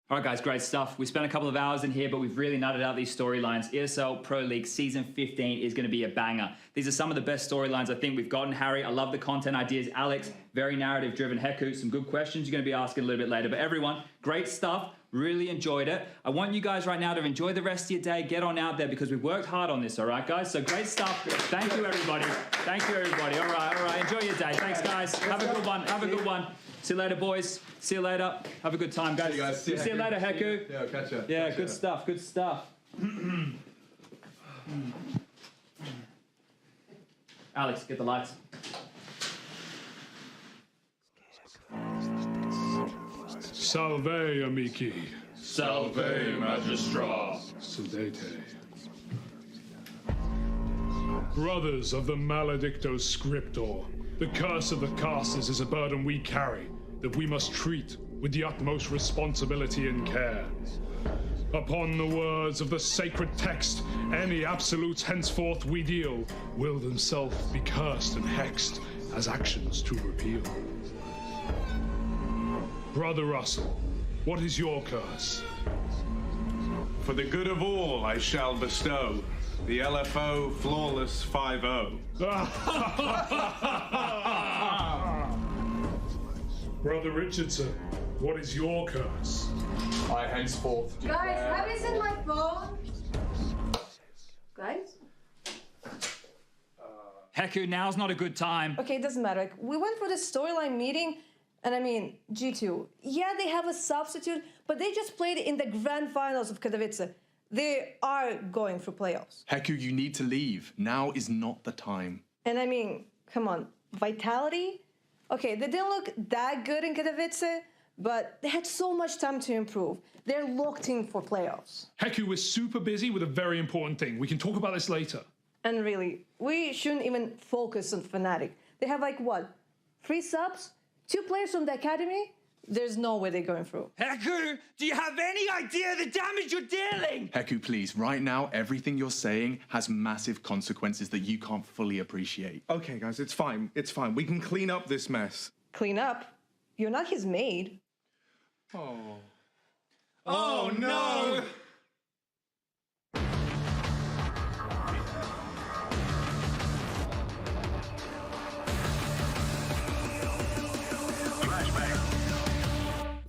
All right, guys, great stuff. We spent a couple of hours in here, but we've really nutted out these storylines. ESL Pro League Season 15 is going to be a banger. These are some of the best storylines I think we've gotten. Harry, I love the content ideas. Alex, very narrative-driven. Heku, some good questions you're going to be asking a little bit later. But everyone, great stuff. Really enjoyed it. I want you guys right now to enjoy the rest of your day. Get on out there because we've worked hard on this, all right, guys? So great stuff. Thank you, everybody. Thank you, everybody. All right. Enjoy your day. Thanks, guys. Have a good one. Have a good one. See you later, boys. See you later. Have a good time, guys. See you, guys. See you later, Heku. Yeah, catch ya. Yeah, good stuff. Good stuff. Alex, get the lights. Salve, amici. Salve, magistra. Sedete. Brothers of the Maledicto Scriptor, the curse of the casters is a burden we carry that we must treat with the utmost responsibility and care. Upon the words of the sacred text, any absolutes henceforth we deal will themselves be cursed and hexed as actions to repeal. Brother Russell, what is your curse? For the good of all I shall bestow the LFO Flawless 5-0. Brother Richardson, what is your curse? I henceforth Guys, have you seen my phone? Guys? Heku, now's not a good time. Okay, it doesn't matter. Like, we went for the storyline meeting, and I mean, G2. Yeah, they have a substitute, but they just played in the grand finals of Katowice. They are going for playoffs. Heku, you need to leave. Now is not the time. And I mean, come on, Vitality? Okay, they didn't look that good in Katowice, but they had so much time to improve. They're locked in for playoffs. Heku, we're super busy with a very important thing. We can talk about this later. And really, we shouldn't even focus on Fnatic. They have like, what, 3 subs? 2 players from the academy? There's no way they're going through. Heku, do you have any idea the damage you're dealing? Heku, please, right now, everything you're saying has massive consequences that you can't fully appreciate. Okay, guys, it's fine. It's fine. We can clean up this mess. Clean up? You're not his maid. Oh no!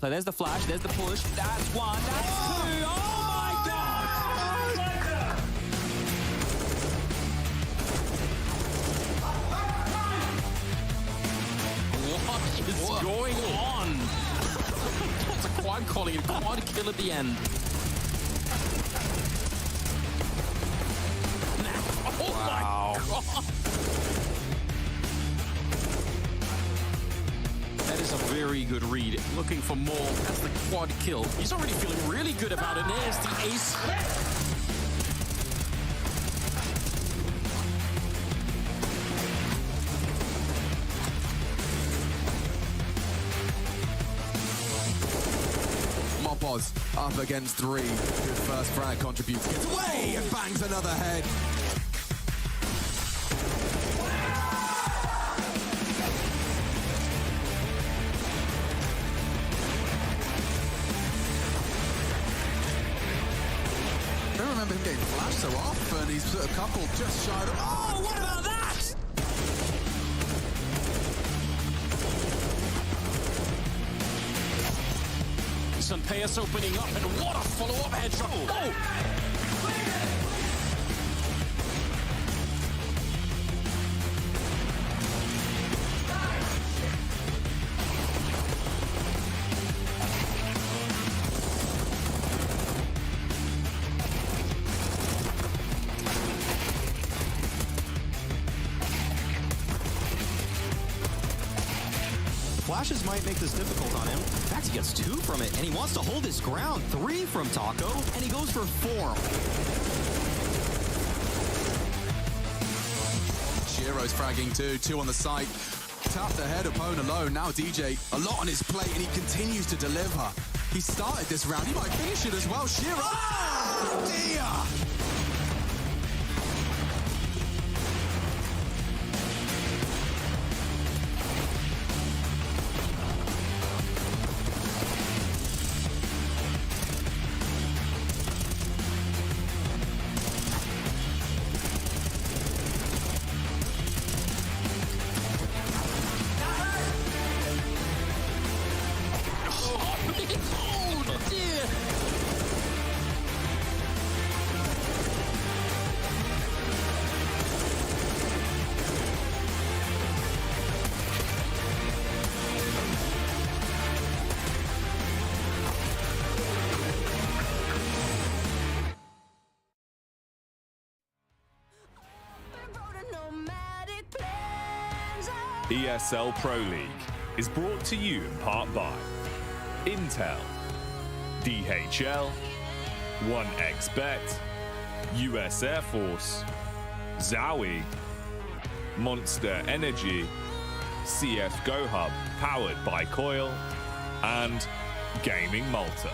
So there's the flash, there's the push. That's one, that's two. Oh my God! What is going on? It's a quad calling it a quad kill at the end. Oh my God! That is a very good read. Looking for more. That's the quad kill. He's already feeling really good about it. There's the ace. Mopoz up against 3. Good first frag contributes. Gets away and bangs another head. I don't remember him getting flashed so often. He's a couple just shy of... Oh, what about that? Sunpeus opening up, and what a follow-up headshot. Oh! Flashes might make this difficult on him. In fact, he gets 2 from it, and he wants to hold his ground. 3 from Taco, and he goes for 4. Shiro's fragging too. 2 on the site. Tapped ahead, opponent alone. Now DJ, a lot on his plate, and he continues to deliver. He started this round. He might finish it as well. Shiro! Oh, dear! Oh, dear. ESL Pro League is brought to you in part by Intel, DHL, 1xBet, US Air Force, Zowie, Monster Energy, csgo Hub powered by Coil, and Gaming Malta.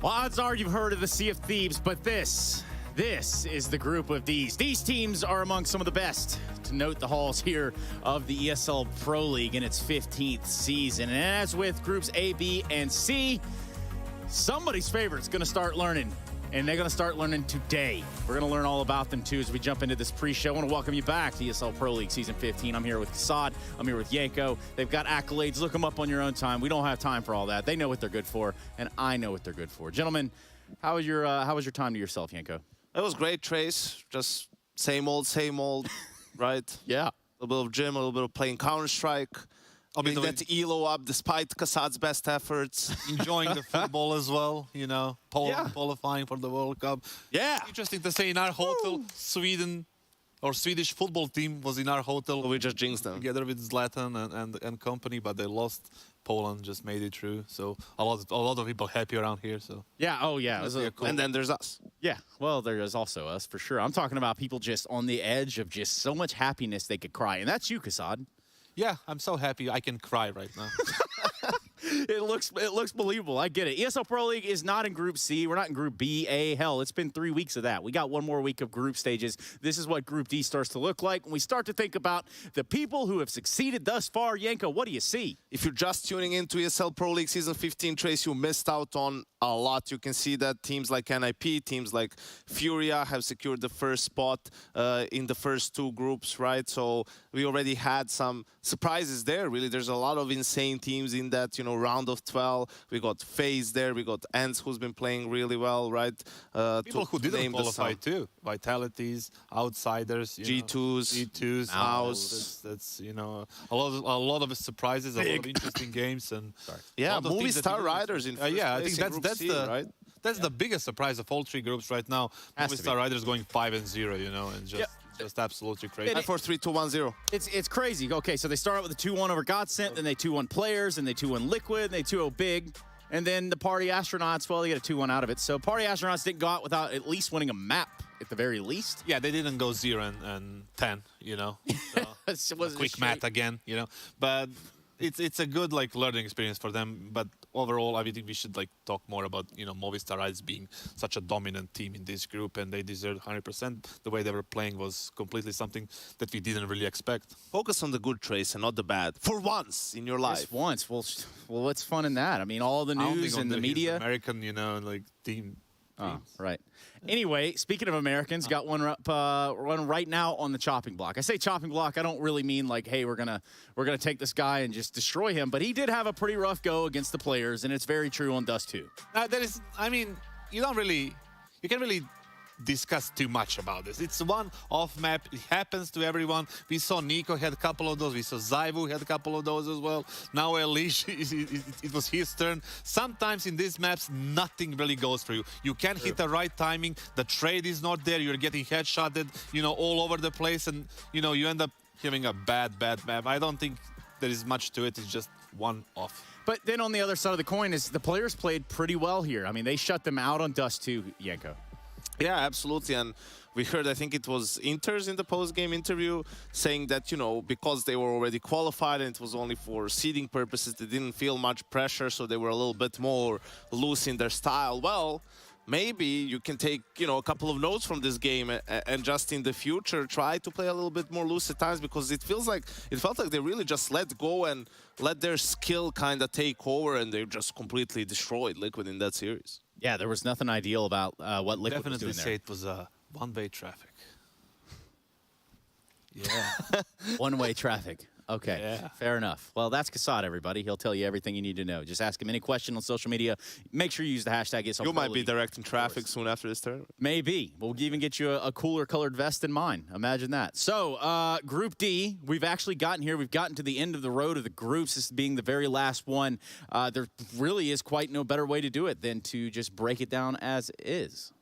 Well, odds are you've heard of the Sea of Thieves, but this is the group of these. These teams are among some of the best to note the halls here of the ESL Pro League in its 15th season. And as with groups A, B, and C, somebody's favorite's going to start learning, and they're going to start learning today. We're going to learn all about them, too, as we jump into this pre-show. I want to welcome you back to ESL Pro League Season 15. I'm here with Kassad. I'm here with Yanko. They've got accolades. Look them up on your own time. We don't have time for all that. They know what they're good for, and I know what they're good for. Gentlemen, how was your time to yourself, Yanko? It was great, Trace. Just same old, right? Yeah. A little bit of gym, a little bit of playing Counter-Strike. Getting that elo up despite Kassad's best efforts. Enjoying the football as well, you know, qualifying for the World Cup. Yeah. Interesting to say, in our hotel, Sweden or Swedish football team was in our hotel. We just jinxed them. Together with Zlatan and company, but they lost. Poland just made it through. So a lot of people happy around here. So yeah, oh yeah. Cool. And then there's us. Yeah, well, there is also us for sure. I'm talking about people just on the edge of just so much happiness they could cry. And that's you, Kassad. Yeah, I'm so happy I can cry right now. It looks believable. I get it. ESL Pro League is not in Group C. We're not in Group B, A. Hell, it's been 3 weeks of that. We got one more week of group stages. This is what Group D starts to look like. When we start to think about the people who have succeeded thus far, Yanko, what do you see? If you're just tuning in to ESL Pro League Season 15, Trace, you missed out on a lot. You can see that teams like NIP, teams like Furia have secured the first spot in the first two groups, right? So we already had some surprises there, really. There's a lot of insane teams in that, you know, round of 12. We got FaZe there. We got ENCE, who's been playing really well, right? People who didn't qualify too. Vitalities, Outsiders, G2s, House. That's you know, a lot of surprises, a lot of interesting games, and yeah, movie star riders in first yeah, I place think that's C, the right? That's the biggest surprise of all three groups right now. Movie star riders going 5-0, you know, and just absolutely crazy. 4-3-2-1-0. It's crazy. Okay, so they start out with a 2-1 over Godsent, then they 2-1 Players, and they 2-1 Liquid, and they 2-0 Big, and then the Party Astronauts, well, they get a 2-1 out of it. So Party Astronauts didn't go out without at least winning a map at the very least. Yeah, they didn't go 0 and 10, you know. So it was quick math again, you know. But it's a good like learning experience for them. But overall, I think we should like talk more about, you know, Movistar Riders being such a dominant team in this group, and they deserve 100%. The way they were playing was completely something that we didn't really expect. Focus on the good, Trace, and not the bad. For once in your life. Just once. Well, what's fun in that? I mean, all the news and the media. American, you know, like team. Oh, right. Anyway, speaking of Americans, got one right now on the chopping block. I say chopping block, I don't really mean like, hey, we're gonna take this guy and just destroy him. But he did have a pretty rough go against the Players, and it's very true on Dust 2. There is, I mean, you can really discuss too much about this. It's one off map. It happens to everyone. We saw Nico had a couple of those. We saw Zaivu had a couple of those as well. Now Elish, it was his turn. Sometimes in these maps, nothing really goes for you. You can't hit the right timing. The trade is not there. You're getting headshotted, all over the place. And, you end up having a bad map. I don't think there is much to it. It's just one off. But then on the other side of the coin is the players played pretty well here. I mean, they shut them out on Dust 2, Yanko. Yeah, absolutely. And we heard, I think it was Inter's in the post-game interview saying that, because they were already qualified and it was only for seeding purposes, they didn't feel much pressure, so they were a little bit more loose in their style. Well, maybe you can take, a couple of notes from this game and just in the future try to play a little bit more loose at times, because it felt like they really just let go and let their skill kind of take over, and they just completely destroyed Liquid in that series. Yeah, there was nothing ideal about what Liquid was doing there. Definitely say it was one-way traffic. Yeah. One-way traffic. Okay, yeah. Fair enough. Well, that's Kasad, everybody. He'll tell you everything you need to know. Just ask him any question on social media. Make sure you use the hashtag ESL Pro League. You might be directing traffic soon after this tournament. Maybe. We'll even get you a cooler colored vest than mine. Imagine that. So, Group D, we've actually gotten here. We've gotten to the end of the road of the groups, this being the very last one. There really is quite no better way to do it than to just break it down as is.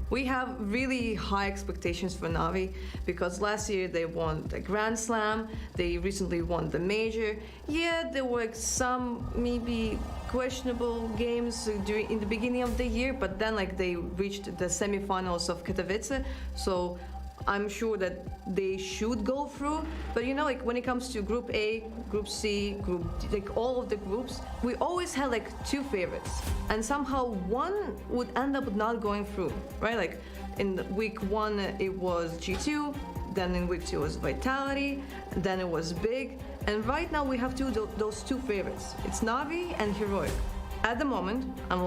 We have really high expectations for NAVI because last year they won the Grand Slam, they recently won the Major. Yeah, there were some maybe questionable games in the beginning of the year, but then they reached the semifinals of Katowice, so I'm sure that they should go through. But when it comes to Group A, Group C, Group D, all of the groups, we always had two favorites, and somehow one would end up not going through, right? In week 1 it was G2, then in week 2 it was Vitality, then it was Big, and right now we have those two favorites. It's Navi and Heroic. At the moment, I'm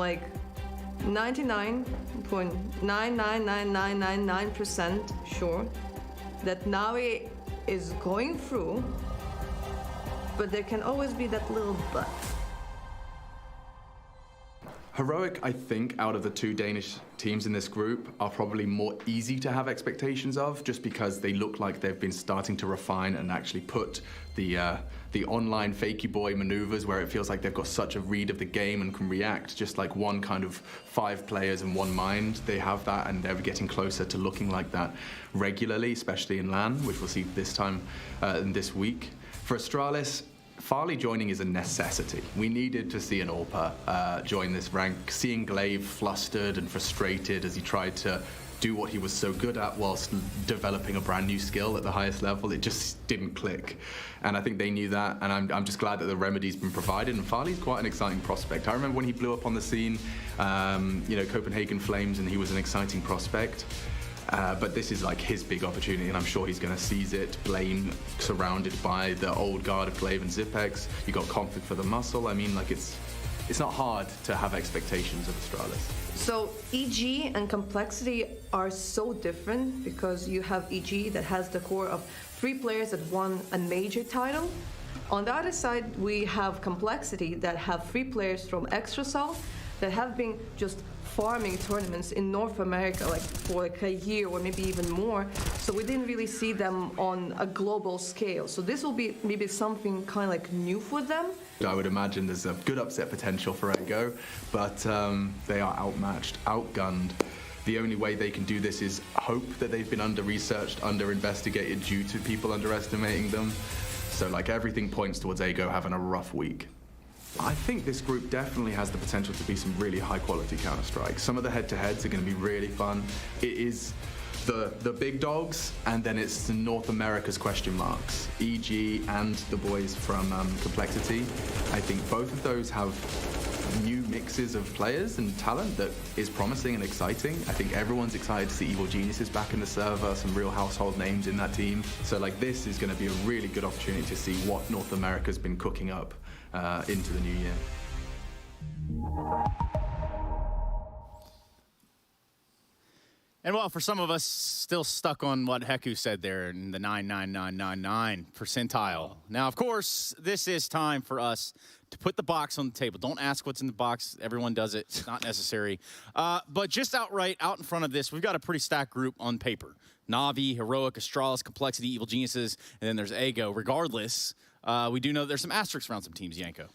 99.999999% sure that Navi is going through, but there can always be that little but. Heroic, I think, out of the two Danish teams in this group, are probably more easy to have expectations of, just because they look like they've been starting to refine and actually put the online fakey boy maneuvers where it feels like they've got such a read of the game and can react just like one kind of 5 players in one mind. They have that, and they're getting closer to looking like that regularly, especially in LAN, which we'll see this time in this week. For Astralis, Farley joining is a necessity. We needed to see an AWPer join this rank. Seeing Glaive flustered and frustrated as he tried to do what he was so good at whilst developing a brand new skill at the highest level, it just didn't click. And I think they knew that, and I'm just glad that the remedy's been provided, and Farley's quite an exciting prospect. I remember when he blew up on the scene, Copenhagen Flames, and he was an exciting prospect. But this is his big opportunity, and I'm sure he's going to seize it. Blaine surrounded by the old guard of Glaive and Zipex. You got Conflict for the Muscle. I mean, it's not hard to have expectations of Astralis. So EG and Complexity are so different because you have EG that has the core of 3 players that won a major title. On the other side, we have Complexity that have 3 players from Extrasol that have been just farming tournaments in North America for a year or maybe even more. So we didn't really see them on a global scale. So this will be maybe something kind of new for them. I would imagine there's a good upset potential for Ego, but they are outmatched, outgunned. The only way they can do this is hope that they've been under-researched, under-investigated due to people underestimating them. So everything points towards Ego having a rough week. I think this group definitely has the potential to be some really high-quality Counter-Strike. Some of the head-to-heads are going to be really fun. It is the big dogs, and then it's the North America's question marks. EG and the boys from Complexity. I think both of those have new mixes of players and talent that is promising and exciting. I think everyone's excited to see Evil Geniuses back in the server, some real household names in that team. So this is going to be a really good opportunity to see what North America's been cooking up into the new year. And well, for some of us still stuck on what Heku said there in the 99999 percentile. Now, of course, this is time for us to put the box on the table. Don't ask what's in the box. Everyone does it. It's not necessary. But just outright, out in front of this, we've got a pretty stacked group on paper. Navi, Heroic, Astralis, Complexity, Evil Geniuses, and then there's Ego. Regardless, we do know there's some asterisks around some teams, Yanko.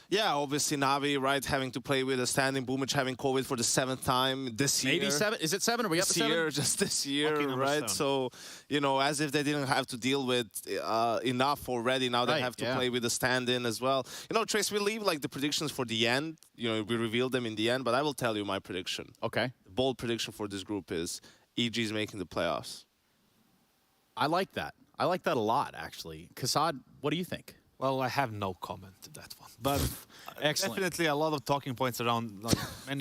Yeah, obviously Navi, right, having to play with a standing Boomich, having COVID for the 7th time this year. Maybe 7? Is it 7? Are we up to 7? This year, just this year, right? 7. So, you know, as if they didn't have to deal with enough already. Now they have to play with a stand-in as well. You know, Trace, we leave like the predictions for the end. You know, we reveal them in the end, but I will tell you my prediction. Okay. The bold prediction for this group is EG is making the playoffs. I like that. I like that a lot, actually. Kassad, what do you think? Well, I have no comment to that one, but excellent. Definitely a lot of talking points around like,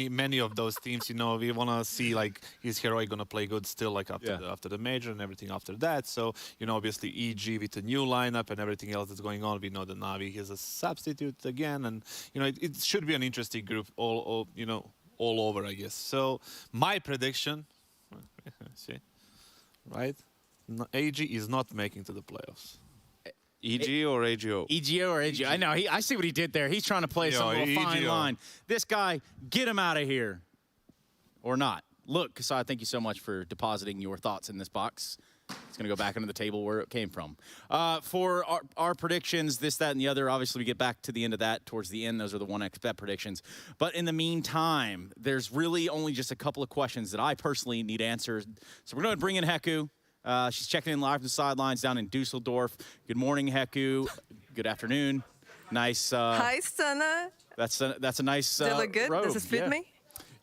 many of those teams. You know, we want to see like is Heroic gonna play good still like after the major and everything after that. So you know, obviously EG with a new lineup and everything else that's going on. We know that Navi is a substitute again, and you know it should be an interesting group all over, I guess. So my prediction, see, right, AG is not making to the playoffs. EG or AGO? EGO or AGO. I know. I see what he did there. He's trying to play some little fine line. This guy, get him out of here. Or not. Look, Kassad, thank you so much for depositing your thoughts in this box. It's going to go back under the table where it came from. For our predictions, this, that, and the other, obviously we get back to the end of that towards the end. Those are the 1xBet predictions. But in the meantime, there's really only just a couple of questions that I personally need answered. So we're going to bring in Heku. She's checking in live from the sidelines down in Dusseldorf. Good morning, Heku. Good afternoon. Nice. Hi, Sana. That's a nice. Does it look good? Robe. Does it fit me?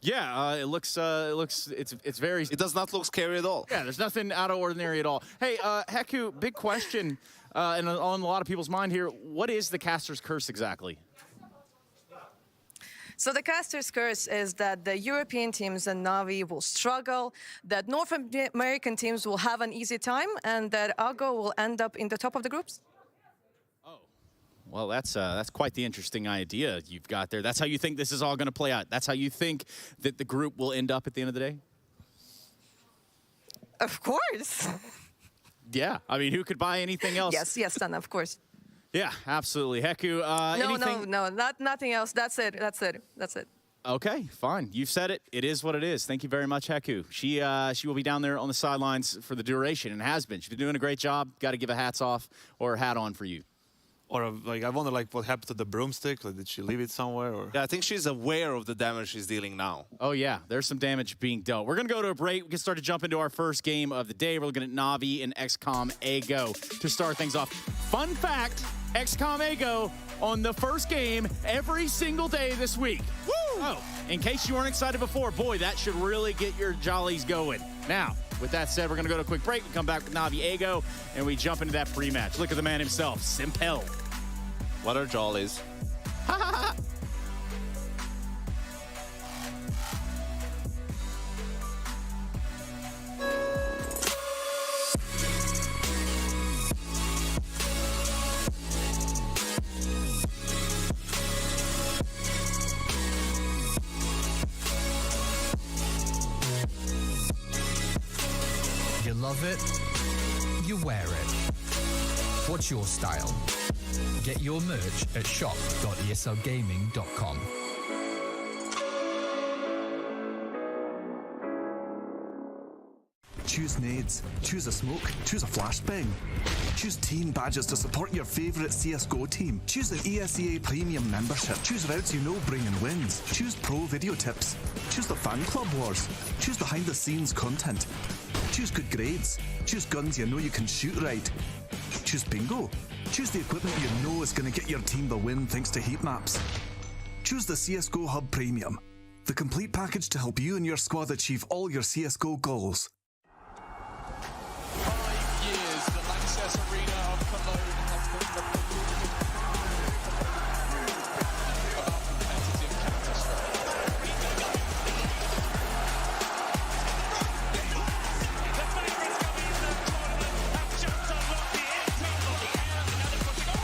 Yeah, it looks. It's very. It does not look scary at all. Yeah, there's nothing out of ordinary at all. Hey, Heku, big question, and on a lot of people's mind here. What is the Caster's Curse exactly? So the Caster's Curse is that the European teams and Navi will struggle, that North American teams will have an easy time, and that Ago will end up in the top of the groups. Oh, well, that's quite the interesting idea you've got there. That's how you think this is all going to play out. That's how you think that the group will end up at the end of the day? Of course. Yeah, I mean, who could buy anything else? Yes, Sana, of course. Yeah, absolutely. Heku, No, nothing else. That's it. Okay, fine. You've said it. It is what it is. Thank you very much, Heku. She will be down there on the sidelines for the duration and has been. She's been doing a great job. Got to give a hats off or a hat on for you. Or like I wonder like what happened to the broomstick? Like, did she leave it somewhere? Or yeah, I think she's aware of the damage she's dealing now. Oh yeah, there's some damage being dealt. We're gonna go to a break. We can start to jump into our first game of the day. We're looking at Navi and XCOM Ego to start things off. Fun fact: XCOM Ego on the first game every single day this week. Woo! Oh, in case you weren't excited before, boy, that should really get your jollies going. Now, with that said, we're going to go to a quick break. We come back with Navi Ego, and we jump into that pre-match. Look at the man himself, Simpel. What are jollies? You love it, you wear it. What's your style? Get your merch at shop.eslgaming.com. Choose nades, choose a smoke, choose a flashbang. Choose team badges to support your favourite CSGO team. Choose an ESEA Premium membership. Choose routes you know bring in wins. Choose pro video tips. Choose the fan club wars. Choose behind the scenes content. Choose good grades. Choose guns you know you can shoot right. Choose bingo. Choose the equipment you know is going to get your team the win thanks to heat maps. Choose the CSGO Hub Premium, the complete package to help you and your squad achieve all your CSGO goals. 5 years, the Lanxess Arena of Cologne has been the about competitive Counter-Strike. The favourites coming into the tournament have just unlocked the intel of the air. Now they're pushing on.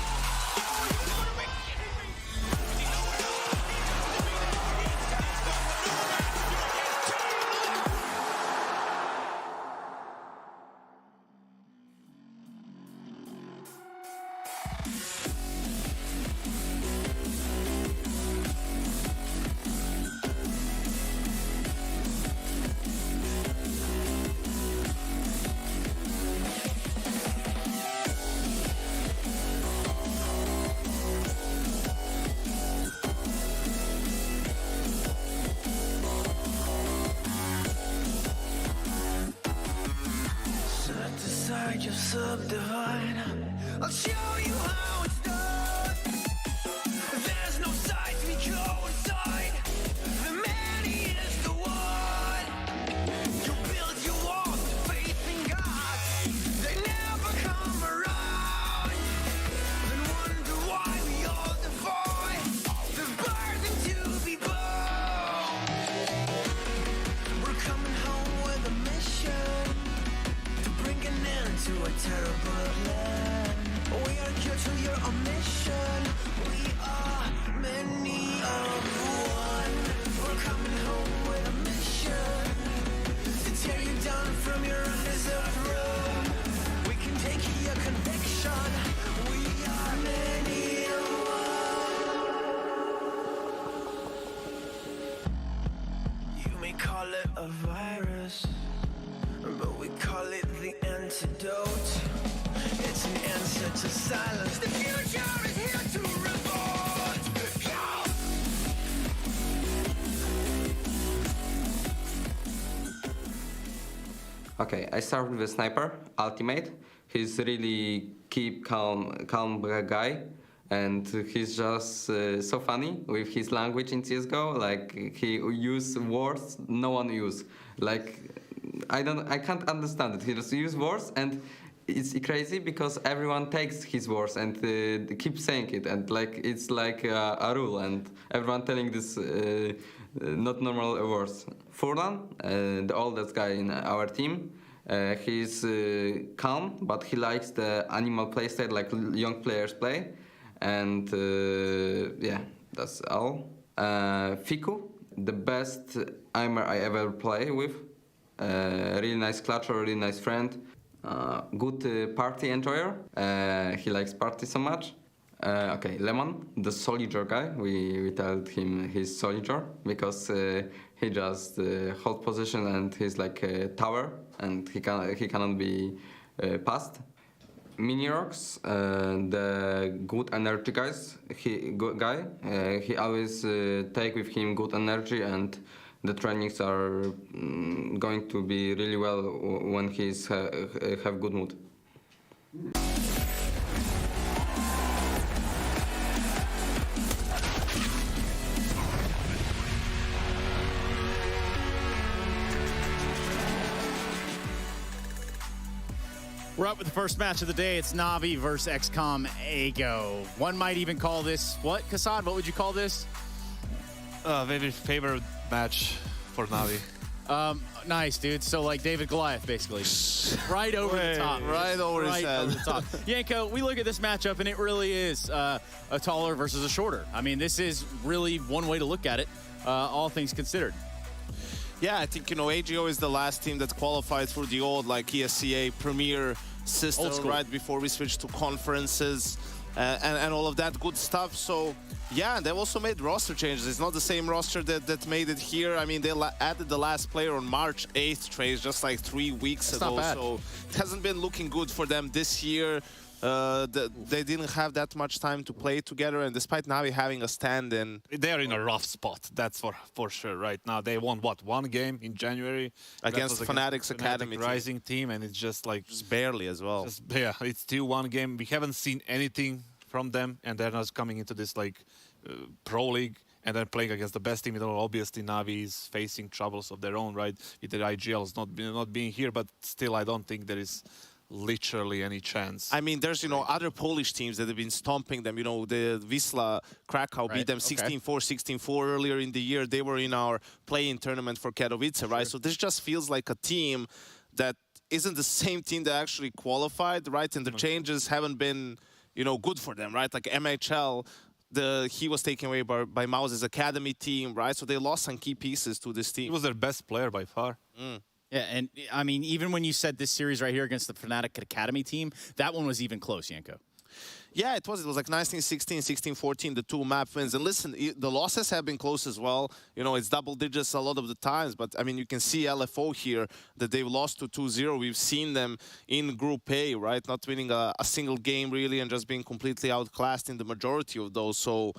I just subdivide. I'll show you how it's done. There's no side to be inside. The man is the one. You build your walls with faith in God. They never come around. Then wonder why we all defy the burden to be borne. We're coming home with a mission to bring an end to a terrible land. We are here to your mission. We are many of one. We're coming home with a mission to tear you down from your undeserved room. We can take your conviction. We are many of one. You may call it a virus, but we call it the antidote. It's an answer to silence. The future is here to revolt. Okay, I start with the sniper, ultimate. He's really calm guy, and he's just so funny with his language in CSGO. Like he use words no one use. Like I can't understand it. He just use words, and it's crazy because everyone takes his words and keeps saying it, and like it's like a rule, and everyone telling this not normal words. Furlan, the oldest guy in our team, he's calm, but he likes the animal playstyle like young players play, and yeah, that's all. Fiku, the best aimer I ever play with. Really nice clutcher, really nice friend. Good party enjoyer. He likes party so much. Okay, Lemon, the soldier guy. We told him he's soldier because he just hold position and he's like a tower and he cannot be passed. Minirox, the good energy guy. He always take with him good energy, and the trainings are going to be really well when he's have good mood. We're up with the first match of the day. It's NAVI versus XCOM Ego. One might even call this, what, Kassad? What would you call this? Very favorite match for NAVI. Nice, dude. So like David Goliath, basically. Right over the top. Right over his head. Over the top. Yanko, we look at this matchup, and it really is a taller versus a shorter. I mean, this is really one way to look at it, all things considered. Yeah, I think, AGO is the last team that qualified for the old, like, ESCA Premier system, right before we switched to conferences and all of that good stuff. So, yeah, they've also made roster changes. It's not the same roster that made it here. I mean, they added the last player on March 8th, Trace, just like 3 weeks ago. So it hasn't been looking good for them this year. They didn't have that much time to play together, and despite NAVI having a stand-in, they're in a rough spot. That's for sure. Right now, they won one game in January against Fnatic's Academy Rising team, and it's just like just barely as well. Yeah, it's still one game. We haven't seen anything from them, and they're not coming into this like Pro League and then playing against the best team. Obviously, NAVI is facing troubles of their own, right? With the IGLs not being here, but still, I don't think there is literally any chance. I mean, there's, other Polish teams that have been stomping them. The Wisla Krakow beat them 16-4, 16-4 earlier in the year. They were in our play-in tournament for Katowice, right? So this just feels like a team that isn't the same team that actually qualified, right? And the changes haven't been, good for them, right? Like MHL, he was taken away by Mouse's Academy team, right? So they lost some key pieces to this team. He was their best player by far. Yeah, and I mean, even when you said this series right here against the Fnatic Academy team, that one was even close, Yanko. Yeah, it was. It was like 19-16, 16-14, the two map wins. And listen, the losses have been close as well. It's double digits a lot of the times. But, I mean, you can see LFO here that they've lost to 2-0. We've seen them in Group A, right? Not winning a single game, really, and just being completely outclassed in the majority of those. So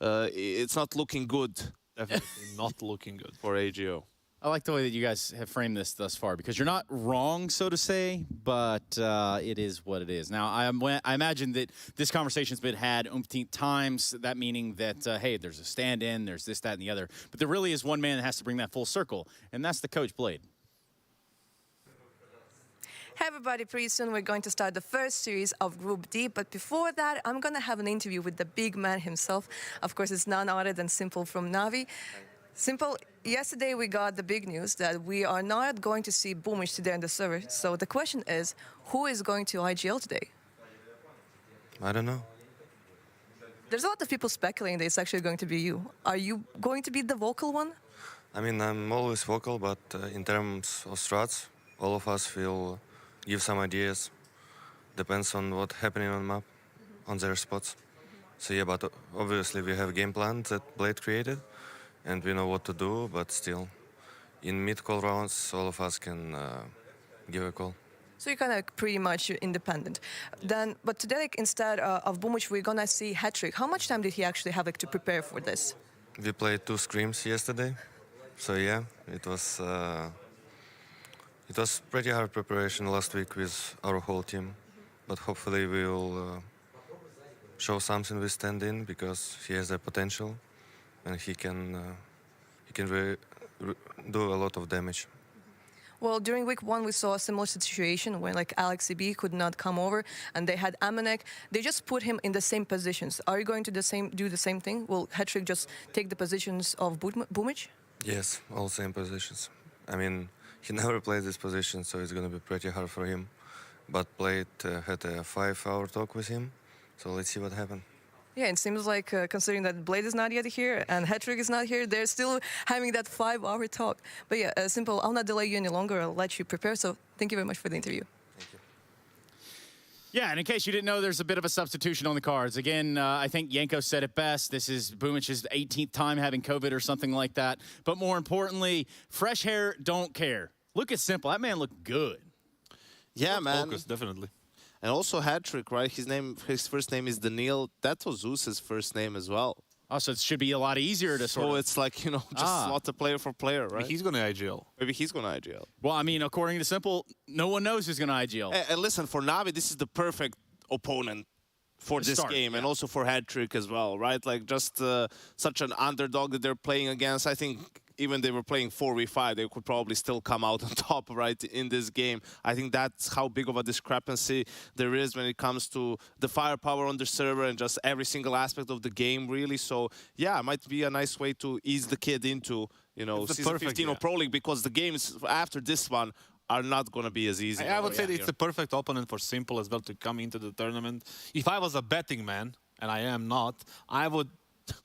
it's not looking good. Definitely not looking good for AGO. I like the way that you guys have framed this thus far, because you're not wrong, so to say, but it is what it is. Now, I imagine that this conversation's been had umpteen times, that meaning that, hey, there's a stand-in, there's this, that, and the other. But there really is one man that has to bring that full circle, and that's the coach, Blade. Hey everybody, pretty soon we're going to start the first series of Group D, but before that, I'm going to have an interview with the big man himself. Of course, it's none other than Simple from NAVI. Simple, yesterday we got the big news that we are not going to see Boomage today on the server. So the question is, who is going to IGL today? I don't know. There's a lot of people speculating that it's actually going to be you. Are you going to be the vocal one? I mean, I'm always vocal, but in terms of strats, all of us will give some ideas. Depends on what's happening on map, on their spots. So yeah, but obviously we have a game plan that Blade created, and we know what to do, but still, in mid-call rounds, all of us can give a call. So you're kind of pretty much independent. Then, but today, like, instead of Boomage, we're gonna see Hat-Trick. How much time did he actually have, like, to prepare for this? We played 2 scrims yesterday, so yeah, it was pretty hard preparation last week with our whole team, but hopefully we will show something with stand-in, because he has the potential, and he can do a lot of damage. Well, during week 1, we saw a similar situation where, like, Alex CB could not come over, and they had Amanek. They just put him in the same positions. Are you going to do the same thing? Will Hat-Trick just take the positions of Boomage? Yes, all same positions. I mean, he never played this position, so it's going to be pretty hard for him. But Blade had a 5-hour talk with him, so let's see what happens. Yeah, it seems like, considering that Blade is not yet here and Hat-Trick is not here, they're still having that 5-hour talk. But yeah, Simple, I'll not delay you any longer. I'll let you prepare. So thank you very much for the interview. Thank you. Yeah, and in case you didn't know, there's a bit of a substitution on the cards. Again, I think Yanko said it best. This is Boomage's 18th time having COVID or something like that. But more importantly, fresh hair don't care. Look at Simple. That man looked good. Yeah, man. Focus, definitely. And also Hat-Trick, right? His first name is Daniil. That was Zeus's first name as well. Oh, so it should be a lot easier to sort of... So it's like, you know, just not a player for player, right? Maybe he's going to IGL. Maybe he's going to IGL. Well, I mean, according to Simple, no one knows who's going to IGL. And listen, for Navi, this is the perfect opponent for this game, and also for Hat-Trick as well, right? Like, just such an underdog that they're playing against. I think even they were playing 4v5, they could probably still come out on top, right, in this game. I think that's how big of a discrepancy there is when it comes to the firepower on the server and just every single aspect of the game, really. So, yeah, it might be a nice way to ease the kid into, you know, season 15 of Pro League, because the games after this one are not going to be as easy. I would say it's the perfect opponent for Simple as well to come into the tournament. If I was a betting man, and I am not, I would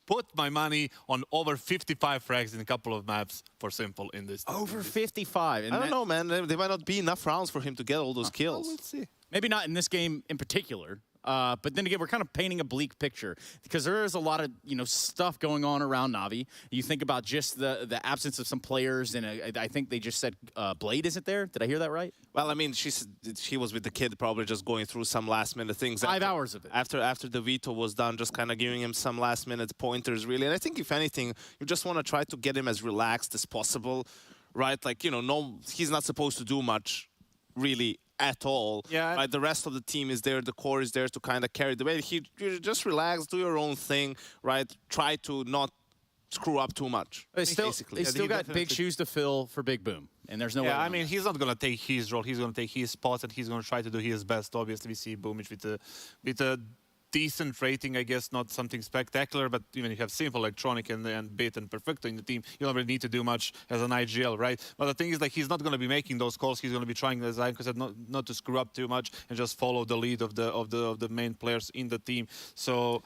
put my money on over 55 frags in a couple of maps for Simple in this. Over 55. And I don't know, man. There might not be enough rounds for him to get all those kills. Let's see. Maybe not in this game in particular. But then again, we're kind of painting a bleak picture because there is a lot of, you know, stuff going on around Navi. You think about just the absence of some players, and I think they just said Blade isn't there. Did I hear that right? Well, I mean, she was with the kid, probably just going through some last-minute things. 5 hours of it. After the veto was done, just kind of giving him some last-minute pointers, really. And I think, if anything, you just want to try to get him as relaxed as possible, right? Like, you know, no, he's not supposed to do much, really, at all. Yeah. Right? The rest of the team is there, the core is there to kind of carry the weight. You just relax, do your own thing, right? Try to not screw up too much. They still got big shoes to fill for Big Boom, and there's no way. Yeah, I mean, he's not going to take his role. He's going to take his spots, and he's going to try to do his best. Obviously, we see Boomage with a decent rating, I guess, not something spectacular, but even if you have Simple, Electronic, and Bit and Perfecto in the team, you don't really need to do much as an IGL, right? But the thing is, like, he's not going to be making those calls. He's going to be trying, as I said, not to screw up too much and just follow the lead of the main players in the team. So.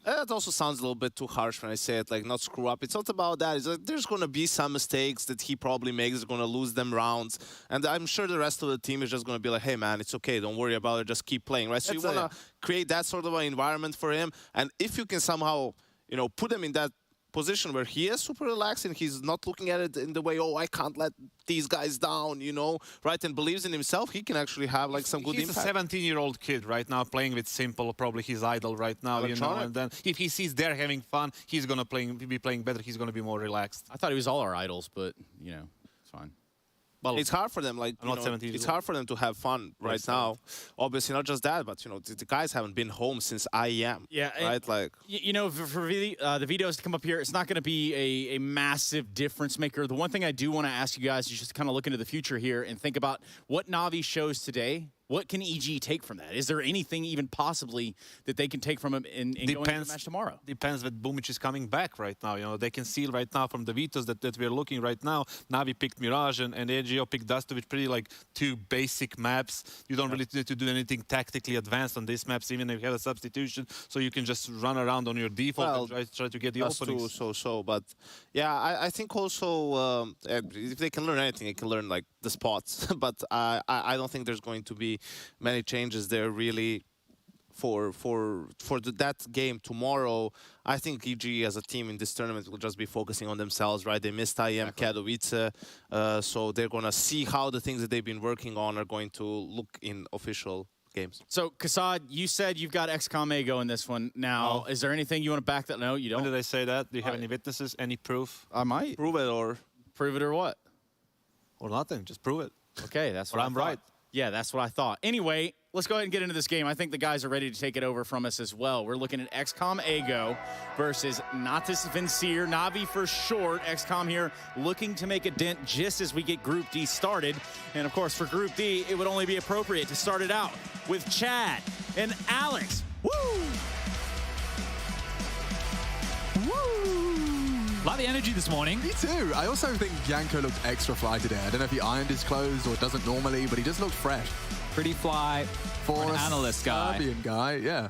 That also sounds a little bit too harsh when I say it, like, not screw up. It's not about that. It's like there's going to be some mistakes that he probably makes. He's going to lose them rounds. And I'm sure the rest of the team is just going to be like, hey, man, it's okay. Don't worry about it. Just keep playing, right? So you want to create that sort of an environment for him. And if you can somehow, you know, put him in that position where he is super relaxed and he's not looking at it in the way, oh, I can't let these guys down, you know, right? And believes in himself, he can actually have like some good impact. He's a 17-year-old kid right now playing with Simple, probably his idol right now, you know. And then if he sees they're having fun, he's going to be playing better. He's going to be more relaxed. I thought he was all our idols, but, you know. fine. Well, it's hard for them. Like, I'm not 17 it's as well. hard for them to have fun right now. Obviously, not just that, but the guys haven't been home since IEM. Yeah, right. Like, for the videos to come up here, it's not going to be a massive difference maker. The one thing I do want to ask you guys is just kind of look into the future here and think about what Navi shows today. What can EG take from that? Is there anything even possibly that they can take from him in going into the match tomorrow? Depends when Bumic is coming back right now. They can see right now from the Vitos that we're looking right now. Navi picked Mirage and NGO picked Dustovic, pretty like two basic maps. You don't really need to do anything tactically advanced on these maps, even if you have a substitution. So you can just run around on your default and try to get the openings. But yeah, I think also if they can learn anything, they can learn like the spots. But I don't think there's going to be many changes there really for that game tomorrow. I think EG as a team in this tournament will just be focusing on themselves, right? They missed IEM Katowice, so they're gonna see how the things that they've been working on are going to look in official games. So, Kassad, you said you've got XCOM Ego in this one. Now, is there anything you want to back that? No, you don't. When did I say that? Do you have any witnesses? Any proof? I might. Prove it or what? Or nothing. Just prove it. Okay, that's what I'm right. Yeah, that's what I thought. Anyway, let's go ahead and get into this game. I think the guys are ready to take it over from us as well. We're looking at XCOM Ego versus Natus Vincere, Navi for short. XCOM here looking to make a dent just as we get Group D started. And of course, for Group D, it would only be appropriate to start it out with Chad and Alex. Woo! Like the energy this morning. Me too. I also think Yanko looked extra fly today. I don't know if he ironed his clothes or doesn't normally, but he just looked fresh. Pretty fly for an analyst guy. Serbian guy, yeah.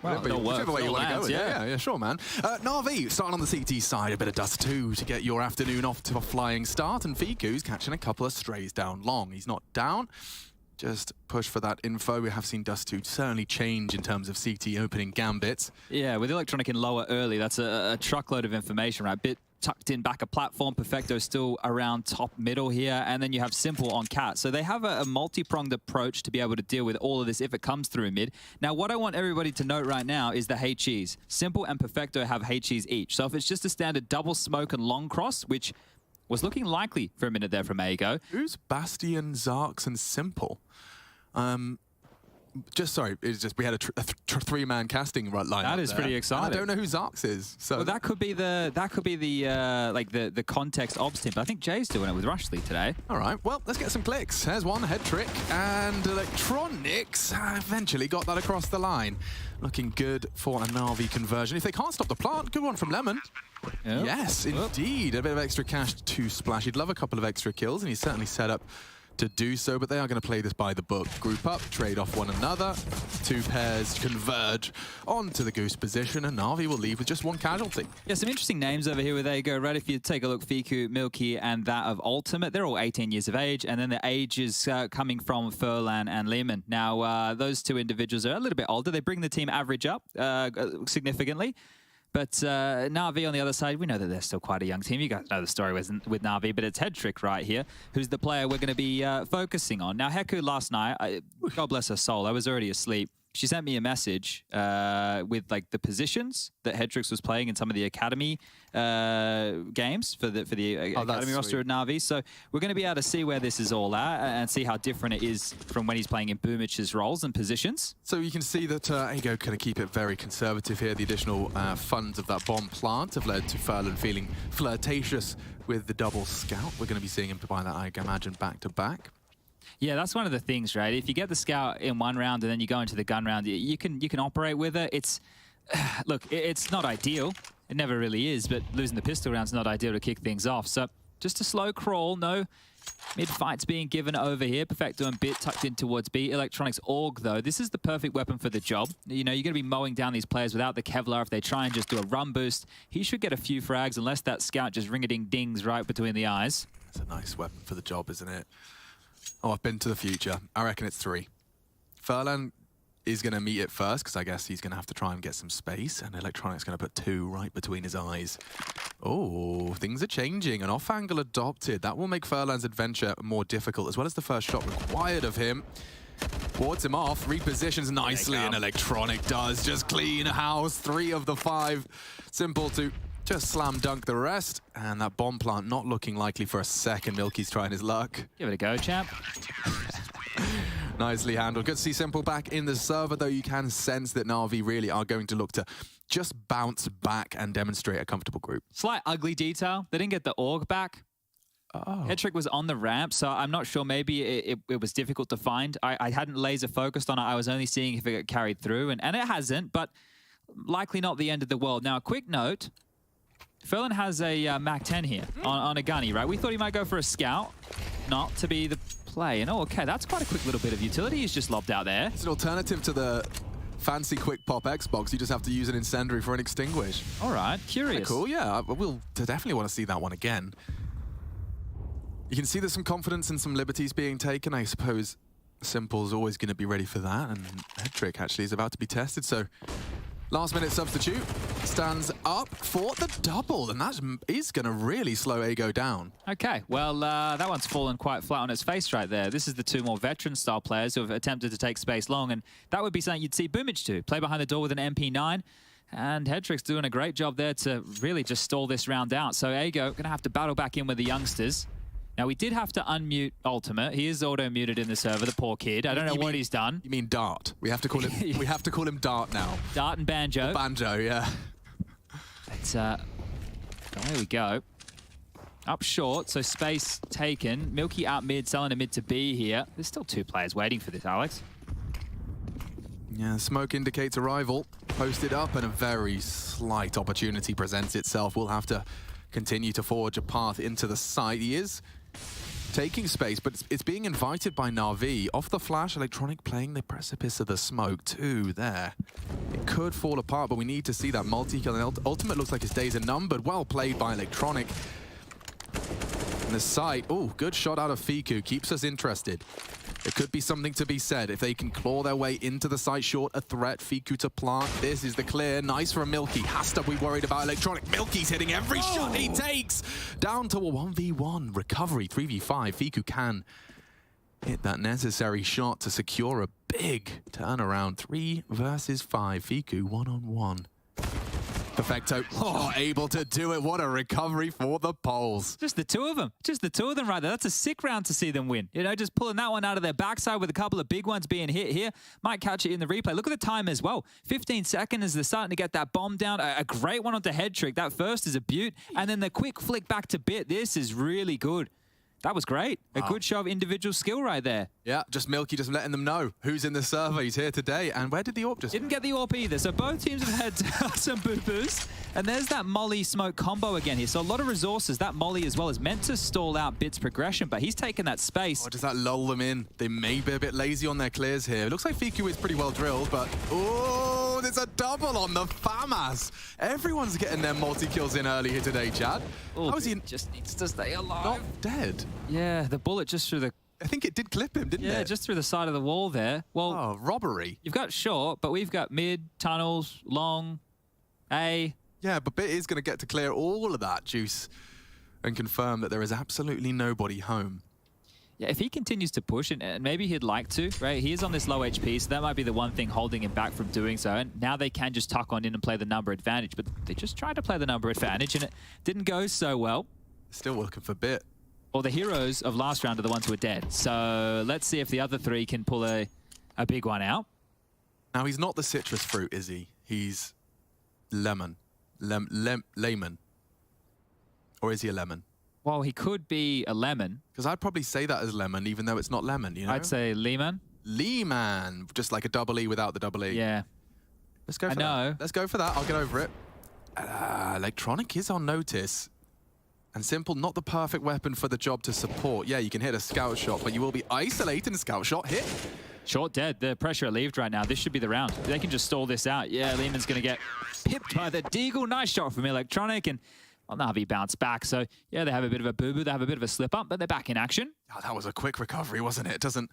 Well, whichever way you want to go. yeah. Yeah, sure, man. Navi, starting on the CT side, a bit of Dust 2 to get your afternoon off to a flying start, and Fiku's catching a couple of strays down long. He's not down. Just push for that info. We have seen Dust 2 certainly change in terms of CT opening gambits. Yeah, with Electronic in lower early, that's a truckload of information, right? Bit tucked in back a platform. Perfecto still around top middle here. And then you have Simple on Cat. So they have a multi-pronged approach to be able to deal with all of this if it comes through mid. Now, what I want everybody to note right now is the HEs. Simple and Perfecto have HEs each. So if it's just a standard double smoke and long cross, which was looking likely for a minute there from Ego. Who's Bastion, Zarks, and Simple? It's just we had a three-man casting line. That is pretty exciting. And I don't know who Zarks is. So well, that could be the the context obs team. But I think Jay's doing it with Rushley today. All right. Well, let's get some clicks. There's one head trick, and Electronics eventually got that across the line. Looking good for a Navi conversion. If they can't stop the plant, good one from Lemon. Yep. Yes, indeed. A bit of extra cash to splash. He'd love a couple of extra kills, and he's certainly set up to do so, but they are going to play this by the book. Group up, trade off one another. Two pairs converge onto the goose position, and Navi will leave with just one casualty. Yeah, some interesting names over here with Ego, right? If you take a look, Fiku, Milky, and that of Ultimate, they're all 18 years of age, and then the age is coming from Furlan and Lehman. Now, those two individuals are a little bit older. They bring the team average up significantly. But Navi on the other side, we know that they're still quite a young team. You guys know the story with Navi, but it's Head Trick right here, who's the player we're going to be focusing on. Now, Heku last night, God bless her soul, I was already asleep. She sent me a message with like the positions that Headtrix was playing in some of the academy games for the academy roster of Navi. So we're going to be able to see where this is all at and see how different it is from when he's playing in Boomic's roles and positions. So you can see that Ego can keep it very conservative here. The additional funds of that bomb plant have led to Furlan feeling flirtatious with the double scout. We're going to be seeing him buy that, I imagine, back to back. Yeah, that's one of the things, right? If you get the scout in one round and then you go into the gun round, you can operate with it. It's look, it's not ideal. It never really is, but losing the pistol round's not ideal to kick things off. So just a slow crawl, no mid-fights being given over here. Perfecto and Bit tucked in towards B. Electronics Org, though, this is the perfect weapon for the job. You know, you're going to be mowing down these players without the Kevlar. If they try and just do a run boost, he should get a few frags unless that scout just ring-a-ding-dings right between the eyes. It's a nice weapon for the job, isn't it? Oh, I've been to the future. I reckon it's 3. Furlan is going to meet it first, because I guess he's going to have to try and get some space, and Electronic's going to put 2 right between his eyes. Oh, things are changing. An off-angle adopted. That will make Furlan's adventure more difficult, as well as the first shot required of him. Wards him off, repositions nicely, and Electronic does just clean house. 3 of the 5. Simple to Just slam dunk the rest, and that bomb plant not looking likely for a second. Milky's trying his luck. Give it a go, champ. Nicely handled. Good to see Simple back in the server, though you can sense that Na'Vi really are going to look to just bounce back and demonstrate a comfortable group. Slight ugly detail. They didn't get the org back. Headtrick was on the ramp, so I'm not sure. Maybe it was difficult to find. I hadn't laser focused on it. I was only seeing if it got carried through, and it hasn't, but likely not the end of the world. Now, a quick note. Ferlin has a Mac 10 here on a gunny, right? We thought he might go for a scout, not to be the play. And okay, that's quite a quick little bit of utility he's just lobbed out there. It's an alternative to the fancy quick pop Xbox. You just have to use an incendiary for an extinguish. All right, curious. Cool, yeah. We'll definitely want to see that one again. You can see there's some confidence and some liberties being taken. I suppose Simple's always going to be ready for that, and Headtrick actually is about to be tested, so last-minute substitute stands up for the double, and that is going to really slow Ego down. Okay, well, that one's fallen quite flat on its face right there. This is the two more veteran-style players who have attempted to take space long, and that would be something you'd see Boomage do. Play behind the door with an MP9, and Headtrick's doing a great job there to really just stall this round out. So Ego going to have to battle back in with the youngsters. Now, we did have to unmute Ultimate. He is auto-muted in the server, the poor kid. I don't know what he's done. You mean Dart? We have to call him. We have to call him Dart now. Dart and Banjo. The Banjo, yeah. It's there we go. Up short, so space taken. Milky out mid, selling a mid to B here. There's still two players waiting for this, Alex. Yeah, smoke indicates arrival. Posted up, and a very slight opportunity presents itself. We'll have to continue to forge a path into the site. He is taking space, but it's being invited by Na'Vi. Off the flash, Electronic playing the precipice of the smoke too there. It could fall apart, but we need to see that multi-kill. And Ultimate looks like his days are numbered. Well played by Electronic. And the site, oh, good shot out of Fiku. Keeps us interested. There could be something to be said if they can claw their way into the site short a threat. Fiku to plant. This is the clear. Nice from Milky. Has to be worried about Electronic. Milky's hitting every shot he takes. Down to a 1v1. Recovery 3v5. Fiku can hit that necessary shot to secure a big turnaround. 3 versus 5. Fiku 1-on-1. Perfecto. Oh, able to do it. What a recovery for the Poles. Just the two of them. Just the two of them right there. That's a sick round to see them win. You know, just pulling that one out of their backside with a couple of big ones being hit here. Might catch it in the replay. Look at the time as well. 15 seconds as they're starting to get that bomb down. A great one onto Headtrick. That first is a beaut. And then the quick flick back to Bit. This is really good. That was great. A good show of individual skill right there. Yeah, just Milky just letting them know who's in the server. He's here today. And where did the AWP just... Didn't get the AWP either. So both teams have had some boo-boos. And there's that Molly smoke combo again here. So a lot of resources. That Molly as well is meant to stall out Bit's progression, but he's taken that space. Oh, does that lull them in? They may be a bit lazy on their clears here. It looks like Fiku is pretty well drilled, but... Oh, there's a double on the FAMAS. Everyone's getting their multi-kills in early here today, Chad. Oh, how is he just needs to stay alive. Not dead. Yeah, the bullet just through the... I think it did clip him, didn't it? Yeah, just through the side of the wall there. Well, oh, robbery. You've got short, but we've got mid, tunnels, long, A. Yeah, but Bit is going to get to clear all of that juice and confirm that there is absolutely nobody home. Yeah, if he continues to push, and maybe he'd like to, right? He is on this low HP, so that might be the one thing holding him back from doing so. And now they can just tuck on in and play the number advantage, but they just tried to play the number advantage, and it didn't go so well. Still looking for Bit. Well, the heroes of last round are the ones who are dead. So let's see if the other three can pull a big one out. Now, he's not the citrus fruit, is he? He's lemon. Lemon. Or is he a lemon? Well, he could be a lemon. Because I'd probably say that as lemon, even though it's not lemon, you know? I'd say Lehman. Lehman. Just like a double E without the double E. Yeah. Let's go for that. Let's go for that. I'll get over it. Electronic is on notice. And Simple, not the perfect weapon for the job to support. Yeah, you can hit a scout shot, but you will be isolated and scout shot hit. Short dead. The pressure relieved right now. This should be the round. They can just stall this out. Yeah, Lehman's going to get pipped by the Deagle. Nice shot from Electronic. And well, Navi bounced back. So, yeah, they have a bit of a boo-boo. They have a bit of a slip-up, but they're back in action. Oh, that was a quick recovery, wasn't it? It doesn't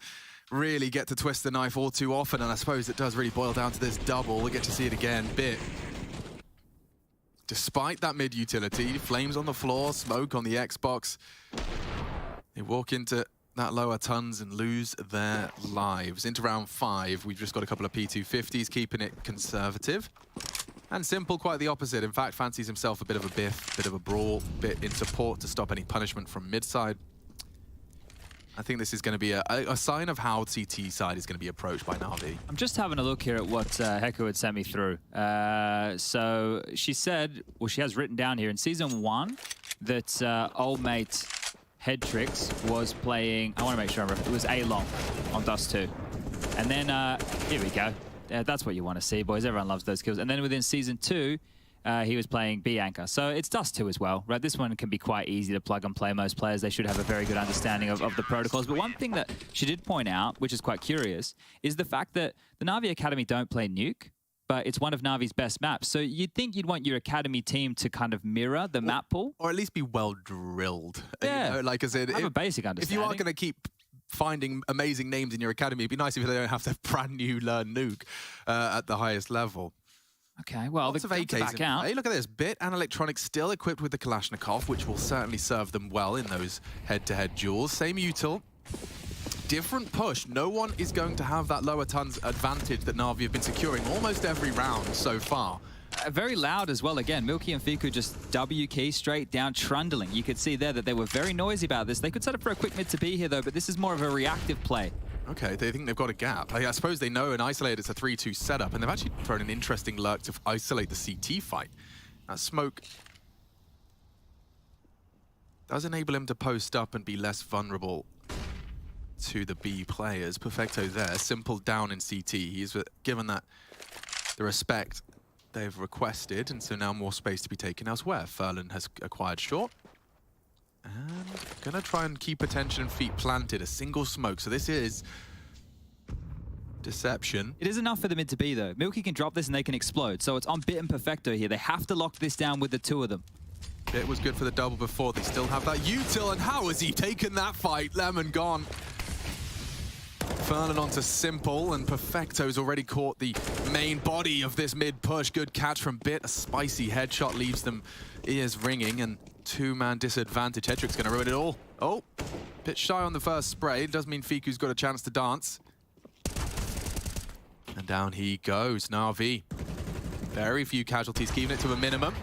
really get to twist the knife all too often, and I suppose it does really boil down to this double. We'll get to see it again. Bit. Despite that mid-utility, flames on the floor, smoke on the Xbox. They walk into that lower tons and lose their lives. Into round 5, we've just got a couple of P250s, keeping it conservative. And Simple, quite the opposite. In fact, fancies himself a bit of a biff, bit of a brawl, bit in support to stop any punishment from mid-side. I think this is going to be a sign of how CT side is going to be approached by Navi. I'm just having a look here at what Heku had sent me through. So she said, well, she has written down here in Season 1 that old mate Headtrix was playing, I want to make sure I remember, it was A-Long on Dust 2. And then, here we go. That's what you want to see, boys. Everyone loves those kills. And then within Season 2, he was playing B-Anchor. So it's Dust 2 as well, right? This one can be quite easy to plug and play. Most players, they should have a very good understanding of the protocols. But one thing that she did point out, which is quite curious, is the fact that the Navi Academy don't play Nuke, but it's one of Navi's best maps. So you'd think you'd want your Academy team to kind of mirror the map pool. Or at least be well drilled. Yeah. You know, like, as in, have a basic understanding. If you are going to keep finding amazing names in your academy, it'd be nice if they don't have to brand new learn Nuke at the highest level. Okay, well, lots of AKs back out. Hey, look at this. Bit and Electronic still equipped with the Kalashnikov, which will certainly serve them well in those head-to-head duels. Same util. Different push. No one is going to have that lower tons advantage that Navi have been securing almost every round so far. Very loud as well. Again, Milky and Fiku just W key straight down, trundling. You could see there that they were very noisy about this. They could set up for a quick mid to be here, though, but this is more of a reactive play. Okay, they think they've got a gap. I suppose they know and isolate it's a 3-2 setup, and they've actually thrown an interesting lurk to isolate the CT fight. That smoke does enable him to post up and be less vulnerable to the B players. Perfecto there, Simple down in CT. He's given that the respect they've requested, and so now more space to be taken elsewhere. Furlan has acquired short. And gonna try and keep attention and feet planted. A single smoke, so this is deception. It is enough for the mid to be, though. Milky can drop this and they can explode, so it's on Bit and Perfecto here. They have to lock this down with the two of them. Bit was good for the double before. They still have that util, and how has he taken that fight? Lemon gone. Furlan onto Simple, and Perfecto's already caught the main body of this mid push. Good catch from Bit. A spicy headshot leaves them ears ringing, and two-man disadvantage. Headtrick's going to ruin it all. Oh, bit shy on the first spray. It does mean Fiku's got a chance to dance. And down he goes. Navi. Very few casualties, keeping it to a minimum.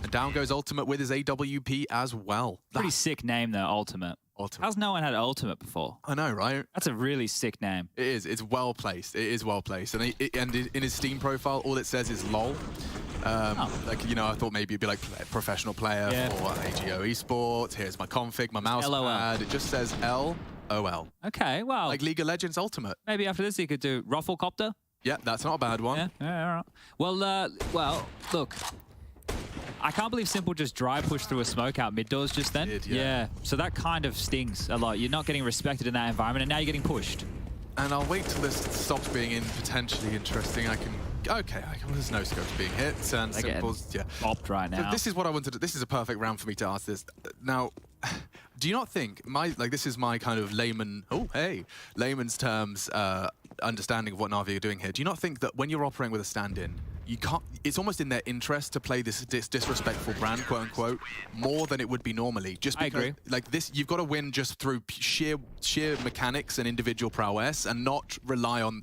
And down goes Ultimate with his AWP as well. Pretty sick name, though, Ultimate. How's no one had Ultimate before? I know, right? That's a really sick name. It is. It's well placed. It is well placed. And in his Steam profile, all it says is LOL. Like, you know, I thought maybe it'd be like professional player for AGO Esports. Here's my config, my mouse pad. It just says LOL. Okay, well. Like League of Legends Ultimate. Maybe after this he could do Rufflecopter. Yeah, that's not a bad one. Yeah, all right. Well, look. I can't believe Simple just dry pushed through a smoke out mid doors just then. Yeah, so that kind of stings a lot. You're not getting respected in that environment, and now you're getting pushed. And I'll wait till this stops being potentially interesting. Okay, there's no scopes being hit, and Simple's bopped right now. This is what I wanted to. This is a perfect round for me to ask this. Now, do you not think this is my kind of layman's terms understanding of what Navi are doing here? Do you not think that when you're operating with a stand-in, you can't? It's almost in their interest to play this disrespectful brand, quote unquote, more than it would be normally. Just because, I agree. Like this, you've got to win just through sheer mechanics and individual prowess, and not rely on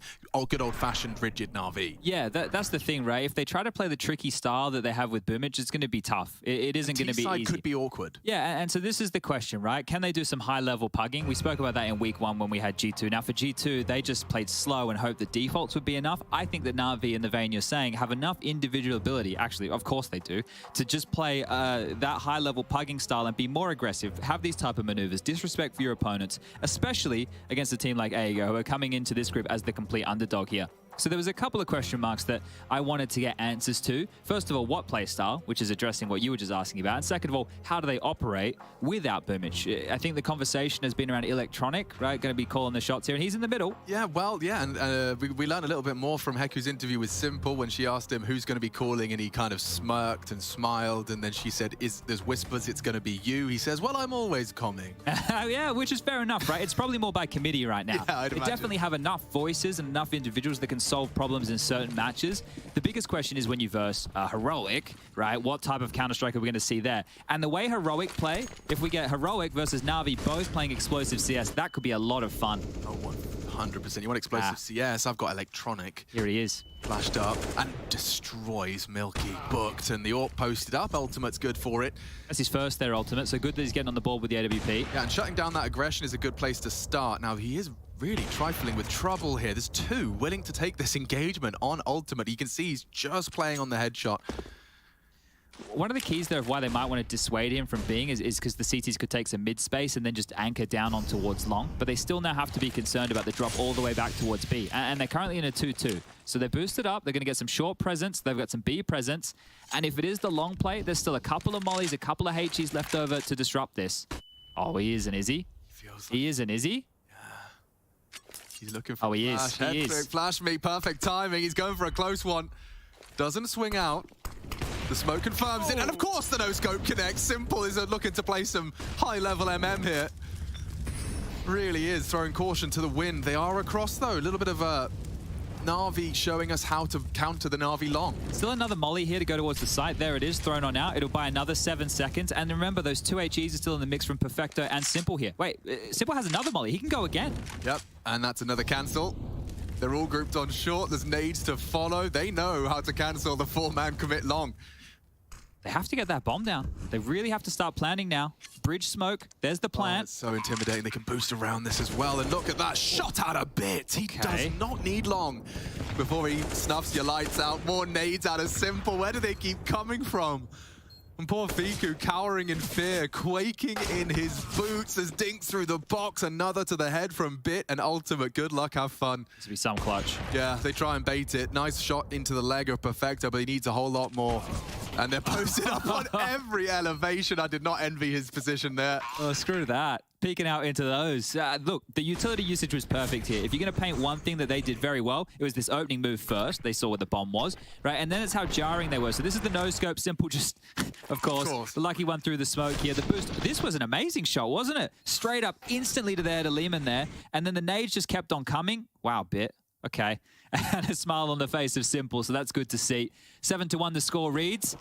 good old-fashioned rigid Navi. Yeah, that's the thing, right? If they try to play the tricky style that they have with Boomage, it's going to be tough. It isn't going to be easy. Could be awkward. Yeah, and so this is the question, right? Can they do some high-level pugging? We spoke about that in week 1 when we had G2. Now for G2, they just played slow and hoped the defaults would be enough. I think that Navi, in the vein you're saying, have enough individual ability, actually, of course they do, to just play that high-level pugging style and be more aggressive, have these type of maneuvers, disrespect for your opponents, especially against a team like AEGO, who are coming into this group as the complete underdog here. So there was a couple of question marks that I wanted to get answers to. First of all, what play style, which is addressing what you were just asking about. And second of all, how do they operate without Boomage? I think the conversation has been around Electronic, right? Going to be calling the shots here, and he's in the middle. Yeah, well, yeah, and we learned a little bit more from Heku's interview with Simple when she asked him who's going to be calling, and he kind of smirked and smiled, and then she said, there's whispers it's going to be you. He says, well, I'm always coming. Yeah, which is fair enough, right? It's probably more by committee right now. Yeah, I'd they imagine. Definitely have enough voices and enough individuals that can solve problems in certain matches. The biggest question is when you verse Heroic, right? What type of Counter-Strike are we going to see there? And the way Heroic play, if we get Heroic versus Navi both playing explosive CS, that could be a lot of fun. Oh, 100%. You want explosive CS? I've got Electronic. Here he is. Flashed up and destroys Milky. Booked, and the AWP posted up. Ultimate's good for it. That's his first there, Ultimate, so good that he's getting on the board with the AWP. Yeah, and shutting down that aggression is a good place to start. Now, he is really trifling with trouble here. There's two willing to take this engagement on Ultimate. You can see he's just playing on the headshot. One of the keys there of why they might want to dissuade him from being is because the CTs could take some mid space and then just anchor down on towards long. But they still now have to be concerned about the drop all the way back towards B. And they're currently in a 2-2. So they're boosted up. They're going to get some short presence. They've got some B presence. And if it is the long play, there's still a couple of mollies, a couple of HEs left over to disrupt this. Oh, he isn't, is he? He isn't, is he? He's looking for he flash. is. He is. Flash me, perfect timing. He's going for a close one. Doesn't swing out. The smoke confirms it, and of course the no-scope connects. Simple is looking to play some high-level MM here. Really is throwing caution to the wind. They are across, though. A little bit of NAVI showing us how to counter the NAVI long. Still another molly here to go towards the site. There it is, thrown on out. It'll buy another 7 seconds. And remember, those two HEs are still in the mix from Perfecto and Simple here. Wait, Simple has another molly. He can go again. Yep, and that's another cancel. They're all grouped on short. There's nades to follow. They know how to cancel the 4-man commit long. They have to get that bomb down. They really have to start planning now. Bridge smoke. There's the plant. It's so intimidating. They can boost around this as well. And look at that. Shot out a bit. He does not need long before he snuffs your lights out. More nades out of Simple. Where do they keep coming from? And poor Fiku cowering in fear, quaking in his boots as dinks through the box. Another to the head from Bit and Ultimate. Good luck, have fun. This will be some clutch. Yeah, they try and bait it. Nice shot into the leg of Perfecto, but he needs a whole lot more. And they're posted up on every elevation. I did not envy his position there. Oh, screw that. Peeking out into those. Look, the utility usage was perfect here. If you're going to paint one thing that they did very well, it was this opening move first. They saw what the bomb was, right? And then it's how jarring they were. So this is the no-scope. Simple just, of course, the lucky one through the smoke here. The boost. This was an amazing shot, wasn't it? Straight up, instantly to there to Lehman there. And then the nades just kept on coming. Wow, Bit. Okay. And a smile on the face of Simple, so that's good to see. 7-1 the score reads.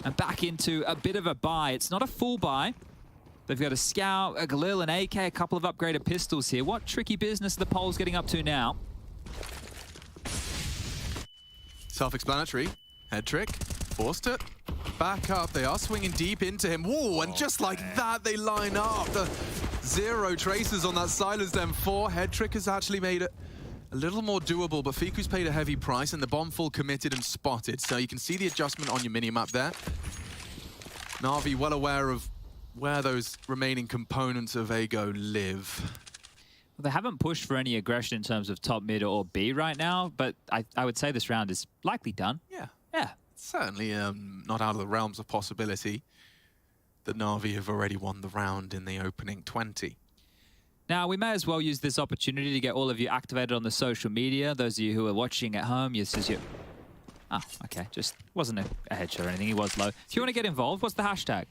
And back into a bit of a buy. It's not a full buy. They've got a Scout, a Galil, an AK, a couple of upgraded pistols here. What tricky business are the Poles getting up to now? Self-explanatory. Head trick. Forced it. Back up. They are swinging deep into him. Whoa, and just like that, they line up. The 0 traces on that Silence M4. Head trick has actually made it a little more doable, but Fiku's paid a heavy price, and the bomb full committed and spotted. So you can see the adjustment on your minimap there. Na'Vi well aware of where those remaining components of Ego live. Well, they haven't pushed for any aggression in terms of top, mid, or B right now, but I would say this round is likely done. Yeah. Yeah. Certainly not out of the realms of possibility that Na'Vi have already won the round in the opening 20. Now, we may as well use this opportunity to get all of you activated on the social media. Those of you who are watching at home, Oh, okay. Just wasn't a headshot or anything. He was low. If you want to get involved, what's the hashtag?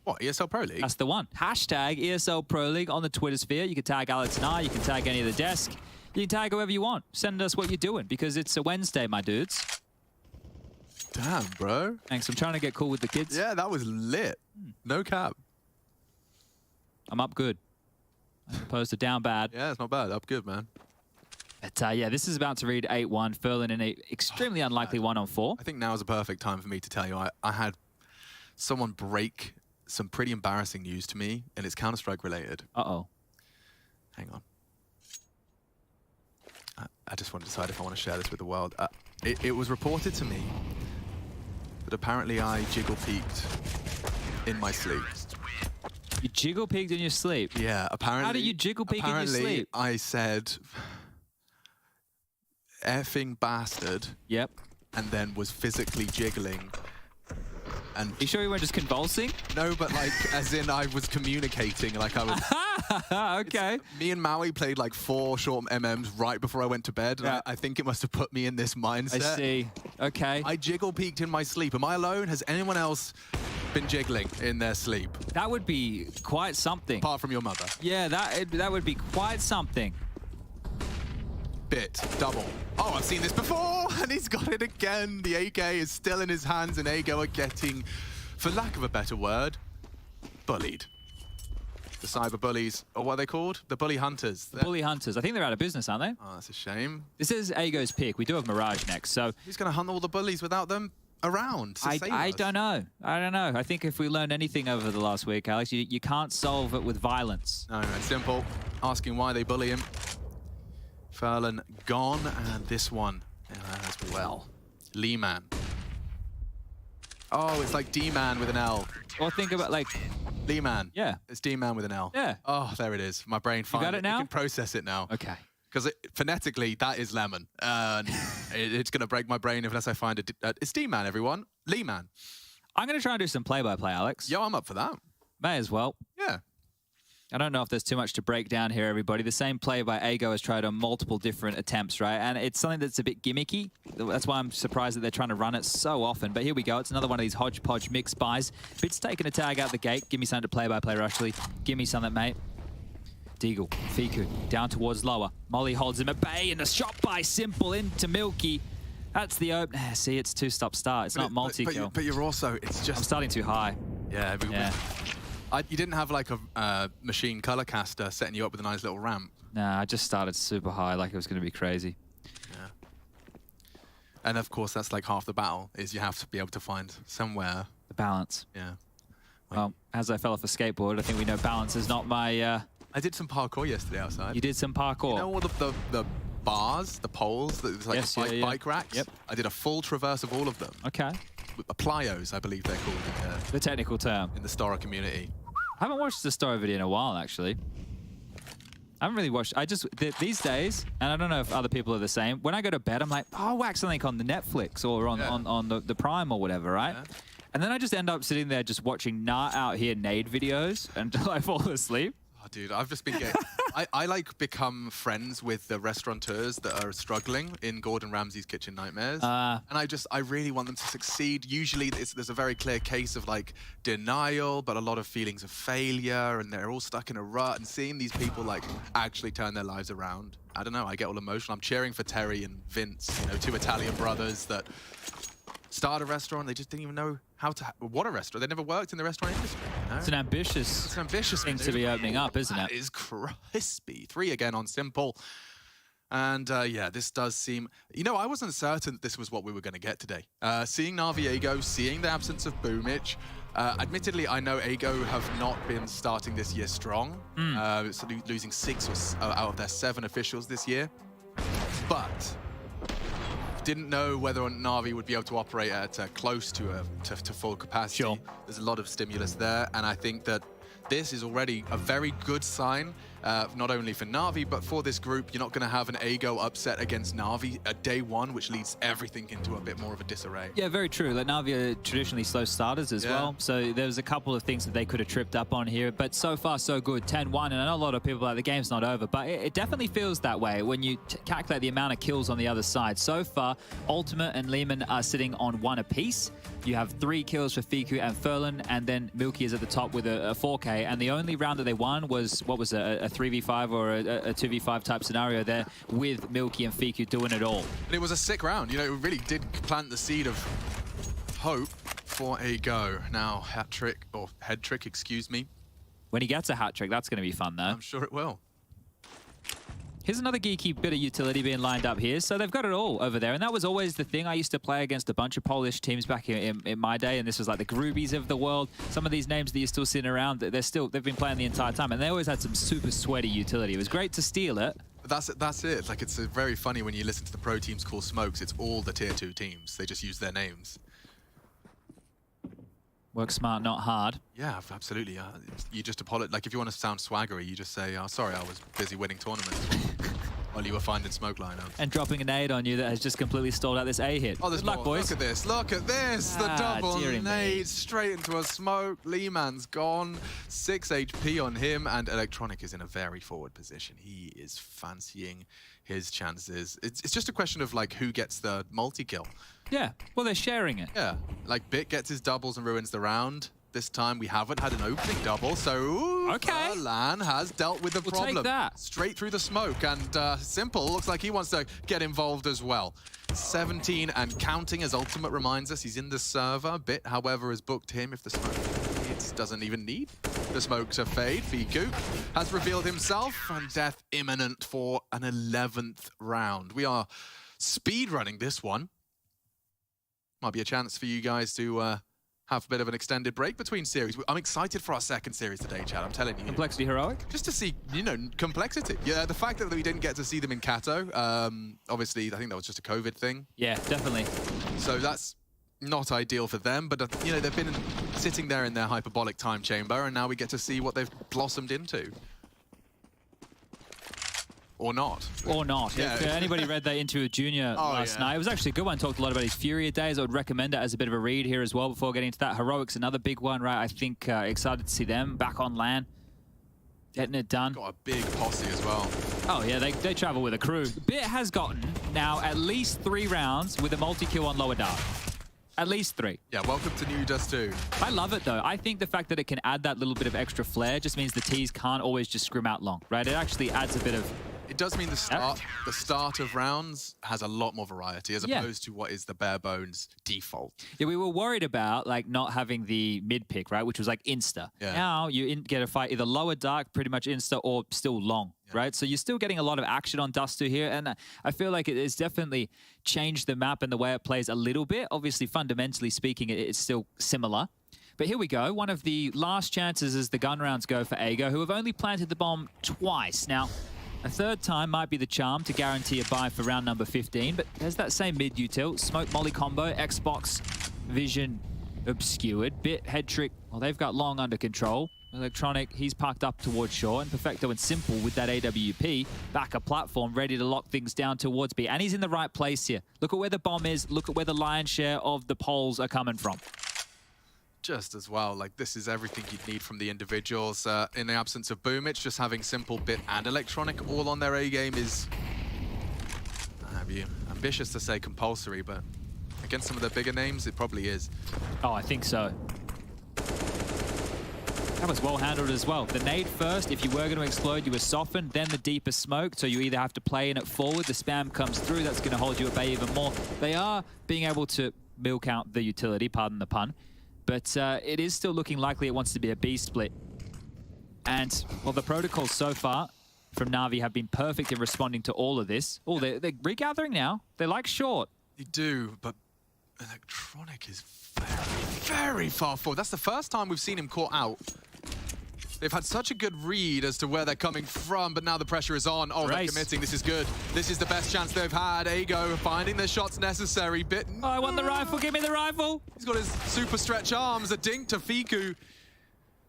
What, ESL Pro League? That's the one. Hashtag ESL Pro League on the Twitter sphere. You can tag Alex and I. You can tag any of the desk. You can tag whoever you want. Send us what you're doing, because it's a Wednesday, my dudes. Damn, bro. Thanks. I'm trying to get cool with the kids. Yeah, that was lit. No cap. I'm up good. As opposed to down bad. Yeah, it's not bad. Up good, man. But yeah, this is about to read 8-1. Furlan in an extremely unlikely 1-on-4. I think now is a perfect time for me to tell you. I had someone break some pretty embarrassing news to me, and it's Counter-Strike related. Uh-oh. Hang on. I just want to decide if I want to share this with the world. It was reported to me that apparently I jiggle peeked in my sleep. You jiggle peeked in your sleep? Yeah, apparently. How do you jiggle peek in your sleep? I said, effing bastard. Yep. And then was physically jiggling. And you sure you weren't just convulsing? No, but like, as in I was communicating, like I was... Okay. Me and Maui played like 4 short MMs right before I went to bed. Yeah. And I think it must have put me in this mindset. I see. Okay. I jiggle peeked in my sleep. Am I alone? Has anyone else been jiggling in their sleep? That would be quite something. Apart from your mother. Yeah, that would be quite something. Bit. Double. Oh, I've seen this before, and he's got it again. The AK is still in his hands, and Ego are getting, for lack of a better word, bullied. The cyber bullies, or what are they called? The bully hunters. The bully hunters. I think they're out of business, aren't they? Oh, that's a shame. This is Ago's pick. We do have Mirage next, so... Who's going to hunt all the bullies without them around? I don't know. I don't know. I think if we learned anything over the last week, Alex, you can't solve it with violence. No, it's simple. Asking why they bully him. Furlan gone, and this one as well. Lee-Man. Oh, it's like D-Man with an L. Or think about like... Lee-Man. Yeah. It's D-Man with an L. Yeah. Oh, there it is. My brain finally... You got it now? I can process it now. Okay. Because phonetically, that is lemon. It's going to break my brain unless I find it. It's D-Man, everyone. Lee-Man. I'm going to try and do some play-by-play, Alex. Yo, I'm up for that. May as well. Yeah. I don't know if there's too much to break down here, everybody. The same play by Ago has tried on multiple different attempts, right? And it's something that's a bit gimmicky. That's why I'm surprised that they're trying to run it so often. But here we go. It's another one of these hodgepodge mix buys. Bit's taking a tag out the gate. Give me something to play-by-play, Rushley. Give me something, mate. Deagle, Fiku, down towards lower. Molly holds him at bay, and a shot by Simple into Milky. That's the open. See, it's two-stop start. It's not multi-kill. But you're also, it's just... I'm starting too high. Yeah. You didn't have like a machine color caster setting you up with a nice little ramp. Nah, I just started super high, like it was going to be crazy. Yeah. And of course, that's like half the battle, is you have to be able to find somewhere... The balance. Yeah. Well, as I fell off a skateboard, I think we know balance is not my... I did some parkour yesterday outside. You did some parkour? You know all the bars, the poles, it's like yes, bike racks? Yep. I did a full traverse of all of them. Okay. Plyos, I believe they're called. The technical term. In the Stora community. I haven't watched the Stora video in a while, actually. I haven't really watched... These days, and I don't know if other people are the same, when I go to bed, I'm like, oh, whack something on the Netflix or on the Prime or whatever, right? Yeah. And then I just end up sitting there just watching Out Here nade videos until I fall asleep. Oh, dude, I've just been getting... I like become friends with the restaurateurs that are struggling in Gordon Ramsay's Kitchen Nightmares. And I really want them to succeed. Usually there's a very clear case of like denial, but a lot of feelings of failure, and they're all stuck in a rut, and seeing these people like actually turn their lives around. I don't know, I get all emotional. I'm cheering for Terry and Vince, you know, two Italian brothers that start a restaurant. They just didn't even know what a restaurant. They never worked in the restaurant industry. You know? It's an ambitious thing to be opening up, isn't it? That is crispy. 3 again on Simple. And yeah, this does seem... You know, I wasn't certain that this was what we were going to get today. Seeing NAVI Ago, seeing the absence of Boomich. Admittedly, I know Ago have not been starting this year strong. So losing 6 out of their 7 officials this year. But... didn't know whether or not Navi would be able to operate at close to full capacity. Sure. There's a lot of stimulus there, and I think that this is already a very good sign, not only for Navi, but for this group. You're not going to have an Ago upset against Navi at day 1, which leads everything into a bit more of a disarray. Yeah, very true. Like, Navi are traditionally slow starters as well, so there's a couple of things that they could have tripped up on here, but so far so good. 10-1, and I know a lot of people are like, the game's not over, but it definitely feels that way when you calculate the amount of kills on the other side. So far, Ultimate and Lehman are sitting on 1 apiece. You have 3 kills for Fiku and Furlan, and then Milky is at the top with a 4K, and the only round that they won was, what was it, a 3v5 or a 2v5 type scenario there with Milky and Fiku doing it all. And it was a sick round. You know, it really did plant the seed of hope for Ago. Now, hat trick, or head trick, excuse me. When he gets a hat trick, that's going to be fun, though. I'm sure it will. Here's another geeky bit of utility being lined up here. So they've got it all over there. And that was always the thing. I used to play against a bunch of Polish teams back in my day. And this was like the Groobies of the world. Some of these names that you're still seeing around, they've been playing the entire time. And they always had some super sweaty utility. It was great to steal it. That's it. Like, it's very funny when you listen to the pro teams call smokes. It's all the tier 2 teams. They just use their names. Work smart, not hard. Yeah, absolutely. You just apologize. Like, if you want to sound swaggery, you just say, oh, sorry, I was busy winning tournaments while you were finding smoke lineups. And dropping a nade on you that has just completely stalled out this A hit. Oh, there's Good luck, more. boys. Look at this. Look at this. The double nade straight into a smoke. Lee-Man's gone. 6 HP on him, and Electronic is in a very forward position. He is fancying his chances. It's just a question of, like, who gets the multi-kill. Yeah, well, they're sharing it. Yeah, like Bit gets his doubles and ruins the round. This time we haven't had an opening double, so okay. Lan has dealt with the problem. Take that. Straight through the smoke, and Simple looks like he wants to get involved as well. 17 and counting, as Ultimate reminds us, he's in the server. Bit, however, has booked him. If the smoke hits This doesn't even need the smoke to fade. Fiku has revealed himself, and death imminent for an 11th round. We are speedrunning this one. Might be a chance for you guys to have a bit of an extended break between series. I'm excited for our second series today, Chad. I'm telling you. Complexity Heroic? Just to see, you know, complexity. Yeah, the fact that we didn't get to see them in Kato, obviously, I think that was just a COVID thing. Yeah, definitely. So that's not ideal for them, but, you know, they've been sitting there in their hyperbolic time chamber, and now we get to see what they've blossomed into. Or not. Or not. Yeah. If anybody read that Into a Junior last night, it was actually a good one. Talked a lot about his Furia days. I would recommend it as a bit of a read here as well before getting into that. Heroic's another big one, right? I think excited to see them back on LAN. Getting it done. Got a big posse as well. Oh, yeah, they travel with a crew. Bit has gotten now at least 3 rounds with a multi-kill on Lower Dark. At least 3. Yeah, welcome to New Dust 2. I love it, though. I think the fact that it can add that little bit of extra flair just means the Ts can't always just scrim out long, right? It actually adds a bit of... It does mean the start of rounds has a lot more variety as opposed to what is the bare bones default. Yeah, we were worried about like not having the mid pick, right, which was like insta. Yeah. Now you get a fight either lower dark, pretty much insta, or still long, right? So you're still getting a lot of action on Dust 2 here, and I feel like it has definitely changed the map and the way it plays a little bit. Obviously, fundamentally speaking, it's still similar. But here we go. One of the last chances as the gun rounds go for Ago, who have only planted the bomb twice. Now, a third time might be the charm to guarantee a buy for round number 15, but there's that same mid-util. Smoke molly combo, Xbox vision obscured. Bit, head trick, well, they've got long under control. Electronic, he's parked up towards shore, and Perfecto and Simple with that AWP, back a platform, ready to lock things down towards B. And he's in the right place here. Look at where the bomb is, look at where the lion's share of the poles are coming from. Just as well, like this is everything you'd need from the individuals. In the absence of Boom, it's just having Simple, Bit, and Electronic all on their A game is ambitious to say compulsory, but against some of the bigger names, it probably is. Oh, I think so. That was well handled as well. The nade first, if you were going to explode, you were softened, then the deeper smoke, so you either have to play in it forward, the spam comes through, that's going to hold you at bay even more. They are being able to milk out the utility, pardon the pun. But it is still looking likely it wants to be a B split. And, well, the protocols so far from Navi have been perfect in responding to all of this. Oh, they're regathering now. They like short. They do, but Electronic is very, very far forward. That's the first time we've seen him caught out. They've had such a good read as to where they're coming from, but now the pressure is on. Oh, they're committing. This is good. This is the best chance they've had. Ago finding the shots necessary. Bit. Oh, I want the rifle. Give me the rifle. He's got his super stretch arms. A dink to Fiku.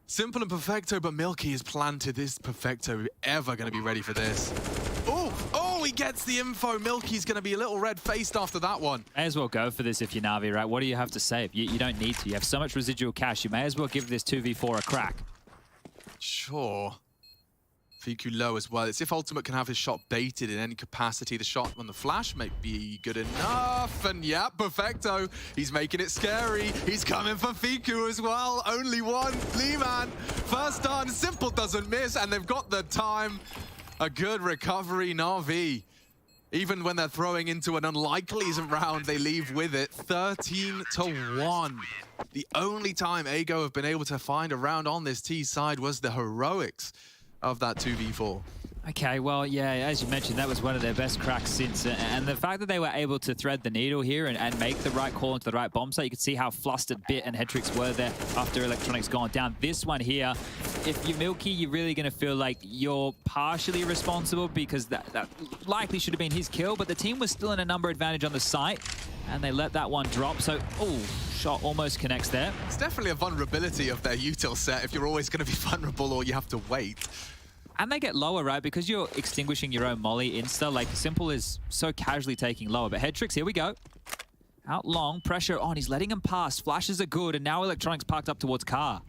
Simple and Perfecto, but Milky is planted. Is Perfecto ever going to be ready for this? Oh, he gets the info. Milky's going to be a little red-faced after that one. May as well go for this if you're Navi, right? What do you have to save? You don't need to. You have so much residual cash. You may as well give this 2v4 a crack. Sure. Fiku low as well. It's if Ultimate can have his shot baited in any capacity. The shot on the flash might be good enough. And yeah, Perfecto. He's making it scary. He's coming for Fiku as well. Only one. Lee-Man. First done. Simple doesn't miss. And they've got the time. A good recovery, Navi. Even when they're throwing into an unlikely round, they leave with it. 13-1. The only time Ago have been able to find a round on this T side was the heroics of that 2v4. Okay, well, yeah, as you mentioned, that was one of their best cracks since. And the fact that they were able to thread the needle here and make the right call into the right bomb site, you could see how flustered Bit and Headtrix were there after Electronic's gone down. This one here, if you're Milky, you're really going to feel like you're partially responsible because that likely should have been his kill, but the team was still in a number advantage on the site, and they let that one drop. So, oh, shot almost connects there. It's definitely a vulnerability of their util set if you're always going to be vulnerable or you have to wait. And they get lower, right? Because you're extinguishing your own molly insta. Like, Simple is so casually taking lower. But Headtrix, here we go. Out long, pressure on. He's letting him pass. Flashes are good, and now Electronic's parked up towards car.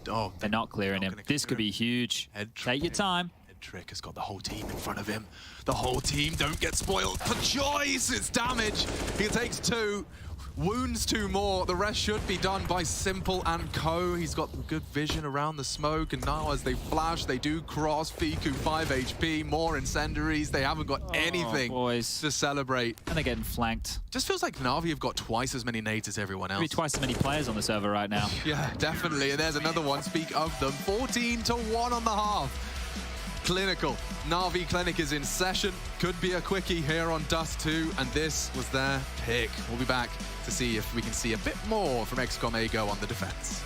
Oh, they're not clearing him. This could be huge. Take your time. Trick has got the whole team in front of him. The whole team don't get spoiled for choice. It's damage. He takes 2. Wounds 2 more. The rest should be done by Simple and Co. He's got good vision around the smoke, and now as they flash, they do cross. Fiku 5 HP, more incendiaries. They haven't got anything to celebrate. And they're getting flanked. Just feels like Navi have got twice as many nades as everyone else. Maybe twice as many players on the server right now. Yeah, definitely. And there's another one. Speak of them. 14-1 on the half. Clinical. Navi Clinic is in session. Could be a quickie here on Dust 2, and this was their pick. We'll be back to see if we can see a bit more from XCOM Ego on the defense.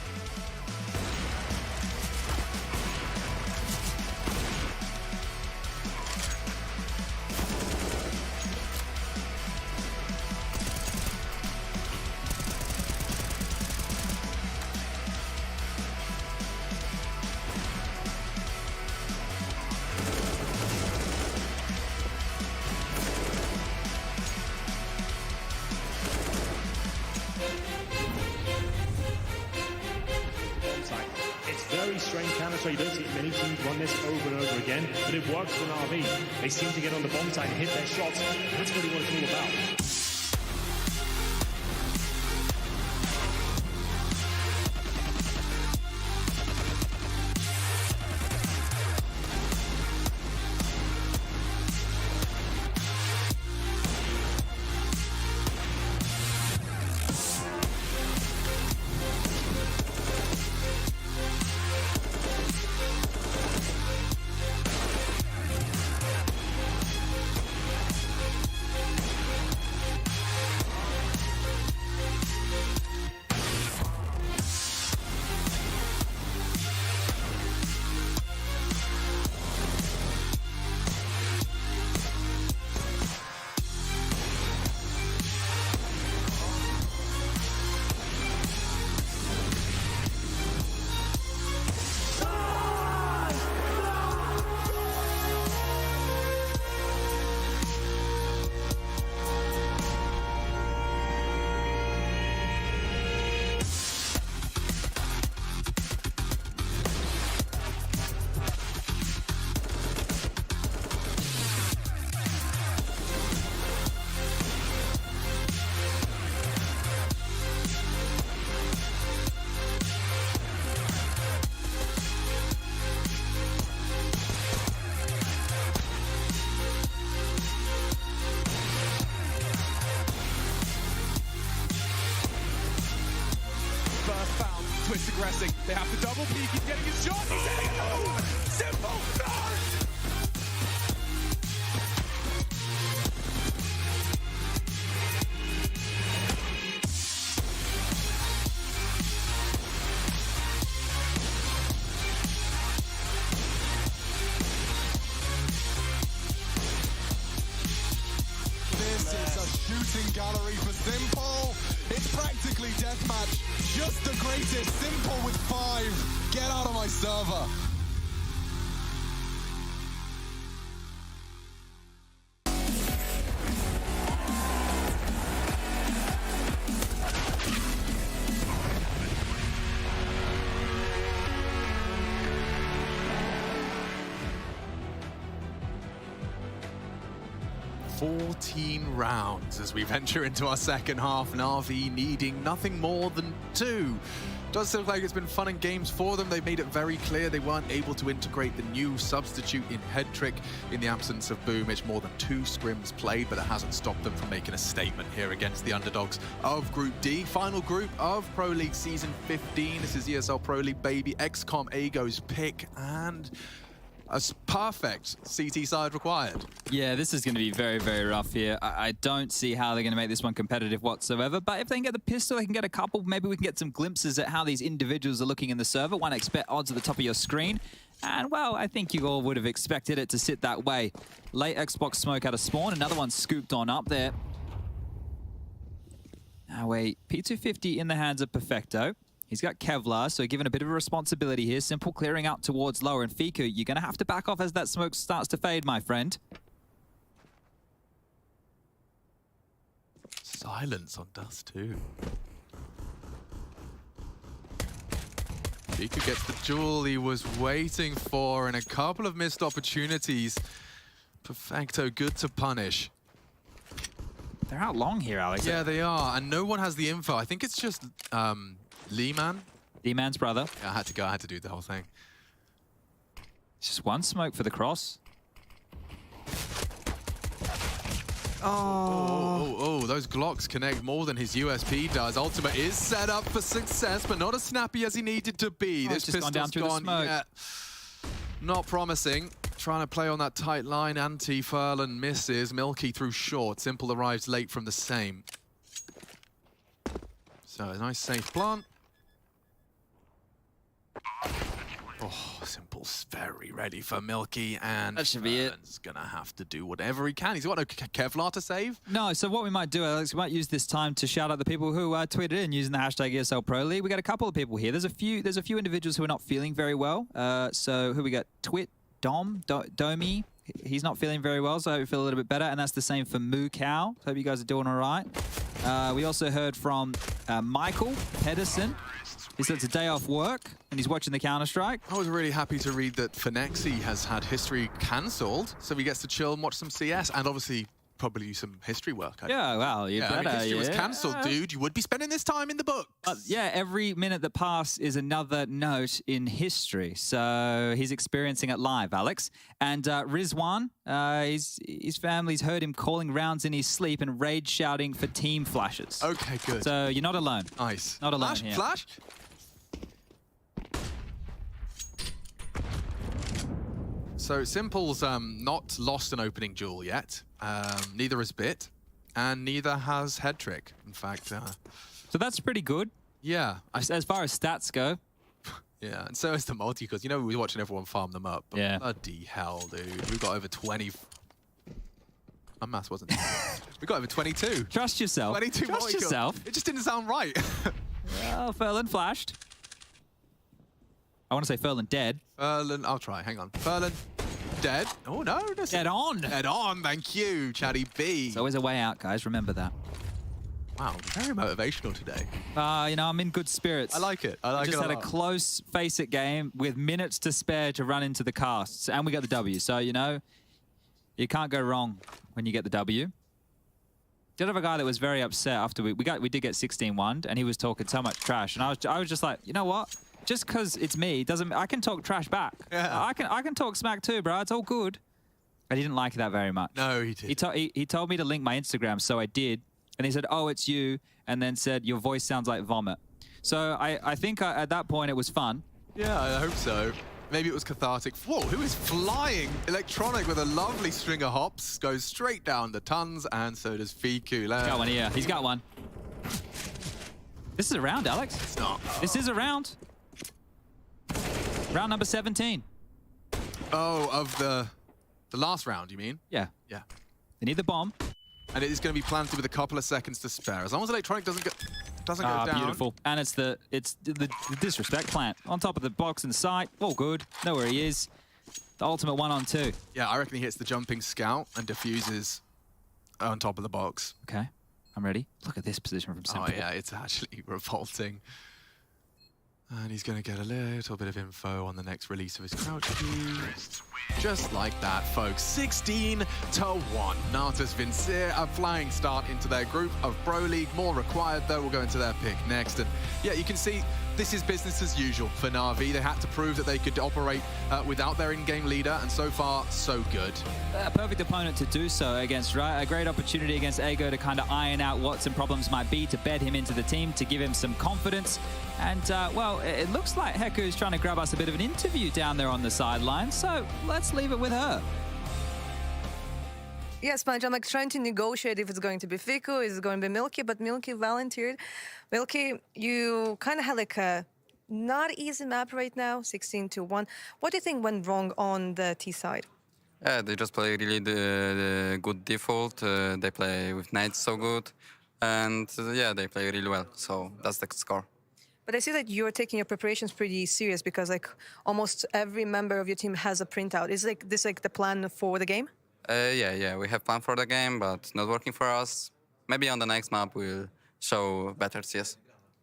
It's very strange counter, so you don't see many teams run this over and over again, but it works for NAVI. They seem to get on the bomb side and hit their shots. That's really what it's all about. Twist aggressing. They have to double peek. He's getting his shot. He's hitting it. Oh, Simple stars. This is a shooting gallery for Simple. It's practically deathmatch. Just the greatest. Simple with 5. Get out of my server. Rounds as we venture into our second half. Navi needing nothing more than 2. Does look like it's been fun and games for them. They've made it very clear they weren't able to integrate the new substitute in Head Trick in the absence of Boom. It's more than 2 scrims played, but it hasn't stopped them from making a statement here against the underdogs of Group D. Final group of Pro League Season 15. This is ESL Pro League, baby. XCOM Ago's pick, and a perfect CT side required. Yeah, this is going to be very, very rough here. I don't see how they're going to make this one competitive whatsoever, but if they can get the pistol, they can get a couple. Maybe we can get some glimpses at how these individuals are looking in the server. 1xBet odds at the top of your screen. And, well, I think you all would have expected it to sit that way. Late Xbox smoke out of spawn. Another one scooped on up there. Now, wait. P250 in the hands of Perfecto. He's got Kevlar, so given a bit of a responsibility here. Simple clearing out towards lower. And Fiku, you're going to have to back off as that smoke starts to fade, my friend. Silence on Dust 2. Fiku gets the jewel he was waiting for, and a couple of missed opportunities. Perfecto, good to punish. They're out long here, Alex. Yeah, they are, and no one has the info. I think it's just Lee-Man. Lee-Man's brother. Yeah, I had to do the whole thing. It's just one smoke for the cross. Oh, those Glocks connect more than his USP does. Ultimate is set up for success, but not as snappy as he needed to be. Oh, This just gone down through the smoke. Yeah, not promising. Trying to play on that tight line. Anti-Furlan misses. Milky through short. Simple arrives late from the same. So a nice safe plant. Oh, Simple's very ready for Milky, and that should be it. Furlan's gonna have to do whatever he can. He's got no Kevlar to save. No, so what we might do, Alex, we might use this time to shout out the people who tweeted in using the hashtag ESL Pro League. We got a couple of people here. There's a few individuals who are not feeling very well. So who we got? Domi. He's not feeling very well, so I hope you feel a little bit better. And that's the same for Moo Cow. Hope you guys are doing all right. We also heard from Michael Pedersen. He said it's a day off work and he's watching the Counter-Strike. I was really happy to read that Finexi has had history cancelled, so he gets to chill and watch some CS and obviously probably some history work. Yeah, well, you better. I mean, history was cancelled, dude. You would be spending this time in the book. Yeah, every minute that passes is another note in history. So he's experiencing it live, Alex. And Rizwan, his family's heard him calling rounds in his sleep and rage shouting for team flashes. Okay, good. So you're not alone. Nice. Not alone here. Flash? So Simple's not lost an opening duel yet. Neither has Bit, and neither has Head Trick. In fact, so that's pretty good. Yeah, as far as stats go. Yeah, and so is the multi, because you know we're watching everyone farm them up. But yeah. Bloody hell, dude. We've got over 20. My maths wasn't. We got over 22. Trust yourself. 22 Trust multi-kills. yourself. It just didn't sound right. Well, Furlan flashed. I want to say Furlan dead. Furlan, I'll try. Hang on. Furlan dead. Oh no, dead on. Dead on. Thank you, Chatty B. There's always a way out, guys. Remember that. Wow, very motivational today. You know, I'm in good spirits. I like it. I like it. Just had a close face-it game with minutes to spare to run into the casts, and we got the W. So you know, you can't go wrong when you get the W. Did have a guy that was very upset after we did get 16-1, and he was talking so much trash, and I was just like, you know what? Just because it's me doesn't. I can talk trash back. Yeah. I can talk smack too, bro. It's all good. But he didn't like that very much. No, he did. He told me to link my Instagram, so I did. And he said, "Oh, it's you," and then said, "Your voice sounds like vomit." So I think at that point it was fun. Yeah, I hope so. Maybe it was cathartic. Whoa, who is flying? Electronic with a lovely string of hops goes straight down the tons, and so does Fiku. He's got one here. He's got one. This is a round, Alex. It's not. This is a round. Round number 17. Oh, of the last round, you mean? Yeah. Yeah. They need the bomb. And it is going to be planted with a couple of seconds to spare. As long as Electronic doesn't go down. Beautiful. And it's the disrespect plant on top of the box in sight. All good. Know where he is. The ultimate 1-on-2. Yeah, I reckon he hits the jumping scout and diffuses on top of the box. Okay, I'm ready. Look at this position from Simple. Oh yeah, it's actually revolting. And he's going to get a little bit of info on the next release of his crouch key. Just like that, folks. 16-1. Natus, Vincere, a flying start into their group of Pro League. More required, though. We'll go into their pick next. And yeah, you can see this is business as usual for NAVI. They had to prove that they could operate without their in-game leader, and so far, so good. A perfect opponent to do so against, right? A great opportunity against Ego to kind of iron out what some problems might be, to bed him into the team, to give him some confidence. And, well, it looks like Heku is trying to grab us a bit of an interview down there on the sideline, so let's leave it with her. Yes, Sponge, I'm like trying to negotiate if it's going to be Fiku, is it going to be Milky, but Milky volunteered. Milky, you kind of had like a not easy map right now, 16-1. What do you think went wrong on the T side? Yeah, they just play really the good default. They play with knights so good. And yeah, they play really well. So that's the score. But I see that you're taking your preparations pretty serious because like almost every member of your team has a printout. Is like this like the plan for the game? Yeah, we have plan for the game, but not working for us. Maybe on the next map we'll show better CS.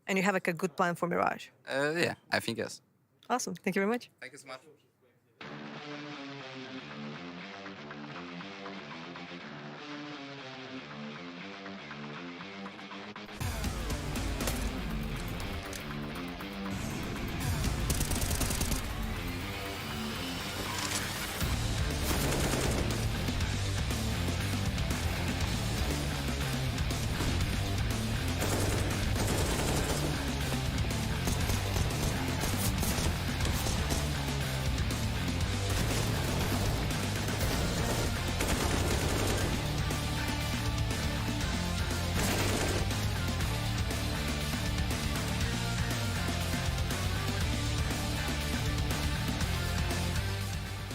And you have like a good plan for Mirage? Yeah, I think yes. Awesome. Thank you very much. Thank you so much.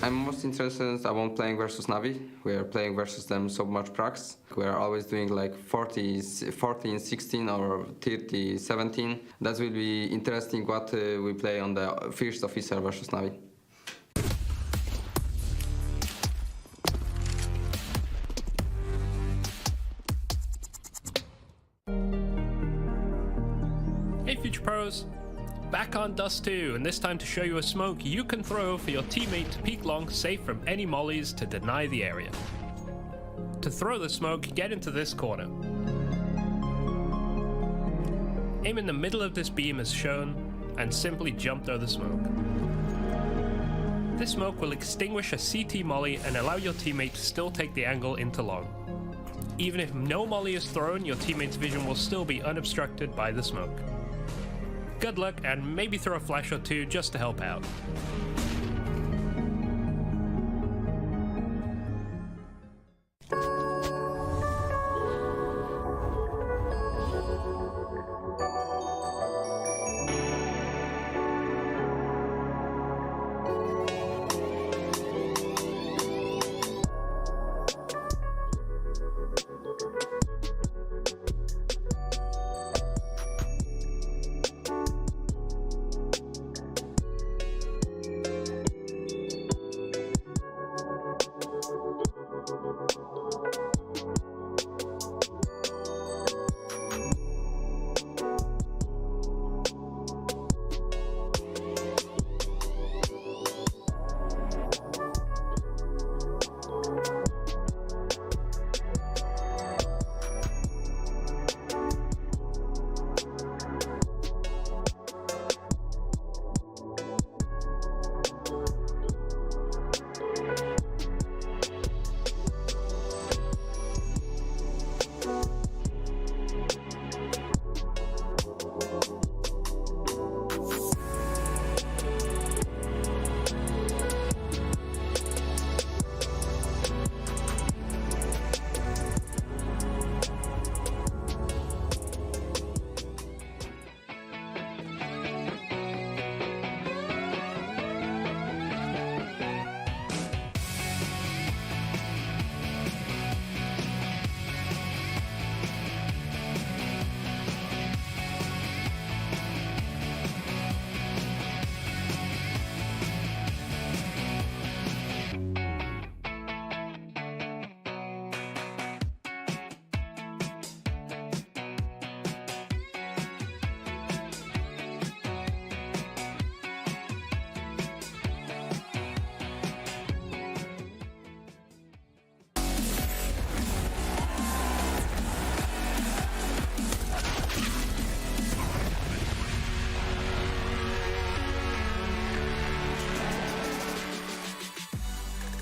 I'm most interested about playing versus Navi. We are playing versus them so much practice. We are always doing like 14, 16 or 30, 17. That will be interesting what we play on the first officer versus Navi. Hey Future Pros! Back on Dust 2, and this time to show you a smoke you can throw for your teammate to peek long, safe from any mollies to deny the area. To throw the smoke, get into this corner. Aim in the middle of this beam as shown, and simply jump through the smoke. This smoke will extinguish a CT molly and allow your teammate to still take the angle into long. Even if no molly is thrown, your teammate's vision will still be unobstructed by the smoke. Good luck, and maybe throw a flash or two just to help out.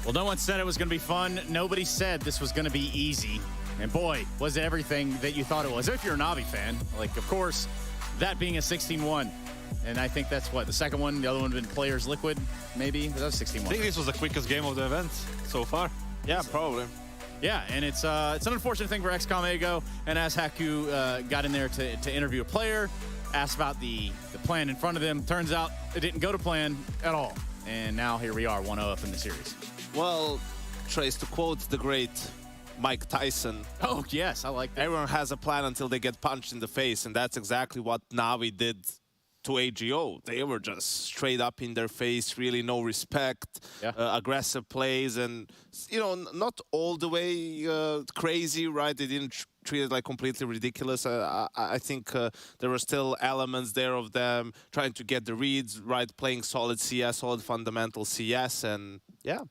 Well, no one said it was going to be fun. Nobody said this was going to be easy. And boy, was it everything that you thought it was. If you're a Navi fan, like, of course, that being a 16-1. And I think that's what, the second one, the other one had been Players Liquid, maybe? That was 16-1. I think this was the quickest game of the event so far. Yeah, probably. Yeah, and it's an unfortunate thing for XCOM Ego, and as Haku got in there to interview a player, asked about the plan in front of them. Turns out it didn't go to plan at all. And now here we are, 1-0 up in the series. Well, Trace, to quote the great Mike Tyson. Oh, yes, I like that. Everyone has a plan until they get punched in the face, and that's exactly what Navi did to AGO. They were just straight up in their face, really no respect, aggressive plays, and, you know, not all the way crazy, right? They didn't treated like completely ridiculous. I think there were still elements there of them trying to get the reads right, playing solid CS, solid fundamental CS, and yeah.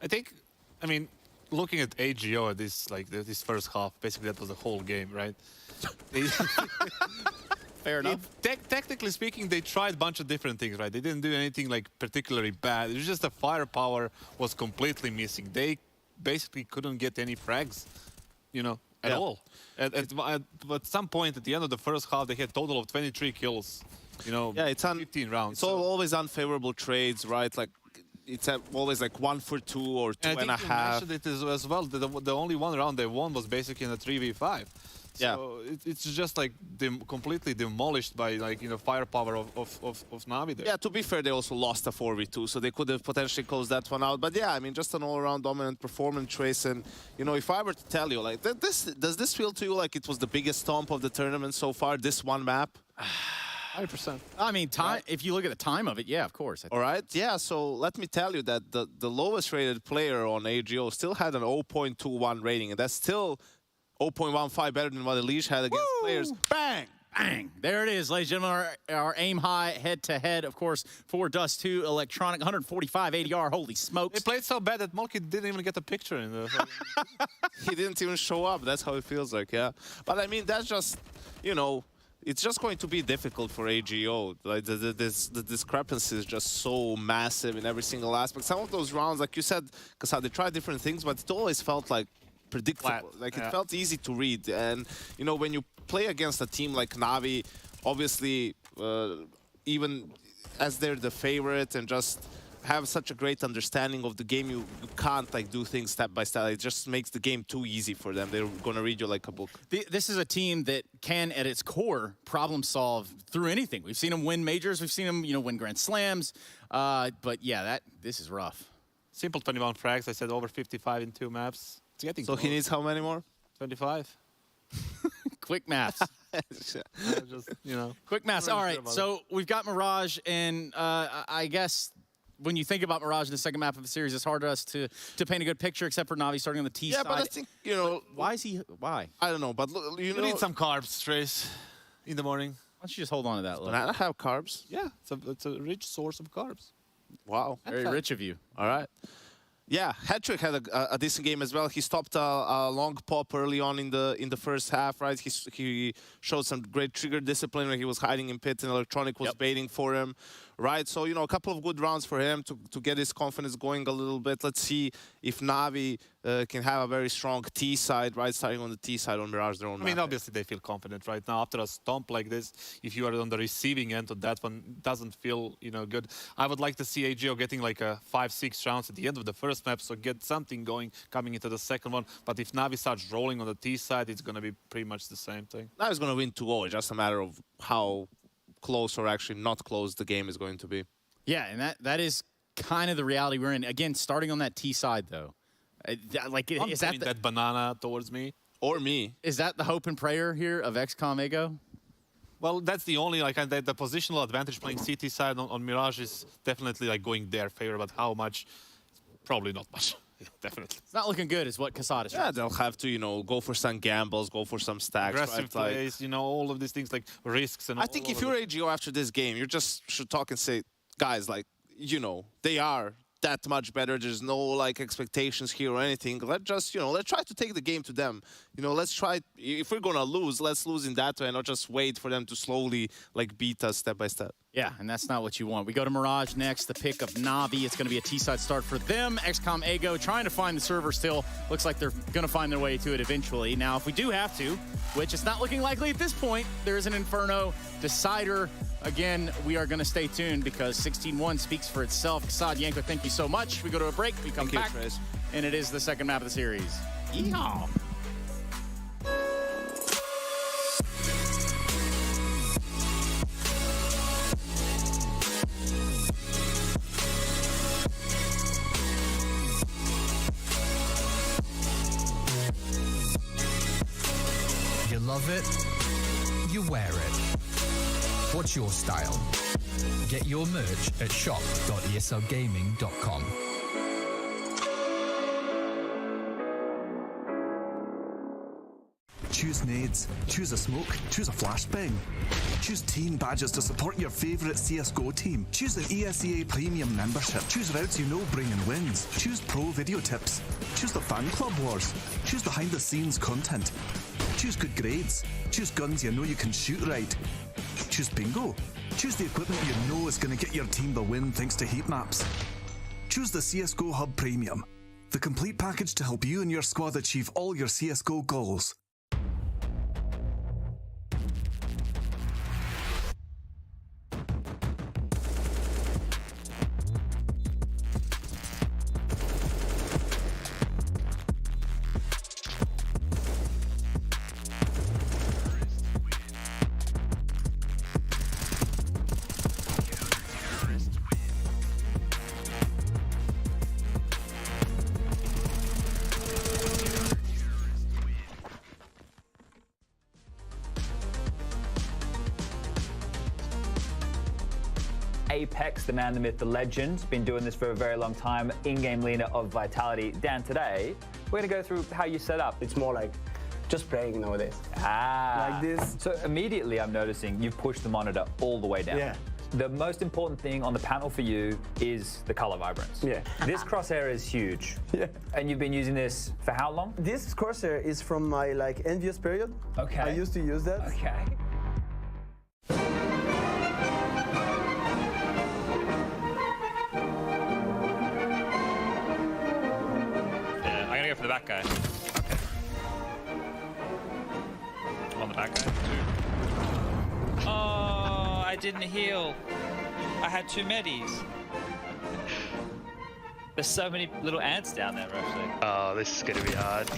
I mean, looking at AGO at this first half, basically that was the whole game, right? Fair enough. Technically speaking, they tried a bunch of different things, right? They didn't do anything like particularly bad. It was just the firepower was completely missing. They basically couldn't get any frags, at all. At some point at the end of the first half, they had a total of 23 kills. It's 15 rounds. It's always unfavorable trades, right? Like it's always like 1 for 2 or 2.5. You mentioned it as well. The only one round they won was basically in a 3v5. So it's just like completely demolished by firepower of Navi there. Yeah, to be fair, they also lost a 4v2, so they could have potentially closed that one out. But yeah, I mean, just an all-around dominant performance, Trace. And if I were to tell you, like, does this feel to you like it was the biggest stomp of the tournament so far? This one map. 100%. I mean, time. Right. If you look at the time of it, yeah, of course. All right, yeah. So let me tell you that the lowest rated player on AGO still had an 0.21 rating, and that's still 0.15 better than what Elish had against players. Bang! Bang! There it is, ladies and gentlemen. Our aim high head-to-head, of course, for Dust 2 Electronic, 145 ADR. Holy smokes. They played so bad that Molky didn't even get a picture in the... He didn't even show up. That's how it feels like, yeah. But I mean, that's just, it's just going to be difficult for AGO. Like the discrepancy is just so massive in every single aspect. Some of those rounds, like you said, because they tried different things, but it always felt like predictable. Like it felt easy to read. And when you play against a team like Navi, obviously even as they're the favorite and just have such a great understanding of the game, you can't like do things step by step. It just makes the game too easy for them. They're gonna read you like a book. This is a team that can, at its core, problem solve through anything. We've seen them win majors. We've seen them, win Grand Slams. But yeah, this is rough. Simple 21 frags. I said over 55 in 2 maps. It's getting so close. He needs how many more? 25. Quick maths. Quick maths. All right, so we've got Mirage, and I guess when you think about Mirage in the second map of the series, it's hard for us to paint a good picture, except for Navi starting on the T side. Yeah, but I think, why is he... Why? I don't know, but look, you need some carbs, Trace, in the morning. Why don't you just hold on to that? Banana have carbs? Yeah, it's a rich source of carbs. Wow. Very rich of you. All right. Yeah, Hattrick had a decent game as well. He stopped a long pop early on in the first half, right? He showed some great trigger discipline when he was hiding in pit and Electronic was baiting for him, right? So, a couple of good rounds for him to get his confidence going a little bit. Let's see if Navi can have a very strong T side, right? Starting on the T side on Mirage, their own map. I mean, obviously they feel confident right now. After a stomp like this, if you are on the receiving end of that one, doesn't feel, good. I would like to see AGO getting like a 5-6 rounds at the end of the first map, so get something going coming into the second one. But if Navi starts rolling on the T side, it's going to be pretty much the same thing. Navi's going to win 2-0. It's just a matter of how close or actually not close the game is going to be. Yeah, and that is kind of the reality we're in. Again, starting on that T side, though. Is that banana towards me? Or me. Is that the hope and prayer here of XCOM EGO? Well, that's the only, the positional advantage playing CT side on Mirage is definitely, going their favor, but how much? Probably not much. Definitely. It's not looking good, is what Casada is. Yeah, they'll have to, go for some gambles, go for some stacks. Aggressive plays, all of these things like risks and I think if you're AGO after this game, you just should talk and say, guys, they are that much better. There's no expectations here or anything. Let's just, let's try to take the game to them. Let's try, if we're gonna lose, let's lose in that way and not just wait for them to slowly beat us step by step. Yeah, and that's not what you want. We go to Mirage next, the pick of Navi. It's going to be a T-side start for them. XCOM EGO trying to find the server still. Looks like they're going to find their way to it eventually. Now, if we do have to, which it's not looking likely at this point, there is an Inferno decider. Again, we are going to stay tuned because 16-1 speaks for itself. Kasad, Yanko, thank you so much. We go to a break. We come back, and it is the second map of the series. Yeehaw! You love it, you wear it. What's your style? Get your merch at shop.eslgaming.com. Choose nades. Choose a smoke. Choose a flashbang. Choose team badges to support your favourite CSGO team. Choose an ESEA Premium membership. Choose routes you know bring in wins. Choose pro video tips. Choose the fan club wars. Choose behind the scenes content. Choose good grades. Choose guns you know you can shoot right. Choose bingo. Choose the equipment you know is going to get your team the win thanks to heat maps. Choose the CSGO Hub Premium, the complete package to help you and your squad achieve all your CSGO goals. Apex, the man, the myth, the legend, been doing this for a very long time, in-game leader of Vitality. Dan, today, we're going to go through how you set up. It's more like just playing nowadays. Ah. Like this. So immediately I'm noticing you've pushed the monitor all the way down. Yeah. The most important thing on the panel for you is the color vibrance. Yeah. This crosshair is huge. Yeah. And you've been using this for how long? This crosshair is from my envious period. Okay. I used to use that. Okay. For the back guy. Okay. I'm on the back guy, too. Oh, I didn't heal. I had 2 medis. There's so many little ants down there, actually. Oh, this is gonna be hard.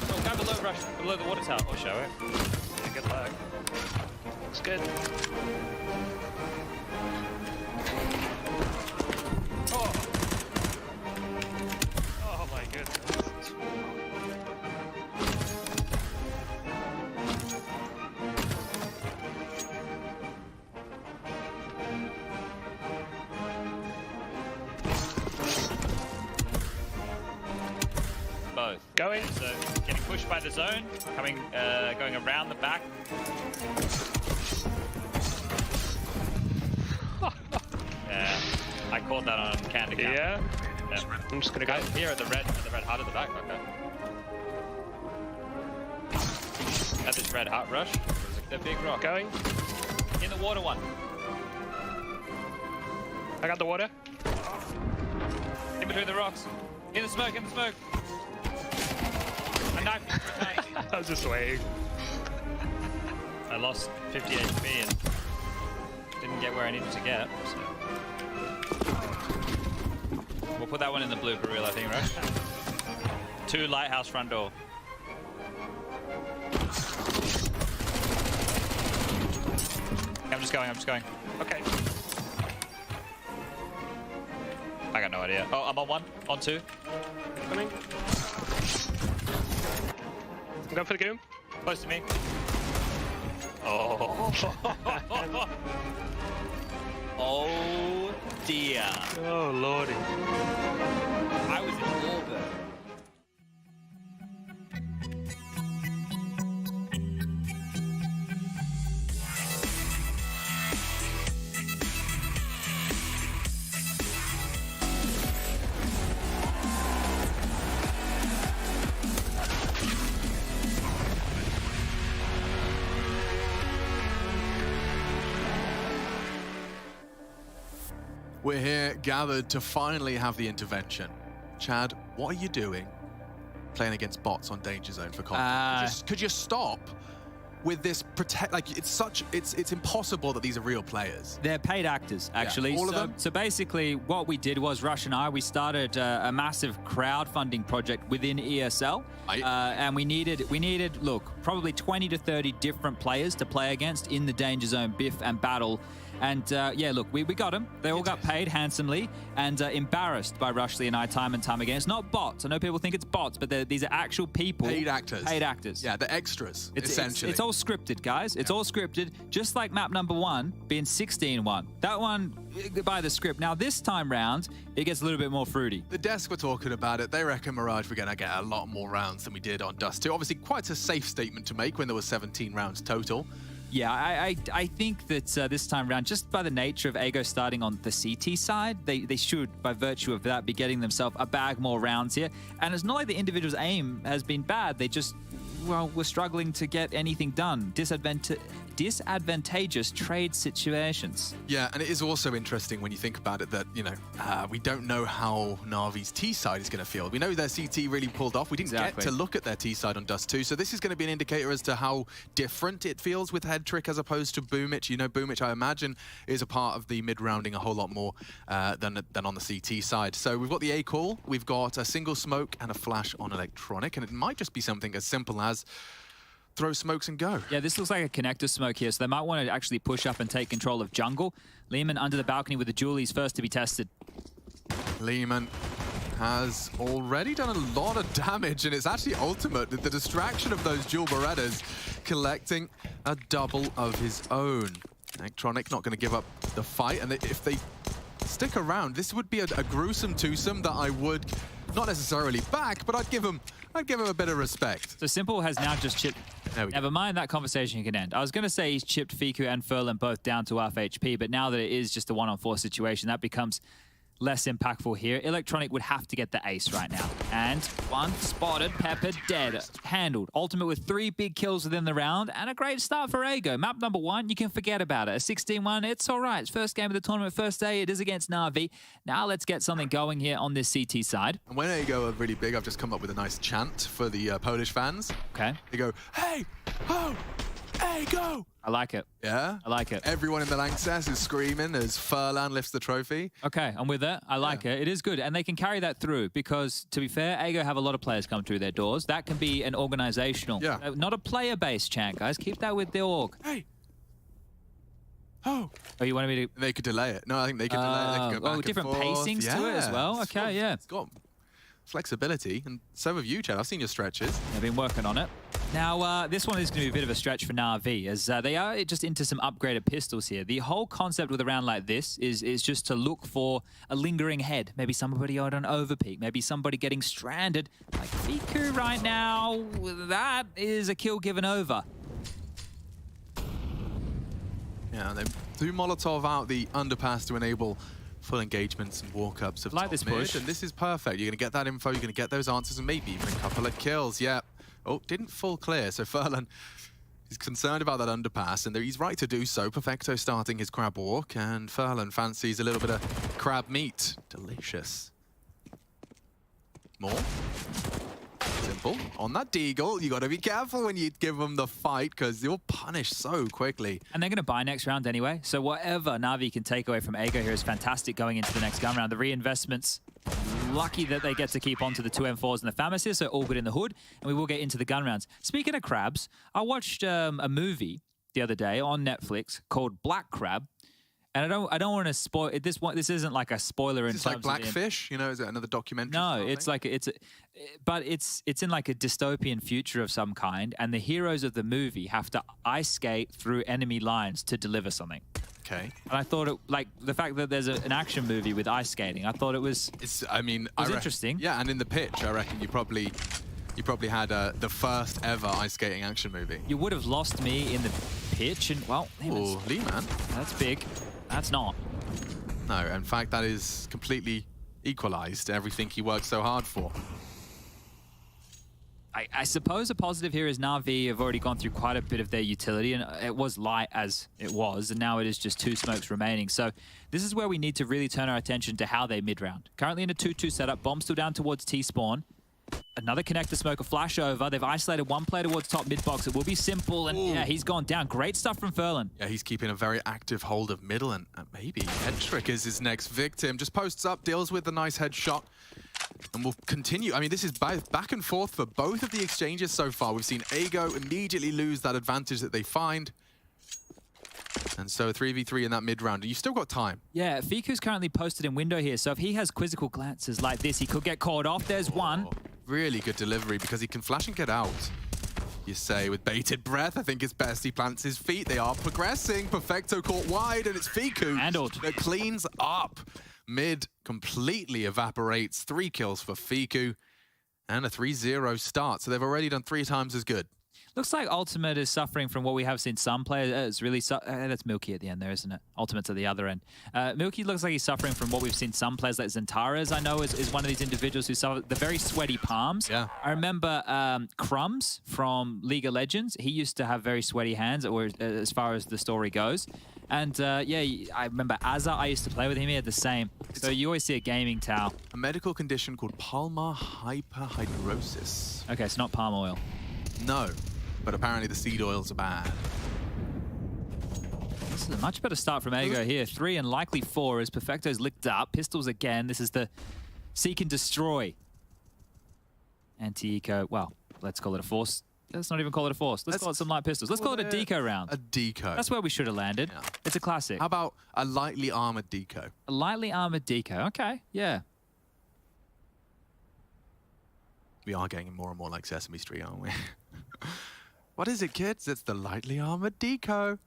Oh, guy below rush, below the water tower. I'll show it. Yeah, good luck. Looks good. Oh my goodness. Both. Going. So getting pushed by the zone, coming, going around the back. Yeah, I caught that on can to count. Yeah. I'm just gonna go here at the red hut at the back. Okay. At this red hut rush. The big rock. Going. In the water one. I got the water. In between the rocks. In the smoke, in the smoke. A knife. I was just waiting. I lost 50 HP and didn't get where I needed to get. So. We'll put that one in the blooper reel, I think, right? 2 lighthouse front door. I'm just going. Okay. I got no idea. Oh, I'm on 1, on 2. Coming. I'm going for the goom. Close to me. Oh. Oh dear. Oh lordy. I was in orbit. We're here gathered to finally have the intervention. Chad, what are you doing playing against bots on Danger Zone for content? Could you stop with this it's impossible that these are real players. They're paid actors, actually. Yeah, all of them? So basically what we did was, Rush and I, we started a massive crowdfunding project within ESL. And we needed, look, probably 20 to 30 different players to play against in the Danger Zone, Biff and Battle. And yeah, look, we got them. They all got paid handsomely and embarrassed by Rushley and I time and time again. It's not bots. I know people think it's bots, but these are actual people. Paid actors. Paid actors. Yeah, the extras, essentially. It's all scripted, guys. It's all scripted, just like map number 1 being 16-1. That one, by the script. Now, this time round, it gets a little bit more fruity. The desk were talking about it. They reckon Mirage we're going to get a lot more rounds than we did on Dust 2. Obviously, quite a safe statement to make when there were 17 rounds total. Yeah, I think that this time around, just by the nature of Ego starting on the CT side, they should, by virtue of that, be getting themselves a bag more rounds here. And it's not like the individual's aim has been bad. They just, well, we're struggling to get anything done. Disadvantageous trade situations. Yeah, and it is also interesting when you think about it that, you know, we don't know how Navi's T side is going to feel. We know their CT really pulled off. We didn't get to look at their T side on Dust 2, so this is going to be an indicator as to how different it feels with Head Trick as opposed to Boomich. You know, Boomich, I imagine, is a part of the mid-rounding a whole lot more than on the CT side. So we've got the A call, we've got a single smoke and a flash on Electronic, and it might just be something as simple as throw smokes and go. Yeah, this looks like a connector smoke here, so they might want to actually push up and take control of jungle. Lehman under the balcony with the Jewel. He's first to be tested. Lehman has already done a lot of damage, and it's actually ultimate. The distraction of those Jewel Berettas collecting a double of his own. Electronic not going to give up the fight, and if they stick around, this would be a gruesome twosome that I would not necessarily back, but I'd give him a bit of respect. So Simple has now just chipped. Never mind, that conversation can end. I was going to say he's chipped Fiku and Furlan both down to half HP, but now that it is just a 1-on-4 situation, that becomes less impactful here. Electronic would have to get the ace right now. And one spotted, Pepper dead. Handled. Ultimate with 3 big kills within the round, and a great start for Ego. Map number 1, you can forget about it. A 16-1, it's all right. It's first game of the tournament, first day. It is against Navi. Now let's get something going here on this CT side. And when Ego are really big, I've just come up with a nice chant for the Polish fans. Okay. They go, hey, ho, Ego! I like it. Yeah? I like it. Everyone in the Lanxess is screaming as Furlan lifts the trophy. Okay, I'm with it. I like it. It is good. And they can carry that through because, to be fair, Ego have a lot of players come through their doors. That can be an organizational. Yeah. Not a player-based chant, guys. Keep that with the org. Hey. Oh. Oh, you wanted me to... They could delay it. No, I think they could delay it. They could go back and different forth. pacings to it as well. Okay, yeah. It's got flexibility, and so have you, Chad. I've seen your stretches. I've been working on it. Now, this one is going to be a bit of a stretch for NAVI, as they are just into some upgraded pistols here. The whole concept with a round like this is just to look for a lingering head. Maybe somebody on an overpeak. Maybe somebody getting stranded. Like Fiku right now, that is a kill given over. Yeah, they do Molotov out the underpass to enable full engagements and walk-ups of like top this mid, push. and this is perfect. You're going to get that info, you're going to get those answers, and maybe even a couple of kills. Yeah. Oh, didn't full clear, so Furlan is concerned about that underpass, and he's right to do so. Perfecto starting his crab walk, and Furlan fancies a little bit of crab meat. Delicious. More. Simple. On that deagle, you got to be careful when you give them the fight, because you'll punish so quickly. And they're going to buy next round anyway, so whatever Navi can take away from Ego here is fantastic going into the next gun round. The reinvestments, lucky that they get to keep on to the 2 M4s and the FAMAS here, so all good in the hood, and we will get into the gun rounds. Speaking of crabs, I watched a movie the other day on Netflix called Black Crab, and I don't want to spoil it. This isn't like a spoiler in It's terms like of Blackfish, you know, is it another documentary? No, it's like but it's in like a dystopian future of some kind, and the heroes of the movie have to ice skate through enemy lines to deliver something. Okay. And I thought it, like the fact that there's an action movie with ice skating, I thought it was. It was interesting. Yeah, and in the pitch, I reckon you probably had the first ever ice skating action movie. You would have lost me in the pitch, and well, oh, Lee, man, that's big. That's not. No, in fact, that is completely equalized everything he worked so hard for. I suppose a positive here is Navi have already gone through quite a bit of their utility, and it was light as it was, and now it is just 2 smokes remaining. So this is where we need to really turn our attention to how they mid-round. Currently in a 2-2 setup, bomb still down towards T-spawn. Another connector smoke, a flash over. They've isolated one player towards top mid-box. It will be Simple, and yeah, he's gone down. Great stuff from Furlan. Yeah, he's keeping a very active hold of middle, and maybe Headtrick is his next victim. Just posts up, deals with the nice headshot, and we'll continue. I mean, this is back and forth for both of the exchanges so far. We've seen Ego immediately lose that advantage that they find. And so 3v3 in that mid round. You still got time. Yeah, Fiku's currently posted in window here, so if he has quizzical glances like this, he could get caught off. There's one. Really good delivery because he can flash and get out. You say with bated breath, I think it's best he plants his feet. They are progressing. Perfecto caught wide, and it's Fiku that cleans up. Mid completely evaporates. 3 kills for Fiku and a 3-0 start. So they've already done 3 times as good. Looks like Ultimate is suffering from what we have seen some players. It's really that's Milky at the end there, isn't it? Ultimate's at the other end. Milky looks like he's suffering from what we've seen some players like Zentaras, I know, is one of these individuals who suffer the very sweaty palms. Yeah. I remember Crumbs from League of Legends. He used to have very sweaty hands, or as far as the story goes. And yeah, I remember Azza, I used to play with him, he had the same. So you always see a gaming towel. A medical condition called palmar hyperhidrosis. Okay, it's not palm oil. No. But apparently the seed oils are bad. This is a much better start from Ego here. 3 and likely 4 as Perfecto's licked up. Pistols again. This is the Seek and Destroy. Anti-Eco, well, let's call it a force. Let's not even call it a force. Let's call it some light pistols. Let's call it a deco round. A deco. That's where we should have landed. Yeah. It's a classic. How about a lightly armored deco? A lightly armored deco. Okay, yeah. We are getting more and more like Sesame Street, aren't we? What is it, kids? It's the lightly armored deco.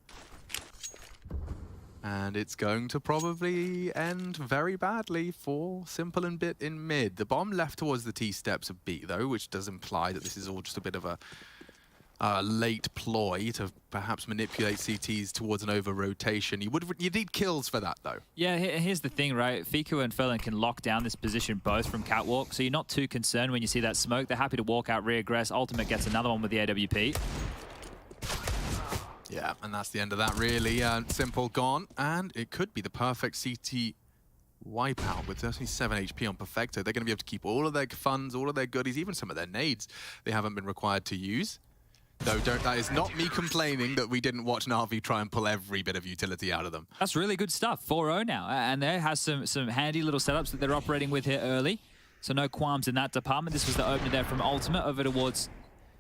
And it's going to probably end very badly for Simple and Bit in mid. The bomb left towards the T-steps of B, though, which does imply that this is all just a bit of a late ploy to perhaps manipulate CTs towards an over-rotation. You need kills for that, though. Yeah, here's the thing, right? Fiku and Ferlin can lock down this position both from catwalk, so you're not too concerned when you see that smoke. They're happy to walk out, reaggress. Ultimate gets another one with the AWP. Yeah, and that's the end of that, really. Simple gone, and it could be the perfect CT wipeout with 37 HP on Perfecto. They're going to be able to keep all of their funds, all of their goodies, even some of their nades they haven't been required to use. Though that is not me complaining that we didn't watch NAVI try and pull every bit of utility out of them. That's really good stuff. 4-0 now. And there has some handy little setups that they're operating with here early. So no qualms in that department. This was the opener there from Ultimate over towards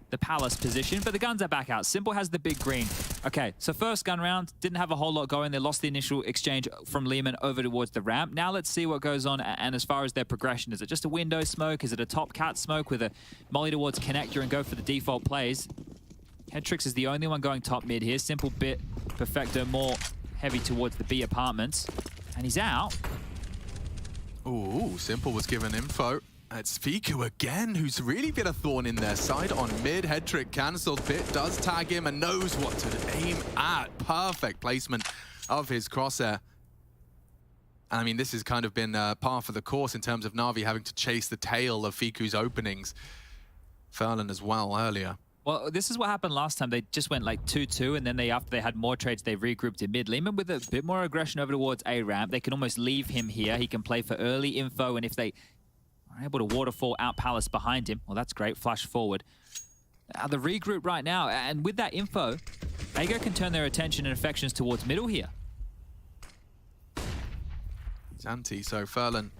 the Palace position. But the guns are back out. Simple has the big green. Okay, so first gun round, didn't have a whole lot going. They lost the initial exchange from Lehman over towards the ramp. Now let's see what goes on. And as far as their progression, is it just a window smoke? Is it a top cat smoke with a molly towards connector and go for the default plays? Headtrix is the only one going top mid here. Simple Bit, Perfecto more heavy towards the B apartments. And he's out. Ooh, Simple was given info. It's Fiku again, who's really been a thorn in their side on mid. Head trick cancelled. Bit does tag him and knows what to aim at. Perfect placement of his crosshair. And I mean, this has kind of been par for the course in terms of Na'Vi having to chase the tail of Fiku's openings. Ferlin as well earlier. Well, this is what happened last time. They just went like 2-2, and then after they had more trades, they regrouped in mid. Lehman with a bit more aggression over towards A ramp. They can almost leave him here. He can play for early info, and if they are able to waterfall out Palace behind him, well, that's great. Flash forward. The regroup right now, and with that info, Ego can turn their attention and affections towards middle here. It's anti, so Ferlin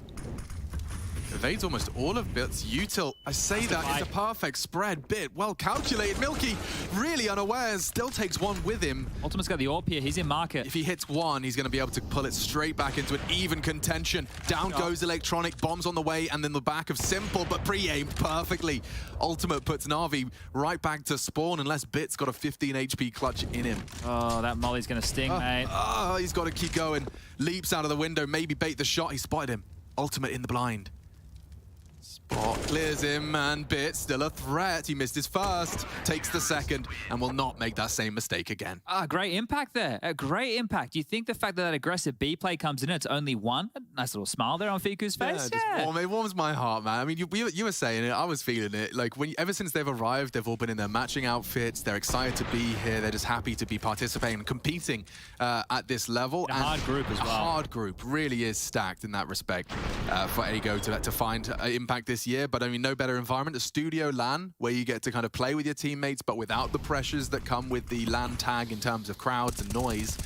evades almost all of Bit's util. I say that it's a perfect spread. Bit well calculated. Milky really unawares, still takes one with him. Ultimate's got the AWP here, he's in market. If he hits one, he's going to be able to pull it straight back into an even contention. Down goes Electronic, bombs on the way, and then the back of Simple, but pre-aimed perfectly. Ultimate puts Na'Vi right back to spawn unless Bit's got a 15 HP clutch in him. Oh, that molly's going to sting, mate. Oh, he's got to keep going. Leaps out of the window, maybe bait the shot. He spotted him. Ultimate in the blind. Spot clears him, and Bit still a threat. He missed his first, takes the second, and will not make that same mistake again. Great impact there. A great impact. You think the fact that aggressive B play comes in, it's only one? A nice little smile there on Fiku's face. Yeah, it warms my heart, man. I mean, you were saying it, I was feeling it. Like, ever since they've arrived, they've all been in their matching outfits. They're excited to be here. They're just happy to be participating and competing at this level. A hard group as well. A hard group really is stacked in that respect for Ego to find impact this year. But I mean, no better environment. A studio LAN where you get to kind of play with your teammates, but without the pressures that come with the LAN tag in terms of crowds and noise.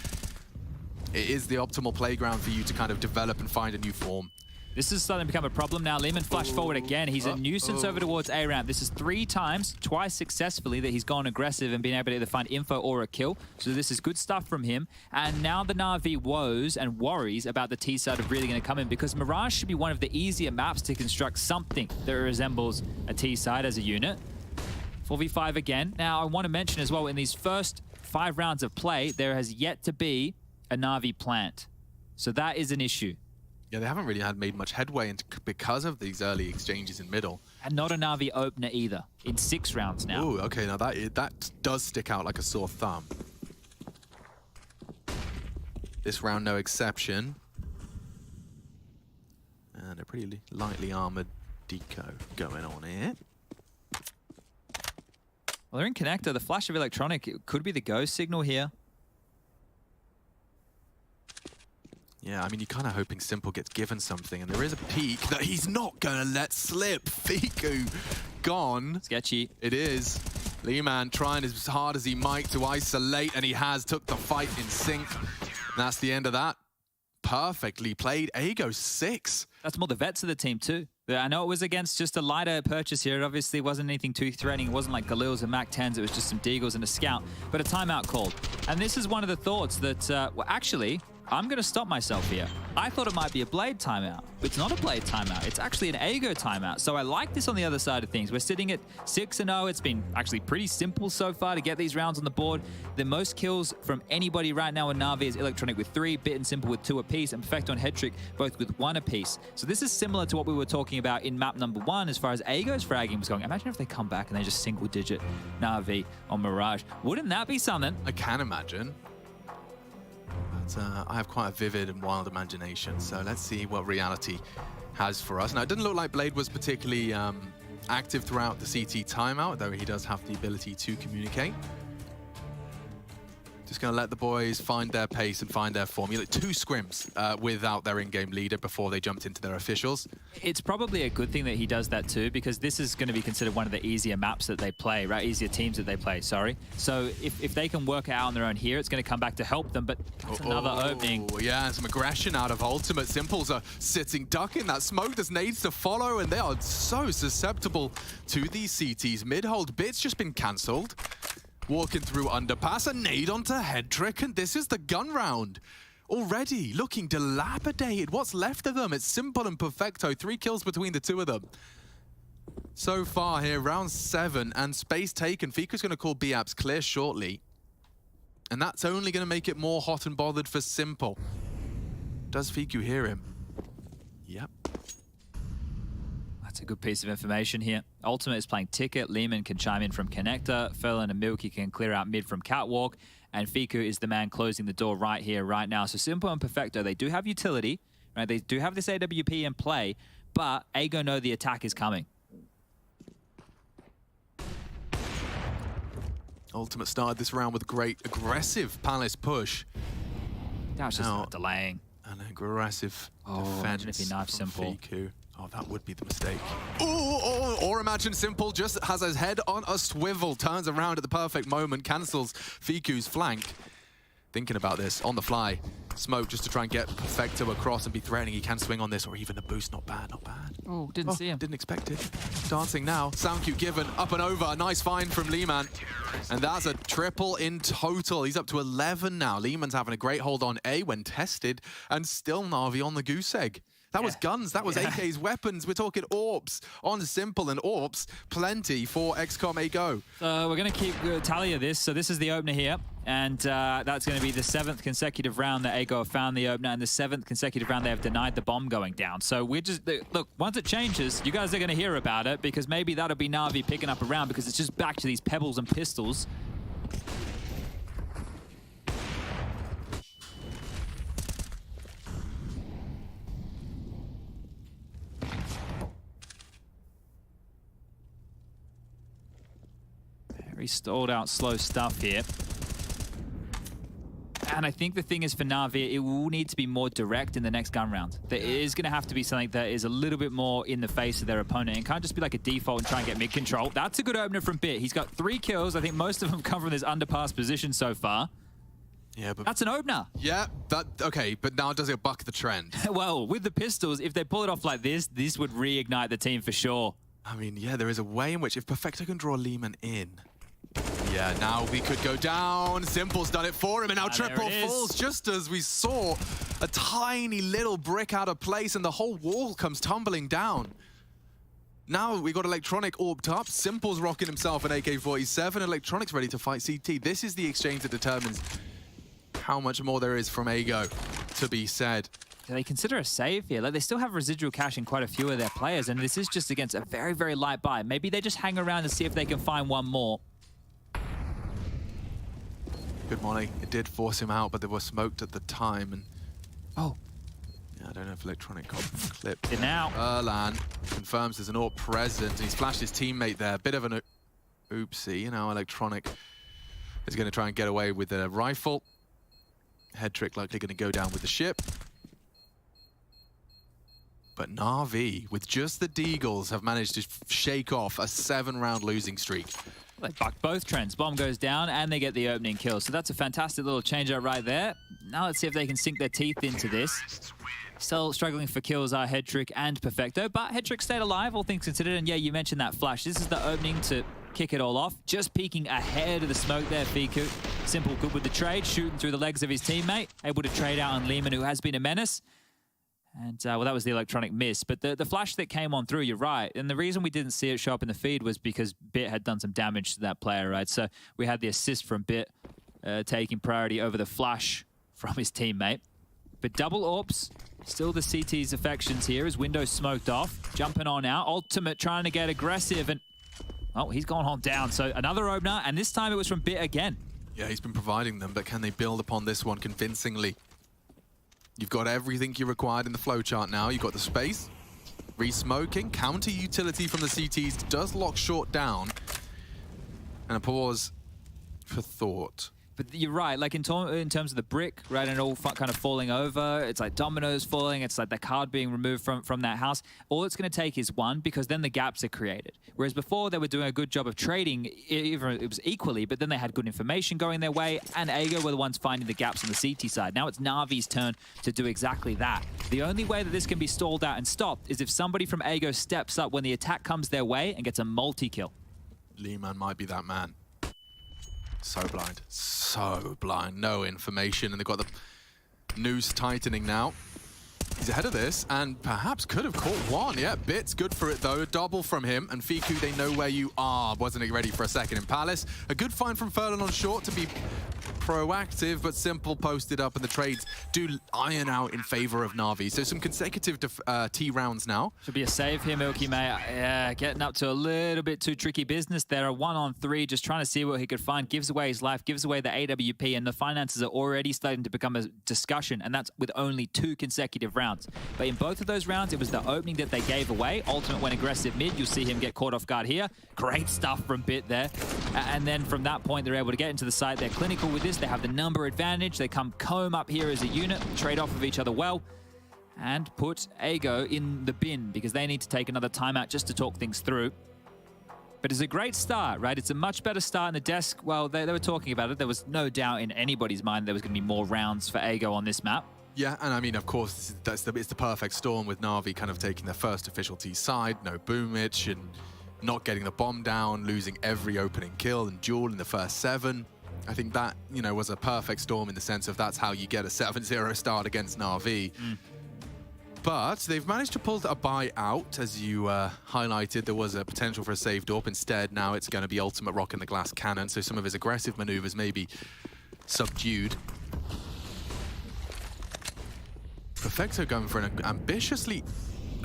It is the optimal playground for you to kind of develop and find a new form. This is starting to become a problem now. Lehman flashed forward again. He's a nuisance over towards A ramp. This is 3 times, twice successfully, that he's gone aggressive and been able to either find info or a kill. So this is good stuff from him. And now the Na'Vi woes and worries about the T side of really going to come in, because Mirage should be one of the easier maps to construct something that resembles a T side as a unit. 4v5 again. Now, I want to mention as well, in these first 5 rounds of play, there has yet to be a Na'Vi plant. So that is an issue. Yeah, they haven't really made much headway because of these early exchanges in middle. And not a Na'Vi opener either, in 6 rounds now. Ooh, okay, now that does stick out like a sore thumb. This round, no exception. And a pretty lightly armored deco going on here. Well, they're in connector. The flash of electronic, it could be the go signal here. Yeah, I mean, you're kind of hoping Simple gets given something, and there is a peek that he's not going to let slip. Fiku gone. Sketchy. It is. Lehman trying as hard as he might to isolate, and he has took the fight in sync. And that's the end of that. Perfectly played. Ago 6. That's more the vets of the team too. I know it was against just a lighter purchase here. It obviously wasn't anything too threatening. It wasn't like Galils and Mac 10s. It was just some Deagles and a Scout. But a timeout called. And this is one of the thoughts that, well, actually, I'm going to stop myself here. I thought it might be a Blade timeout. It's not a Blade timeout. It's actually an Ago timeout. So I like this on the other side of things. We're sitting at 6-0. It's been actually pretty simple so far to get these rounds on the board. The most kills from anybody right now in Na'Vi is Electronic with 3, Bit and Simple with 2 apiece, and Perfecto and Headtrick both with 1 apiece. So this is similar to what we were talking about in map number 1 as far as Ago's fragging was going. Imagine if they come back and they just single-digit Na'Vi on Mirage. Wouldn't that be something? I can imagine. I have quite a vivid and wild imagination, so let's see what reality has for us. Now, it doesn't look like Blade was particularly active throughout the CT timeout, though he does have the ability to communicate. Just going to let the boys find their pace and find their formula. 2 scrims without their in-game leader before they jumped into their officials. It's probably a good thing that he does that too, because this is going to be considered one of the easier maps that they play, right? Easier teams that they play, sorry. So if they can work it out on their own here, it's going to come back to help them, but that's another opening. Yeah, and some aggression out of Ultimate. Simples are sitting, ducking that smoke. There's nades to follow, and they are so susceptible to these CTs. Mid-hold Bit's just been cancelled. Walking through underpass, a nade onto Headtrick, and this is the gun round. Already looking dilapidated. What's left of them? It's Simple and Perfecto. 3 kills between the 2 of them. So far here, round 7, and space taken. Fiku's going to call B-Apps clear shortly. And that's only going to make it more hot and bothered for Simple. Does Fiku hear him? Yep. That's a good piece of information here. Ultimate is playing Ticket. Lehman can chime in from Connector. Ferlin and Milky can clear out mid from Catwalk. And Fiku is the man closing the door right here, right now. So Simple and Perfecto, they do have utility, right? They do have this AWP in play, but Ago know the attack is coming. Ultimate started this round with a great aggressive Palace push. That was just not delaying. An aggressive defense. Imagine if he knifed Simple. Fiku. Oh, that would be the mistake. Or imagine Simple just has his head on a swivel, turns around at the perfect moment, cancels Fiku's flank. Thinking about this on the fly. Smoke just to try and get Perfecto across and be threatening. He can swing on this, or even a boost. Not bad, not bad. Oh, didn't see him. Didn't expect it. Dancing now. Sound cue given. Up and over. A nice find from Lehman. And that's a triple in total. He's up to 11 now. Lehman's having a great hold on A when tested, and still Na'Vi on the goose egg. That was guns, that was AK's weapons. We're talking AWPs on Simple, and AWPs plenty for XCOM Ago. We're going to keep tally of this. So this is the opener here, and that's going to be the 7th consecutive round that Ago have found the opener, and the 7th consecutive round they have denied the bomb going down. So we're just, look, once it changes, you guys are going to hear about it, because maybe that'll be Na'Vi picking up a round, because it's just back to these pebbles and pistols. Very stalled out, slow stuff here. And I think the thing is for Na'Vi, it will need to be more direct in the next gun round. There is going to have to be something that is a little bit more in the face of their opponent. It can't just be like a default and try and get mid control. That's a good opener from Bit. He's got 3 kills. I think most of them come from this underpass position so far. Yeah, but that's an opener. Yeah, okay, but now does it buck the trend? Well, with the pistols, if they pull it off like this would reignite the team for sure. I mean, yeah, there is a way in which if Perfecto can draw Lehman in. Yeah, now we could go down. Simple's done it for him, and now triple falls just as we saw a tiny little brick out of place, and the whole wall comes tumbling down. Now we got Electronic orbed up. Simple's rocking himself an AK-47. Electronic's ready to fight CT. This is the exchange that determines how much more there is from Ago to be said. Do they consider a save here? Like, they still have residual cash in quite a few of their players, and this is just against a very, very light buy. Maybe they just hang around and see if they can find one more. Good Molly. It did force him out, but they were smoked at the time. And oh. Yeah, I don't know if Electronic got clipped. It now. Erlan confirms there's an AWP present, and he's flashed his teammate there. Bit of an oopsie. You know, Electronic is going to try and get away with a rifle. Head trick likely going to go down with the ship. But NAVI, with just the Deagles, have managed to shake off a 7-round losing streak. They bucked both trends. Bomb goes down, and they get the opening kill. So that's a fantastic little change-up right there. Now let's see if they can sink their teeth into this. Still struggling for kills are Headtrick and Perfecto, but Headtrick stayed alive, all things considered. And yeah, you mentioned that flash. This is the opening to kick it all off. Just peeking ahead of the smoke there, Fiku. Simple good with the trade, shooting through the legs of his teammate. Able to trade out on Lehman, who has been a menace. And, well, that was the Electronic miss. But the flash that came on through, you're right. And the reason we didn't see it show up in the feed was because Bit had done some damage to that player, right? So we had the assist from Bit taking priority over the flash from his teammate. But double AWPs, still the CT's affections here as Windows smoked off. Jumping on out. Ultimate trying to get aggressive. And, oh, he's gone on down. So another opener, and this time it was from Bit again. Yeah, he's been providing them, but can they build upon this one convincingly? You've got everything you required in the flowchart now. You've got the space, re-smoking, counter utility from the CTs does lock short down, and a pause for thought. But you're right, like in terms of the brick, right, and all kind of falling over, it's like dominoes falling, it's like the card being removed from that house. All it's going to take is one, because then the gaps are created. Whereas before, they were doing a good job of trading, it was equally, but then they had good information going their way, and Ago were the ones finding the gaps on the CT side. Now it's Navi's turn to do exactly that. The only way that this can be stalled out and stopped is if somebody from Ago steps up when the attack comes their way and gets a multi-kill. Lehman might be that man. So blind, no information, and they've got the noose tightening now. He's ahead of this, and perhaps could have caught one. Yeah, Bit's good for it though. Double from him, and Fiku, they know where you are. Wasn't ready for a second in Palace. A good find from Furlan on short to be proactive, but Simple posted up, and the trades do iron out in favor of Navi. So some consecutive T rounds now. Should be a save here, Milky May. Yeah, getting up to a little bit too tricky business there. A 1-on-3, just trying to see what he could find. Gives away his life, gives away the AWP, and the finances are already starting to become a discussion, and that's with only 2 consecutive rounds. But in both of those rounds, it was the opening that they gave away. Ultimate went aggressive mid. You'll see him get caught off guard here. Great stuff from Bit there. And then from that point, they're able to get into the site. They're clinical with this. They have the number advantage. They come comb up here as a unit, trade off of each other well, and put Ago in the bin because they need to take another timeout just to talk things through. But it's a great start, right? It's a much better start in the desk. Well, they were talking about it. There was no doubt in anybody's mind there was going to be more rounds for Ago on this map. Yeah, and I mean, of course, it's the perfect storm with Navi kind of taking their first official T side, no boomage, and not getting the bomb down, losing every opening kill and duel in the first 7. I think that, you know, was a perfect storm in the sense of that's how you get a 7-0 start against Navi. But they've managed to pull a buy out, as you highlighted. There was a potential for a saved AWP. Instead, now it's going to be Ultimate Rock in the Glass Cannon, so some of his aggressive maneuvers may be subdued. Perfecto going for an ambitiously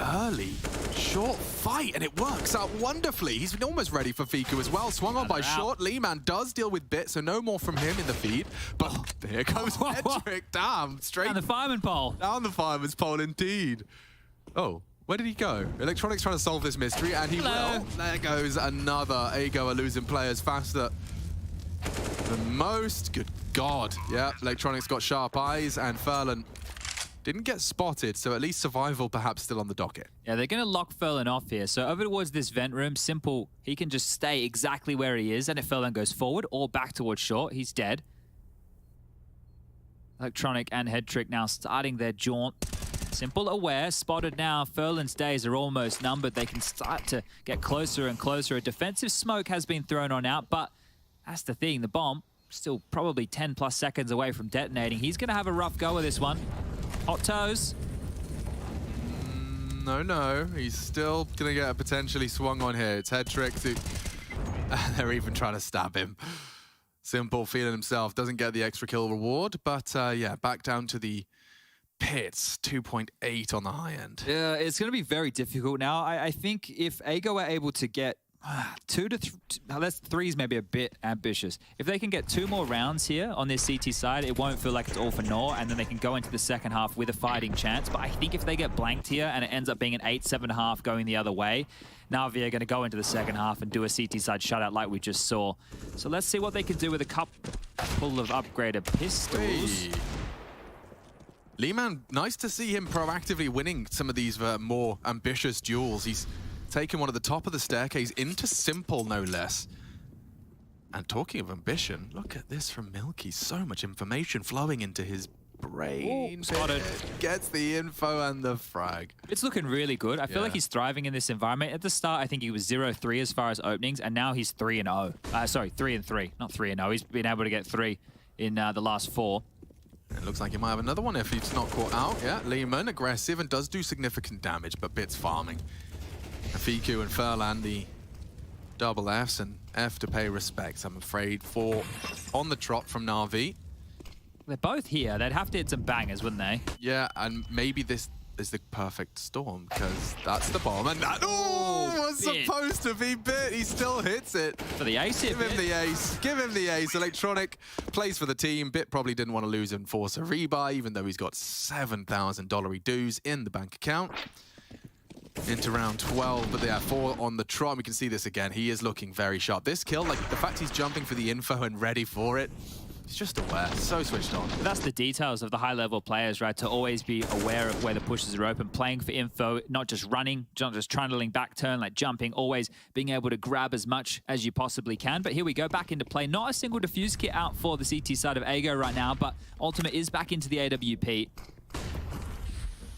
early, short fight, and it works out wonderfully. He's been almost ready for Fiku as well. Swung on by short. Lehman does deal with Bit, so no more from him in the feed. But here comes Headtrick. Damn, straight down the fireman pole. Down the fireman's pole, indeed. Oh, where did he go? Electronics trying to solve this mystery, and he will. There goes another. Ago are losing players faster than most. Good God. Yeah, Electronics got sharp eyes, and Furlan didn't get spotted, so at least survival perhaps still on the docket. Yeah, they're going to lock Furlan off here. So over towards this vent room, Simple, he can just stay exactly where he is, and if Furlan goes forward or back towards short, he's dead. Electronic and Headtrick now starting their jaunt. Simple aware, spotted now. Furlan's days are almost numbered. They can start to get closer and closer. A defensive smoke has been thrown on out, but that's the thing. The bomb still probably 10 plus seconds away from detonating. He's going to have a rough go of this one. Hot toes. No. He's still going to get potentially swung on here. It's Headtrick. They're even trying to stab him. Simple feeling himself. Doesn't get the extra kill reward, but yeah, back down to the pits. 2.8 on the high end. Yeah, it's going to be very difficult now. I think if AGO are able to get 2 to 3, that's 3 is maybe a bit ambitious. If they can get 2 more rounds here on this CT side, it won't feel like it's all for naught, and then they can go into the second half with a fighting chance. But I think if they get blanked here and it ends up being an 8-7.5 going the other way, NAVI are going to go into the second half and do a CT side shutout like we just saw. So let's see what they can do with a couple of upgraded pistols. Leeman, nice to see him proactively winning some of these more ambitious duels. He's taken one at the top of the staircase into Simple, no less. And talking of ambition, look at this from Milky. So much information flowing into his brain. Spotted. Gets the info and the frag. It's looking really good. I feel like he's thriving in this environment. At the start, I think he was 0-3 as far as openings, and now he's 3-0. Sorry, 3-3, not 3-0. He's been able to get 3 in the last 4. It looks like he might have another one if he's not caught out. Yeah, Lehman, aggressive and does do significant damage, but Bits farming. Fiku and Furlan, the double Fs, and F to pay respects, I'm afraid, for on the trot from NAVI. They're both here. They'd have to hit some bangers, wouldn't they? Yeah, and maybe this is the perfect storm, because that's the bomb, and that was supposed to be Bit. He still hits it. For the ace here, Give him the ace. Give him the ace. Electronic plays for the team. Bit probably didn't want to lose and force a rebuy, even though he's got $7,000 dues in the bank account. Into round 12, but they have 4 on the trot. We can see this again. He is looking very sharp. This kill, like the fact he's jumping for the info and ready for it, he's just aware, so switched on. But that's the details of the high-level players, right? To always be aware of where the pushes are open, playing for info, not just running, not just trundling back turn, like jumping, always being able to grab as much as you possibly can. But here we go, back into play. Not a single defuse kit out for the CT side of AGO right now, but Ultimate is back into the AWP.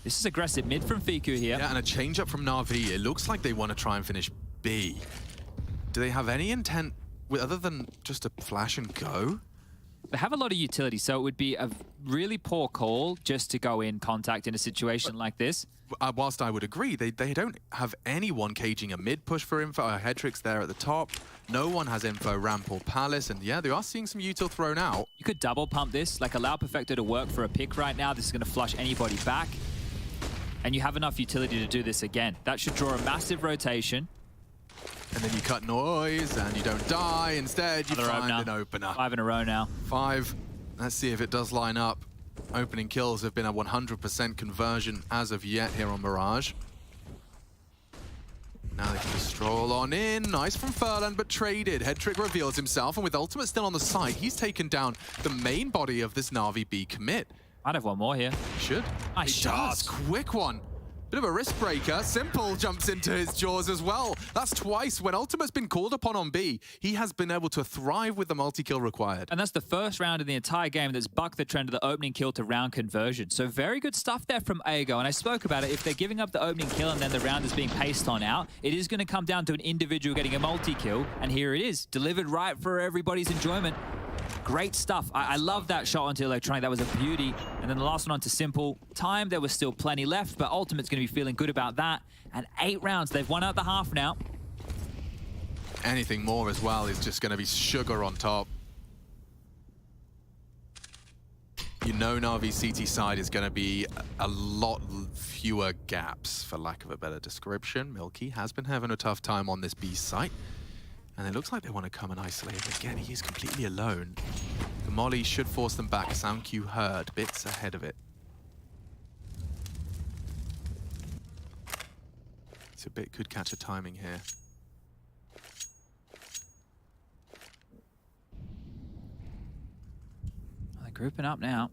This is aggressive mid from Fiku here. Yeah, and a change up from NAVI. It looks like they want to try and finish B. Do they have any intent other than just a flash and go? They have a lot of utility, so it would be a really poor call just to go in contact in a situation like this. Whilst I would agree, they don't have anyone caging a mid push for info. Headtrick's there at the top. No one has info ramp or palace, and yeah, they are seeing some util thrown out. You could double pump this, like allow Perfecto to work for a pick right now. This is going to flush anybody back. And you have enough utility to do this again. That should draw a massive rotation. And then you cut noise and you don't die. Instead, you find an opener. 5 in a row now. 5. Let's see if it does line up. Opening kills have been a 100% conversion as of yet here on Mirage. Now they can just stroll on in. Nice from Furlan, but traded. Headtrick reveals himself, and with Ultimate still on the side, he's taken down the main body of this NAVI B commit. I'd have one more here. Should. Nice shot. Quick one. Bit of a wrist breaker. Simple jumps into his jaws as well. That's twice. When Ultimate's been called upon on B, he has been able to thrive with the multi-kill required. And that's the first round in the entire game that's bucked the trend of the opening kill to round conversion. So very good stuff there from AGO. And I spoke about it. If they're giving up the opening kill and then the round is being paced on out, it is going to come down to an individual getting a multi-kill. And here it is, delivered right for everybody's enjoyment. Great stuff. I love that shot onto Electronic. That was a beauty. And then the last one onto Simple. Time, there was still plenty left, but Ultimate's going to be feeling good about that. And 8 rounds. They've won out the half now. Anything more as well is just going to be sugar on top. You know Navi's CT side is going to be a lot fewer gaps, for lack of a better description. Milky has been having a tough time on this B site. And it looks like they want to come and isolate him again. He is completely alone. The molly should force them back. Sound cue heard. Bits ahead of it. So Bit could catch a timing here. They're grouping up now.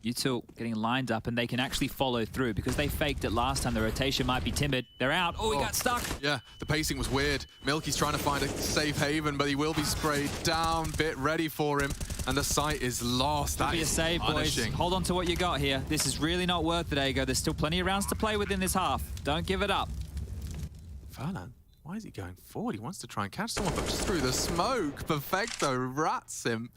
util getting lined up, and they can actually follow through because they faked it last time. The rotation might be timid. They're out. Oh, he got stuck. Yeah, the pacing was weird. Milky's trying to find a safe haven, but he will be sprayed down. Bit ready for him. And the site is lost. That Be a is save, boys. punishing. Hold on to what you got here. This is really not worth it, Ego. There's still plenty of rounds to play within this half. Don't give it up. Furlan, why is he going forward? He wants to try and catch someone, but just through the smoke. Perfecto rats him.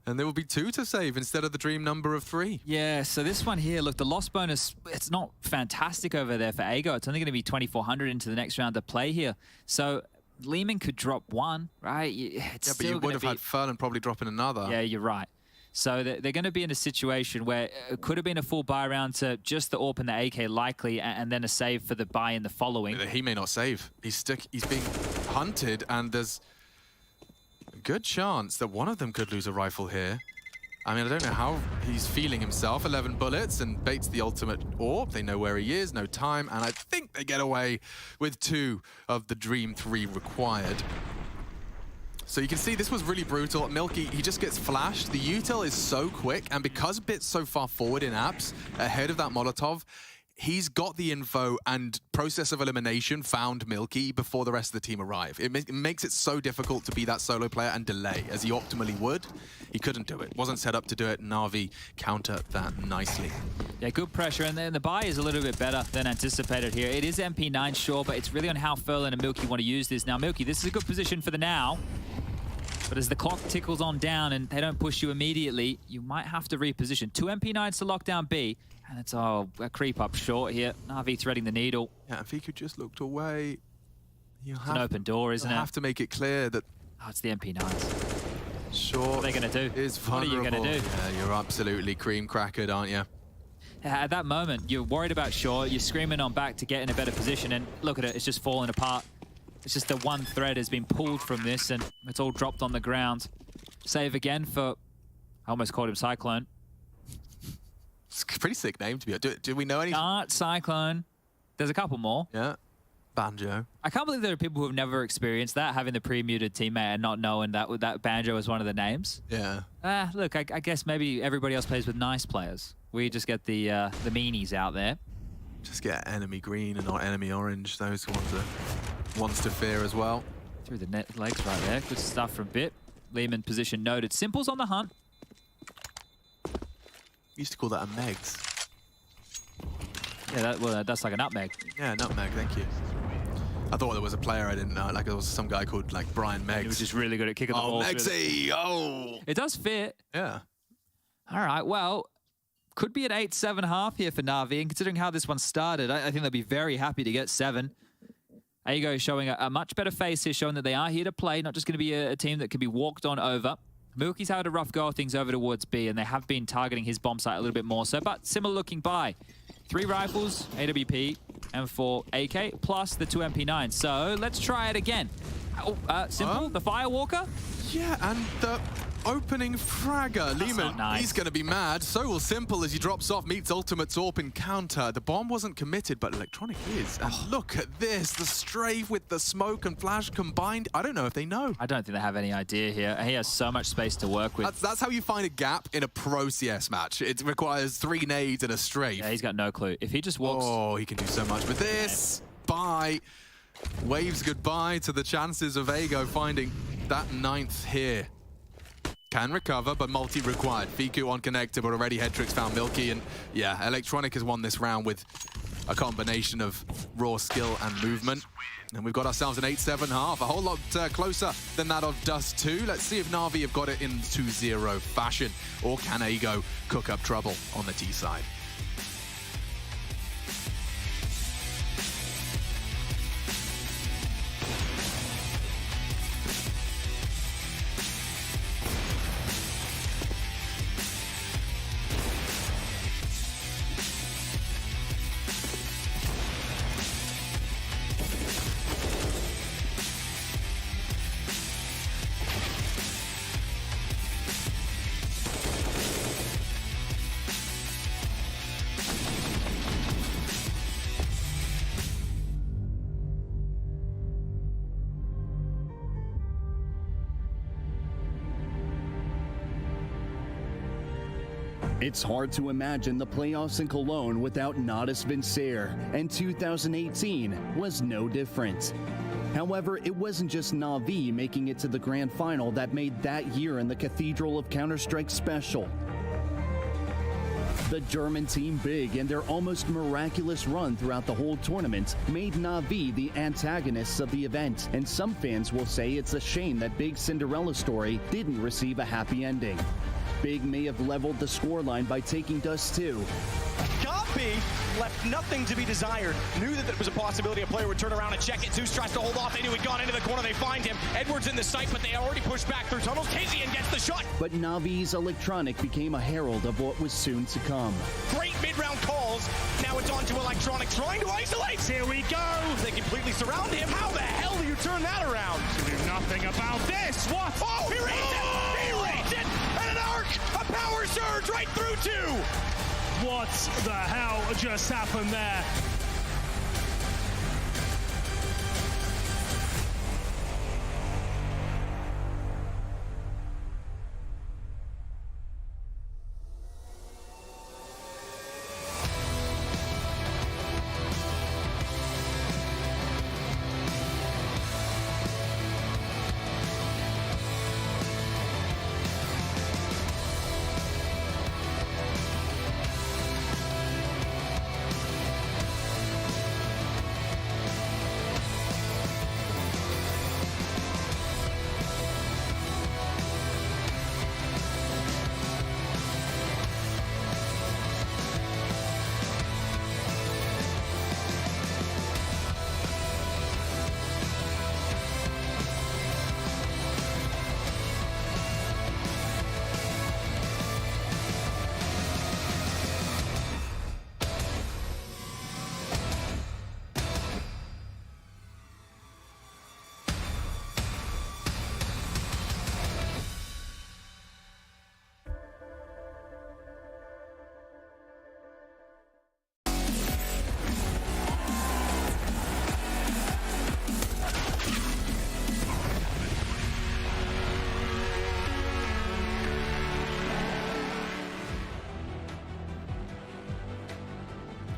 And there will be 2 to save instead of the dream number of 3. Yeah, so this one here, look, the loss bonus, it's not fantastic over there for Ego. It's only going to be 2,400 into the next round to play here. So Lehman could drop 1, right? It's But you would have had Furlan probably dropping another. Yeah, you're right. So they're going to be in a situation where it could have been a full buy round to just the AWP and the AK likely, and then a save for the buy in the following. He may not save. He's being hunted, and there's a good chance that one of them could lose a rifle here. I mean, I don't know how he's feeling himself. 11 bullets and baits the ultimate AWP. They know where he is, no time, and I think they get away with 2 of the Dream 3 required. So you can see this was really brutal. Milky, he just gets flashed. The util is so quick, and because Bit's so far forward in apps, ahead of that Molotov, he's got the info and process of elimination found Milky before the rest of the team arrive. It makes it so difficult to be that solo player and delay, as he optimally would. He couldn't do it. Wasn't set up to do it. Na'Vi counter that nicely. Yeah, good pressure, and then the buy is a little bit better than anticipated here. It is MP9, sure, but it's really on how Furlan and Milky want to use this. Now, Milky, this is a good position for the now, but as the clock tickles on down and they don't push you immediately, you might have to reposition. 2 MP9s to lock down B, and it's a creep up short here. Na'Vi threading the needle. Yeah, if he could just looked away. It's an open door, isn't it? You have to make it clear that... Oh, it's the MP9s. Sure. What are they going to do? Is vulnerable. What are you going to do? Yeah, you're absolutely cream crackered, aren't you? At that moment, you're worried about Shaw, you're screaming on back to get in a better position, and look at it, it's just falling apart. It's just the one thread has been pulled from this, and it's all dropped on the ground. Save again for... I almost called him Cyclone. It's a pretty sick name to be. Do we know any? Dart, Cyclone. There's a couple more. Yeah. Banjo. I can't believe there are people who have never experienced that, having the pre-muted teammate and not knowing that Banjo was one of the names. Yeah. Look, I guess maybe everybody else plays with nice players. We just get the meanies out there. Just get enemy green and not enemy orange. Those ones to fear as well. Through the legs right there. Good stuff from Bit. Lehman position noted. Simple's on the hunt. Used to call that a Megs. Yeah, that's like a nutmeg. Yeah, nutmeg, thank you. I thought there was a player I didn't know, like there was some guy called like Brian Meggs. He was just really good at kicking the ball. Megsy! Oh! It does fit. Yeah. All right, well, could be an 8-7.5 here for Na'Vi, and considering how this one started, I think they'll be very happy to get 7. Ego showing a much better face here, showing that they are here to play, not just going to be a team that can be walked on over. Milky's had a rough go of things over towards B, and they have been targeting his bomb site a little bit more so, but similar looking buy. 3 rifles, AWP, and 4 AK, plus the 2 MP9s. So let's try it again. Oh, Simple, the Firewalker? Yeah, and the opening fragger. Lehman, nice. He's going to be mad. So will Simple as he drops off, meets Ultimate's AWP in counter. The bomb wasn't committed, but Electronic is. And look at this, the strafe with the smoke and flash combined. I don't know if they know. I don't think they have any idea here. He has so much space to work with. That's how you find a gap in a pro CS match. It requires 3 nades and a strafe. Yeah, he's got no clue. If he just walks... Oh, he can do so much with this. Bye. Waves goodbye to the chances of Ego finding that 9th here. Can recover, but multi required. Fiku on connector, but already Headtrix found Milky. And yeah, Electronic has won this round with a combination of raw skill and movement. And we've got ourselves an 8-7.5, a whole lot closer than that of Dust 2. Let's see if Na'Vi have got it in 2-0 fashion, or can Ego cook up trouble on the T side? It's hard to imagine the playoffs in Cologne without Natus Vincere, and 2018 was no different. However, it wasn't just NAVI making it to the grand final that made that year in the Cathedral of Counter-Strike special. The German team big and their almost miraculous run throughout the whole tournament made NAVI the antagonists of the event, and some fans will say it's a shame that Big Cinderella story didn't receive a happy ending. Big may have leveled the scoreline by taking Dust 2. Copy left nothing to be desired. Knew that there was a possibility a player would turn around and check it. Zeus tries to hold off. They knew he'd gone into the corner. They find him. Edwards in the sight, but they already pushed back through tunnels. Kazian gets the shot. But Navi's Electronic became a herald of what was soon to come. Great mid-round calls. Now it's on to Electronic trying to isolate. Here we go. They completely surround him. How the hell do you turn that around? To do nothing about this. What? Oh, he reads it. He reads it. And an arc. A power surge right through two. What the hell just happened there?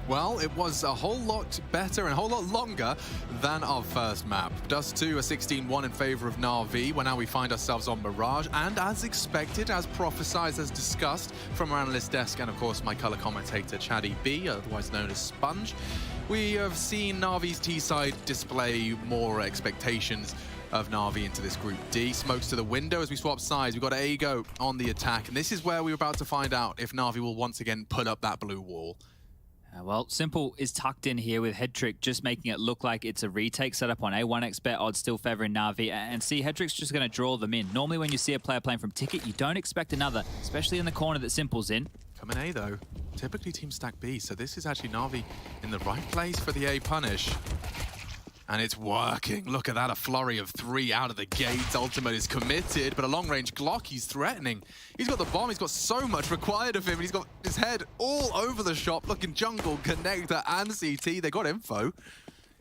Well, it was a whole lot better and a whole lot longer than our first map. Dust 2, a 16-1 in favor of NAVI, where now we find ourselves on Mirage, and as expected, as prophesized, as discussed from our analyst desk, and of course my color commentator Chaddy B, otherwise known as Sponge, we have seen NAVI's T-side display more expectations of NAVI into this Group D. Smokes to the window as we swap sides. We've got Ago on the attack, and this is where we're about to find out if NAVI will once again put up that blue wall. Well, Simple is tucked in here with Headtrick, just making it look like it's a retake setup on A1xBet, odds still favoring NAVI. And see, Headtrick's just going to draw them in. Normally when you see a player playing from Ticket, you don't expect another, especially in the corner that Simple's in. Coming A though, typically team stack B, so this is actually NAVI in the right place for the A punish. And it's working. Look at that, a flurry of 3 out of the gates. Ultimate is committed, but a long-range Glock, he's threatening. He's got the bomb, he's got so much required of him, and he's got his head all over the shop, looking jungle, connector, and CT. They got info.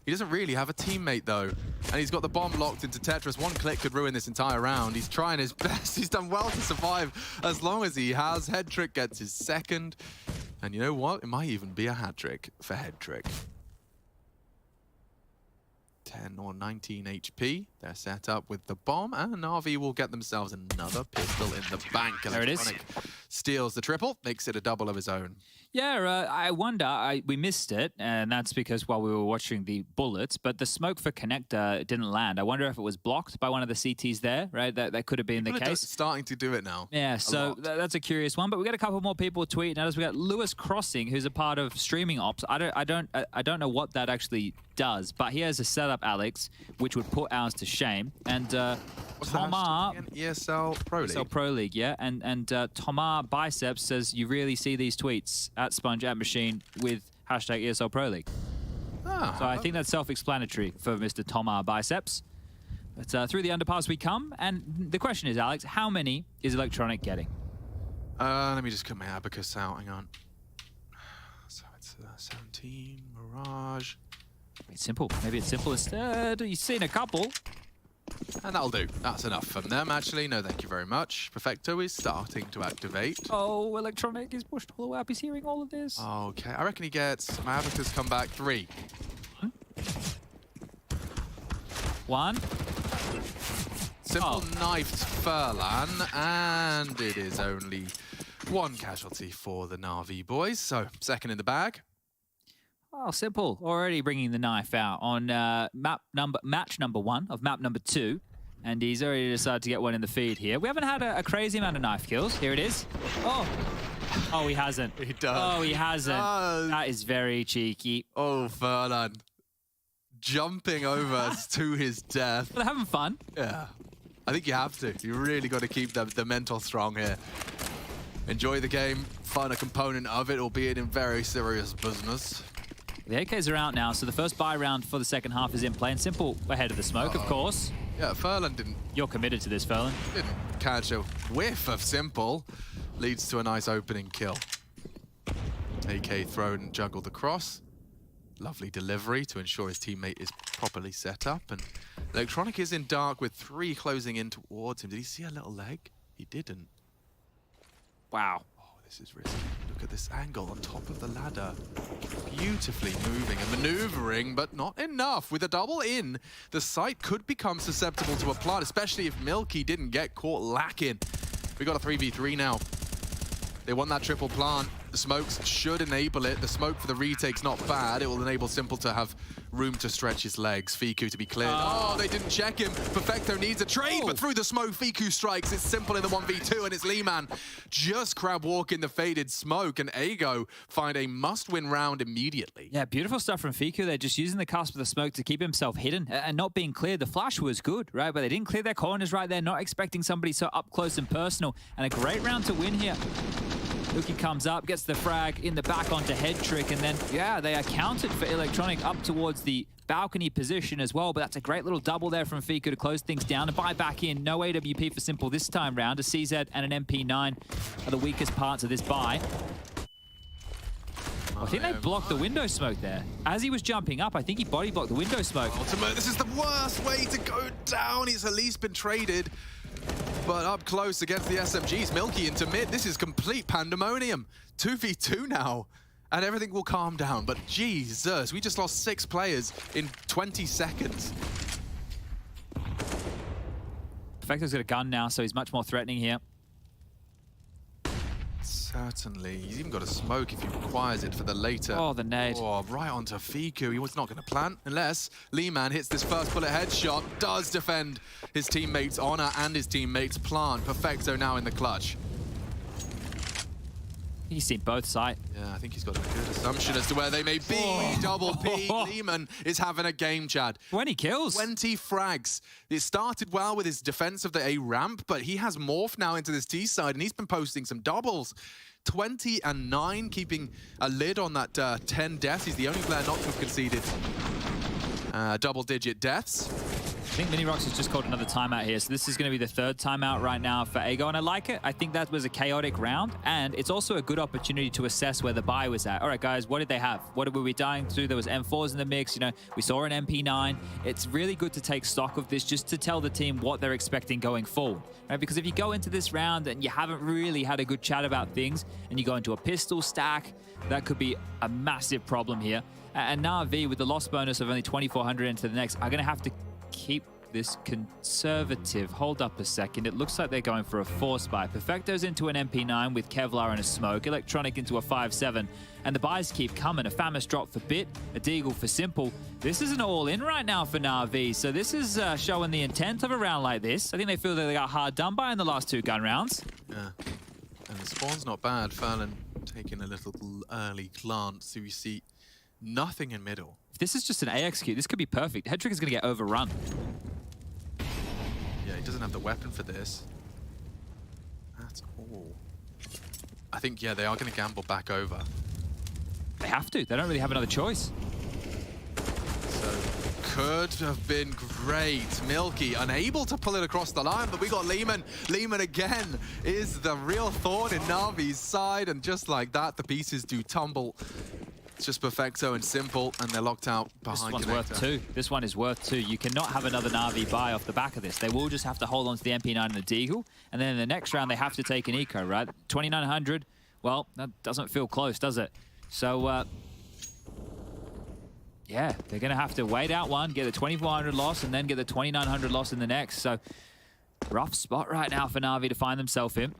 He doesn't really have a teammate, though. And he's got the bomb locked into Tetris. One click could ruin this entire round. He's trying his best. He's done well to survive as long as he has. Headtrick gets his second. And you know what? It might even be a hat trick for Headtrick. 10 or 19 HP. They're set up with the bomb, and NAVI will get themselves another pistol in the bank. There it is. Steals the triple, makes it a double of his own. Yeah, I wonder, we missed it, and that's because while we were watching the bullets, but the smoke for connector didn't land. I wonder if it was blocked by one of the CTs there, right? That could have been the case. Starting to do it now. Yeah, so that's a curious one, but we got a couple more people tweeting at us. We got Lewis Crossing, who's a part of Streaming Ops. I don't know what that actually does, but he has a setup, Alex, which would put ours to shame. And Tomar, ESL Pro League. ESL Pro League, yeah. And Tomar Biceps says you really see these tweets at Sponge at Machine with hashtag ESL Pro League. So I think that's self-explanatory for Mr. Tomar Biceps. But through the underpass we come, and the question is, Alex, how many is Electronic getting? Let me just cut my abacus out. Hang on. So it's 17 Mirage. It's simple. Maybe it's simple instead. You've seen a couple. And that'll do. That's enough from them, actually. No, thank you very much. Perfecto is starting to activate. Oh, Electronic is pushed all the way up. He's hearing all of this. Okay, I reckon he gets... My abacus come back 3. One. Simple knifed Furlan, and it is only one casualty for the Navi boys. So, second in the bag. Oh, Simple already bringing the knife out on match number 1 of map number 2. And he's already decided to get one in the feed here. We haven't had a crazy amount of knife kills. Here it is. Oh. Oh, he hasn't. He does. Oh, he hasn't. That is very cheeky. Oh, Furlan. Jumping over to his death. They're having fun. Yeah. I think you have to. You really got to keep the mental strong here. Enjoy the game. Find a component of it, albeit in very serious business. The AKs are out now, so the first buy round for the second half is in play. And Simple ahead of the smoke, of course. Yeah, Furlan didn't... You're committed to this, Furlan. Didn't catch a whiff of Simple. Leads to a nice opening kill. AK thrown, juggled across. Lovely delivery to ensure his teammate is properly set up. And Electronic is in dark with 3 closing in towards him. Did he see a little leg? He didn't. Wow. Oh, this is risky. Look at this angle on top of the ladder. Beautifully moving and maneuvering, but not enough. With a double in, the site could become susceptible to a plant, especially if Milky didn't get caught lacking. We got a 3v3 now. They want that triple plant. The smokes should enable it. The smoke for the retake's not bad. It will enable Simple to have room to stretch his legs. Fiku to be cleared. Oh, they didn't check him. Perfecto needs a trade, but through the smoke, Fiku strikes. It's Simple in the 1v2, and it's Leeman just crab walk in the faded smoke, and Ago find a must-win round immediately. Yeah, beautiful stuff from Fiku. They're just using the cusp of the smoke to keep himself hidden and not being cleared. The flash was good, right? But they didn't clear their corners right there, not expecting somebody so up close and personal. And a great round to win here. Luki comes up, gets the frag in the back onto Head Trick, and then, yeah, they accounted for Electronic up towards the balcony position as well, but that's a great little double there from Fiku to close things down and buy back in. No AWP for Simple this time round. A CZ and an MP9 are the weakest parts of this buy. I think they blocked the window smoke there. As he was jumping up, I think he body blocked the window smoke. Ultimate, this is the worst way to go down. He's at least been traded. But up close against the SMGs, Milky into mid. This is complete pandemonium. 2v2 now. And everything will calm down. But Jesus, we just lost 6 players in 20 seconds. Perfecto's got a gun now, so he's much more threatening here. Certainly. He's even got a smoke if he requires it for the later. Oh, the nade. Oh, right onto Fiku. He was not going to plant unless Leeman hits this first bullet headshot. Does defend his teammates' honor and his teammates' plant. Perfecto now in the clutch. He's seen both sides. Yeah, I think he's got a good assumption as to where they may be. Oh. Double P. Leeman is having a game, Chad. 20 kills. 20 frags. It started well with his defense of the A ramp, but he has morphed now into this T side, and he's been posting some doubles. 20 and 9, keeping a lid on that 10 deaths. He's the only player not to have conceded double-digit deaths. I think Minirox has just called another timeout here, so this is going to be the 3rd timeout right now for Ago, and I like it. I think that was a chaotic round, and it's also a good opportunity to assess where the buy was at. All right, guys, what did they have? What were we dying to? There was M4s in the mix, you know, we saw an MP9. It's really good to take stock of this just to tell the team what they're expecting going forward, right? Because if you go into this round and you haven't really had a good chat about things, and you go into a pistol stack, that could be a massive problem here. And NAVI, with the loss bonus of only 2,400 into the next, are going to have to keep this conservative. Hold up a second. It looks like they're going for a force buy. Perfecto's into an MP9 with Kevlar and a smoke. Electronic into a 5.7. And the buys keep coming. A Famous drop for Bit. A Deagle for Simple. This is an all-in right now for NAVI. So this is showing the intent of a round like this. I think they feel that they got hard done by in the last 2 gun rounds. Yeah. And the spawn's not bad. Furlan taking a little early glance. So you see nothing in middle. If this is just an AXQ, this could be perfect. Head Trick is going to get overrun. Yeah, he doesn't have the weapon for this. That's all. I think, yeah, they are going to gamble back over. They have to. They don't really have another choice. So, could have been great. Milky unable to pull it across the line, but we got Leeman. Leeman again is the real thorn in Navi's side, and just like that, the pieces do tumble. It's just Perfecto and Simple, and they're locked out behind This one's worth 2. This one is worth 2. You cannot have another Navi buy off the back of this. They will just have to hold on to the MP9 and the Deagle, and then in the next round, they have to take an eco, right? 2,900, well, that doesn't feel close, does it? So, Yeah, they're going to have to wait out one, get the 2,400 loss, and then get the 2,900 loss in the next. So rough spot right now for Navi to find themselves in.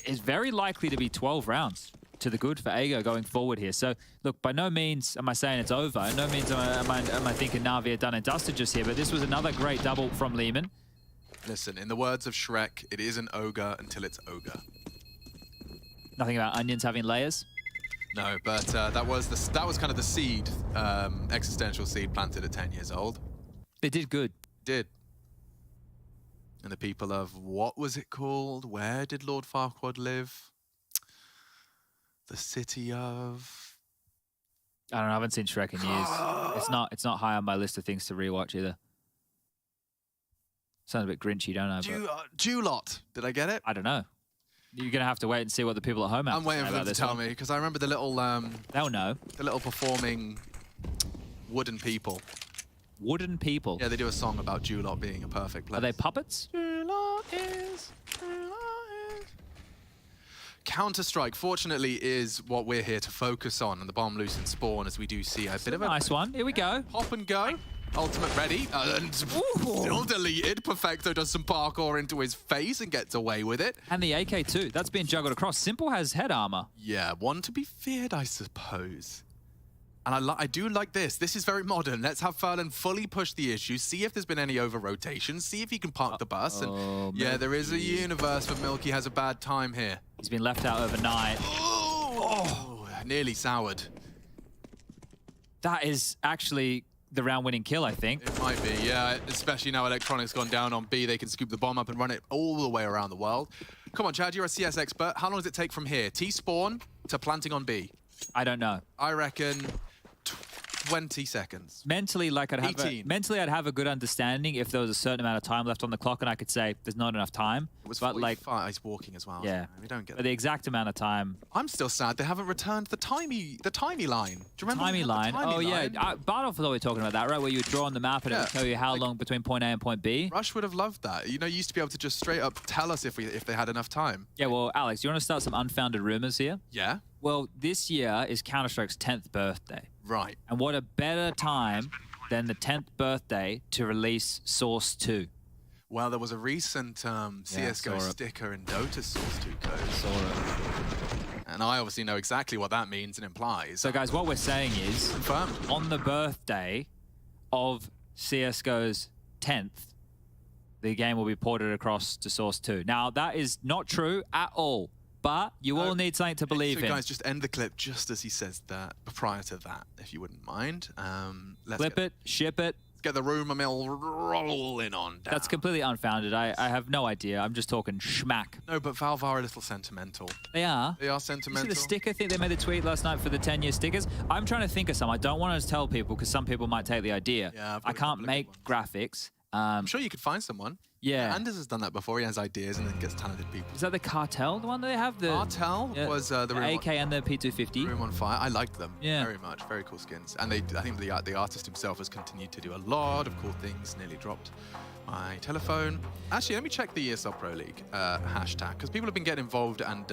It's very likely to be 12 rounds to the good for Ego going forward here. So, look, by no means am I saying it's over. By no means am I thinking Navi are done and dusted just here, but this was another great double from Lehman. Listen, in the words of Shrek, it isn't ogre until it's ogre. Nothing about onions having layers? No, but that was kind of the seed, existential seed planted at 10 years old. They did good. Did. And the people of, what was it called? Where did Lord Farquaad live? The city of... I don't know, I haven't seen Shrek in years. It's not high on my list of things to rewatch either. Sounds a bit Grinchy, don't I? Julot. Did I get it? I don't know. You're going to have to wait and see what the people at home have I'm waiting for them to tell me, because I remember the little... They'll know. The little performing wooden people. Wooden people? Yeah, they do a song about Julot being a perfect place. Are they puppets? Counter-Strike, fortunately, is what we're here to focus on, and the bomb loose and spawn, as we do see a bit of a... Nice one. Here we go. Hop and go. Ultimate ready. And still deleted. Perfecto does some parkour into his face and gets away with it. And the AK too. That's being juggled across. Simple has head armor. Yeah, one to be feared, I suppose. And I do like this. This is very modern. Let's have Furlan fully push the issue, see if there's been any over-rotation, see if he can park the bus. And yeah, there is a universe, but Milky has a bad time here. He's been left out overnight. Oh, nearly soured. That is actually the round-winning kill, I think. It might be, yeah. Especially now Electronic's gone down on B. They can scoop the bomb up and run it all the way around the world. Come on, Chad, you're a CS expert. How long does it take from here? T-spawn to planting on B? I don't know. I reckon 20 seconds. Mentally, like I'd have a good understanding if there was a certain amount of time left on the clock, and I could say there's not enough time. It was but like he's walking as well. Yeah, so we don't get but the exact amount of time. I'm still sad they haven't returned the timey line. Do you remember timey line? The yeah, Bardoff was always talking about that, right? Where you would draw on the map and it would tell you how long between point A and point B. Rush would have loved that. You know, you used to be able to just straight up tell us if they had enough time. Yeah, well, Alex, you want to start some unfounded rumors here? Yeah. Well, this year is Counter-Strike's 10th birthday. Right. And what a better time than the 10th birthday to release Source 2. Well, there was a recent CSGO sticker in Dota Source 2 code. And I obviously know exactly what that means and implies. So, guys, what we're saying is... Confirmed. On the birthday of CSGO's 10th, the game will be ported across to Source 2. Now, that is not true at all. But you all need something to believe in. So, guys, just end the clip just as he says that, prior to that, if you wouldn't mind. Let's Flip it, ship it. Let's get the rumor mill rolling on down. That's completely unfounded. I have no idea. I'm just talking schmack. No, but Valve are a little sentimental. They are? They are sentimental. You see the sticker thing? They made a tweet last night for the 10-year stickers. I'm trying to think of some. I don't want to tell people because some people might take the idea. Yeah, I can't make graphics. I'm sure you could find someone. Yeah. Anders has done that before. He has ideas and then gets talented people. Is that the Cartel, the one that they have? The Cartel was the AK and the P250. Room on Fire. I liked them very much. Very cool skins. And I think the artist himself has continued to do a lot of cool things. Nearly dropped my telephone. Actually, let me check the ESL Pro League hashtag, because people have been getting involved and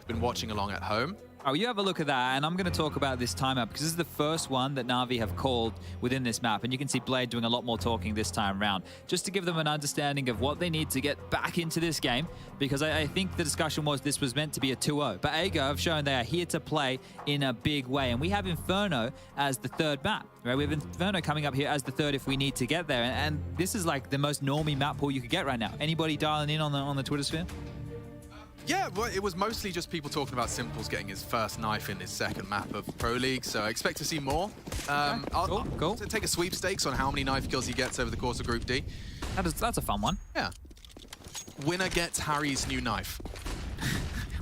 been watching along at home. Oh, you have a look at that, and I'm going to talk about this timeout because this is the first one that Navi have called within this map, and you can see Blade doing a lot more talking this time around, just to give them an understanding of what they need to get back into this game, because I think the discussion was this was meant to be a 2-0, but Ego have shown they are here to play in a big way, and we have Inferno as the third map, right? We have Inferno coming up here as the third if we need to get there, and this is like the most normie map pool you could get right now. Anybody dialing in on the Twitter sphere? Yeah, well, it was mostly just people talking about Simples getting his first knife in his second map of Pro League, so I expect to see more. I'll take a sweepstakes on how many knife kills he gets over the course of Group D. That's a fun one. Yeah. Winner gets Harry's new knife.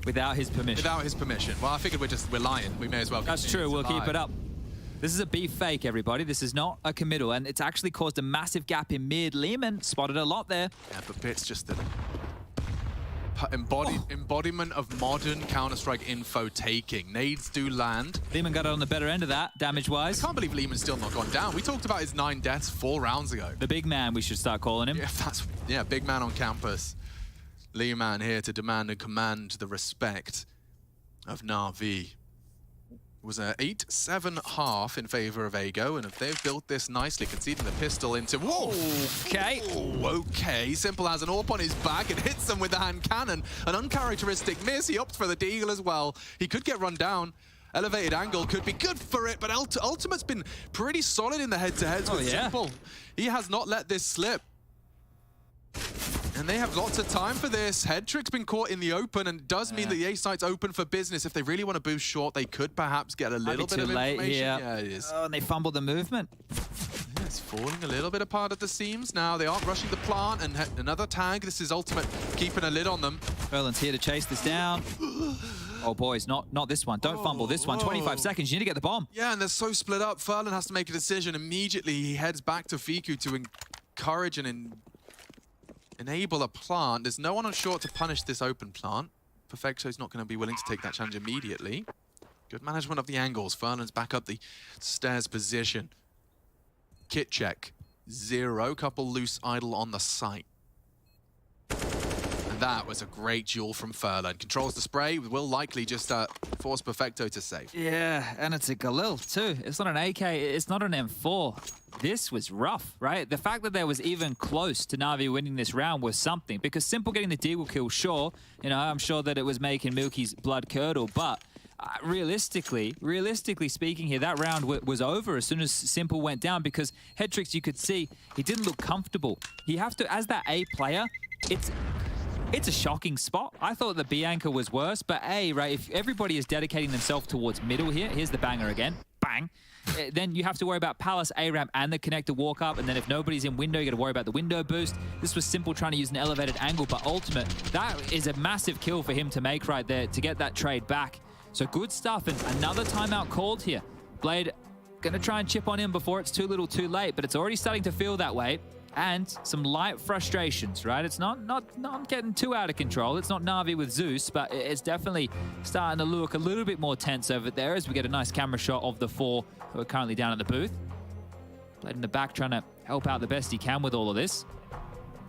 Without his permission. Without his permission. Well, I figured we're lying. We may as well. That's true. We'll keep it up. This is a B fake, everybody. This is not a committal, and it's actually caused a massive gap in mid. Lehman spotted a lot there. Yeah, but Bit's just the embodiment of modern Counter-Strike info taking. Nades do land. Lehman got it on the better end of that, damage-wise. I can't believe Lehman's still not gone down. We talked about his 9 deaths 4 rounds ago. The big man, we should start calling him. Yeah, big man on campus. Leeman here to demand and command the respect of NAVI. It was an 8-7 half in favor of Ego, and if they've built this nicely, conceding the pistol into... Whoa! Okay. Oh, okay. Simple has an AWP on his back and hits them with the hand cannon. An uncharacteristic miss. He opts for the deagle as well. He could get run down. Elevated angle could be good for it, but Ultimate's been pretty solid in the head-to-heads with Simple. He has not let this slip. And they have lots of time for this. Headtrick's been caught in the open, and does mean that the A site's open for business. If they really want to boost short, they could perhaps get a little bit of information. Here. Yeah, it is. Oh, and they fumbled the movement. Yeah, it's falling a little bit apart at the seams now. They aren't rushing the plant, and another tag. This is Ultimate keeping a lid on them. Erlen's here to chase this down. Oh, boys, not this one. Don't fumble this one. 25 seconds. You need to get the bomb. Yeah, and they're so split up. Furlan has to make a decision. Immediately, he heads back to Fiku to encourage and enable a plant. There's no one on short to punish this open plant. Perfecto's not going to be willing to take that challenge immediately. Good management of the angles. Furlan's back up the stairs position. Kit check. 0. Couple loose idle on the site. And that was a great duel from Furlan. Controls the spray. Will likely just force Perfecto to save. Yeah, and it's a Galil too. It's not an AK. It's not an M4. This was rough, right? The fact that there was even close to Na'Vi winning this round was something, because Simple getting the deagle kill, sure, you know, I'm sure that it was making Milky's blood curdle, but realistically speaking here, that round was over as soon as Simple went down, because Headtricks, you could see, he didn't look comfortable. He have to, as that A player, it's a shocking spot. I thought the B anchor was worse, but A, right, if everybody is dedicating themselves towards middle here, here's the banger again, bang. Then you have to worry about Palace, A-ramp, and the connector walk up, and then if nobody's in window, you got to worry about the window boost. This was Simple trying to use an elevated angle, but Ultimate, that is a massive kill for him to make right there to get that trade back. So good stuff, and another timeout called here. Blade gonna try and chip on him before it's too little too late, but it's already starting to feel that way. And some light frustrations, right? It's not getting too out of control. It's not Na'Vi with Zeus, but it's definitely starting to look a little bit more tense over there as we get a nice camera shot of the 4 who are currently down at the booth. Blade in the back trying to help out the best he can with all of this.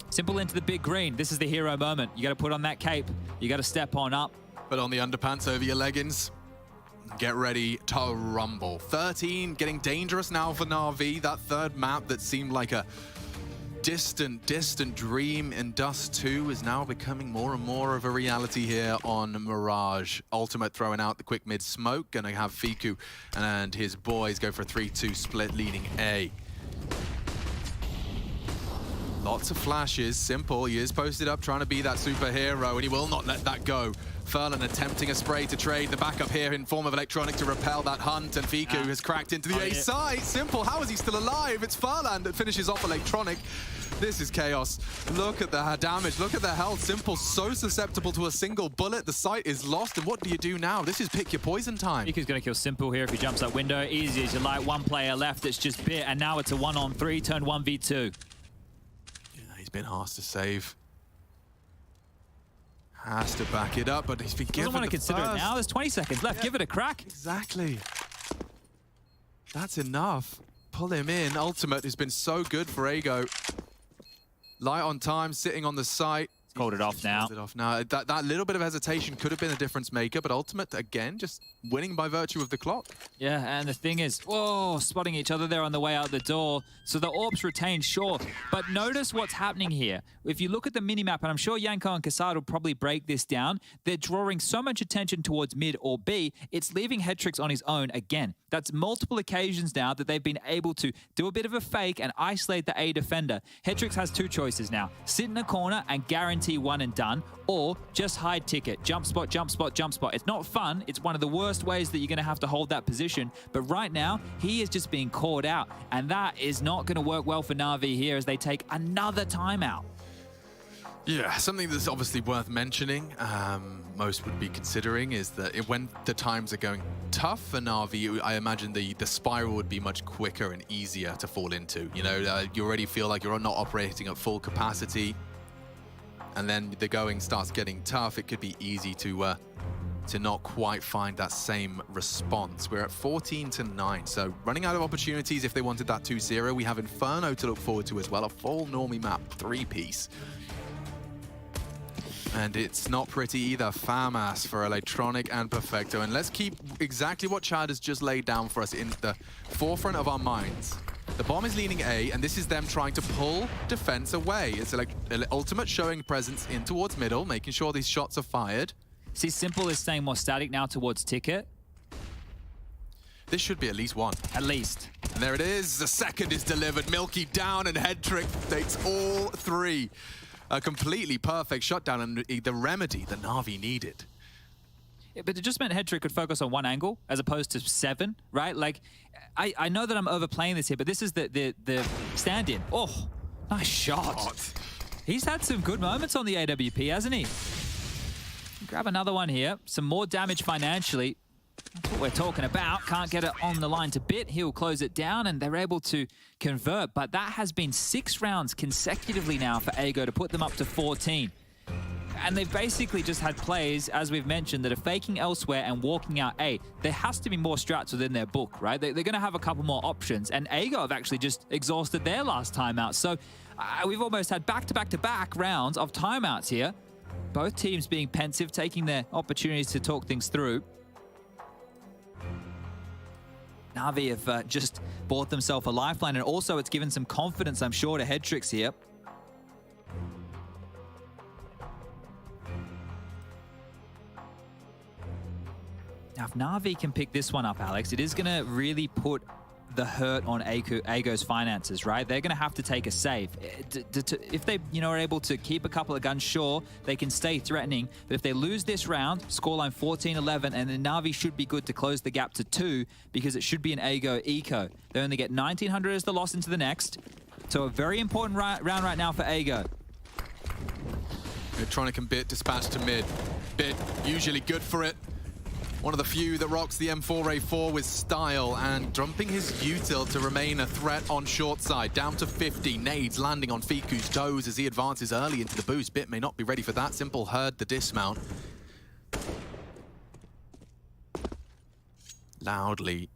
Simple into the big green. This is the hero moment. You got to put on that cape. You got to step on up. Put on the underpants over your leggings. Get ready to rumble. 13 getting dangerous now for Na'Vi. That third map that seemed like a distant dream in Dust 2 is now becoming more and more of a reality here on Mirage. Ultimate throwing out the quick mid smoke. Gonna have Fiku and his boys go for a 3-2 split leading A. Lots of flashes. Simple, he is posted up trying to be that superhero, and he will not let that go. Furlan attempting a spray to trade the backup here in form of Electronic to repel that hunt, and Fiku has cracked into the A side. Simple, how is he still alive? It's Furlan that finishes off Electronic. This is chaos. Look at the damage, look at the health. Simple, so susceptible to a single bullet. The site is lost, and what do you do now? This is pick your poison time. Fiku's gonna kill Simple here if he jumps that window. Easy as you like, one player left, it's just bit, and now it's a 1-on-3, turn 1v2. Yeah, he's been hard to save. Has to back it up, but he's been given the Doesn't want to consider it now. There's 20 seconds left. Yeah. Give it a crack. Exactly. That's enough. Pull him in. Ultimate has been so good for Ego. Light on time, sitting on the site. Called it off now. That little bit of hesitation could have been a difference maker, but Ultimate, again, just winning by virtue of the clock. Yeah, and the thing is, whoa, spotting each other there on the way out the door. So the orbs retain, sure. But notice what's happening here. If you look at the minimap, and I'm sure Yanko and Casado will probably break this down, they're drawing so much attention towards mid or B, it's leaving Headtricks on his own again. That's multiple occasions now that they've been able to do a bit of a fake and isolate the A defender. Headtricks has 2 choices now. Sit in a corner and guarantee one and done, or just hide ticket. Jump spot, jump spot, jump spot. It's not fun. It's one of the worst ways that you're going to have to hold that position. But right now, he is just being caught out. And that is not going to work well for Na'Vi here as they take another timeout. Yeah, something that's obviously worth mentioning, most would be considering, is that when the times are going tough for Na'Vi, I imagine the spiral would be much quicker and easier to fall into. You know, you already feel like you're not operating at full capacity, and then the going starts getting tough. It could be easy to not quite find that same response. We're at 14-9, so running out of opportunities if they wanted that 2-0. We have Inferno to look forward to as well, a full normie map 3-piece. And it's not pretty either. FAMAS for Electronic and Perfecto. And let's keep exactly what Chad has just laid down for us in the forefront of our minds. The bomb is leaning A, and this is them trying to pull defense away. It's like Ultimate showing presence in towards middle, making sure these shots are fired. See, Simple is staying more static now towards Ticket. This should be at least one. At least. And there it is. The second is delivered. Milky down, and Head Trick takes all three. A completely perfect shutdown, and the remedy that Navi needed. Yeah, but it just meant Head Trick could focus on one angle as opposed to 7, right? Like, I know that I'm overplaying this here, but this is the stand-in. Oh, nice shot. He's had some good moments on the AWP, hasn't he? Grab another one here. Some more damage financially. That's what we're talking about. Can't get it on the line to bit. He'll close it down, and they're able to convert. But that has been 6 rounds consecutively now for Ago to put them up to 14. And they've basically just had plays, as we've mentioned, that are faking elsewhere and walking out A. There has to be more strats within their book, right? They're going to have a couple more options. And Ago have actually just exhausted their last timeout. So we've almost had back-to-back-to-back rounds of timeouts here. Both teams being pensive, taking their opportunities to talk things through. Navi have just bought themselves a lifeline, and also it's given some confidence, I'm sure, to Head Tricks here. Now, if Navi can pick this one up, Alex, it is going to really put the hurt on Ago's finances, right? They're going to have to take a save. If they, are able to keep a couple of guns, sure, they can stay threatening. But if they lose this round, scoreline 14-11, and then Navi should be good to close the gap to 2 because it should be an Ago eco. They only get 1900 as the loss into the next. So a very important round right now for Ago. Electronic and Bit dispatched to mid. Bit usually good for it. One of the few that rocks the M4A4 with style, and dumping his util to remain a threat on short side. Down to 50. Nades landing on Fiku's toes as he advances early into the boost. Bit may not be ready for that. Simple heard the dismount. Loudly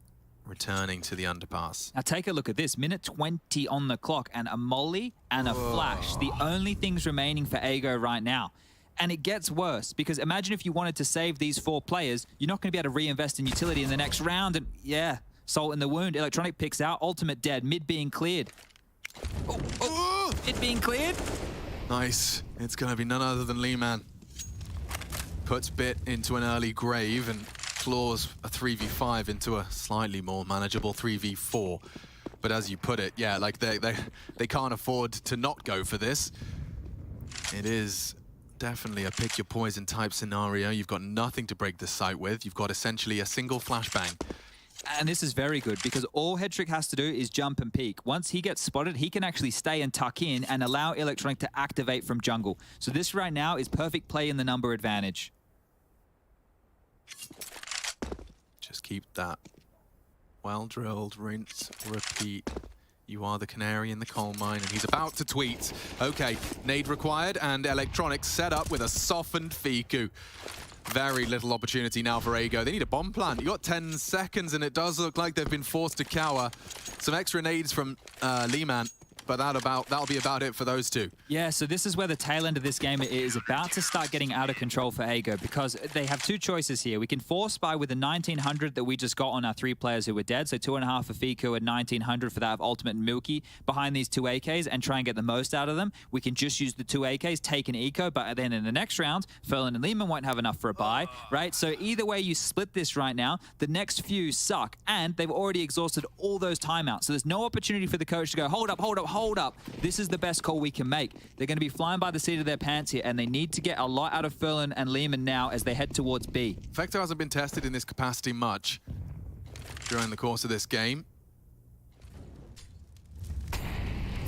returning to the underpass. Now take a look at this. Minute 20 on the clock, and a molly and a flash. The only things remaining for Ago right now. And it gets worse, because imagine if you wanted to save these 4 players, you're not going to be able to reinvest in utility in the next round. And yeah, salt in the wound. Electronic picks out. Ultimate dead. Mid being cleared. Mid being cleared. Nice. It's going to be none other than Leeman. Puts Bit into an early grave and claws a 3v5 into a slightly more manageable 3v4. But as you put it, yeah, like they can't afford to not go for this. It is definitely a pick your poison type scenario. You've got nothing to break the site with. You've got essentially a single flashbang. And this is very good, because all Head Trick has to do is jump and peek. Once he gets spotted, he can actually stay and tuck in and allow Electronic to activate from jungle. So this right now is perfect play in the number advantage. Just keep that well-drilled, rinse, repeat. You are the canary in the coal mine, and he's about to tweet. Okay, nade required, and Electronics set up with a softened Fiku. Very little opportunity now for Ago. They need a bomb plant. You got 10 seconds, and it does look like they've been forced to cower. Some extra nades from Leeman, but that'll be about it for those two. Yeah, so this is where the tail end of this game is about to start getting out of control for Ago, because they have 2 choices here. We can force buy with the 1900 that we just got on our 3 players who were dead, so 2.5 for Fiku and 1900 for that of Ultimate and Milky behind these 2 AKs and try and get the most out of them. We can just use the 2 AKs, take an eco, but then in the next round, Ferlin and Lehman won't have enough for a buy, right? So either way you split this right now, the next few suck, and they've already exhausted all those timeouts. So there's no opportunity for the coach to go, hold up, hold up, hold up. This is the best call we can make. They're going to be flying by the seat of their pants here, and they need to get a lot out of Ferlin and Lehman now as they head towards B. Vector hasn't been tested in this capacity much during the course of this game.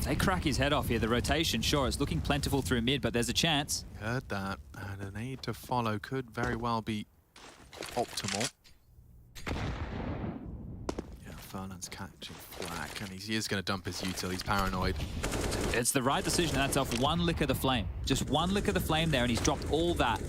They crack his head off here. The rotation, sure, it's looking plentiful through mid, but there's a chance. Heard that, and an aid to follow could very well be optimal. Fernand's catching flack, and he is going to dump his util. He's paranoid. It's the right decision. That's off 1 lick of the flame. Just 1 lick of the flame there, and he's dropped all that.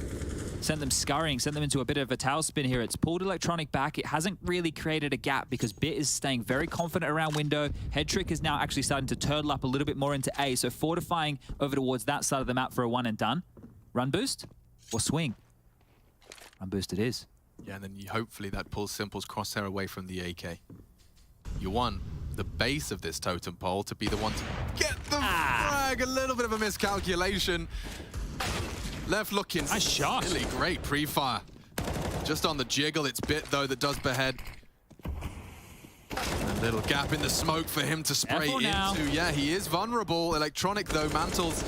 Sent them scurrying, sent them into a bit of a tailspin here. It's pulled Electronic back. It hasn't really created a gap because Bit is staying very confident around window. Head Trick is now actually starting to turtle up a little bit more into A, so fortifying over towards that side of the map for a 1 and done. Run boost or swing? Run boost it is. Yeah, and then hopefully that pulls Simple's crosshair away from the AK. You want the base of this totem pole to be the one to get the frag. A little bit of a miscalculation. Left looking. Nice shot. Really great pre-fire. Just on the jiggle, it's Bit though that does behead. A little gap in the smoke for him to spray into. Now. Yeah, he is vulnerable. Electronic though mantles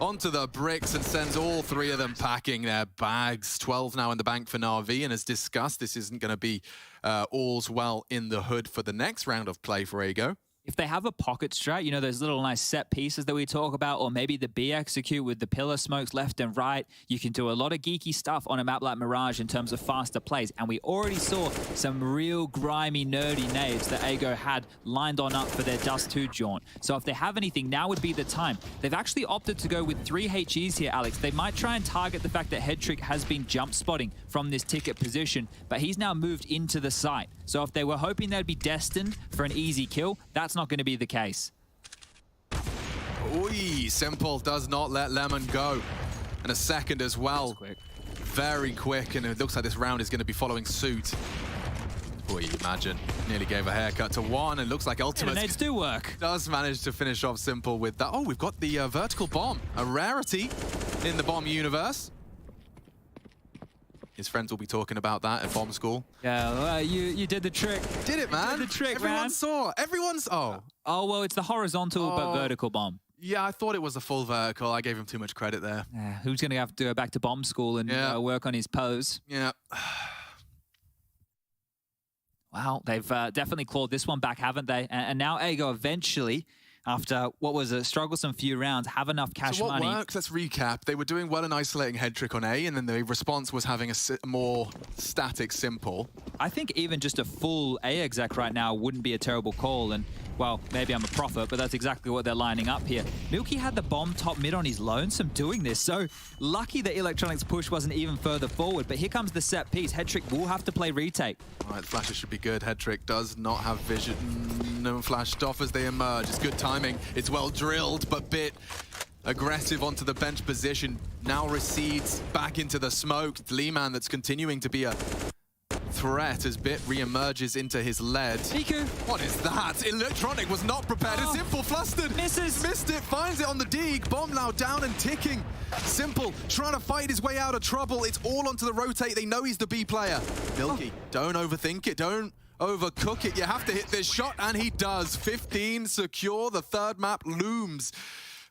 onto the bricks and sends all three of them packing their bags. 12 now in the bank for NAVI, and as discussed, this isn't going to be all's well in the hood for the next round of play for Ego. If they have a pocket strat, you know, those little nice set pieces that we talk about, or maybe the B execute with the pillar smokes left and right, you can do a lot of geeky stuff on a map like Mirage in terms of faster plays. And we already saw some real grimy, nerdy nades that Ego had lined on up for their Dust 2 jaunt. So if they have anything, now would be the time. They've actually opted to go with 3 HEs here, Alex. They might try and target the fact that Headtrick has been jump spotting from this ticket position, but he's now moved into the site. So if they were hoping they'd be destined for an easy kill, that's not going to be the case. Oi, Simple does not let Lemon go. And a second as well. Quick. Very quick, and it looks like this round is going to be following suit. Boy, imagine. Nearly gave a haircut to one, and looks like Ultimate nades do work. Does manage to finish off Simple with that. Oh, we've got the vertical bomb. A rarity in the bomb universe. His friends will be talking about that at bomb school. Yeah, you did the trick. Did it, man? You did the trick, Everyone man. saw. Everyone's. Oh. Oh, well, it's the horizontal but vertical bomb. Yeah, I thought it was a full vertical. I gave him too much credit there. Who's going to have to go back to bomb school and work on his pose? Yeah. Wow, they've definitely clawed this one back, haven't they? And now Ego eventually, after what was a strugglesome few rounds, have enough cash so what money. works? Let's recap. They were doing well in isolating Headtrick on A, and then the response was having a more static Simple. I think even just a full A exec right now wouldn't be a terrible call. And, well, maybe I'm a prophet, but that's exactly what they're lining up here. Milky had the bomb top mid on his lonesome doing this. So lucky that Electronics' push wasn't even further forward. But here comes the set piece. Headtrick will have to play retake. All right, flashes should be good. Headtrick does not have vision. No flashed off as they emerge. It's good timing. It's well drilled, but Bit aggressive onto the bench position. Now recedes back into the smoke. It's Leeman that's continuing to be a threat as Bit re-emerges into his lead. Miku. What is that? Electronic was not prepared. It's Simple flustered. Misses. Missed it. Finds it on the dig. Bomb now down and ticking. Simple trying to fight his way out of trouble. It's all onto the rotate. They know he's the B player. Milky, don't overthink it. Don't overcook it. You have to hit this shot, and he does. 15 secure. The third map looms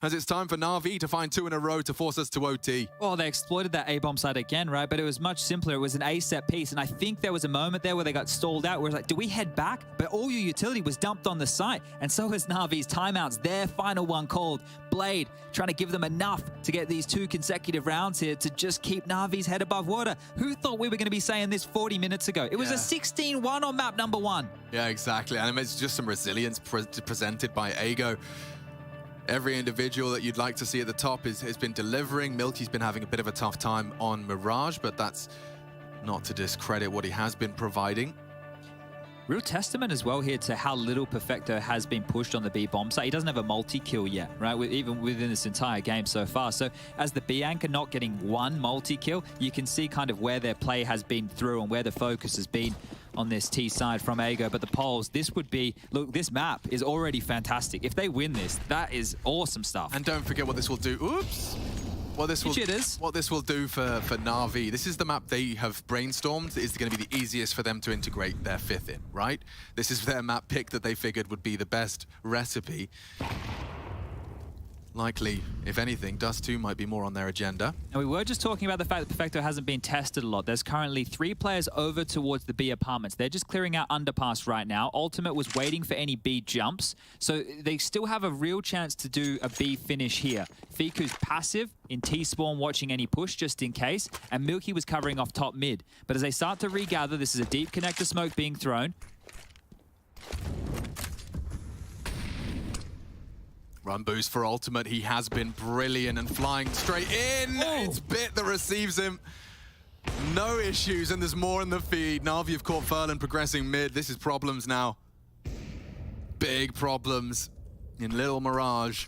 as it's time for NAVI to find 2 in a row to force us to OT. Well, they exploited that A-bomb side again, right? But it was much simpler. It was an A set piece. And I think there was a moment there where they got stalled out where it's like, do we head back? But all your utility was dumped on the site. And so was NAVI's timeouts. Their final one called. Blade trying to give them enough to get these 2 consecutive rounds here to just keep NAVI's head above water. Who thought we were going to be saying this 40 minutes ago? It was a 16-1 on map number 1. Yeah, exactly. And it's just some resilience presented by Ego. Every individual that you'd like to see at the top has been delivering. Milky's been having a bit of a tough time on Mirage, but that's not to discredit what he has been providing. Real testament as well here to how little Perfecto has been pushed on the B bomb site. He doesn't have a multi-kill yet, right? Even within this entire game so far. So as the B anchor not getting 1 multi-kill, you can see kind of where their play has been through and where the focus has been on this T side from Ego. But the polls, this would be, look, this map is already fantastic. If they win this, that is awesome stuff. And don't forget what this will do. Oops. What this will do for NAVI. This is the map they have brainstormed. Is going to be the easiest for them to integrate their 5th in, right? This is their map pick that they figured would be the best recipe. Likely, if anything, Dust 2 might be more on their agenda. And we were just talking about the fact that Perfecto hasn't been tested a lot. There's currently 3 players over towards the B apartments. They're just clearing out underpass right now. Ultimate was waiting for any B jumps. So they still have a real chance to do a B finish here. Fiku's passive in T-spawn watching any push just in case. And Milky was covering off top mid. But as they start to regather, this is a deep connector smoke being thrown. Run boost for Ultimate. He has been brilliant and flying straight in. Oh. It's Bit that receives him. No issues, and there's more in the feed. NAVI have caught Furlan progressing mid. This is problems now. Big problems in Little Mirage.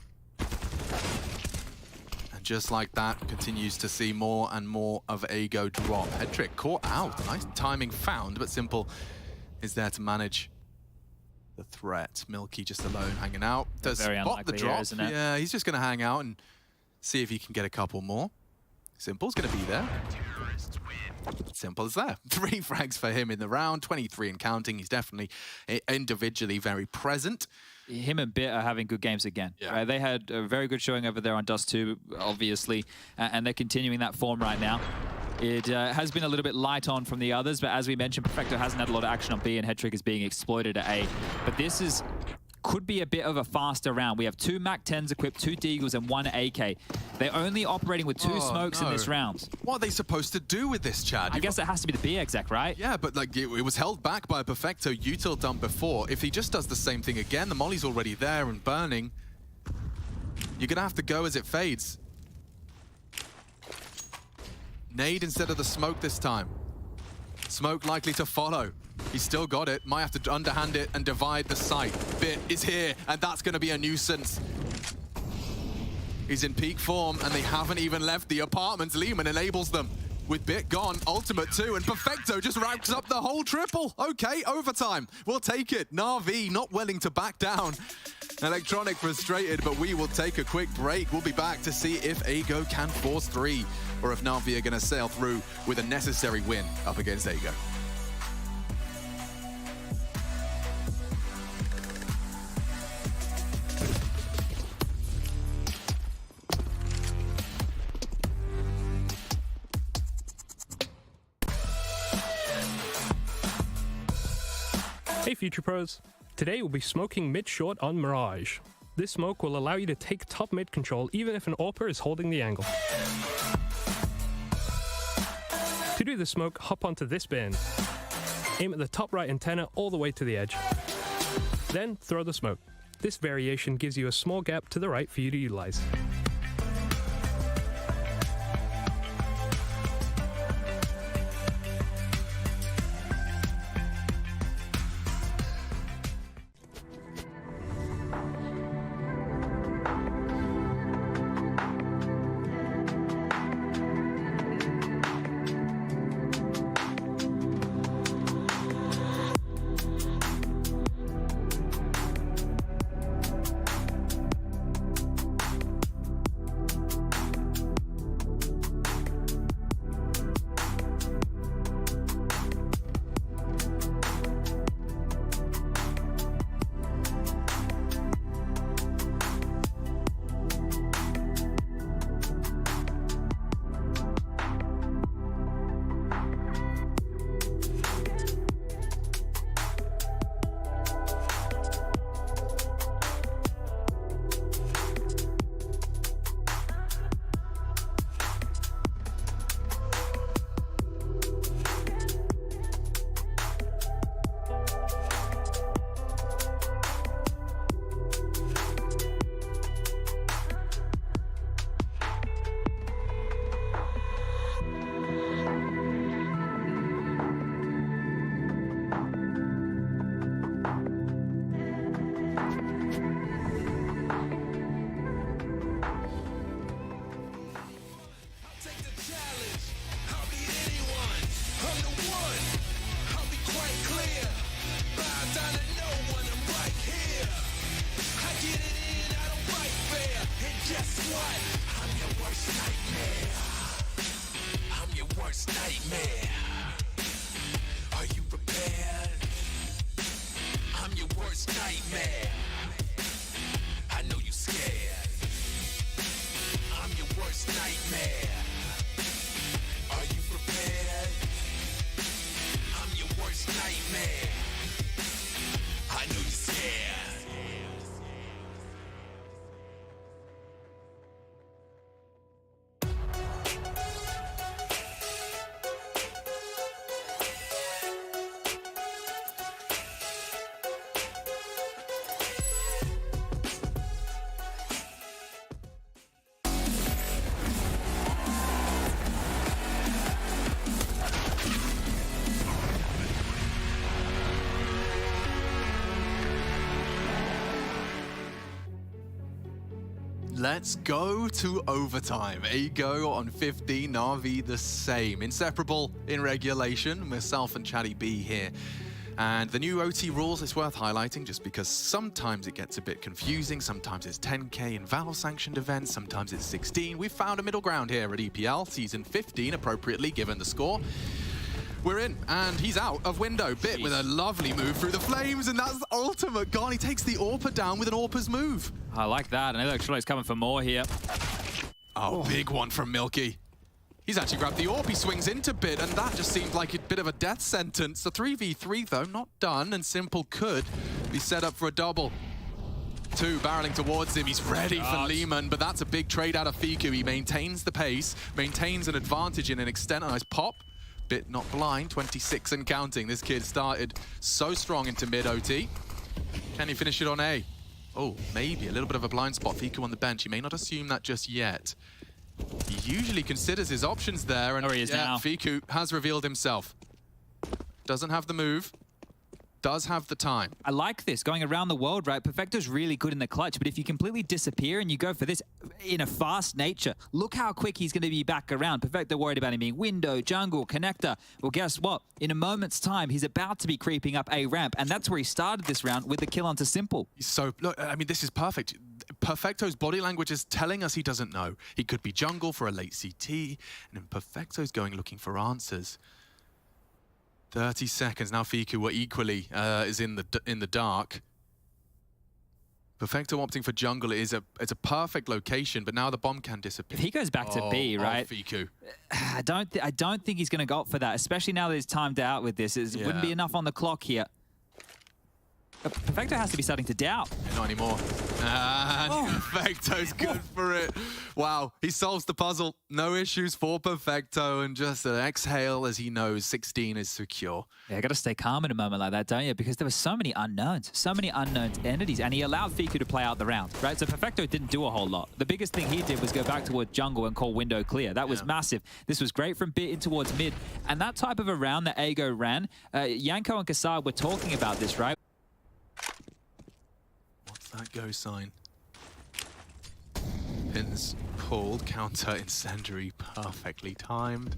And just like that, continues to see more and more of Ago drop. Headtrick caught out. Nice timing found, but Simple is there to manage the threat. Milky just alone hanging out. Does spot the drop. Here, isn't it? Yeah, he's just going to hang out and see if he can get a couple more. Simple's going to be there. Simple as that. 3 frags for him in the round, 23 and counting. He's definitely individually very present. Him and Bit are having good games again. Yeah. Right? They had a very good showing over there on Dust 2, obviously, and they're continuing that form right now. It has been a little bit light on from the others, but as we mentioned, Perfecto hasn't had a lot of action on B, and Headtrick is being exploited at A. But this could be a bit of a faster round. We have 2 MAC-10s equipped, 2 Deagles, and 1 AK. They're only operating with 2 smokes in this round. What are they supposed to do with this, Chad? I guess it has to be the B exec, right? Yeah, but like it was held back by a Perfecto util dump before. If he just does the same thing again, the molly's already there and burning. You're gonna have to go as it fades. Nade instead of the smoke this time. Smoke likely to follow. He's still got it. Might have to underhand it and divide the site. Bit is here, and that's going to be a nuisance. He's in peak form, and they haven't even left the apartments. Lehman enables them. With Bit gone, ultimate 2, and Perfecto just racks up the whole triple. Okay, overtime. We'll take it. NAVI not willing to back down. Electronic frustrated, but we will take a quick break. We'll be back to see if Ago can force 3, or if NAVI are going to sail through with a necessary win up against Ago. Hey Future Pros, today we'll be smoking mid-short on Mirage. This smoke will allow you to take top mid control even if an AWPer is holding the angle. To do the smoke, hop onto this bin. Aim at the top right antenna all the way to the edge. Then throw the smoke. This variation gives you a small gap to the right for you to utilize. Let's go to overtime. Ego on 15, Navi the same. Inseparable in regulation, myself and Chatty B here. And the new OT rules, it's worth highlighting just because sometimes it gets a bit confusing. Sometimes it's 10K in Valve-sanctioned events, sometimes it's 16. We've found a middle ground here at EPL, season 15, appropriately given the score. We're in, and he's out of window. Bit with a lovely move through the flames, and that's the ultimate gone. He takes the AWPer down with an AWPer's move. I like that, and Electronic's coming for more here. Oh, big one from Milky. He's actually grabbed the AWP, he swings into Bit, and that just seemed like a bit of a death sentence. The 3v3, though, not done, and Simple could be set up for a double. 2 barreling towards him, he's ready for Lehman, but that's a big trade out of Fiku. He maintains the pace, maintains an advantage in an externalized pop. Bit not blind, 26 and counting. This kid started so strong into mid-OT. Can he finish it on A? Oh, maybe a little bit of a blind spot. Fiku on the bench, he may not assume that just yet. He usually considers his options there, and he is now. Fiku has revealed himself. Doesn't have the move, does have the time. I like this, going around the world, right? Perfecto's really good in the clutch, but if you completely disappear and you go for this in a fast nature, look how quick he's going to be back around. Perfecto worried about him being window, jungle, connector. Well, guess what? In a moment's time, he's about to be creeping up A ramp, and that's where he started this round with the kill onto Simple. So, look, I mean, this is perfect. Perfecto's body language is telling us he doesn't know. He could be jungle for a late CT, and then Perfecto's going looking for answers. 30 seconds now. Fiku equally is in the dark. Perfecto opting for jungle. It's a perfect location, but now the bomb can disappear. If he goes back to B, right? Fiku. I don't think he's going to go up for that, especially now that he's timed out with this. It wouldn't be enough on the clock here. Perfecto has to be starting to doubt. Not anymore. And Perfecto's good for it. Wow, he solves the puzzle. No issues for Perfecto, and just an exhale as he knows 16 is secure. Yeah, got to stay calm in a moment like that, don't you? Because there were so many unknowns entities, and he allowed Fiku to play out the round, right? So Perfecto didn't do a whole lot. The biggest thing he did was go back toward jungle and call window clear. That was massive. This was great from Bit in towards mid, and that type of a round that Ego ran, Yanko and Kasar were talking about this, right? What's that go sign? Pins pulled, counter incendiary, perfectly timed.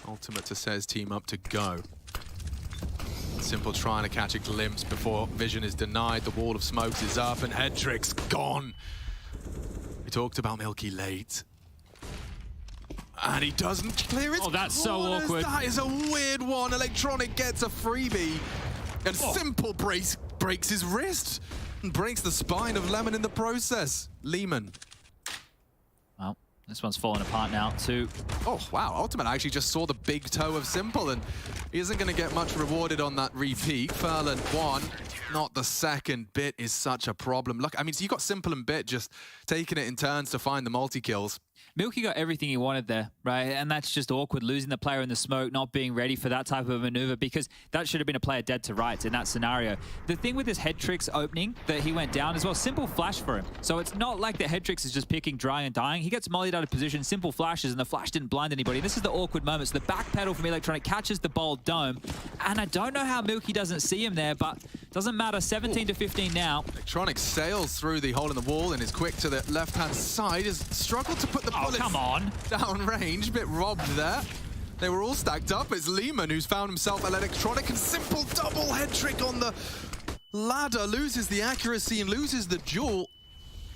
Ultimate to says team up to go. Simple trying to catch a glimpse before vision is denied. The wall of smokes is up and Headtrick's gone. We talked about Milky late. And he doesn't clear it. Oh, that's so awkward. That is a weird one. Electronic gets a freebie. And Simple breaks his wrist and breaks the spine of Lemon in the process. Lehman. Well, this one's falling apart now too. Oh, wow. Ultimate actually just saw the big toe of Simple, and he isn't going to get much rewarded on that repeat. Furlan won. Not the second. Bit is such a problem. Look, I mean, so you got Simple and Bit just taking it in turns to find the multi-kills. Milky got everything he wanted there, right? And that's just awkward, losing the player in the smoke, not being ready for that type of maneuver, because that should have been a player dead to rights in that scenario. The thing with this Headtricks opening that he went down as well, Simple flash for him. So it's not like the Headtricks is just picking, dry and dying. He gets mollied out of position, Simple flashes, and the flash didn't blind anybody. This is the awkward moment. So the back pedal from Electronic catches the bold dome. And I don't know how Milky doesn't see him there, but doesn't matter. 17 to 15 now. Electronic sails through the hole in the wall and is quick to the left-hand side. Has struggled to put the bullets come on. down range. Bit robbed there. They were all stacked up. It's Lehman who's found himself an Electronic and Simple double head trick on the ladder. Loses the accuracy and loses the duel.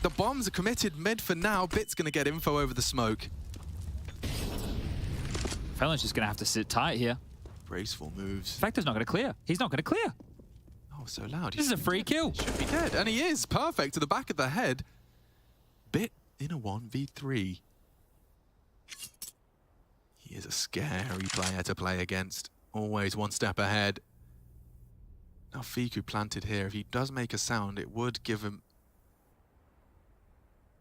The bombs are committed mid for now. Bit's going to get info over the smoke. Felon's just going to have to sit tight here. Graceful moves. Factor's not going to clear. He's not going to clear. Oh, so loud. This is a free kill. Should be dead. And he is. Perfect to the back of the head. Bit in a 1v3. He is a scary player to play against. Always one step ahead. Now Fiku planted here. If he does make a sound, it would give him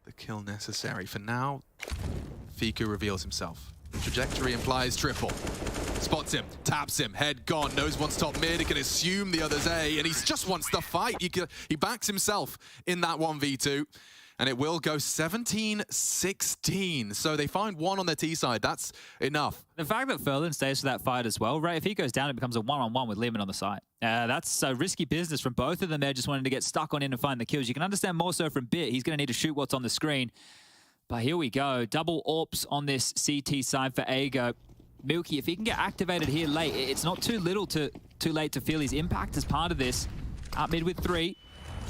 the kill necessary. For now, Fiku reveals himself. The trajectory implies triple. Spots him, taps him, head gone, knows one's top mid, he can assume the other's A, and he just wants the fight. He backs himself in that 1v2. And it will go 17-16. So they find one on their T side. That's enough. The fact that Furlan stays for that fight as well, right? If he goes down, it becomes a one-on-one with Lehman on the side. That's a risky business from both of them there, just wanting to get stuck on in and find the kills. You can understand more so from Bit. He's going to need to shoot what's on the screen. But here we go. Double AWPs on this CT side for Ago. Milky, if he can get activated here late, it's not too late to feel his impact as part of this. Up mid with 3.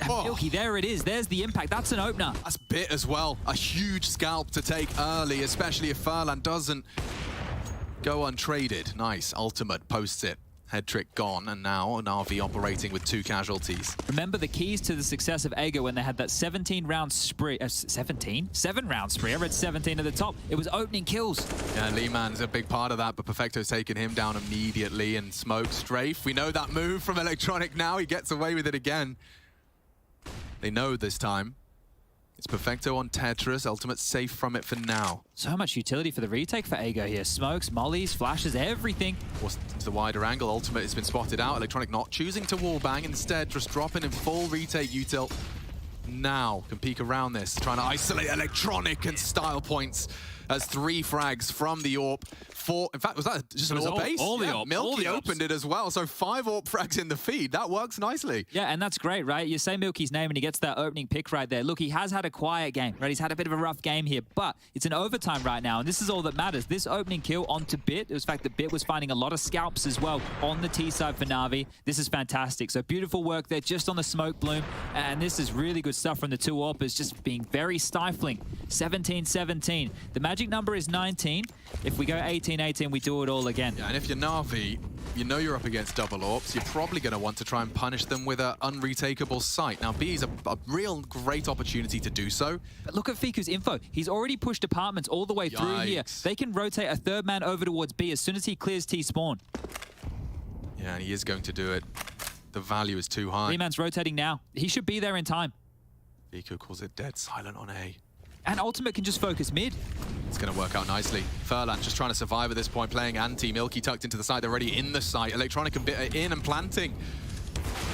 Milky, there it is. There's the impact. That's an opener. That's Bit as well. A huge scalp to take early, especially if Furlan doesn't go untraded. Nice. Ultimate posts it. Head trick gone, and now NAVI operating with 2 casualties. Remember the keys to the success of Ago when they had that 17-round spree. 17? 7-round spree. I read 17 at the top. It was opening kills. Yeah, Lehman's a big part of that, but Perfecto's taken him down immediately and smoke strafe. We know that move from Electronic now. He gets away with it again. They know this time. It's Perfecto on Tetris. Ultimate safe from it for now. So much utility for the retake for Ago here. Smokes, mollies, flashes, everything. Forced into the wider angle. Ultimate has been spotted out. Electronic not choosing to wallbang. Instead, just dropping in full retake util. Now can peek around this. Trying to isolate Electronic and style points as 3 frags from the AWP. 4, in fact, was that just an AWP base? All the AWP. Milky opened it as well, so 5 AWP frags in the feed. That works nicely. Yeah, and that's great, right? You say Milky's name and he gets that opening pick right there. Look, he has had a quiet game, right? He's had a bit of a rough game here, but it's an overtime right now, and this is all that matters. This opening kill onto Bit, it was the fact that Bit was finding a lot of scalps as well on the T side for Na'Vi. This is fantastic. So beautiful work there just on the smoke bloom, and this is really good stuff from the 2 AWPers, just being very stifling. 17-17. The magic number is 19. If we go 18-18, we do it all again. Yeah, and if you're Na'Vi, you know you're up against double AWPs. You're probably going to want to try and punish them with an unretakeable site. Now, B is a real great opportunity to do so. But look at Fiku's info. He's already pushed apartments all the way through here. They can rotate a 3rd man over towards B as soon as he clears T spawn. Yeah, and he is going to do it. The value is too high. Man's rotating now. He should be there in time. Fiku calls it dead silent on A. And Ultimate can just focus mid. It's going to work out nicely. Furlan just trying to survive at this point, playing anti. Milky tucked into the side. They're already in the site. Electronic and Bit are in and planting.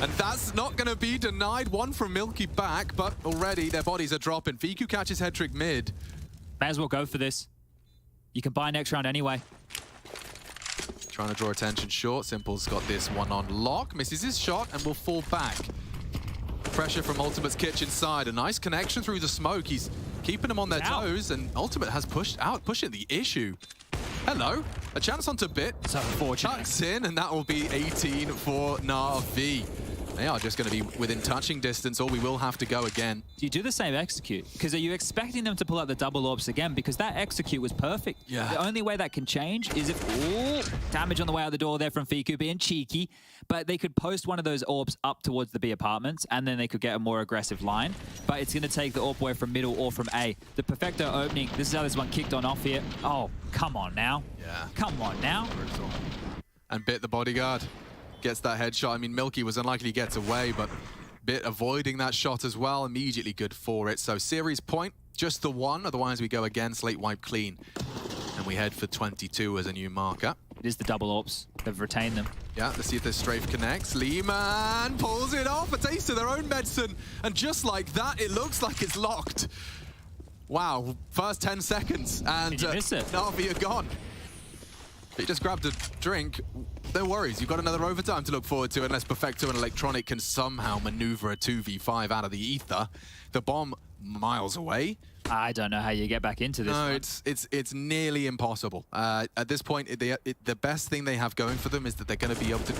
And that's not going to be denied. One from Milky back, but already their bodies are dropping. Fiku catches head trick mid. May as well go for this. You can buy next round anyway. Trying to draw attention short. Simple's got this one on lock. Misses his shot and will fall back. Pressure from Ultimate's kitchen side. A nice connection through the smoke. He's keeping them on their toes, and Ultimate has pushed out, pushing the issue. Hello, a chance onto Bit. So unfortunate. Tucks in, and that will be 18 for Na'Vi. They are just going to be within touching distance, or we will have to go again. Do you do the same execute? Because are you expecting them to pull out the double AWPs again? Because that execute was perfect. Yeah. The only way that can change is if... Ooh, damage on the way out the door there from Fiku, being cheeky. But they could post one of those AWPs up towards the B apartments, and then they could get a more aggressive line. But it's going to take the AWP away from middle or from A. The Perfecto opening, this is how this one kicked on off here. Oh, come on now. Yeah. Come on now. And Bit the bodyguard. Gets that headshot. I mean, Milky was unlikely to get away, but Bit avoiding that shot as well. Immediately good for it. So series point, just the 1. Otherwise, we go again, slate wipe clean. And we head for 22 as a new marker. It is the double AWPs. They've retained them. Yeah, let's see if this strafe connects. Lehman pulls it off. A taste of their own medicine. And just like that, it looks like it's locked. Wow, first 10 seconds. And Did you miss it? Na'Vi are gone. He just grabbed a drink. No worries, you've got another overtime to look forward to unless Perfecto and Electronic can somehow maneuver a 2v5 out of the ether. The bomb miles away. I don't know how you get back into this. No, it's nearly impossible. At this point, the best thing they have going for them is that they're going to be able to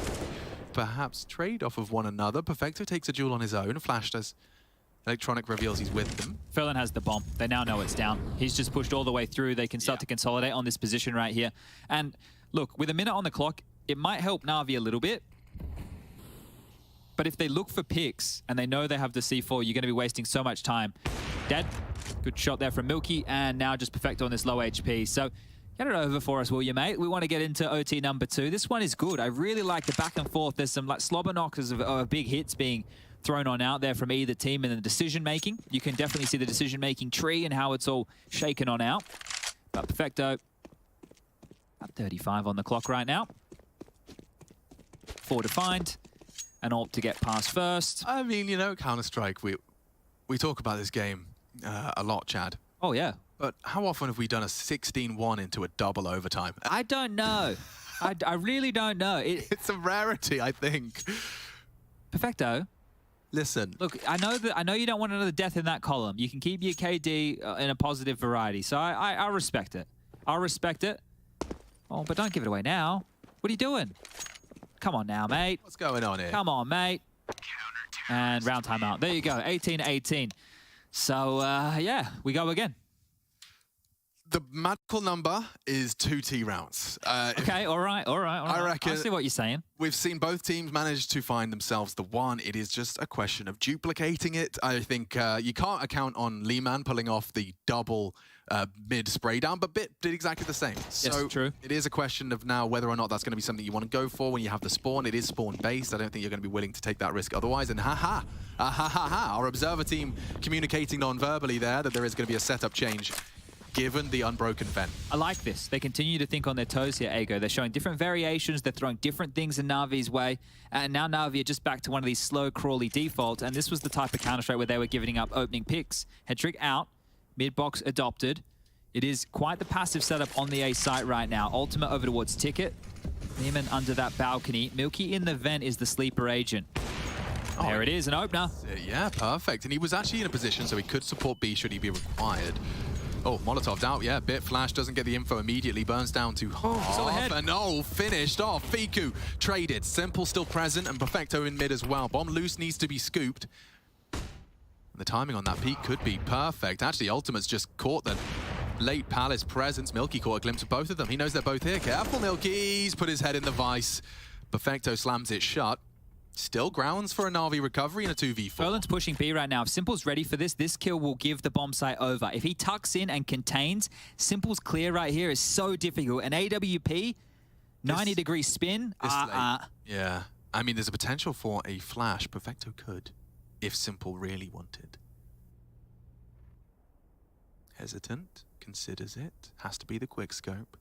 perhaps trade off of one another. Perfecto takes a duel on his own. Flashed as Electronic reveals he's with them. Furlan has the bomb. They now know it's down. He's just pushed all the way through. They can start to consolidate on this position right here. And look, with a minute on the clock, it might help Na'Vi a little bit. But if they look for picks and they know they have the C4, you're going to be wasting so much time. Dead. Good shot there from Milky. And now just Perfecto on this low HP. So get it over for us, will you, mate? We want to get into OT number 2. This one is good. I really like the back and forth. There's some like slobber knocks of big hits being thrown on out there from either team, and the decision-making. You can definitely see the decision-making tree and how it's all shaken on out. But Perfecto, at 35 on the clock right now. 4 to find, an AWP to get past first. I mean, you know, Counter-Strike, we talk about this game A lot, Chad. Oh, yeah. But how often have we done a 16-1 into a double overtime? I don't know. I really don't know. It's a rarity, I think. Perfecto. Listen. Look, I know you don't want another death in that column. You can keep your KD in a positive variety. So I respect it. I'll respect it. Oh, but don't give it away now. What are you doing? Come on now, mate. What's going on here? Come on, mate. And round timeout. There you go. 18-18. So, yeah, we go again. The magical number is 2 T rounds. Okay, all right. I reckon. I see what you're saying. We've seen both teams manage to find themselves the one. It is just a question of duplicating it. I think you can't account on Lehman pulling off the double mid spray down, but Bit did exactly the same. So yes, true. It is a question of now whether or not that's going to be something you want to go for when you have the spawn. It is spawn based. I don't think you're going to be willing to take that risk otherwise. And our observer team communicating non-verbally there that there is going to be a setup change given the unbroken vent. I like this. They continue to think on their toes here, Ego. They're showing different variations. They're throwing different things in Navi's way. And now Navi are just back to one of these slow, crawly defaults. And this was the type of Counter-Strike where they were giving up opening picks. Head trick out. Mid-box adopted. It is quite the passive setup on the A site right now. Ultimate over towards Ticket. Lehman under that balcony. Milky in the vent is the sleeper agent. Oh, there it is, an opener. Yeah, perfect. And he was actually in a position so he could support B should he be required. Oh, Molotov's out, yeah. Bit Flash doesn't get the info immediately, burns down to half, and finished off. Fiku traded. Simple still present, and Perfecto in mid as well. Bomb loose needs to be scooped. And the timing on that peak could be perfect. Actually, Ultimate's just caught the late Palace presence. Milky caught a glimpse of both of them. He knows they're both here. Careful, Milky. He's put his head in the vice. Perfecto slams it shut. Still grounds for a Navi recovery in a 2v4. Ferland's pushing B right now. If Simple's ready for this, this kill will give the bomb site over. If he tucks in and contains, Simple's clear right here is so difficult. An AWP, 90-degree spin. Yeah. I mean, there's a potential for a flash. Perfecto could, if Simple really wanted. Hesitant, considers it. Has to be the quick scope.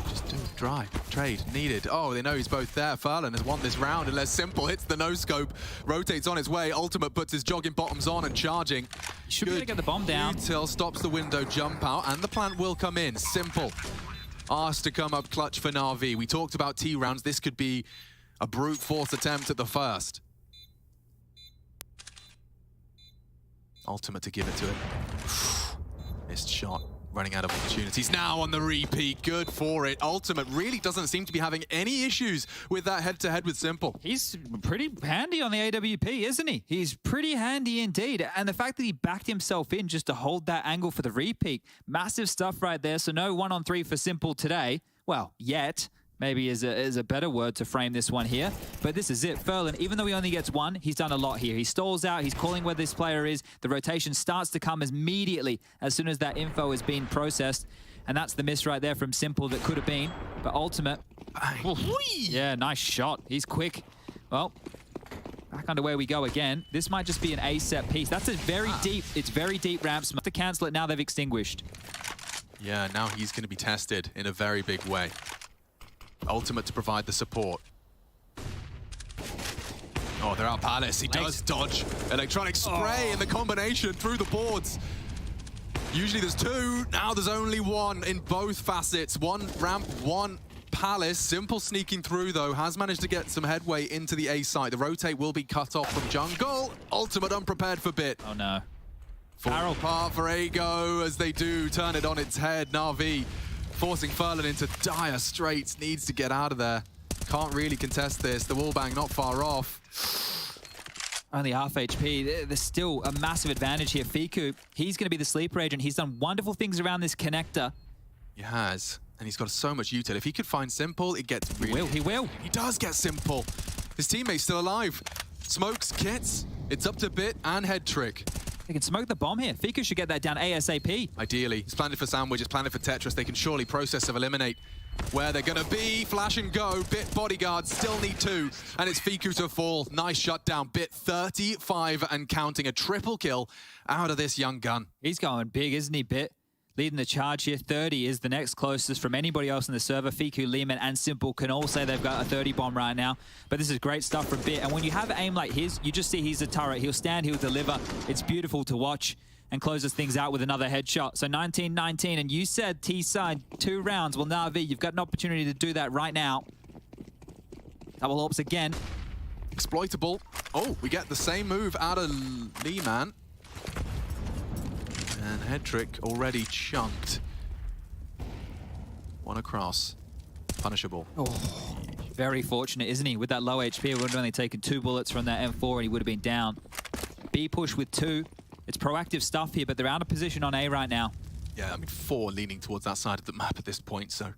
Just do it. Dry. Trade. Needed. Oh, they know he's both there. Ferland has won this round unless Simple hits the no-scope. Rotates on his way. Ultimate puts his jogging bottoms on and charging. Should be able to get the bomb down. Util stops the window jump out and the plant will come in. Simple. Asked to come up clutch for Navi. We talked about T rounds. This could be a brute force attempt at the first. Ultimate to give it to him. Missed shot. Running out of opportunities now on the repeat. Good for it. Ultimate really doesn't seem to be having any issues with that head-to-head with Simple. He's pretty handy on the AWP, isn't he? He's pretty handy indeed. And the fact that he backed himself in just to hold that angle for the repeat, massive stuff right there. So no 1-on-3 for Simple today. Well, yet. Maybe is a better word to frame this one here. But this is it. Ferland, even though he only gets one, he's done a lot here. He stalls out. He's calling where this player is. The rotation starts to come immediately as soon as that info is being processed. And that's the miss right there from Simple that could have been. But Ultimate. Yeah, nice shot. He's quick. Well, back underway we go again. This might just be an A set piece. That's a very deep, it's very deep ramps. To cancel it now, they've extinguished. Yeah, now he's going to be tested in a very big way. Ultimate to provide the support. Oh, they're out Palace. He does dodge. Electronic spray in the combination through the boards. Usually there's two. Now there's only one in both facets. One ramp, one Palace. Simple sneaking through, though. Has managed to get some headway into the A site. The rotate will be cut off from jungle. Ultimate unprepared for Bit. Oh, no. Barrel part for Ago as they do turn it on its head. Navi forcing Ferland into dire straits, needs to get out of there. Can't really contest this. The wallbang not far off. Only half HP. There's still a massive advantage here. Fiku, he's going to be the sleeper agent. He's done wonderful things around this connector. He has, and he's got so much util. If he could find Simple, it gets really... He will. He does get Simple. His teammate's still alive. Smokes, kits. It's up to Bit and Head Trick. They can smoke the bomb here. Fiku should get that down ASAP. Ideally. He's planted for Sandwich, he's planted for Tetris. They can surely process of eliminate where they're going to be. Flash and go. Bit bodyguards still need two. And it's Fiku to fall. Nice shutdown. Bit 35 and counting. A triple kill out of this young gun. He's going big, isn't he, Bit? Leading the charge here. 30 is the next closest from anybody else in the server. Fiku, Lehman, and Simple can all say they've got a 30 bomb right now. But this is great stuff from Bit. And when you have aim like his, you just see he's a turret. He'll stand, he'll deliver. It's beautiful to watch. and closes things out with another headshot. So 19-19, and you said T-side 2 rounds. Well, Navi, you've got an opportunity to do that right now. Double AWPs again. Exploitable. Oh, we get the same move out of Lee-Man. And Hedrick already chunked. One across. Punishable. Oh, very fortunate, isn't he? With that low HP, he would have only taken 2 bullets from that M4 and he would have been down. B push with 2. It's proactive stuff here, but they're out of position on A right now. Yeah, I mean, 4 leaning towards that side of the map at this point, so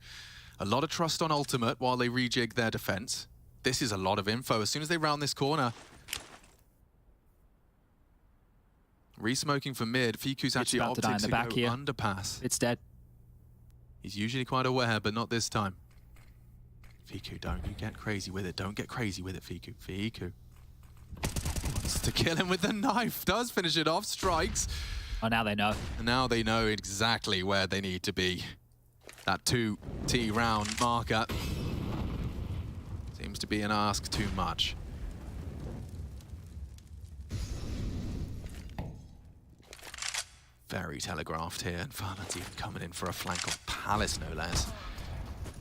a lot of trust on Ultimate while they rejig their defense. This is a lot of info. As soon as they round this corner, re-smoking for mid. Fiku's actually opting to back go here. Underpass. It's dead. He's usually quite aware, but not this time. Fiku, don't you get crazy with it. Don't get crazy with it, Fiku. Fiku wants to kill him with the knife. Does finish it off. Strikes. Oh, now they know. And now they know exactly where they need to be. That 2T round marker seems to be an ask too much. Very telegraphed here, and Farland's even coming in for a flank on Palace, no less.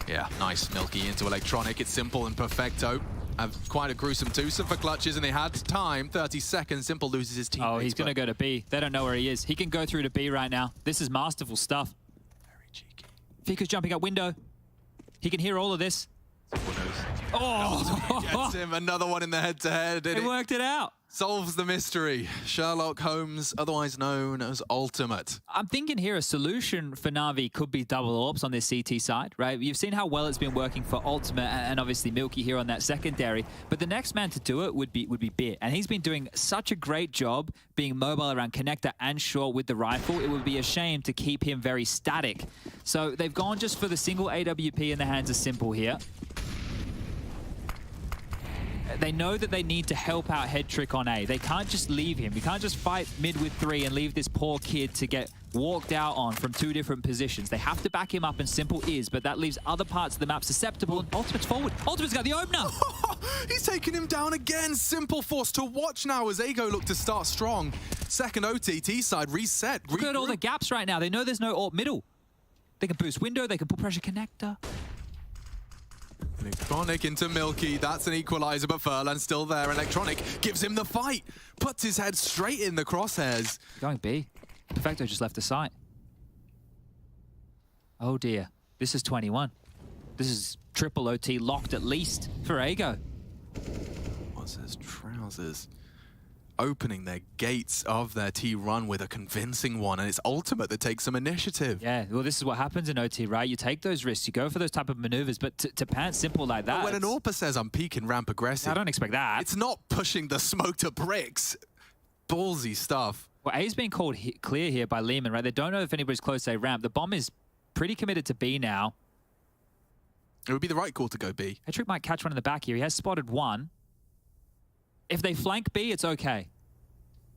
Yeah, nice Milky into Electronic. It's Simple and Perfecto have quite a gruesome twosome for clutches, and they had time, 30 seconds. Simple loses his teammates. Oh, he's going to go to B. They don't know where he is. He can go through to B right now. This is masterful stuff. Very cheeky. Fiku's jumping up window. He can hear all of this. Oh! Gets him another one in the head-to-head. He worked it out. Solves the mystery. Sherlock Holmes, otherwise known as Ultimate. I'm thinking here a solution for Navi could be double AWPs on this CT side, right? You've seen how well it's been working for Ultimate and obviously Milky here on that secondary. But the next man to do it would be Bit. And he's been doing such a great job being mobile around connector and short with the rifle. It would be a shame to keep him very static. So they've gone just for the single AWP in the hands of Simple here. They know that they need to help out Hedrick on A. They can't just leave him. You can't just fight mid with 3 and leave this poor kid to get walked out on from 2 different positions. They have to back him up, and Simple is, but that leaves other parts of the map susceptible, and Ultimate's forward. Ultimate's got the opener! He's taking him down again. Simple forced to watch now as Ego look to start strong. Second OTT side reset. Look at all the gaps right now. They know there's no AWP middle. They can boost window, they can put pressure connector. Electronic into Milky, that's an equalizer, but Furlan's still there. Electronic gives him the fight, puts his head straight in the crosshairs. Going B. Perfecto just left the site. Oh dear, this is 21. This is triple OT locked at least for Ego. What's his trousers? Opening their gates of their T run with a convincing one, and it's Ultimate that takes some initiative. Yeah, well, this is what happens in OT, right? You take those risks, you go for those type of maneuvers, but to pant Simple like that... But when an AWPer says I'm peaking ramp aggressive... I don't expect that. It's not pushing the smoke to bricks. Ballsy stuff. Well, A's being called clear here by Lehman, right? They don't know if anybody's close to A ramp. The bomb is pretty committed to B now. It would be the right call to go B. Hedrick might catch one in the back here. He has spotted one. If they flank B, it's okay.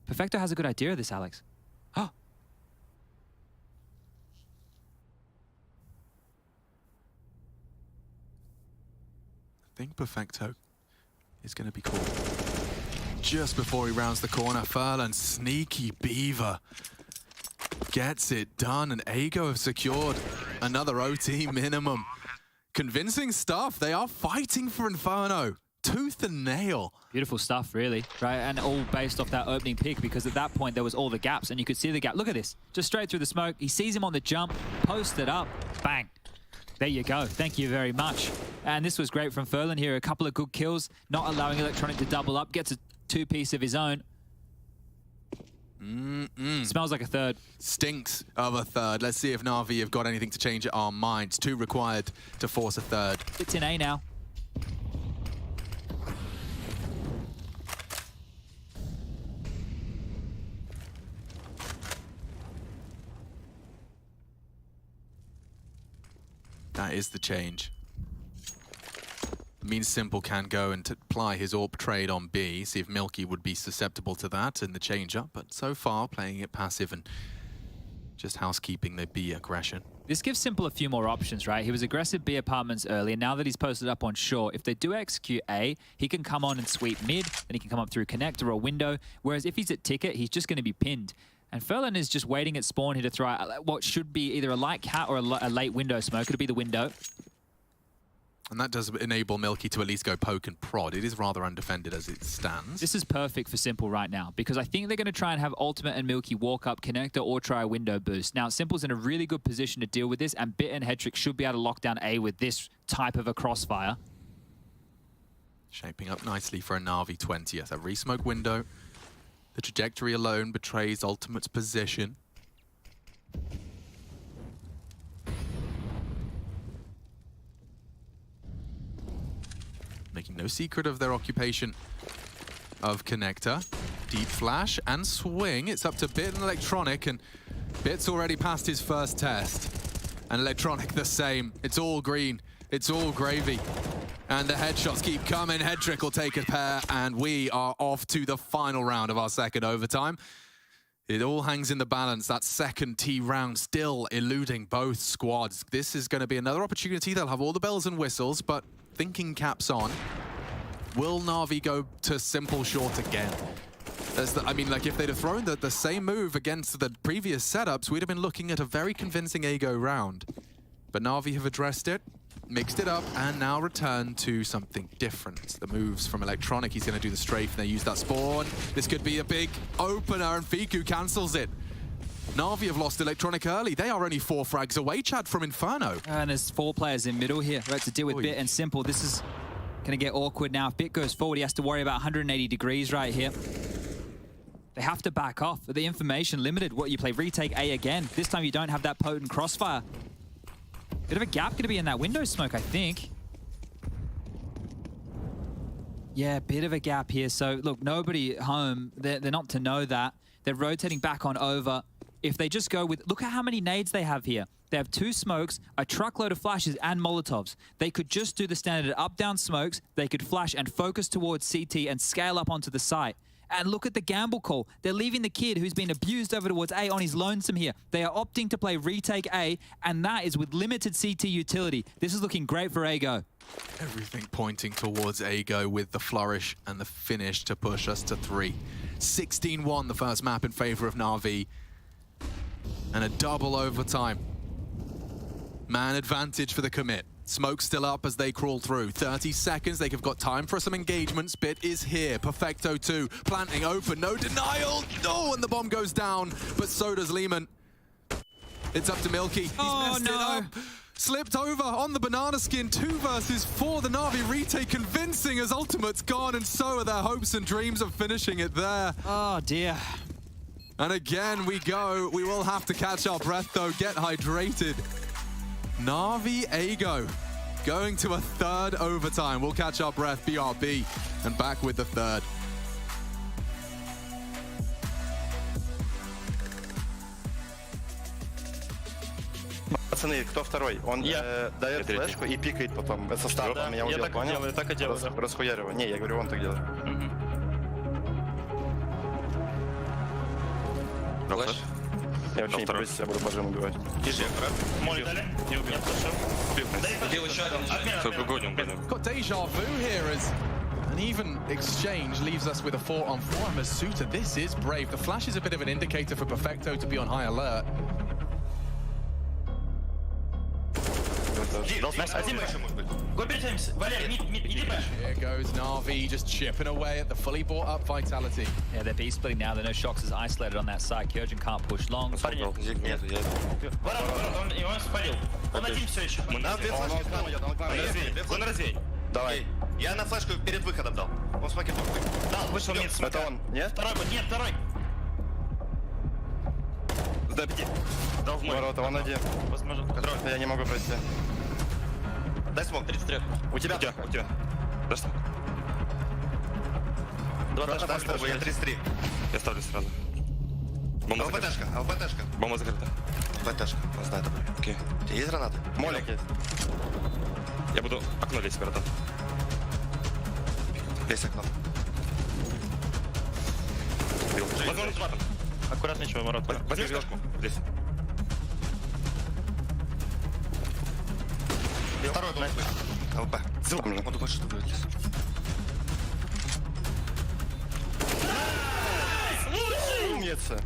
Perfecto has a good idea of this, Alex. Oh. I think Perfecto is going to be called just before he rounds the corner. Furlan, sneaky beaver, gets it done, and Ego have secured another OT minimum. Convincing stuff. They are fighting for Inferno. Tooth and nail. Beautiful stuff, really, right? And all based off that opening pick, because at that point there was all the gaps, and you could see the gap. Look at this, just straight through the smoke. He sees him on the jump, posted up, bang. There you go. Thank you very much. And this was great from Furlan here. A couple of good kills, not allowing Electronic to double up. Gets a 2-piece of his own. Smells like a third. Stinks of a third. Let's see if Navi have got anything to change our minds. 2 required to force a third. It's in A now. That is the change. It means Simple can go and apply his AWP trade on B, see if Milky would be susceptible to that in the change-up, but so far playing it passive and just housekeeping the B aggression. This gives Simple a few more options, right? He was aggressive B apartments early, and now that he's posted up on short, if they do execute A, he can come on and sweep mid, and he can come up through connector or window, whereas if he's at ticket, he's just going to be pinned. And Furlan is just waiting at spawn here to throw out what should be either a light cat or a late window smoke. It'll be the window. And that does enable Milky to at least go poke and prod. It is rather undefended as it stands. This is perfect for Simple right now because I think they're going to try and have Ultimate and Milky walk up connector or try a window boost. Now, Simple's in a really good position to deal with this, and Bit and Hetrick should be able to lock down A with this type of a crossfire. Shaping up nicely for a Navi 20th. A re-smoke window. The trajectory alone betrays Ultimate's position. Making no secret of their occupation of connector. Deep flash and swing. It's up to Bit and Electronic, and Bit's already passed his first test. And Electronic the same. It's all green. It's all gravy. And the headshots keep coming. Hetrick will take a pair, and we are off to the final round of our second overtime. It all hangs in the balance. That second T round still eluding both squads. This is going to be another opportunity. They'll have all the bells and whistles, but thinking caps on. Will Navi go to Simple short again? I mean, like, if they'd have thrown the same move against the previous setups, we'd have been looking at a very convincing A-Go round. But Navi have addressed it, mixed it up, and now return to something different. The moves from Electronic, he's going to do the strafe, and they use that spawn. This could be a big opener, and Fiku cancels it. Navi have lost Electronic early. They are only 4 frags away, Chad, from Inferno. And there's 4 players in middle here, right, to deal with Bit and Simple. This is going to get awkward now. If Bit goes forward, he has to worry about 180 degrees right here. They have to back off. The information limited. What you play, retake A again. This time you don't have that potent crossfire. Bit of a gap going to be in that window smoke, I think. Yeah, bit of a gap here. So, look, nobody at home, they're not to know that. They're rotating back on over. If they just go with... Look at how many nades they have here. They have 2 smokes, a truckload of flashes, and Molotovs. They could just do the standard up-down smokes. They could flash and focus towards CT and scale up onto the site. And look at the gamble call. They're leaving the kid who's been abused over towards A on his lonesome here. They are opting to play retake A, and that is with limited CT utility. This is looking great for A-Go. Everything pointing towards A-Go with the flourish and the finish to push us to 3. 16-1 the first map in favor of Navi. And a double overtime. Man advantage for the commit. Smoke still up as they crawl through. 30 seconds, they've got time for some engagements. Bit is here, Perfecto 2, planting open, no denial. Oh, and the bomb goes down, but so does Lehman. It's up to Milky. He's messed it up. Slipped over on the banana skin. 2 versus 4. The Navi retake convincing as Ultimate's gone, and so are their hopes and dreams of finishing it there. Oh, dear. And again we go. We will have to catch our breath, though. Get hydrated. Navi A-Go going to a 3rd overtime. We'll catch our breath, BRB, and back with the 3rd. Пацаны, кто второй? Он дает флешку и пикает потом. Со стартом, я убил, понял? Так и делаю. Расхуяриваю. Не, я говорю, он так делает. Флэш. Я вообще не боюсь, я буду пожим убивать. Ежи, Молли дали? Не убил. Убил еще один. Got deja vu here as an even exchange leaves us with a 4-on-4. And Masuta, this is brave. The flash is a bit of an indicator for Perfecto to be on high alert. Here goes Navi, just chipping away at the fully bought up Vitality. Yeah, they're B-splitting now. They know Shox is isolated on that side. Kyogen can't push long. Давай. Я на флешку перед выходом дал. Он с пакетом. Дал, вышел мид. Это он, нет? Второй, нет, второй. Сдай 5. Дал в мой. Ворота, он один. Возможно. Контроль. Я не могу пройти. Дай смог, 33. У тебя. Дай смог. 2 флешка, я 33. Я ставлю сразу. Бомба закрыта. АВПТшка. Бомба закрыта. АВПТшка, он знает об этом. Окей. У тебя есть граната? Молик есть. Я буду окно лезть, братан. Лезь окно. Возможно, с матом. Аккуратнее, ворот. Возьми флешку. Здесь. Второй был. АВП. Ссылка мне. Он хочет, чтобы вылез. Умница.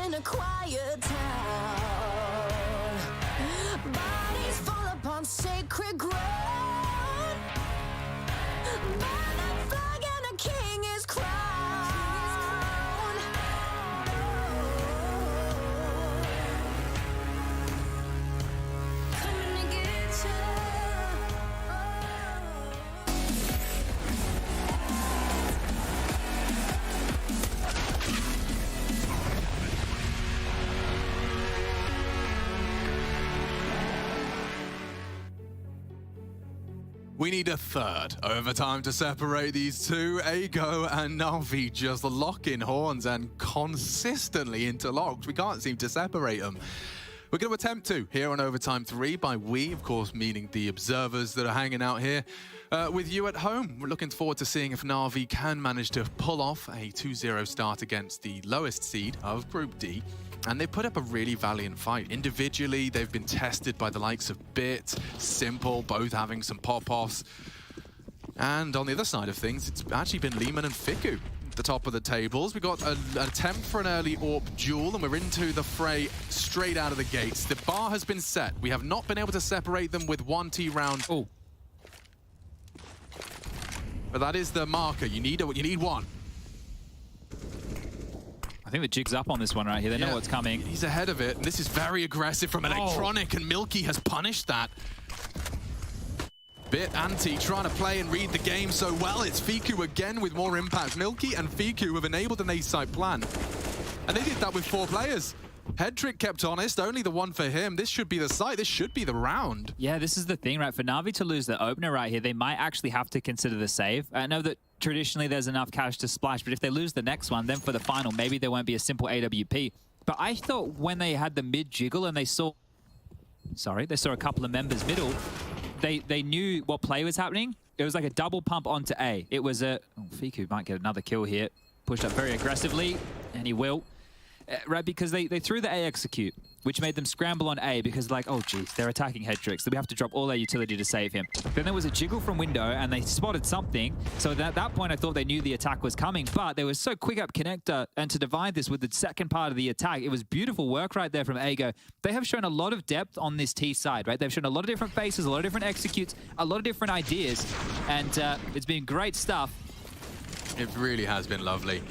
In a quiet town, bodies fall upon sacred ground. Man and flag and a king is crowned. Coming to get you. We need a third overtime to separate these two. Ego and Navi just locking horns and consistently interlocked. We can't seem to separate them. We're going to attempt to here on Overtime 3 by we, of course, meaning the observers that are hanging out here with you at home. We're looking forward to seeing if Navi can manage to pull off a 2-0 start against the lowest seed of Group D. And they put up a really valiant fight. Individually, they've been tested by the likes of Bit, Simple, both having some pop-offs. And on the other side of things, it's actually been Lehman and Fiku at the top of the tables. We got an attempt for an early AWP duel, and we're into the fray straight out of the gates. The bar has been set. We have not been able to separate them with 1T round. Oh. But that is the marker. You need one. I think the jig's up on this one right here. They know what's coming. He's ahead of it. This is very aggressive from Electronic, and Milky has punished that. Bit anti trying to play and read the game so well. It's Fiku again with more impact. Milky and Fiku have enabled an A-side plan. And they did that with 4 players. Hedrick kept honest, only the one for him. This should be the site, this should be the round. Yeah, this is the thing, right? For Navi to lose the opener right here, they might actually have to consider the save. I know that traditionally there's enough cash to splash, but if they lose the next one, then for the final, maybe there won't be a simple AWP. But I thought when they had the mid jiggle and they saw a couple of members middle, they knew what play was happening. It was like a double pump onto A. It was a... Oh, Fiku might get another kill here. Pushed up very aggressively, and he will. Right, because they threw the A execute, which made them scramble on A because like, oh geez, they're attacking Hedrick, so we have to drop all their utility to save him. Then there was a jiggle from window and they spotted something. So at that point, I thought they knew the attack was coming, but they were so quick up connector and to divide this with the second part of the attack, it was beautiful work right there from Ego. They have shown a lot of depth on this T side, right? They've shown a lot of different faces, a lot of different executes, a lot of different ideas, and it's been great stuff. It really has been lovely.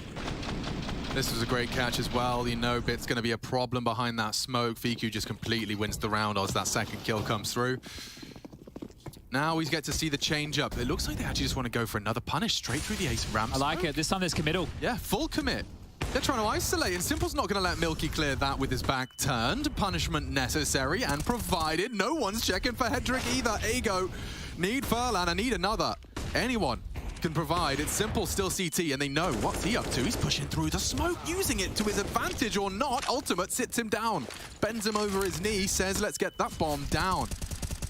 This was a great catch as well. You know, Bit's going to be a problem behind that smoke. Fiku just completely wins the round as that second kill comes through. Now we get to see the change up. It looks like they actually just want to go for another punish straight through the ace ramp. I like it. This time there's committal. Yeah, full commit. They're trying to isolate, and Simple's not going to let Milky clear that with his back turned. Punishment necessary and provided. No one's checking for Hedrick either. Ego, need Furlan, I need another. Anyone can provide. It's Simple, still CT, and they know what's he up to. He's pushing through the smoke, using it to his advantage or not. Ultimate sits him down, bends him over his knee, says, let's get that bomb down.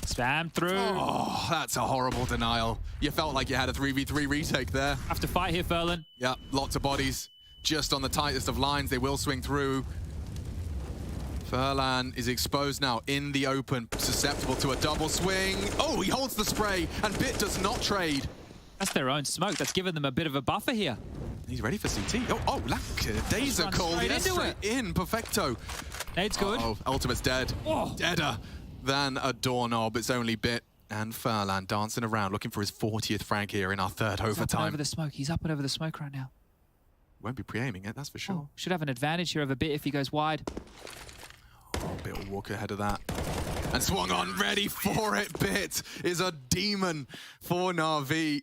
Spam through. Oh, that's a horrible denial. You felt like you had a 3v3 retake there. Have to fight here, Furlan. Yeah, lots of bodies. Just on the tightest of lines, they will swing through. Furlan is exposed now in the open, susceptible to a double swing. Oh, he holds the spray, and Bit does not trade. That's their own smoke. That's given them a bit of a buffer here. He's ready for CT. Oh, Dazer call. Yes, straight in. Perfecto. Nade's good. Oh, Ultimate's dead. Oh. Deader than a doorknob. It's only Bit and Furlan dancing around, looking for his 40th frag here in our third overtime. He's up and over the smoke. He's up and over the smoke right now. Won't be pre-aiming it, that's for sure. Oh, should have an advantage here over Bit if he goes wide. Oh, Bit will walk ahead of that. And swung on, ready for it. Bit is a demon for Navi.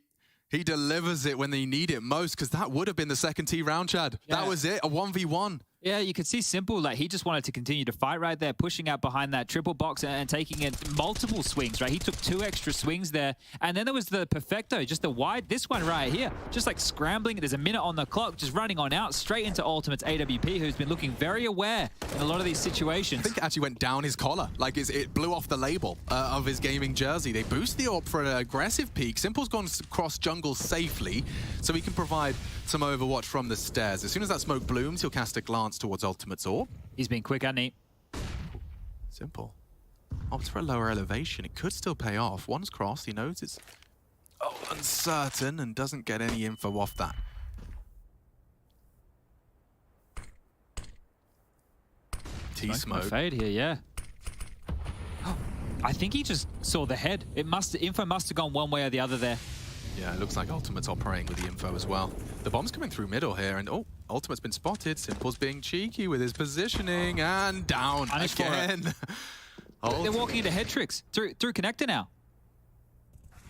He delivers it when they need it most, because that would have been the second T round, Chad. Yeah. That was it, a 1v1. Yeah, you could see Simple, like, he just wanted to continue to fight right there, pushing out behind that triple box and taking it multiple swings, right? He took 2 extra swings there. And then there was the Perfecto, just the wide, this one right here, just like scrambling. There's a minute on the clock, just running on out straight into Ultimate's AWP, who's been looking very aware in a lot of these situations. I think it actually went down his collar. Like, it blew off the label of his gaming jersey. They boost the AWP for an aggressive peak. Simple's gone across jungle safely, so he can provide some overwatch from the stairs. As soon as that smoke blooms, he'll cast a glance towards Ultimate's AWP. He's been quick, hasn't he? Simple. Opts for a lower elevation. It could still pay off. One's crossed. He knows it's uncertain and doesn't get any info off that. T-smoke. Fade here, yeah. Oh, I think he just saw the head. Info must have gone one way or the other there. Yeah, it looks like Ultimate's operating with the info as well. The bomb's coming through middle here, and Ultimate's been spotted. Simple's being cheeky with his positioning, and down again. They're walking into head tricks through connector now.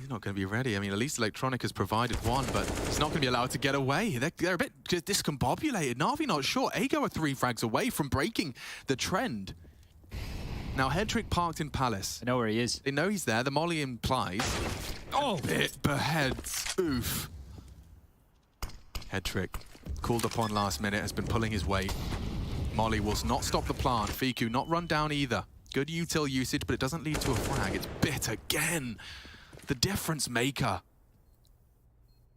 He's not going to be ready. I mean, at least Electronic has provided one, but he's not going to be allowed to get away. They're a bit discombobulated. NAVI not sure. Ego are 3 frags away from breaking the trend. Now, Headtrick parked in Palace. They know where he is. They know he's there. The molly implies. Oh! It beheads. Oof. Headtrick, called upon last minute, has been pulling his weight. Molly will not stop the plant. Fiku not run down either. Good util usage, but it doesn't lead to a frag. It's Bit again. The difference maker.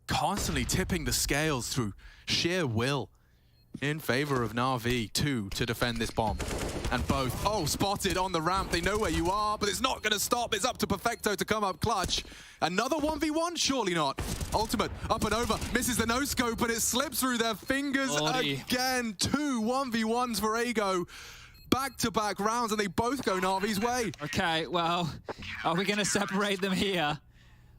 Constantly tipping the scales through sheer will in favor of NAVI. 2 to defend this bomb. And both, spotted on the ramp. They know where you are, but it's not going to stop. It's up to Perfecto to come up clutch. Another 1v1? Surely not. Ultimate, up and over, misses the no-scope, and it slips through their fingers again. 2 1v1s for Ego. Back-to-back rounds, and they both go NAVI's way. Okay, well, are we going to separate them here?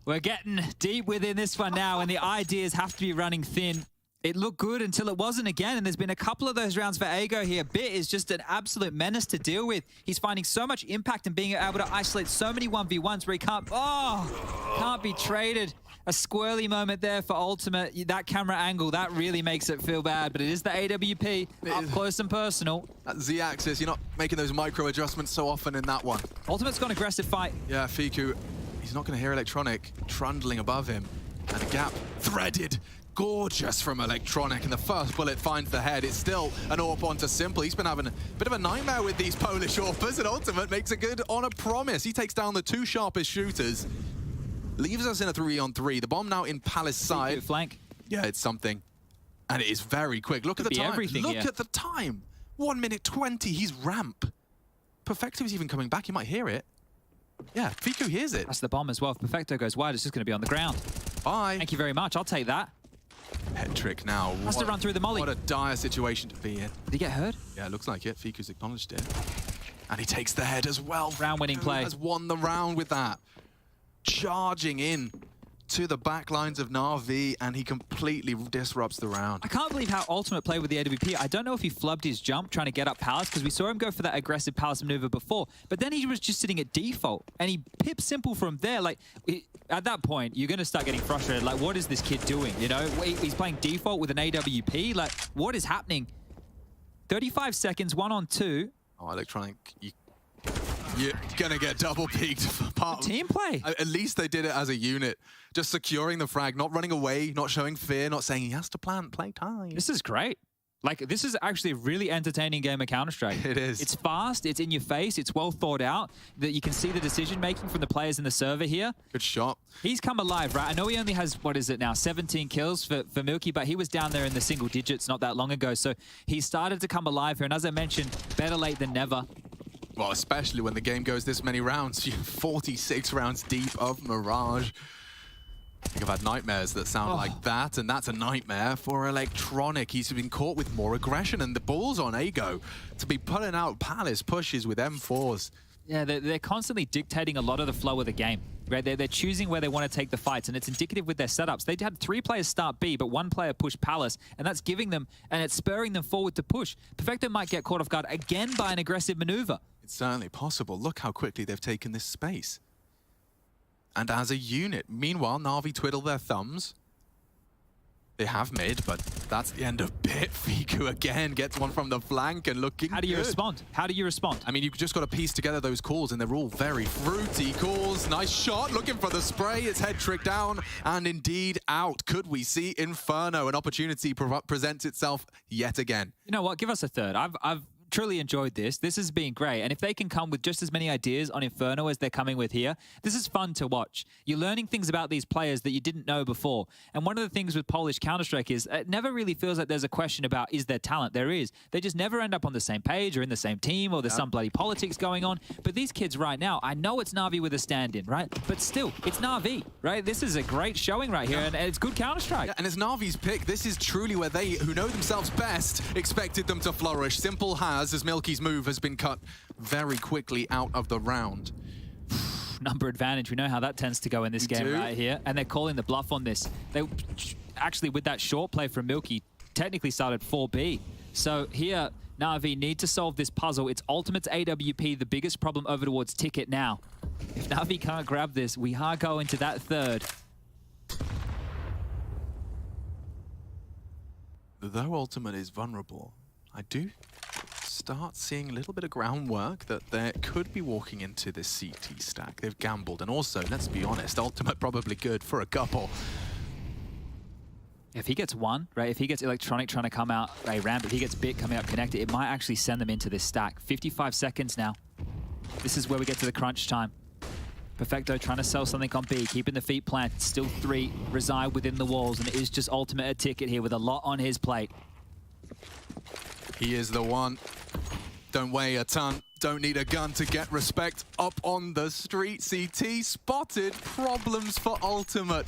We're getting deep within this one now, and the ideas have to be running thin. It looked good until it wasn't again, and there's been a couple of those rounds for Ego here. Bit is just an absolute menace to deal with. He's finding so much impact and being able to isolate so many 1v1s where he can't be traded. A squirrely moment there for Ultimate. That camera angle, that really makes it feel bad, but it is the AWP, up close and personal. That Z-axis, you're not making those micro adjustments so often in that one. Ultimate's got an aggressive fight. Yeah, Fiku, he's not going to hear Electronic trundling above him. And a gap threaded. Gorgeous from Electronic, and the first bullet finds the head. It's still an AWP onto Simple. He's been having a bit of a nightmare with these Polish AWPers, and Ultimate makes a good on a promise. He takes down the 2 sharpest shooters, leaves us in a 3-on-3. The bomb now in Palace side. Flank. Yeah, it's something. And it is very quick. Look at the time. Look at the time. 1 minute 20. He's ramp. Perfecto is even coming back. He might hear it. Yeah, Fiku hears it. That's the bomb as well. If Perfecto goes wide, it's just going to be on the ground. Bye. Thank you very much. I'll take that. Headtrick now. Has to run through the molly. What a dire situation to be in. Did he get hurt? Yeah, it looks like it. Fiku's acknowledged it. And he takes the head as well. Round-winning play. Has won the round with that. Charging in to the back lines of NAVI, and he completely disrupts the round. I can't believe how Ultimate played with the AWP. I don't know if he flubbed his jump trying to get up Palace, because we saw him go for that aggressive Palace maneuver before, but then he was just sitting at default, and he pipped Simple from there. Like, at that point, you're going to start getting frustrated. Like, what is this kid doing? You know, he's playing default with an AWP. Like, what is happening? 35 seconds, 1-on-2. Oh, Electronic, you're going to get double peaked for part team play. At least they did it as a unit. Just securing the frag, not running away, not showing fear, not saying he has to play time. This is great. Like, this is actually a really entertaining game of Counter-Strike. It is. It's fast, it's in your face, it's well thought out. That you can see the decision-making from the players in the server here. Good shot. He's come alive, right? I know he only has, what is it now, 17 kills for Milky, but he was down there in the single digits not that long ago. So he started to come alive here. And as I mentioned, better late than never. Well, especially when the game goes this many rounds. 46 rounds deep of Mirage. I think I've had nightmares that sound like that, and that's a nightmare for Electronic. He's been caught with more aggression, and the ball's on Ego to be pulling out Palace pushes with M4s. Yeah, they're constantly dictating a lot of the flow of the game. Right? They're choosing where they want to take the fights, and it's indicative with their setups. They had 3 players start B, but 1 player push Palace, and that's giving them, and it's spurring them forward to push. Perfecto might get caught off guard again by an aggressive maneuver. It's certainly possible. Look how quickly they've taken this space. and as a unit. Meanwhile, Na'Vi twiddle their thumbs. They have mid, but that's the end of Bit. Fiku again gets one from the flank and looking How do you good. respond? How do you respond? I mean, you've just got to piece together those calls, and they're all very fruity calls. Nice shot, looking for the spray. It's head trick down, and indeed out. Could we see Inferno? An opportunity presents itself yet again. You know what? Give us a third. I've truly enjoyed this. This has been great. And if they can come with just as many ideas on Inferno as they're coming with here, this is fun to watch. You're learning things about these players that you didn't know before. And one of the things with Polish Counter-Strike is it never really feels like there's a question about is there talent. There is. They just never end up on the same page or in the same team, or there's some bloody politics going on. But these kids right now, I know it's Na'Vi with a stand-in, right? But still, it's Na'Vi, right? This is a great showing right here, and it's good Counter-Strike. Yeah, and it's Na'Vi's pick. This is truly where they, who know themselves best, expected them to flourish. Simple has, as Milky's move has been cut very quickly out of the round. Number advantage. We know how that tends to go in this game right here. And they're calling the bluff on this. They actually, with that short play from Milky, technically started 4B. So here, Na'Vi need to solve this puzzle. It's Ultimate's AWP, the biggest problem over towards Ticket now. If Na'Vi can't grab this, we are going to that third. Though Ultimate is vulnerable, I do start seeing a little bit of groundwork that they could be walking into this CT stack. They've gambled, and also, let's be honest, Ultimate probably good for a couple. If he gets one, right, if he gets Electronic trying to come out a ramp, if he gets Bit coming up connected, it might actually send them into this stack. 55 seconds now. This is where we get to the crunch time. Perfecto trying to sell something on B, keeping the feet planted. Still 3 reside within the walls, and it is just Ultimate a Ticket here with a lot on his plate. He is the one. Don't weigh a ton. Don't need a gun to get respect. Up on the street, CT spotted. Problems for Ultimate.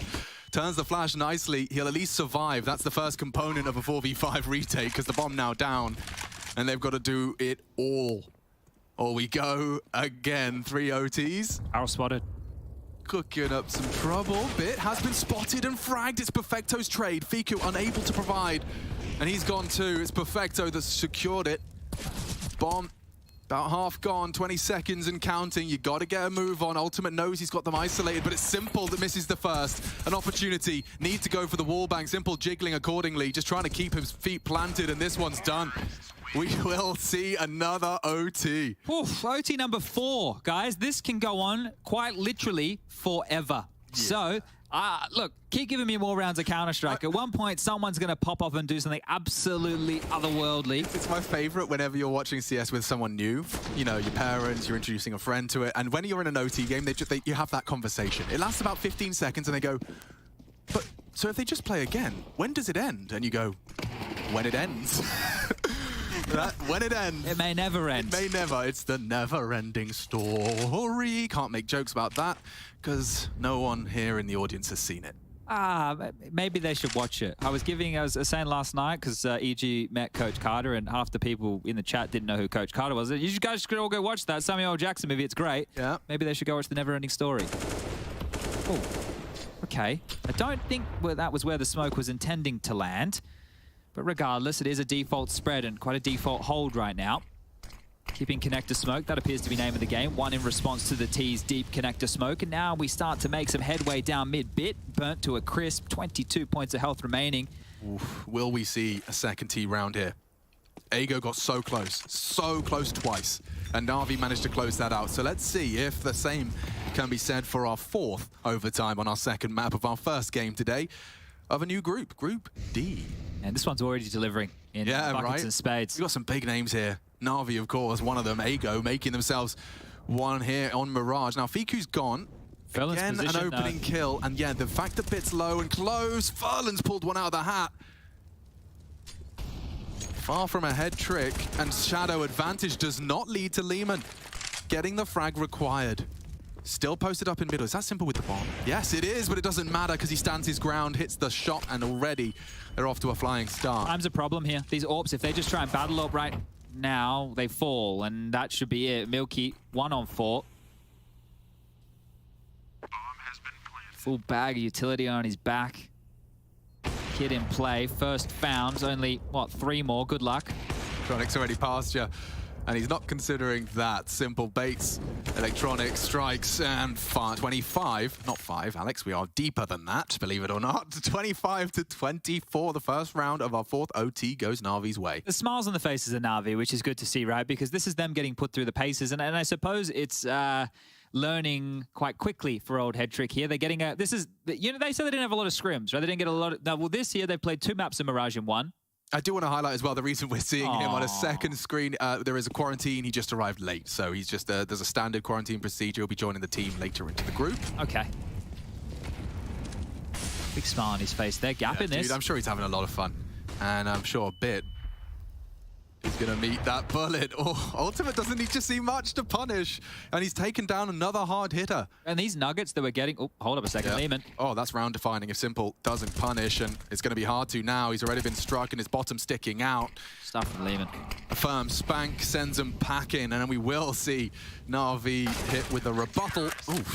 Turns the flash nicely. He'll at least survive. That's the first component of a 4v5 retake, because the bomb now down. And they've got to do it all. Or we go again. 3 OTs. Arrow spotted. Cooking up some trouble. Bit has been spotted and fragged. It's Perfecto's trade. Fiku unable to provide. And he's gone too. It's Perfecto that's secured it. Bomb about half gone, 20 seconds and counting. You got to get a move on. Ultimate knows he's got them isolated, but it's Simple that misses the first. An opportunity. Need to go for the wall bang. Simple jiggling accordingly, just trying to keep his feet planted, and this one's done. We will see another OT. Oof, OT number 4, guys. This can go on quite literally forever. Yeah. So, look, keep giving me more rounds of Counter-Strike. At one point, someone's going to pop off and do something absolutely otherworldly. It's my favorite whenever you're watching CS with someone new. You know, your parents, you're introducing a friend to it. And when you're in an OT game, you have that conversation. It lasts about 15 seconds and they go, but so if they just play again, when does it end? And you go, when it ends. When it ends. It may never end. It may never. It's the never-ending story. Can't make jokes about that because no one here in the audience has seen it. Maybe they should watch it. I was saying last night, because EG met Coach Carter, and half the people in the chat didn't know who Coach Carter was. You guys should all go watch that Samuel L. Jackson movie. It's great. Yeah. Maybe they should go watch The Never-Ending Story. Oh, okay. I don't think that was where the smoke was intending to land. But regardless, it is a default spread and quite a default hold right now. Keeping connector smoke, that appears to be name of the game. One in response to the T's deep connector smoke. And now we start to make some headway down mid. Bit burnt to a crisp, 22 points of health remaining. Oof. Will we see a second T round here? Ago got so close twice. And Na'Vi managed to close that out. So let's see if the same can be said for our 4th overtime on our second map of our first game today of a new group, Group D. And this one's already delivering in buckets and spades. We've got some big names here. Na'Vi, of course, one of them. Ago making themselves one here on Mirage. Now, Fiku's gone. Again, an opening kill. And yeah, the fact that Bit's low and close. Furlan's pulled one out of the hat. Far from a head trick. And Shadow advantage does not lead to Lehman getting the frag required. Still posted up in middle. Is that Simple with the bomb? Yes, it is, but it doesn't matter because he stands his ground, hits the shot, and already they're off to a flying start. Time's a problem here. These AWPs, if they just try and battle up right now, they fall, and that should be it. Milky, 1 on 4. Full bag of utility on his back. Kid in play. First found. Only, what, 3 more. Good luck. Tronic's already past you. And he's not considering that. Simple baits, electronic strikes, and 25, not 5, Alex, we are deeper than that, believe it or not. 25 to 24, the first round of our fourth OT goes Navi's way. The smiles on the faces of Navi, which is good to see, right? Because this is them getting put through the paces, and I suppose it's learning quite quickly for old Hedrick here. They're getting a, this is, you know, they said they didn't have a lot of scrims, right? They didn't get a lot of, well, this year they played 2 maps of Mirage in 1. I do want to highlight as well the reason we're seeing him on a second screen. There is a quarantine. He just arrived late, so he's just there's a standard quarantine procedure. He'll be joining the team later into the group. Okay. Big smile on his face. They're gapping this. Dude, I'm sure he's having a lot of fun, and I'm sure Bit is going to meet that bullet. Oh, Ultimate doesn't need to see much to punish, and he's taken down another hard hitter. And these nuggets that we're getting... Oh, hold up a second, Lehman. Oh, that's round defining if Simple doesn't punish, and it's going to be hard to now. He's already been struck, and his bottom sticking out. Stuff from Lehman. A firm spank sends him packing, and then we will see Na'Vi hit with a rebuttal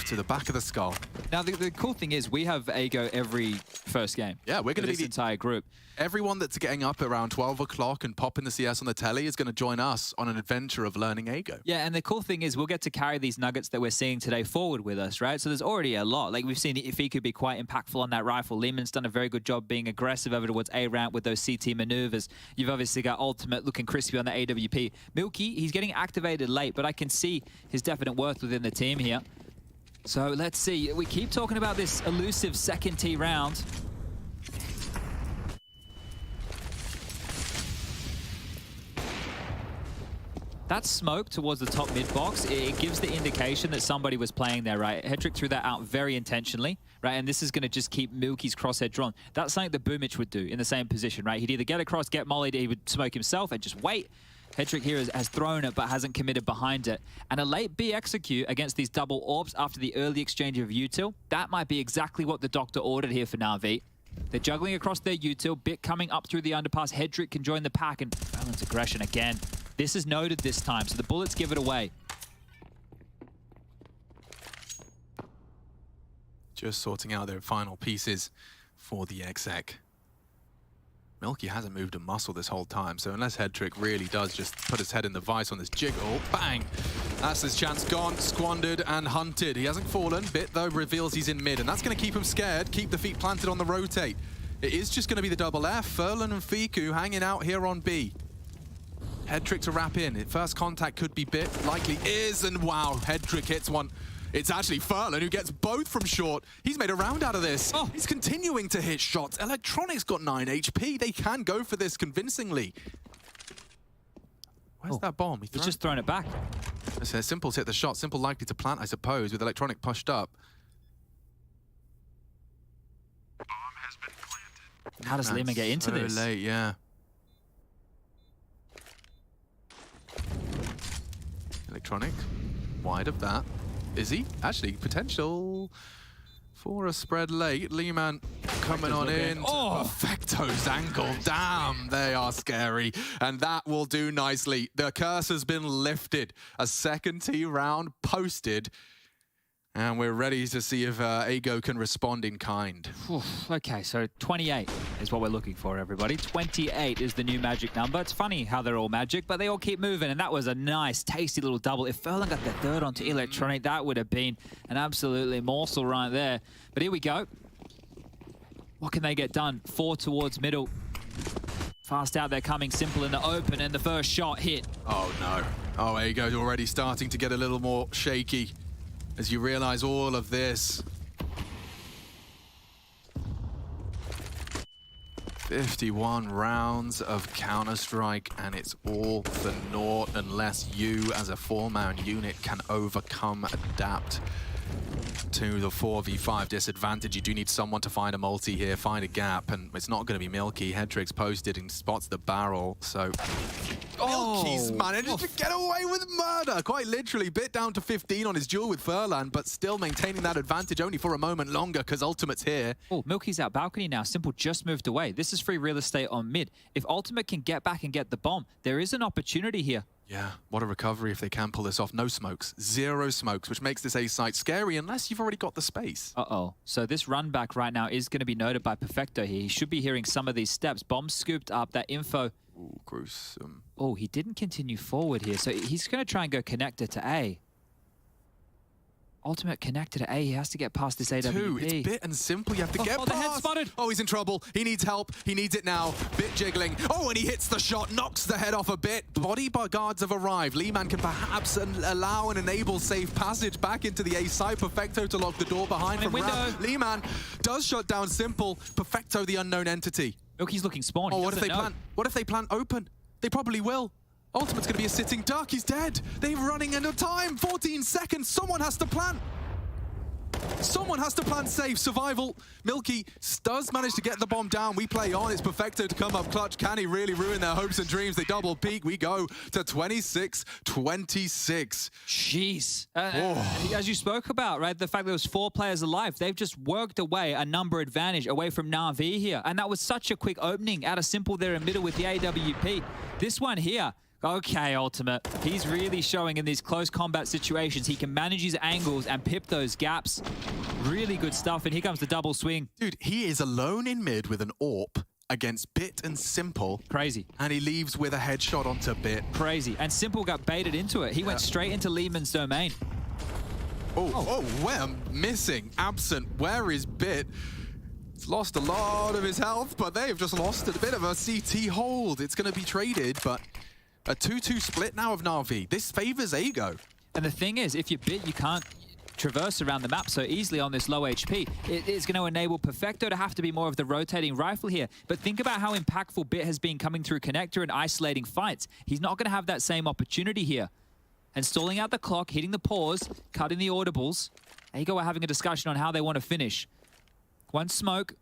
to the back of the skull. Now, the cool thing is we have AGO every first game. Yeah, we're going to be the entire group. Everyone that's getting up around 12 o'clock and popping the CS on the telly is going to join us on an adventure of learning AGO. Yeah, and the cool thing is we'll get to carry these nuggets that we're seeing today forward with us, right? So there's already a lot. Like we've seen Ify could be quite impactful on that rifle. Lehman's done a very good job being aggressive over towards A ramp with those CT maneuvers. You've obviously got Ultimate looking crispy on the AWP. Milky, he's getting activated late, but I can see his definite worth within the team here. So let's see. We keep talking about this elusive second T round. That smoke towards the top mid box, it gives the indication that somebody was playing there, right? Hedrick threw that out very intentionally, right? And this is going to just keep Milky's crosshair drawn. That's something that Boomich would do in the same position, right? He'd either get across, get mollied, he would smoke himself and just wait. Hedrick here has thrown it but hasn't committed behind it. And a late B execute against these double orbs after the early exchange of util, that might be exactly what the doctor ordered here for Na'Vi. They're juggling across their util, Bit coming up through the underpass. Hedrick can join the pack and balance aggression again. This is noted this time, so the bullets give it away. Just sorting out their final pieces for the exec. Milky hasn't moved a muscle this whole time, so unless Hedrick really does just put his head in the vice on this jiggle, bang! That's his chance gone, squandered and hunted. He hasn't fallen. Bit, though, reveals he's in mid, and that's going to keep him scared, keep the feet planted on the rotate. It is just going to be the double F. Furlan and Fiku hanging out here on B. Hedrick to wrap in. First contact could be Bit, likely is, and wow, Hedrick hits one. It's actually Furlan who gets both from short. He's made a round out of this. Oh. He's continuing to hit shots. Electronic's got 9 HP. They can go for this convincingly. Where's that bomb? He's just thrown it back. So Simple's hit the shot. Simple likely to plant, I suppose, with Electronic pushed up. Bomb has been planted. How does Lehman get into this? Late, yeah. Electronic, wide of that. Is he? Actually, potential for a spread late. Lehman coming on in. Oh, Perfecto's angle. Damn, they are scary. And that will do nicely. The curse has been lifted. A second T round posted. And we're ready to see if AGO can respond in kind. Okay, so 28 is what we're looking for, everybody. 28 is the new magic number. It's funny how they're all magic, but they all keep moving, and that was a nice, tasty little double. If Furlan got the third onto Electronic, that would have been an absolutely morsel right there. But here we go. What can they get done? 4 towards middle. Fast out, they're coming Simple in the open, and the first shot hit. Oh, no. Oh, AGO's already starting to get a little more shaky. As you realize all of this. 51 rounds of Counter-Strike, and it's all for naught unless you, as a 4-man unit, can overcome, adapt to the 4v5 disadvantage. You do need someone to find a multi here, find a gap, and it's not going to be Milky. Hedrick's posted and spots the barrel, so... Milky's managed to get away with murder, quite literally. Bit down to 15 on his duel with Furlan, but still maintaining that advantage only for a moment longer because Ultimate's here. Oh, Milky's out balcony now. Simple just moved away. This is free real estate on mid. If Ultimate can get back and get the bomb, there is an opportunity here. Yeah, what a recovery if they can pull this off. No smokes, 0 smokes, which makes this A site scary unless you've already got the space. Uh-oh. So this run back right now is going to be noted by Perfecto here. He should be hearing some of these steps. Bomb scooped up. That info Ooh, gruesome. Oh, he didn't continue forward here, so he's going to try and go connector to A. Ultimate connector to A. He has to get past this AWP. Two. It's Bit and Simple. You have to get past. The head spotted. Oh, he's in trouble. He needs help. He needs it now. Bit jiggling. Oh, and he hits the shot. Knocks the head off a Bit. Body guards have arrived. Leeman can perhaps allow and enable safe passage back into the A site. Perfecto to lock the door behind from Ram. Leeman does shut down Simple. Perfecto, the unknown entity. Look, he's looking spawn. Oh, what if they plant? What if they plant open? They probably will. Ultimate's going to be a sitting duck. He's dead. They're running out of time. 14 seconds. Someone has to plant. Someone has to plan safe. Survival. Milky does manage to get the bomb down. We play on. It's Perfecto to come up clutch. Can he really ruin their hopes and dreams? They double peak. We go to 26-26. Jeez. As you spoke about, right, the fact there was 4 players alive, they've just worked away a number advantage away from NAVI here. And that was such a quick opening out of Simple there in middle with the AWP. This one here, okay, Ultimate. He's really showing in these close combat situations. He can manage his angles and pip those gaps. Really good stuff. And here comes the double swing. Dude, he is alone in mid with an AWP against Bit and Simple. Crazy. And he leaves with a headshot onto Bit. Crazy. And Simple got baited into it. He went straight into Lehman's domain. Oh, where? Missing. Absent. Where is Bit? He's lost a lot of his health, but they've just lost a bit of a CT hold. It's going to be traded, but a 2-2 split now of NAVI. This favors Ego. And the thing is, if you're Bit, you can't traverse around the map so easily on this low HP. It is going to enable Perfecto to have to be more of the rotating rifle here. But think about how impactful Bit has been coming through connector and isolating fights. He's not going to have that same opportunity here. And stalling out the clock, hitting the pause, cutting the audibles. Ego are having a discussion on how they want to finish. One smoke,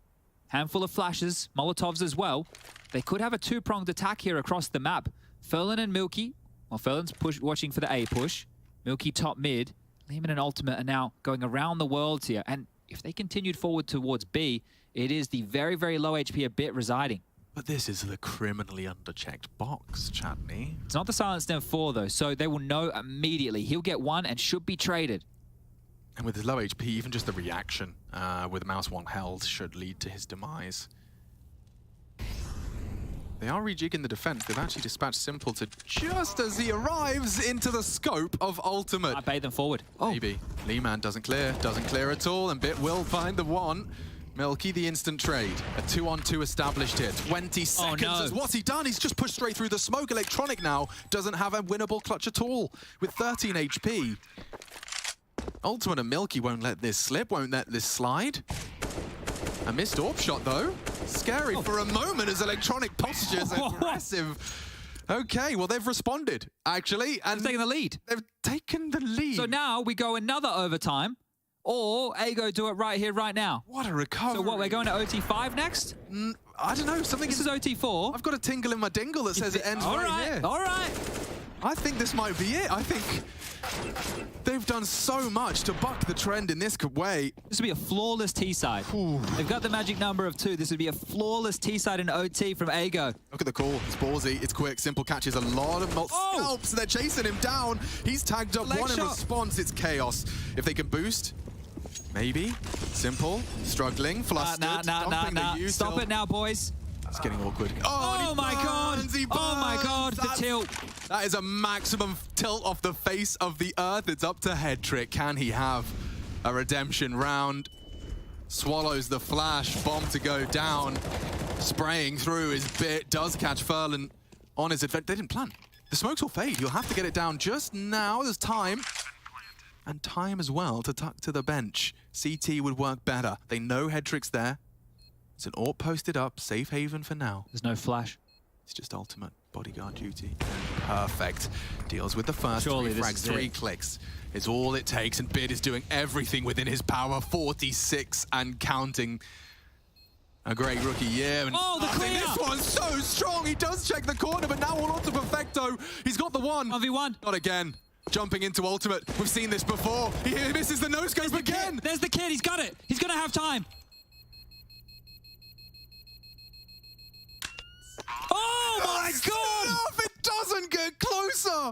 handful of flashes, Molotovs as well. They could have a 2-pronged attack here across the map. Ferlin and Milky, well, Ferlin's watching for the A push. Milky top mid. Lehman and Ultimate are now going around the world here. And if they continued forward towards B, it is the very, very low HP a Bit residing. But this is the criminally underchecked box, Chadney. It's not the Silence Down 4, though, so they will know immediately. He'll get one and should be traded. And with his low HP, even just the reaction with mouse 1 held should lead to his demise. They are rejigging the defense. They've actually dispatched Simple to just as he arrives into the scope of Ultimate. I bait them forward. Maybe. Leeman doesn't clear at all, and Bit will find the one. Milky, the instant trade. A 2-on-2 established here. 20 seconds. What's he done? He's just pushed straight through the smoke. Electronic now doesn't have a winnable clutch at all with 13 HP. Ultimate and Milky won't let this slip, won't let this slide. A missed AWP shot, though. Scary for a moment as Electronic postures aggressive. Okay, well, they've responded, actually. And they've taken the lead. They've taken the lead. So now we go another overtime, or Ego do it right here, right now. What a recovery. So what, we're going to OT5 next? I don't know. This is OT4. I've got a tingle in my dingle that says it ends right here. All right. I think this might be it. I think they've done so much to buck the trend in this way. This would be a flawless T-side. They've got the magic number of 2. This would be a flawless T-side in OT from Ego. Look at the call. It's ballsy. It's quick. Simple catches a lot of scalps. They're chasing him down. He's tagged up one in response. It's chaos. If they can boost, maybe. Simple. Struggling. Flustered. Nah. Stop it now, boys. It's getting awkward. Oh my God! Oh my God, the tilt. That is a maximum tilt off the face of the earth. It's up to Head Trick. Can he have a redemption round? Swallows the flash, bomb to go down. Spraying through his Bit, does catch Ferlin on his advantage. They didn't plan. The smokes will fade. You'll have to get it down just now. There's time. And time as well to tuck to the bench. CT would work better. They know Head Trick's there. It's an AWP posted up, safe haven for now. There's no flash. It's just Ultimate bodyguard duty. Perfect. Deals with the first 3 frags, 3 clicks. It's all it takes, and Bit is doing everything within his power. 46 and counting. A great rookie year. And the clear! This one's so strong. He does check the corner, but now all on to Perfecto. He's got the one. 1v1. Not again. Jumping into Ultimate. We've seen this before. He misses the no-scope again. There's the kid. He's got it. He's going to have time. Oh my God! It doesn't get closer!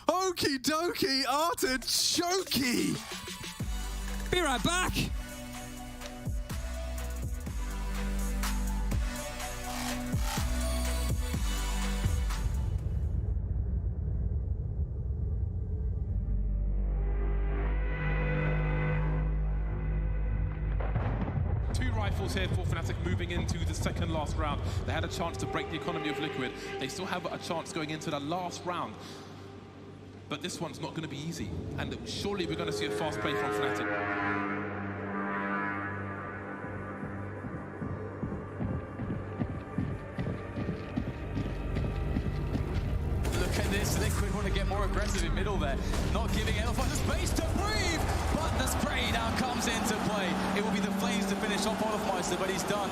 Okie dokie, artichoke! Be right back! rifles here for Fnatic moving into the second last round. They had a chance to break the economy of Liquid. They still have a chance going into the last round. But this one's not going to be easy. And surely we're going to see a fast play from Fnatic. This Liquid want to get more aggressive in middle there, not giving Elephant the space to breathe, but the spray now comes into play. It will be the Flames to finish off Olafmeister, but he's done.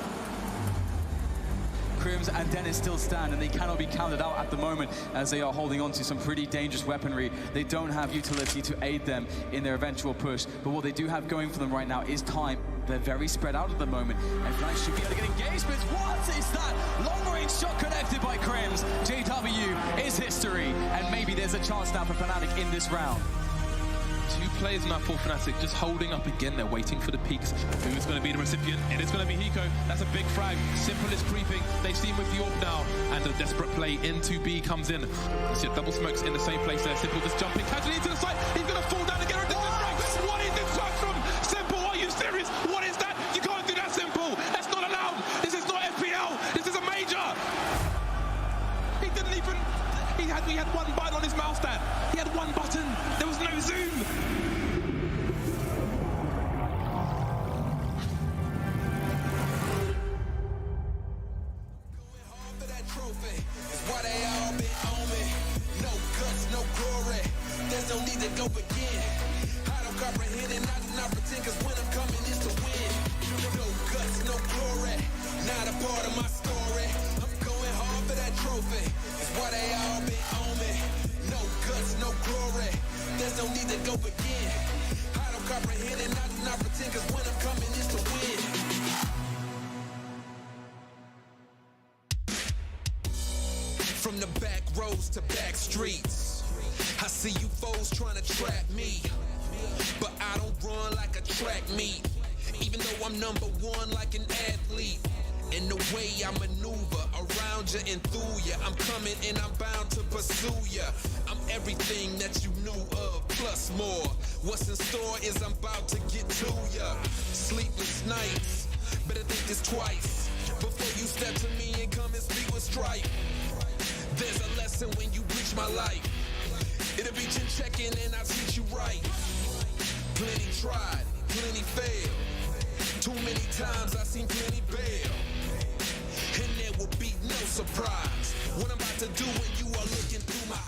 Crims and Dennis still stand, and they cannot be counted out at the moment as they are holding on to some pretty dangerous weaponry. They don't have utility to aid them in their eventual push, but what they do have going for them right now is time. They're very spread out at the moment, and Fnatic should be able to get engagements. What is that? Long-range shot connected by Crims. JW is history, and maybe there's a chance now for Fnatic in this round. Two players now for Fnatic just holding up again. They're waiting for the peaks. Who is going to be the recipient? It is going to be Hiko. That's a big frag. Simple is creeping. They've seen with the AWP now, and a desperate play into B comes in. You see double smokes in the same place there. Simple just jumping casually into the site. He's going to fall down and get a frag. What is this shot from Simple? Are you serious? What is that? You can't do that, Simple. That's not allowed. This is not FPL. This is a major. He didn't even. He had one button on his mouse pad. He had one button. There was no zoom. Why they all been on me? No guts, no glory. There's no need to go again. I don't comprehend and I do not pretend, cause when I'm coming is to win. No guts, no glory. Not a part of my story. I'm going hard for that trophy. It's why they all been on me. No guts, no glory. There's no need to go again. I don't comprehend and I do not pretend, cause when I'm coming is to win. From the back roads to back streets, I see you foes trying to trap me, but I don't run like a track meet, even though I'm #1 like an athlete. And the way I maneuver around you and through you, I'm coming and I'm bound to pursue you. I'm everything that you knew of, plus more. What's in store is I'm about to get to you. Sleepless nights, better think this twice before you step to me and come and speak with strife. There's a lesson when you reach my life. It'll be chin checking and I'll teach you right. Plenty tried, plenty failed. Too many times I've seen plenty bail. And there will be no surprise what I'm about to do when you are looking through my eyes.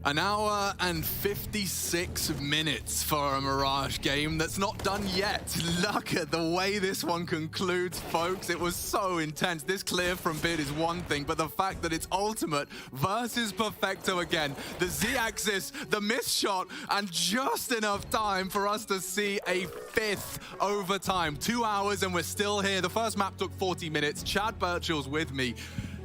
An hour and 56 minutes for a Mirage game that's not done yet. Look at the way this one concludes, folks. It was so intense. This clear from bid is one thing, but the fact that it's Ultimate versus Perfecto again, the Z-axis, the missed shot, and just enough time for us to see a 5th overtime. 2 hours and we're still here. The first map took 40 minutes. Chad Birchall's with me.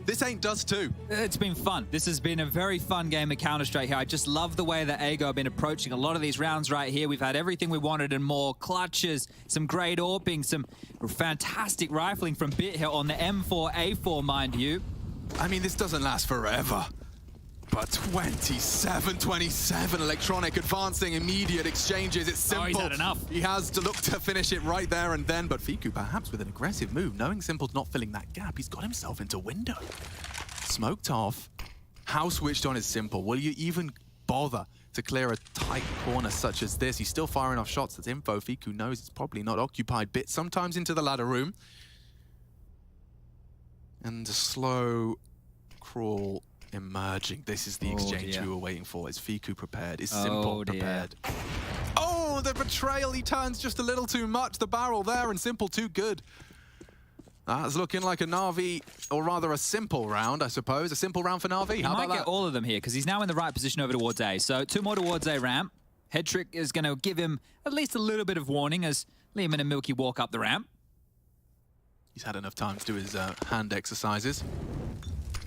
This ain't Dust 2. It's been fun. This has been a very fun game of Counter-Strike here. I just love the way that AGO have been approaching a lot of these rounds right here. We've had everything we wanted and more. Clutches, some great AWPing, some fantastic rifling from Bit here on the M4A4, mind you. I mean, this doesn't last forever. But 27-27, Electronic advancing immediate exchanges. It's simple. Oh, he's had enough. He has to look to finish it right there and then, but Fiku perhaps with an aggressive move, knowing Simple's not filling that gap, he's got himself into window. Smoked off. How switched on is Simple? Will you even bother to clear a tight corner such as this? He's still firing off shots. That's info. Fiku knows it's probably not occupied. Bit sometimes into the ladder room. And a slow crawl emerging. This is the exchange we were waiting for. Is Fiku prepared? Is Simple prepared? Oh, the betrayal. He turns just a little too much. The barrel there and Simple too good. That's looking like a Navi, or rather a simple round, I suppose. A simple round for Navi. He How might about get that? all of them here because he's now in the right position over towards A. So 2 more towards A ramp. Head trick is going to give him at least a little bit of warning as Liam and Milky walk up the ramp. He's had enough time to do his hand exercises.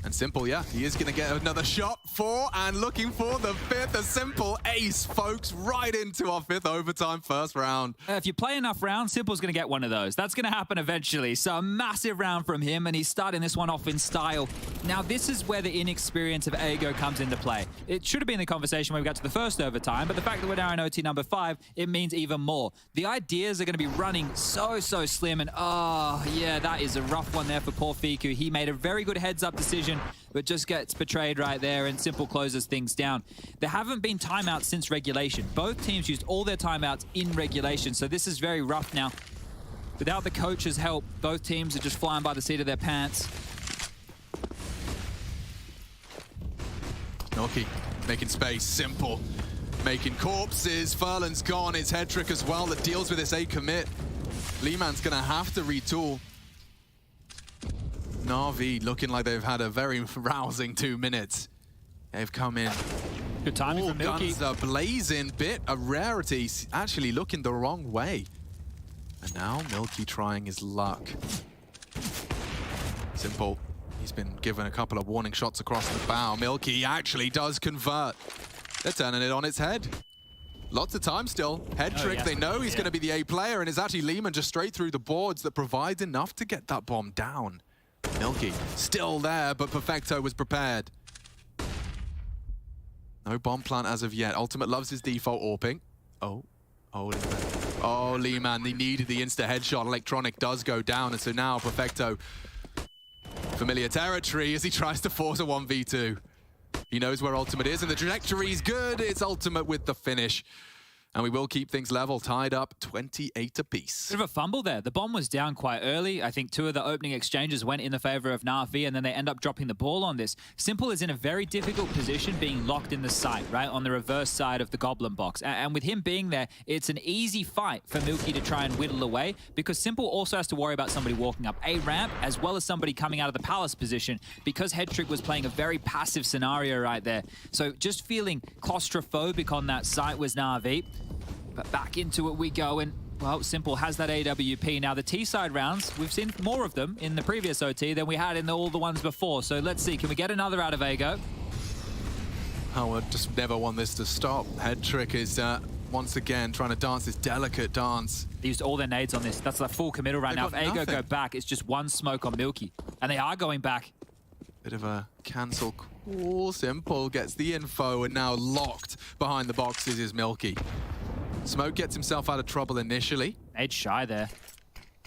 And Simple, yeah, he is going to get another shot. 4 and looking for the 5th. A Simple ace, folks, right into our 5th overtime first round. If you play enough rounds, Simple's going to get one of those. That's going to happen eventually. So a massive round from him, and he's starting this one off in style. Now, this is where the inexperience of Ago comes into play. It should have been the conversation when we got to the first overtime, but the fact that we're now in OT number 5, it means even more. The ideas are going to be running so slim, and oh, yeah, that is a rough one there for poor Fiku. He made a very good heads-up decision, but just gets betrayed right there, and Simple closes things down. There haven't been timeouts since regulation. Both teams used all their timeouts in regulation, so this is very rough now. Without the coach's help, both teams are just flying by the seat of their pants. Milky making space, Simple making corpses. Furlan's gone, it's head trick as well that deals with this A commit. Leeman's gonna have to retool. NAVI looking like they've had a very rousing 2 minutes. They've come in. Good timing from Milky. Guns are blazing, bit a rarity, actually looking the wrong way. And now Milky trying his luck. Simple, he's been given a couple of warning shots across the bow. Milky actually does convert. They're turning it on its head. Lots of time still. Head trick, yeah. They know he's going to be the A player, and it's actually Lehman just straight through the boards that provides enough to get that bomb down. Milky still there, but Perfecto was prepared. No bomb plant as of yet. Ultimate loves his default AWPing. Oh, Lehman, he needed the insta headshot. Electronic does go down, and so now Perfecto, familiar territory as he tries to force a 1v2. He knows where Ultimate is, and the trajectory's good. It's Ultimate with the finish. And we will keep things level, tied up 28 apiece. Bit of a fumble there. The bomb was down quite early. I think 2 of the opening exchanges went in the favor of NAVI, and then they end up dropping the ball on this. Simple is in a very difficult position being locked in the site, right, on the reverse side of the Goblin box. And with him being there, it's an easy fight for Milky to try and whittle away, because Simple also has to worry about somebody walking up a ramp, as well as somebody coming out of the Palace position, because Headtrick was playing a very passive scenario right there. So just feeling claustrophobic on that site was NAVI. But back into it we go, and, well, Simple has that AWP. Now, the T-side rounds, we've seen more of them in the previous OT than we had in all the ones before. So let's see, can we get another out of Ago? Oh, I just never want this to stop. Head trick is once again trying to dance this delicate dance. They used all their nades on this. That's the full committal right now. If Ago go back, it's just one smoke on Milky. And they are going back. Bit of a cancel call. Simple gets the info, and now locked behind the boxes is Milky. Smoke gets himself out of trouble initially. Nade shy there.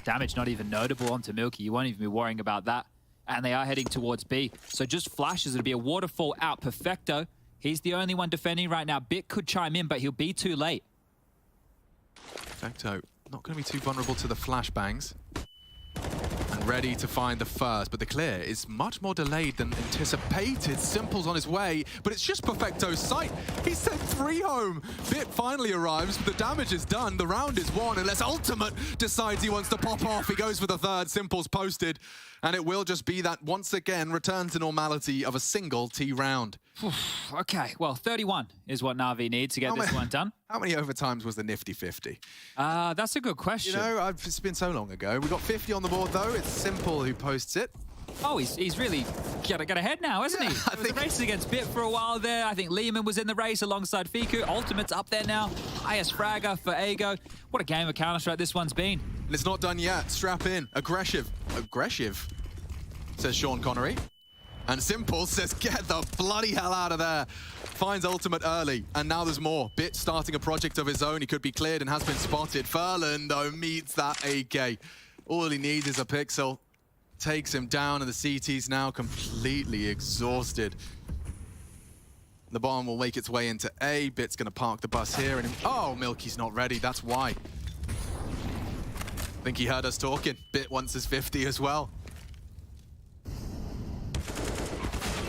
Damage not even notable onto Milky. You won't even be worrying about that. And they are heading towards B. So just flashes. It'll be a waterfall out. Perfecto. He's the only one defending right now. Bit could chime in, but he'll be too late. Perfecto not going to be too vulnerable to the flashbangs. And ready to find the first, but the clear is much more delayed than anticipated. Simple's on his way, but it's just Perfecto's sight. He sent 3 home. Bit finally arrives, but the damage is done. The round is won, unless Ultimate decides he wants to pop off. He goes for the 3rd. Simple's posted, and it will just be that once again return to normality of a single T round. Okay, well, 31 is what NAVI needs to get this one done. How many overtimes was the nifty 50? That's a good question. You know, it's been so long ago. We got 50 on the board, though. It's Simple who posts it. Oh, he's really got ahead now, hasn't he? I think the race against Bit for a while there. I think Lehman was in the race alongside Fiku. Ultimate's up there now. Highest fragger for Ago. What a game of Counter-Strike this one's been. And it's not done yet. Strap in. Aggressive, says Sean Connery. And Simple says, get the bloody hell out of there. Finds Ultimate early, and now there's more. Bit starting a project of his own. He could be cleared and has been spotted. Furlan, though, meets that AK. All he needs is a pixel. Takes him down, and the CT's now completely exhausted. The bomb will make its way into A. Bit's going to park the bus here. And oh, Milky's not ready. That's why. I think he heard us talking. Bit wants his 50 as well.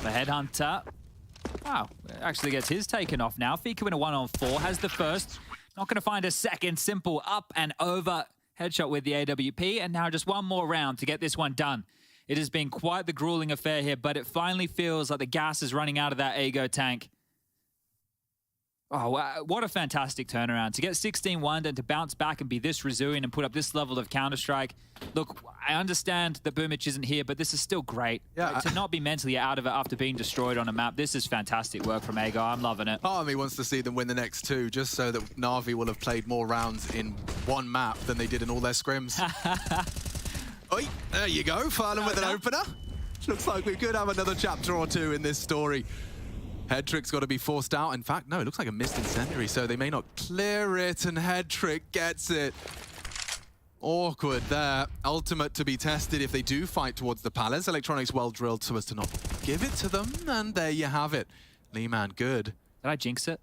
The Headhunter. Wow, actually gets his taken off now. Fiku in a 1-on-4, has the first. Not going to find a second. Simple up and over. Headshot with the AWP, and now just one more round to get this one done. It has been quite the grueling affair here, but it finally feels like the gas is running out of that Ago tank. Oh, wow. What a fantastic turnaround. To get 16-1 and to bounce back and be this resilient and put up this level of Counter-Strike. Look, I understand that Boomich isn't here, but this is still great. Yeah, to not be mentally out of it after being destroyed on a map, this is fantastic work from Ego. I'm loving it. Part of me wants to see them win the next 2, just so that Navi will have played more rounds in one map than they did in all their scrims. Oi, there you go, Furlan with an opener. Looks like we could have another chapter or 2 in this story. Headtrick's got to be forced out. In fact, no, it looks like a missed incendiary, so they may not clear it, and Headtrick gets it. Awkward there. Ultimate to be tested if they do fight towards the palace. Electronics well drilled so as to not give it to them, and there you have it. Leeman, good. Did I jinx it?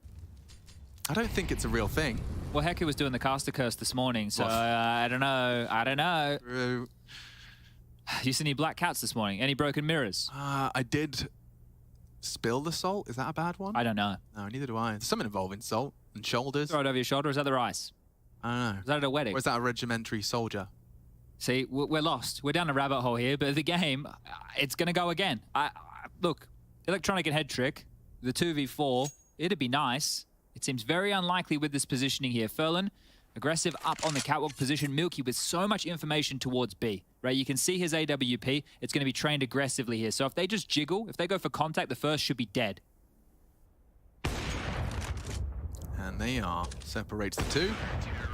I don't think it's a real thing. Well, Hecker was doing the caster curse this morning, so I don't know. I don't know. You seen any black cats this morning? Any broken mirrors? I did spill the salt. Is that a bad one? I don't know. No, neither do I. There's something involving salt and shoulders. Throw it over your shoulder. Is that the rice? I don't know. Is that at a wedding? Or is that a regimentary soldier? See, we're lost. We're down a rabbit hole here, but the game, it's going to go again. Look, Electronic and Headtrick, the 2v4, it'd be nice. It seems very unlikely with this positioning here. Furlan, aggressive up on the catwalk position. Milky with so much information towards B, right? You can see his AWP. It's going to be trained aggressively here. So if they just jiggle, if they go for contact, the first should be dead. And they are. Separates the 2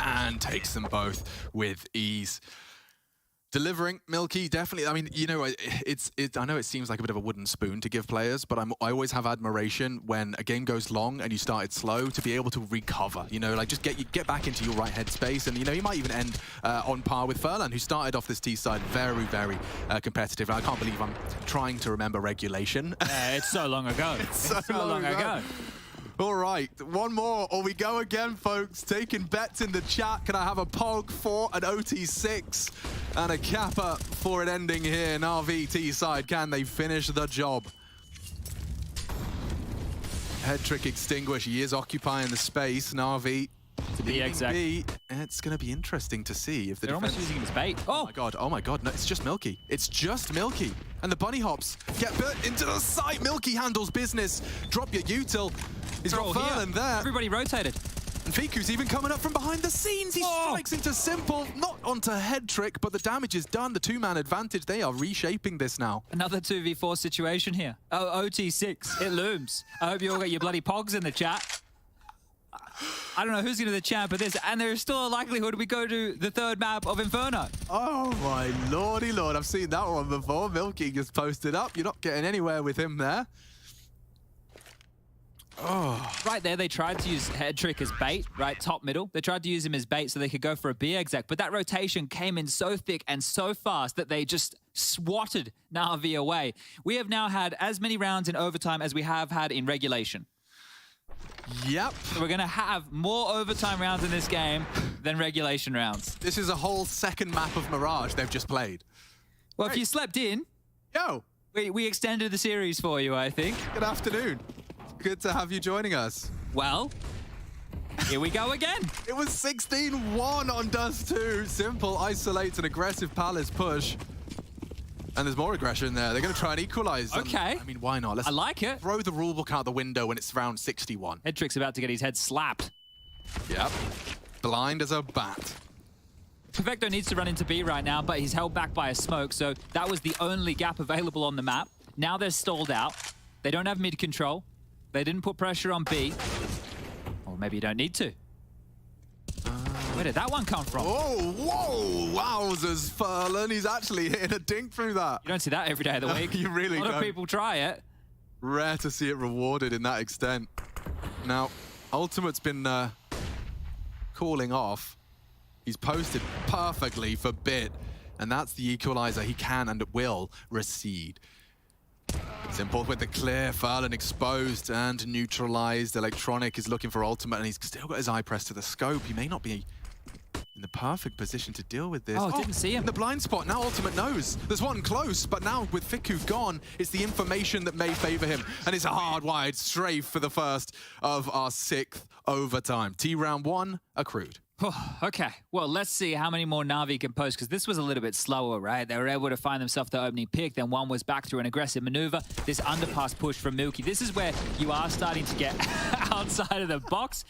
and takes them both with ease. Delivering, Milky, definitely. I mean, you know, I know it seems like a bit of a wooden spoon to give players, but I always have admiration when a game goes long and you started slow to be able to recover. You know, like just get back into your right headspace, and you know, you might even end on par with Furlan, who started off this T side very, very competitive. I can't believe I'm trying to remember regulation. Yeah, it's so long ago. It's so long ago. All right, one more, or we go again, folks. Taking bets in the chat. Can I have a POG for an OT6 and a Kappa for an ending here? NAVI T side, can they finish the job? Headtrick extinguish. He is occupying the space. NAVI. To be exact. It's going to be interesting to see if they're almost using him as bait. Oh my god, no, it's just Milky. It's just Milky. And the bunny hops get put into the site. Milky handles business. Drop your util. He's got Furlan there. Everybody rotated. And Fiku's even coming up from behind the scenes. He strikes into Simple, not onto Headtrick, but the damage is done. The 2-man advantage, they are reshaping this now. Another 2v4 situation here. Oh, OT6, it looms. I hope you all got your bloody pogs in the chat. I don't know who's going to the champ of this, and there's still a likelihood we go to the 3rd map of Inferno. Oh my lordy lord, I've seen that one before. Milky just posted up. You're not getting anywhere with him there. Oh. Right there, they tried to use Headtrick as bait, right, top middle. They tried to use him as bait so they could go for a B exec, but that rotation came in so thick and so fast that they just swatted Navi away. We have now had as many rounds in overtime as we have had in regulation. Yep. So we're going to have more overtime rounds in this game than regulation rounds. This is a whole second map of Mirage they've just played. Well, if you slept in, we extended the series for you, I think. Good afternoon. Good to have you joining us. Well, here we go again. It was 16-1 on Dust 2. Simple isolates an aggressive Palace push. And there's more aggression there. They're going to try and equalize. Okay. I mean, why not? I like it. Throw the rulebook out the window when it's round 61. Headtrick's about to get his head slapped. Yep. Blind as a bat. Perfecto needs to run into B right now, but he's held back by a smoke, so that was the only gap available on the map. Now they're stalled out. They don't have mid control. They didn't put pressure on B. Or maybe you don't need to. Where did that one come from? Oh, whoa! Wowzers, Furlan. He's actually hitting a dink through that. You don't see that every day of the week. You really don't. A lot of people try it. Rare to see it rewarded in that extent. Now, Ultimate's been calling off. He's posted perfectly for Bit, and that's the equalizer he can and will recede. Simple with the clear, Furlan exposed and neutralized. Electronic is looking for Ultimate, and he's still got his eye pressed to the scope. He may not be in the perfect position to deal with this. Oh, didn't see him. In the blind spot. Now Ultimate knows. There's one close, but now with Fiku gone, it's the information that may favor him. And it's a hard-wide strafe for the first of our 6th overtime. T round 1 accrued. Okay, well, let's see how many more Navi can post, because this was a little bit slower, right? They were able to find themselves the opening pick, then one was back through an aggressive maneuver. This underpass push from Milky. This is where you are starting to get outside of the box.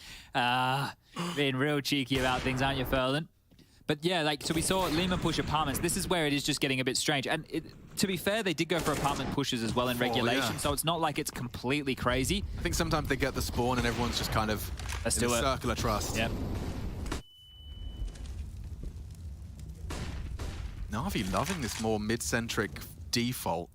Being real cheeky about things, aren't you, Ferland? But yeah, like, so we saw Lehman push apartments. This is where it is just getting a bit strange. And to be fair, they did go for apartment pushes as well in regulation, so it's not like it's completely crazy. I think sometimes they get the spawn and everyone's just kind of in a circle of trust. Yep. Navi loving this more mid-centric default.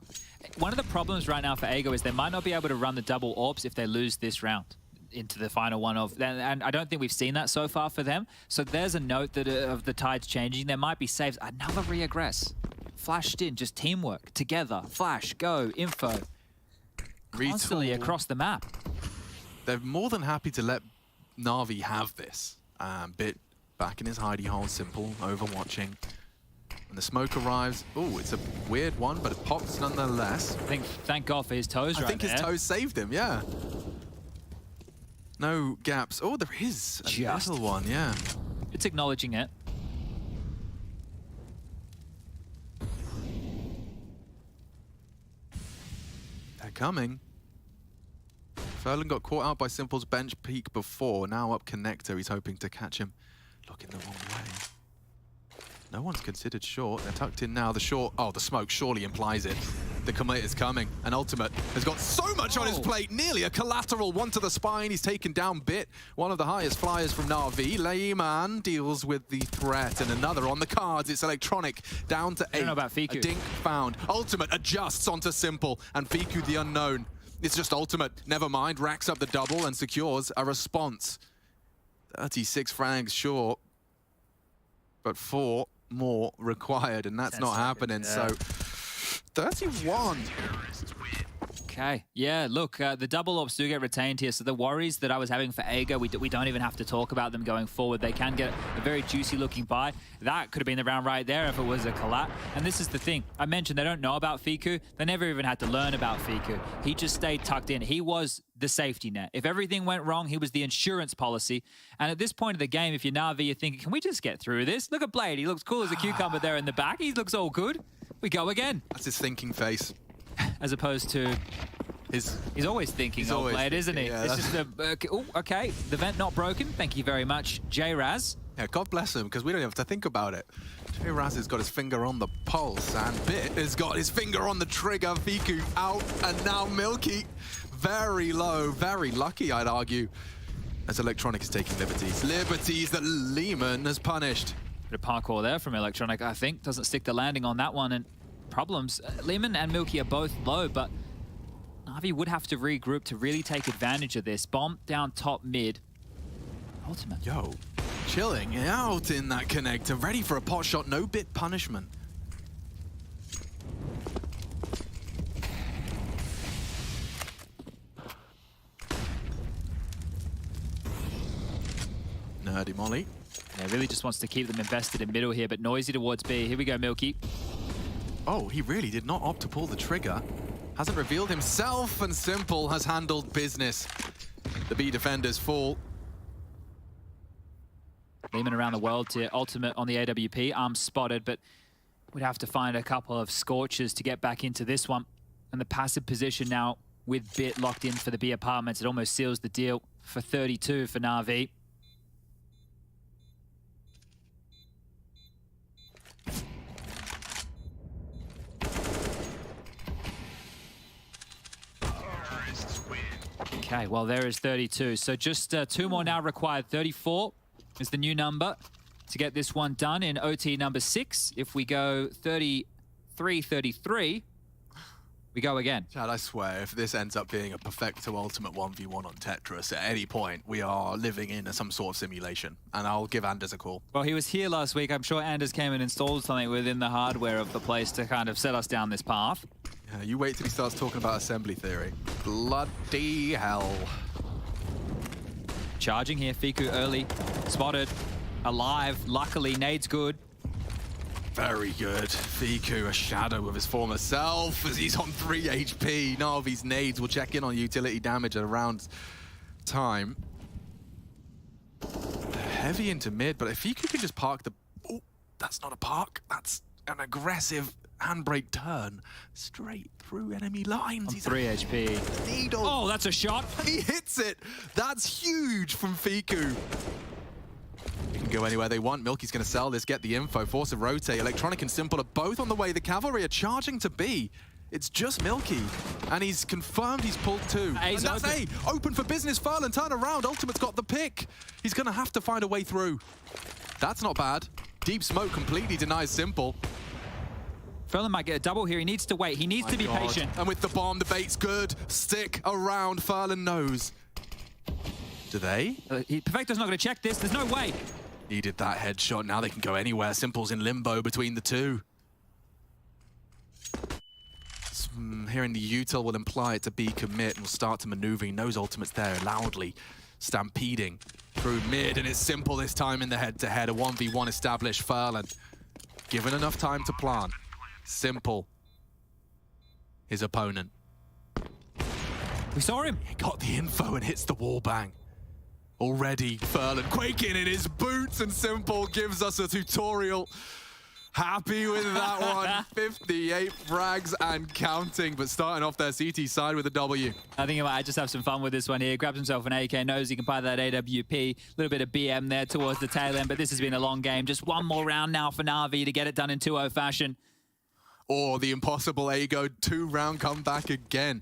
One of the problems right now for Ago is they might not be able to run the double AWPs if they lose this round into the final one of, and I don't think we've seen that so far for them. So there's a note that of the tides changing. There might be saves. Another re-aggress. Flashed in, just teamwork, together, flash, go, info. Constantly across the map. They're more than happy to let Navi have this. Bit back in his hidey hole, simple, overwatching. When the smoke arrives, oh, it's a weird one, but it pops nonetheless. Thank God for his toes right there. I think his toes saved him, yeah. No gaps. Oh, there is a little one, yeah. It's acknowledging it. They're coming. Ferland got caught out by Simple's bench peek before. Now up connector, he's hoping to catch him. Looking the wrong way. No one's considered short. They're tucked in now. The short, oh, the smoke surely implies it. The commit is coming. And Ultimate has got so much on his plate. Nearly a collateral, one to the spine. He's taken down Bit, one of the highest flyers from Na'Vi. Layman deals with the threat, and another on the cards. It's Electronic down to 8. I don't know about Fiku. A dink found. Ultimate adjusts onto Simple, and Fiku the unknown. It's just Ultimate. Never mind. Racks up the double and secures a response. 36 frags short, but 4 more required, and that's not happening. So 31. Okay, yeah, look, the double ops do get retained here, so the worries that I was having for Ago, we don't even have to talk about them going forward. They can get a very juicy looking buy. That could have been the round right there if it was a collat. And this is the thing, I mentioned they don't know about Fiku. They never even had to learn about Fiku. He just stayed tucked in. He was the safety net. If everything went wrong, he was the insurance policy. And at this point of the game, if you're Na'Vi, you're thinking, can we just get through this? Look at Blade, he looks cool as a cucumber there in the back. He looks all good. We go again. That's his thinking face. As opposed to he's always thinking of Blade, isn't he? Yeah, it's just okay, the vent not broken. Thank you very much, J-Raz. Yeah, God bless him, because we don't have to think about it. J-Raz has got his finger on the pulse, and Bit has got his finger on the trigger. Fiku out, and now Milky very low, very lucky, I'd argue, as Electronic is taking liberties. Liberties that Lehman has punished. Bit of parkour there from Electronic, I think. Doesn't stick the landing on that one, and problems. Lehman and Milky are both low, but Navi would have to regroup to really take advantage of this. Bomb down top mid. Ultimate. Yo, chilling out in that connector, ready for a pot shot, no Bit punishment. Nerdy Molly. Yeah, really just wants to keep them invested in middle here, but noisy towards B. Here we go, Milky. Oh, he really did not opt to pull the trigger. Hasn't revealed himself, and Simple has handled business. The B defenders fall. Lehman around the world to Ultimate on the AWP. Arm spotted, but would have to find a couple of scorches to get back into this one. And the passive position now with Bit locked in for the B apartments. It almost seals the deal for 32 for Na'Vi. Okay, well, there is 32. So just 2 more now required. 34 is the new number to get this one done in OT number 6. If we go 33-33, we go again. Chad, I swear, if this ends up being a perfecto ultimate 1v1 on Tetris at any point, we are living in some sort of simulation. And I'll give Anders a call. Well, he was here last week. I'm sure Anders came and installed something within the hardware of the place to kind of set us down this path. Yeah, you wait till he starts talking about assembly theory. Bloody hell. Charging here, Fiku early. Spotted. Alive. Luckily, nade's good. Very good. Fiku, a shadow of his former self as he's on 3 HP. Na'Vi's nades will check in on utility damage at around time. The heavy into mid, but if Fiku can just park the... Oh, that's not a park. That's an aggressive handbrake turn straight through enemy lines. He's 3 HP. Needle. Oh, that's a shot. He hits it. That's huge from Fiku. They can go anywhere they want. Milky's going to sell this, get the info, force a rotate. Electronic and Simple are both on the way. The Cavalry are charging to B. It's just Milky, and he's confirmed he's pulled 2. And that's open. Open for business. Furlan, turn around. Ultimate's got the pick. He's going to have to find a way through. That's not bad. Deep smoke completely denies Simple. Furlan might get a double here. He needs to wait. He needs to be patient. And with the bomb, the bait's good. Stick around. Furlan knows. Do they? Perfecto's not going to check this. There's no way. Needed that headshot. Now they can go anywhere. Simple's in limbo between the two. Hearing the util will imply it to be commit and will start to maneuver. He knows Ultimate's there loudly, stampeding through mid, and it's Simple this time in the head-to-head. A 1v1 established. Furlan given enough time to plant. Simple, his opponent. We saw him. He got the info and hits the wall bang. Already Furlan quaking in his boots, and Simple gives us a tutorial. Happy with that one. 58 frags and counting, but starting off their CT side with a W. I think he might just have some fun with this one here. Grabs himself an AK, knows he can buy that AWP. A little bit of BM there towards the tail end, but this has been a long game. Just one more round now for Navi to get it done in 2-0 fashion. Or the impossible Ago 2-round comeback again.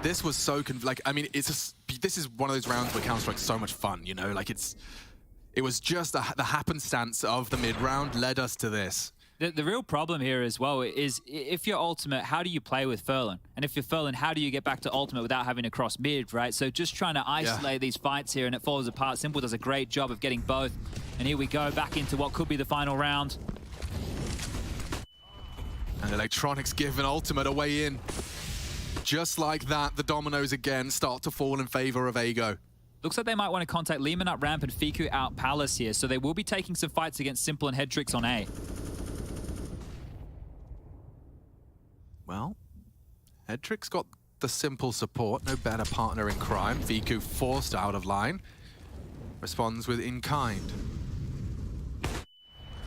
This was so I mean, this is one of those rounds where Counter-Strike's so much fun, you know? Like, it was just the happenstance of the mid-round led us to this. The real problem here as well is if you're Ultimate, how do you play with Furlan? And if you're Furlan, how do you get back to Ultimate without having to cross mid, right? So just trying to isolate these fights here, and it falls apart. Simple does a great job of getting both. And here we go, back into what could be the final round. And Electronics giving Ultimate a way in. Just like that, the dominoes again start to fall in favor of Ago. Looks like they might want to contact Lehman up ramp and Fiku out Palace here, so they will be taking some fights against Simple and Headtrix on A. Well, Headtrix got the Simple support, no better partner in crime. Fiku forced out of line. Responds with in kind.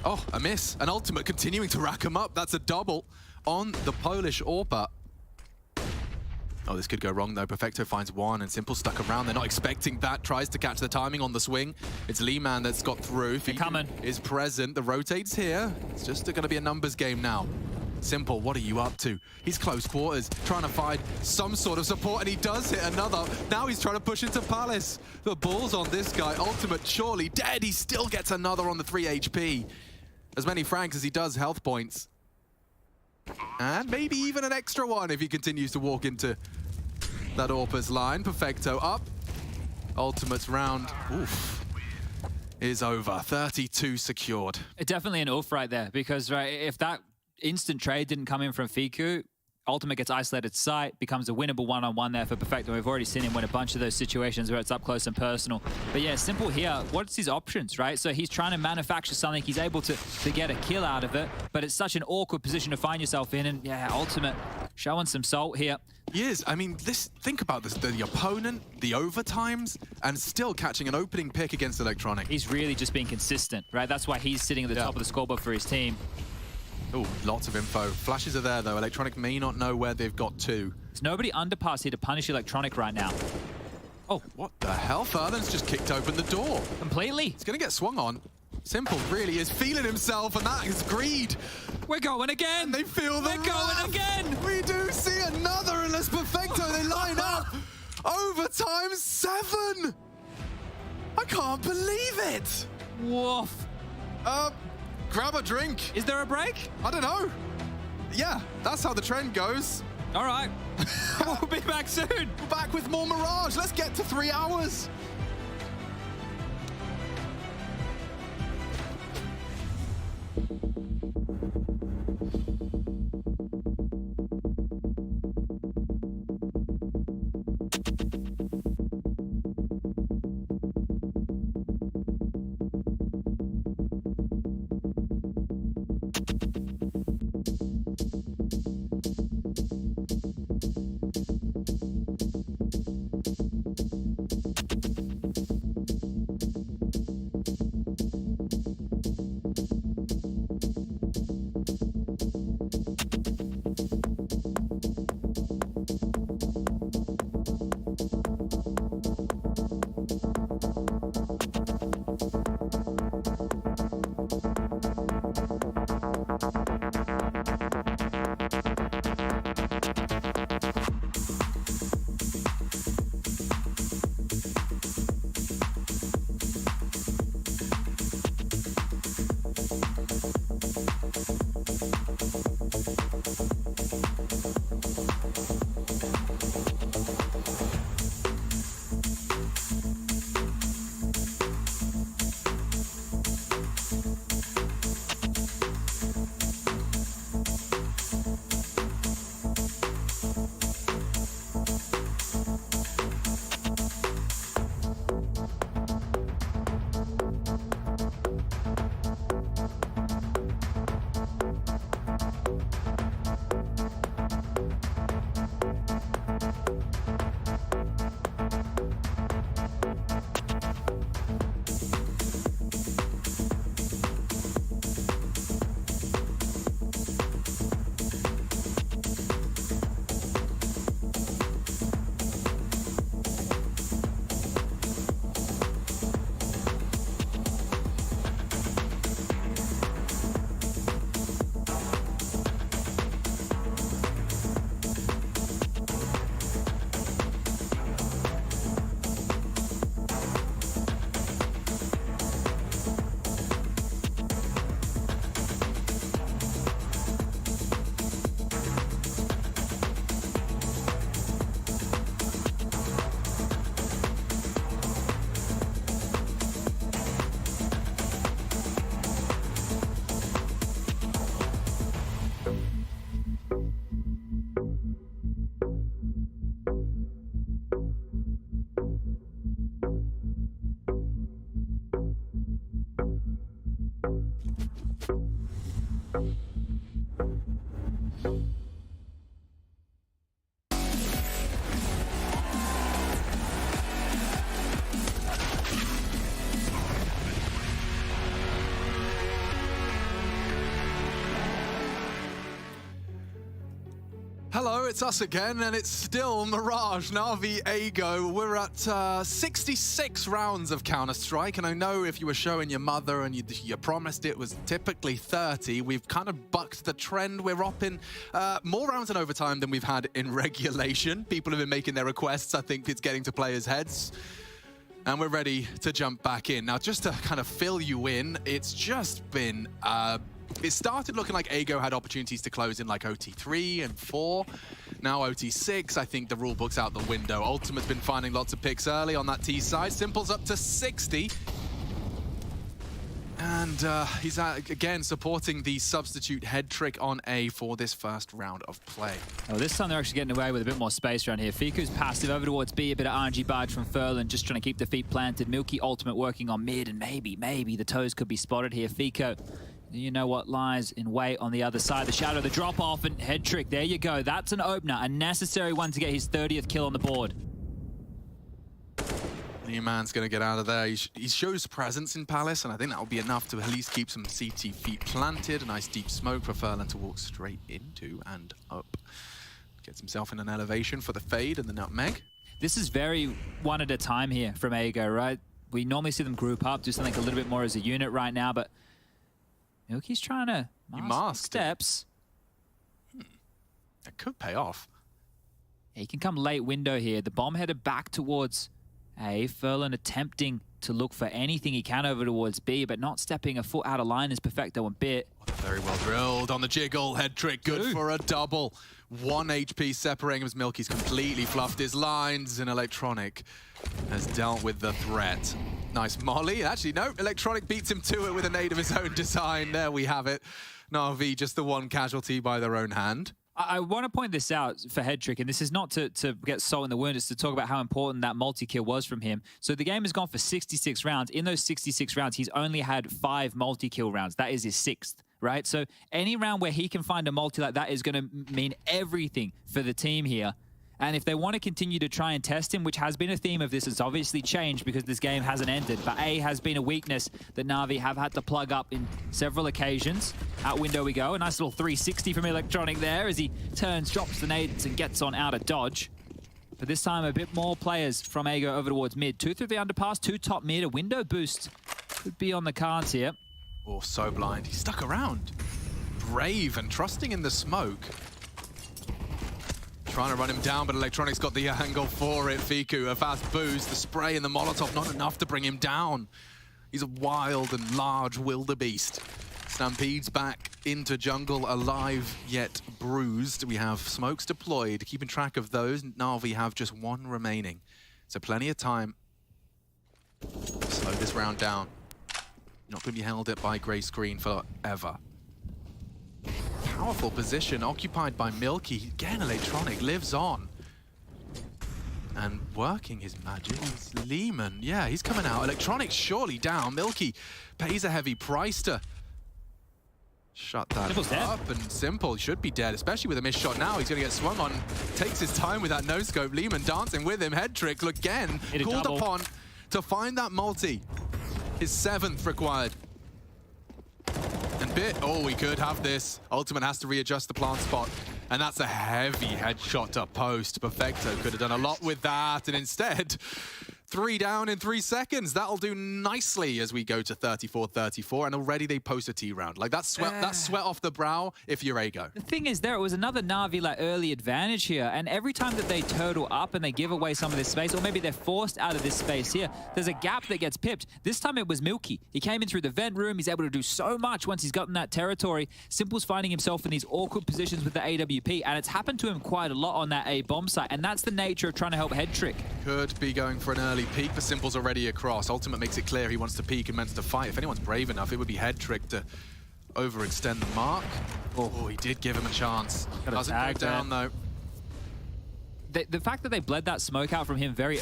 Oh, a miss. An Ultimate continuing to rack him up. That's a double on the Polish AWPer. Oh, this could go wrong though. Perfecto finds one and Simple stuck around. They're not expecting that. Tries to catch the timing on the swing. It's Lehman that's got through. Coming. Is present. The rotate's here. It's just going to be a numbers game now. Simple, what are you up to? He's close quarters, trying to find some sort of support, and he does hit another. Now he's trying to push into Palace. The ball's on this guy. Ultimate surely dead. He still gets another on the 3 HP. As many frags as he does health points. And maybe even an extra one if he continues to walk into that AWPer's line. Perfecto up. Ultimate's round, oof, is over. 32 secured. Definitely an oof right there, because if that instant trade didn't come in from Fiku, Ultimate gets isolated sight, becomes a winnable one-on-one there for Perfecto. We've already seen him win a bunch of those situations where it's up close and personal. But yeah, Simple here, what's his options, right? So he's trying to manufacture something, he's able to get a kill out of it, but it's such an awkward position to find yourself in, and yeah, Ultimate showing some salt here. He is. I mean, think about this, the opponent, the overtimes, and still catching an opening pick against Electronic. He's really just being consistent, right? That's why he's sitting at the top of the scoreboard for his team. Oh, lots of info. Flashes are there, though. Electronic may not know where they've got to. There's nobody underpass here to punish Electronic right now. Oh. What the hell? Furlan's just kicked open the door. Completely. He's going to get swung on. Simple really is feeling himself, and that is greed. We're going again. And they feel the We're going again. We do see another, unless Perfecto, they line up. Overtime 7. I can't believe it. Woof. Grab a drink. Is there a break? I don't know. Yeah, that's how the trend goes. All right. We'll be back soon. We're back with more Mirage. Let's get to 3 hours. Hello, it's us again, and it's still Mirage, Navi, Ego. We're at 66 rounds of Counter-Strike, and I know if you were showing your mother and you promised it was typically 30, we've kind of bucked the trend. We're up in more rounds in overtime than we've had in regulation. People have been making their requests. I think it's getting to players' heads. And we're ready to jump back in. Now, just to kind of fill you in, it's just been... it started looking like Ego had opportunities to close in like OT3 and 4. Now OT6, I think the rule book's out the window. Ultimate's been finding lots of picks early on that T side. Simple's up to 60. And he's again supporting the substitute head trick on A for this first round of play. Oh, this time they're actually getting away with a bit more space around here. Fiku's passive over towards B, a bit of RNG barge from Furlan, just trying to keep the feet planted. Milky ultimate working on mid, and maybe the toes could be spotted here. Fiku, you know what lies in wait on the other side. The shadow, the drop off, and head trick. There you go. That's an opener, a necessary one to get his 30th kill on the board. New man's going to get out of there. He shows presence in Palace, and I think that will be enough to at least keep some CT feet planted. A nice deep smoke for Furlan to walk straight into and up. Gets himself in an elevation for the fade and the nutmeg. This is very one at a time here from Ego, right? We normally see them group up, do something a little bit more as a unit right now, but Milky's trying to mask steps. That could pay off. He can come late window here. The bomb headed back towards A. Furlan attempting to look for anything he can over towards B, but not stepping a foot out of line is Perfecto and Bit. Very well drilled on the jiggle. Head trick, good for a double. 1 HP separating him as Milky's completely fluffed his lines, and Electronic has dealt with the threat. Nice molly. Actually, no, Electronic beats him to it with a nade of his own design. There we have it. Na'Vi just the one casualty by their own hand. I want to point this out for head trick, and this is not to get salt in the wound, it's to talk about how important that multi-kill was from him. So the game has gone for 66 rounds. In those 66 rounds, he's only had 5 multi-kill rounds. That is his 6th, right? So any round where he can find a multi like that is going to mean everything for the team here. And if they want to continue to try and test him, which has been a theme of this, it's obviously changed because this game hasn't ended. But A has been a weakness that Na'Vi have had to plug up in several occasions. Out window we go. A nice little 360 from Electronic there as he turns, drops the nades, and gets on out of dodge. But this time, a bit more players from Ego over towards mid. 2 through the underpass, 2 top mid. A window boost could be on the cards here. Oh, so blind. He stuck around. Brave and trusting in the smoke. Trying to run him down, but Electronic's got the angle for it. Fiku, a fast boost, the spray and the Molotov, not enough to bring him down. He's a wild and large wildebeest. Stampede's back into jungle, alive yet bruised. We have smokes deployed, keeping track of those. Na'Vi have just 1 remaining. So plenty of time to slow this round down. Not going to be held up by grey screen forever. Powerful position occupied by Milky. Again, Electronic lives on. And working his magic is Lehman. Yeah, he's coming out. Electronic surely down. Milky pays a heavy price to shut that up. And Simple should be dead, especially with a missed shot now. He's going to get swung on. Takes his time with that no-scope. Lehman dancing with him. Head trick again. Called upon to find that multi. His 7th required. And Bit, oh, we could have this. Ultimate has to readjust the plant spot. And that's a heavy headshot to post. Perfecto could have done a lot with that. And instead, 3 down in 3 seconds. That'll do nicely as we go to 34-34. And already they post a T round. Like, that's sweat off the brow if you're Ego. The thing is, there was another Na'Vi like early advantage here. And every time that they turtle up and they give away some of this space, or maybe they're forced out of this space here, there's a gap that gets pipped. This time it was Milky. He came in through the vent room. He's able to do so much once he's gotten that territory. Simple's finding himself in these awkward positions with the AWP. And it's happened to him quite a lot on that A bomb site. And that's the nature of trying to help head trick. Could be going for an early peek, but Simple's already across. Ultimate makes it clear he wants to peek and meant to fight. If anyone's brave enough, it would be head trick to overextend the mark. Oh, he did give him a chance. Doesn't go down though. the fact that they bled that smoke out from him very...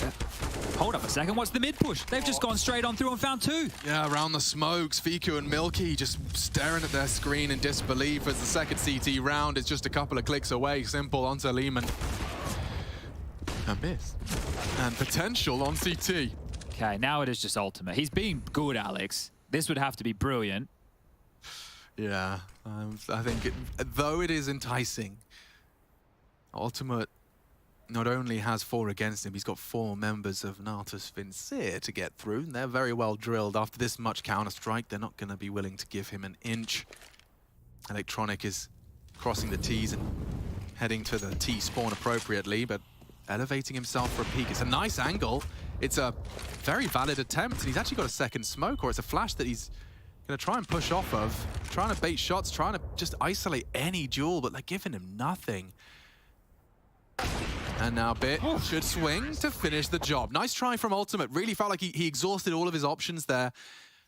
hold up a second, what's the mid push? They've just gone straight on through and found two. Yeah, around the smokes, Fiku and Milky just staring at their screen in disbelief as the second CT round is just a couple of clicks away. Simple onto Lehman. A miss. And potential on CT. Okay, now it is just ultimate. He's being good, Alex. This would have to be brilliant. Yeah, I think though it is enticing, Ultimate not only has 4 against him, he's got 4 members of natus vincere to get through, and they're very well drilled. After this much Counter-Strike, they're not going to be willing to give him an inch. Electronic is crossing the T's and heading to the T spawn appropriately, but elevating himself for a peek. It's a nice angle. It's a very valid attempt, and he's actually got a second smoke, or it's a flash that he's going to try and push off of. Trying to bait shots, trying to just isolate any duel, but they're giving him nothing. And now Bit should swing to finish the job. Nice try from Ultimate. Really felt like he exhausted all of his options there.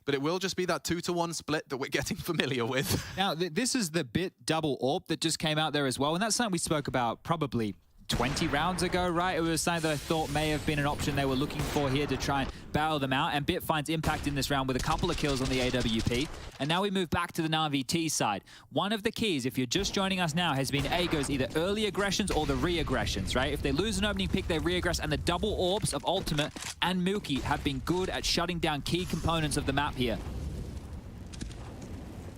But it will just be that 2-to-1 split that we're getting familiar with. Now, this is the Bit double AWP that just came out there as well. And that's something we spoke about probably 20 rounds ago, right? It was something that I thought may have been an option they were looking for here to try and bail them out. And Bit finds impact in this round with a couple of kills on the AWP. And now we move back to the NAVI T side. One of the keys, if you're just joining us now, has been Ago's either early aggressions or the re-aggressions, right? If they lose an opening pick, they re-aggress. And the double orbs of Ultimate and Milky have been good at shutting down key components of the map here.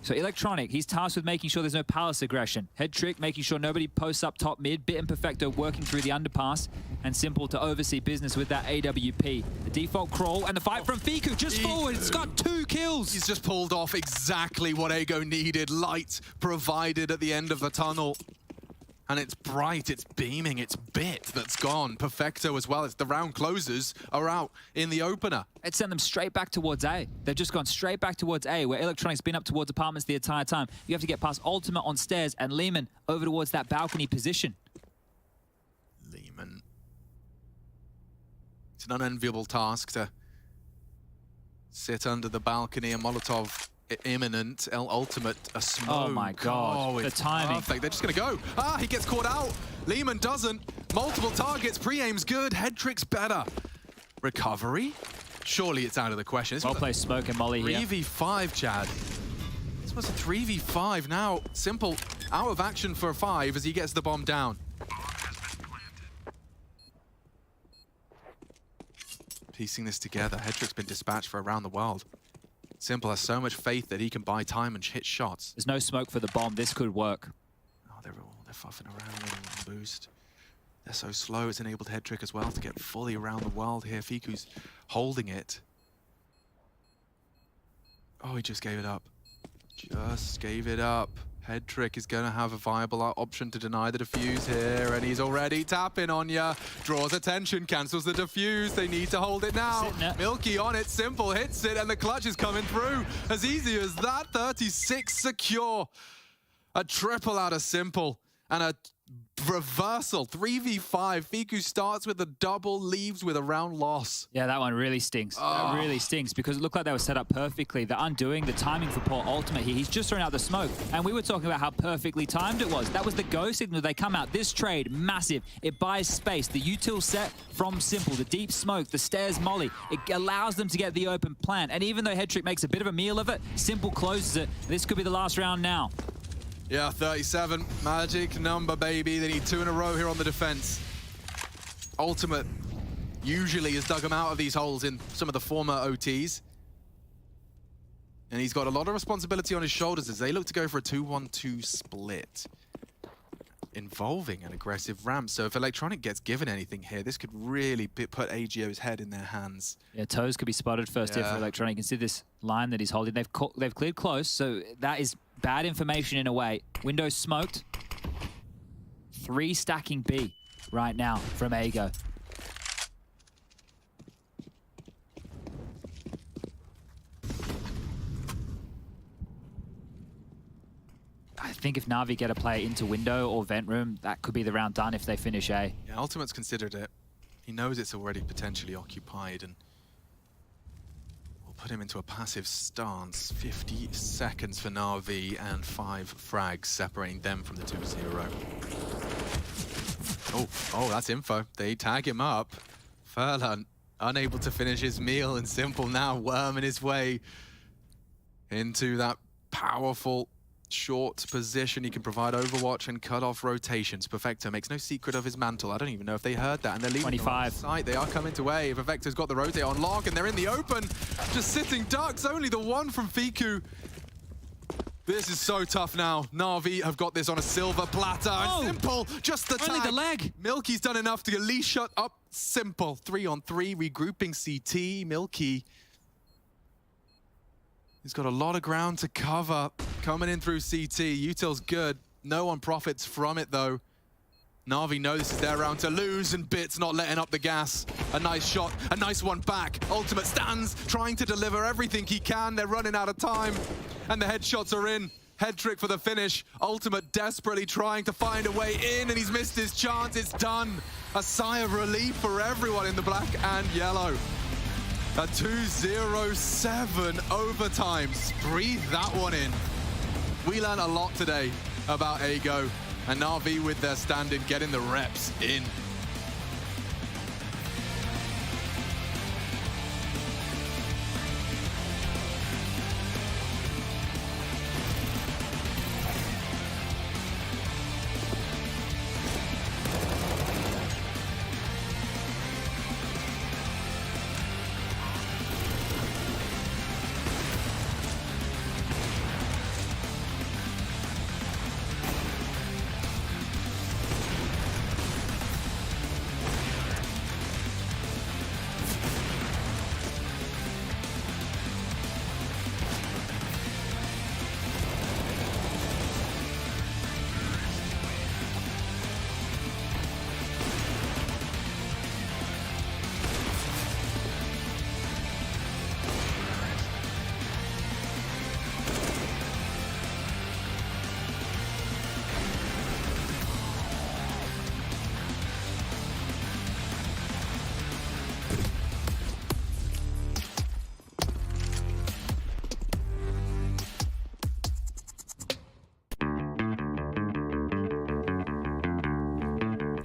So Electronic, he's tasked with making sure there's no palace aggression. Head Trick, making sure nobody posts up top mid. Bit and Perfecto working through the underpass. And Simple to oversee business with that AWP. The default crawl and the fight from Fiku just forward. It's got 2 kills. He's just pulled off exactly what Ego needed. Light provided at the end of the tunnel. And it's bright, it's beaming, it's Bit that's gone. Perfecto as well. It's the round closers are out in the opener. It sent them straight back towards A. They've just gone straight back towards A, where Electronic's been up towards apartments the entire time. You have to get past Ultimate on stairs and Lehman over towards that balcony position. Lehman. It's an unenviable task to sit under the balcony. A Molotov imminent. Ultimate, a smoke. Oh my god, the timing. Perfect. They're just gonna go. Ah, he gets caught out. Lehman doesn't. Multiple targets, pre-aim's good, head trick's better. Recovery? Surely it's out of the question. Well played smoke and Molly here. 3v5, Chad. This was a 3v5 now. Simple, out of action for 5 as he gets the bomb down. Piecing this together, Headtrick's been dispatched for around the world. Simple has so much faith that he can buy time and hit shots. There's no smoke for the bomb. This could work. Oh, they're fuffing around with a boost. They're so slow. It's enabled Headtrick as well to get fully around the world here. Fiku's holding it. Oh, he just gave it up. Just gave it up. Headtrick is going to have a viable option to deny the defuse here, and he's already tapping on ya. Draws attention, cancels the defuse. They need to hold it now. Milky on it, Simple hits it, and the clutch is coming through. As easy as that, 36 secure. A triple out of Simple, and a reversal, 3v5. Fiku starts with a double, leaves with a round loss. Yeah, that one really stings. That really stings because it looked like they were set up perfectly. The undoing, the timing for poor Ultimate here. He's just thrown out the smoke. And we were talking about how perfectly timed it was. That was the go signal. They come out. This trade, massive. It buys space. The util set from Simple, the deep smoke, the stairs molly. It allows them to get the open plan. And even though Headtrick makes a bit of a meal of it, Simple closes it. This could be the last round now. Yeah, 37. Magic number, baby. They need 2 in a row here on the defense. Ultimate usually has dug them out of these holes in some of the former OTs. And he's got a lot of responsibility on his shoulders as they look to go for a 2-1-2 split, involving an aggressive ramp. So if Electronic gets given anything here, this could really put AGO's head in their hands. Yeah, toes could be spotted first here for Electronic. You can see this line that he's holding. They've cleared close, so that is bad information in a way. Window smoked. 3 stacking B right now from Ago. I think if Navi get a player into window or vent room, that could be the round done if they finish A. Yeah, Ultimate's considered it. He knows it's already potentially occupied, and we'll put him into a passive stance. 50 seconds for Navi and 5 frags separating them from the 2-0. Oh, that's info. They tag him up. Furlan unable to finish his meal, and Simple now worming his way into that powerful short position. He can provide overwatch and cut off rotations. Perfecto makes no secret of his mantle. I don't even know if they heard that, and they're leaving 25. the site. They are coming to A. Perfecto's got the rotate on lock, and they're in the open. Just sitting ducks. Only the one from Fiku. This is so tough now. Navi have got this on a silver platter. And Simple, just the tag. Only the leg. Milky's done enough to at least shut up Simple. 3-on-3, regrouping CT. Milky, he's got a lot of ground to cover. Coming in through CT. Util's good. No one profits from it, though. Navi knows this is their round to lose, and Bits not letting up the gas. A nice shot, a nice one back. Ultimate stands, trying to deliver everything he can. They're running out of time, and the headshots are in. Head trick for the finish. Ultimate desperately trying to find a way in, and he's missed his chance. It's done. A sigh of relief for everyone in the black and yellow. A 2-0-7 overtimes. Breathe that one in. We learned a lot today about Ago. And Navi with their stand-in, getting the reps in.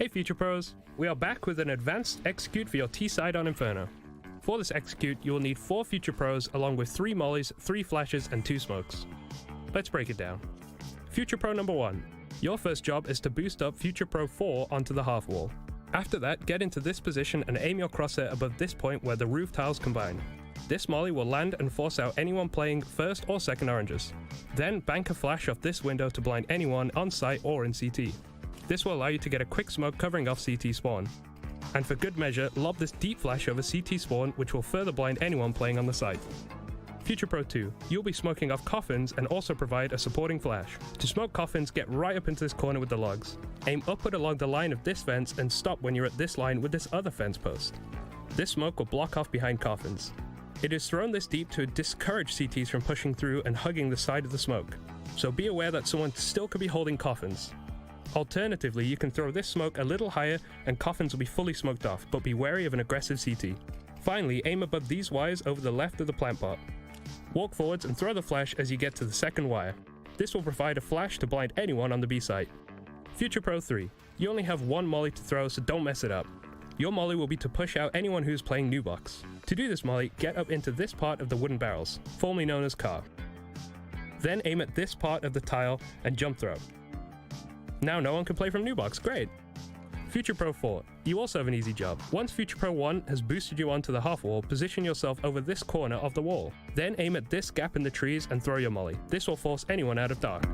Hey Future Pros, we are back with an advanced execute for your T-side on Inferno. For this execute, you will need 4 Future Pros along with 3 mollies, 3 flashes, and 2 smokes. Let's break it down. Future Pro number 1. Your first job is to boost up Future Pro 4 onto the half wall. After that, get into this position and aim your crosshair above this point where the roof tiles combine. This molly will land and force out anyone playing first or second oranges. Then bank a flash off this window to blind anyone on site or in CT. This will allow you to get a quick smoke covering off CT spawn. And for good measure, lob this deep flash over CT spawn, which will further blind anyone playing on the site. Future Pro 2, you'll be smoking off coffins and also provide a supporting flash. To smoke coffins, get right up into this corner with the logs. Aim upward along the line of this fence and stop when you're at this line with this other fence post. This smoke will block off behind coffins. It is thrown this deep to discourage CTs from pushing through and hugging the side of the smoke. So be aware that someone still could be holding coffins. Alternatively, you can throw this smoke a little higher and coffins will be fully smoked off, but be wary of an aggressive CT. Finally, aim above these wires over the left of the plant pot. Walk forwards and throw the flash as you get to the second wire. This will provide a flash to blind anyone on the B site. Future Pro 3. You only have 1 molly to throw, so don't mess it up. Your molly will be to push out anyone who's playing new box. To do this molly, get up into this part of the wooden barrels, formerly known as car. Then aim at this part of the tile and jump throw. Now no one can play from new box, great! Future Pro 4, you also have an easy job. Once Future Pro 1 has boosted you onto the half wall, position yourself over this corner of the wall. Then aim at this gap in the trees and throw your molly. This will force anyone out of dark.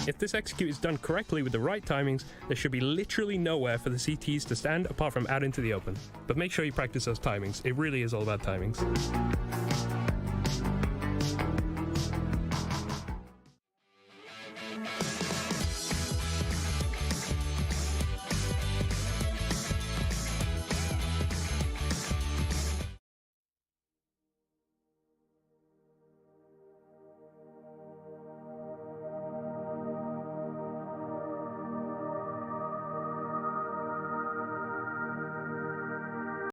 If this execute is done correctly with the right timings, there should be literally nowhere for the CTs to stand apart from out into the open. But make sure you practice those timings, it really is all about timings.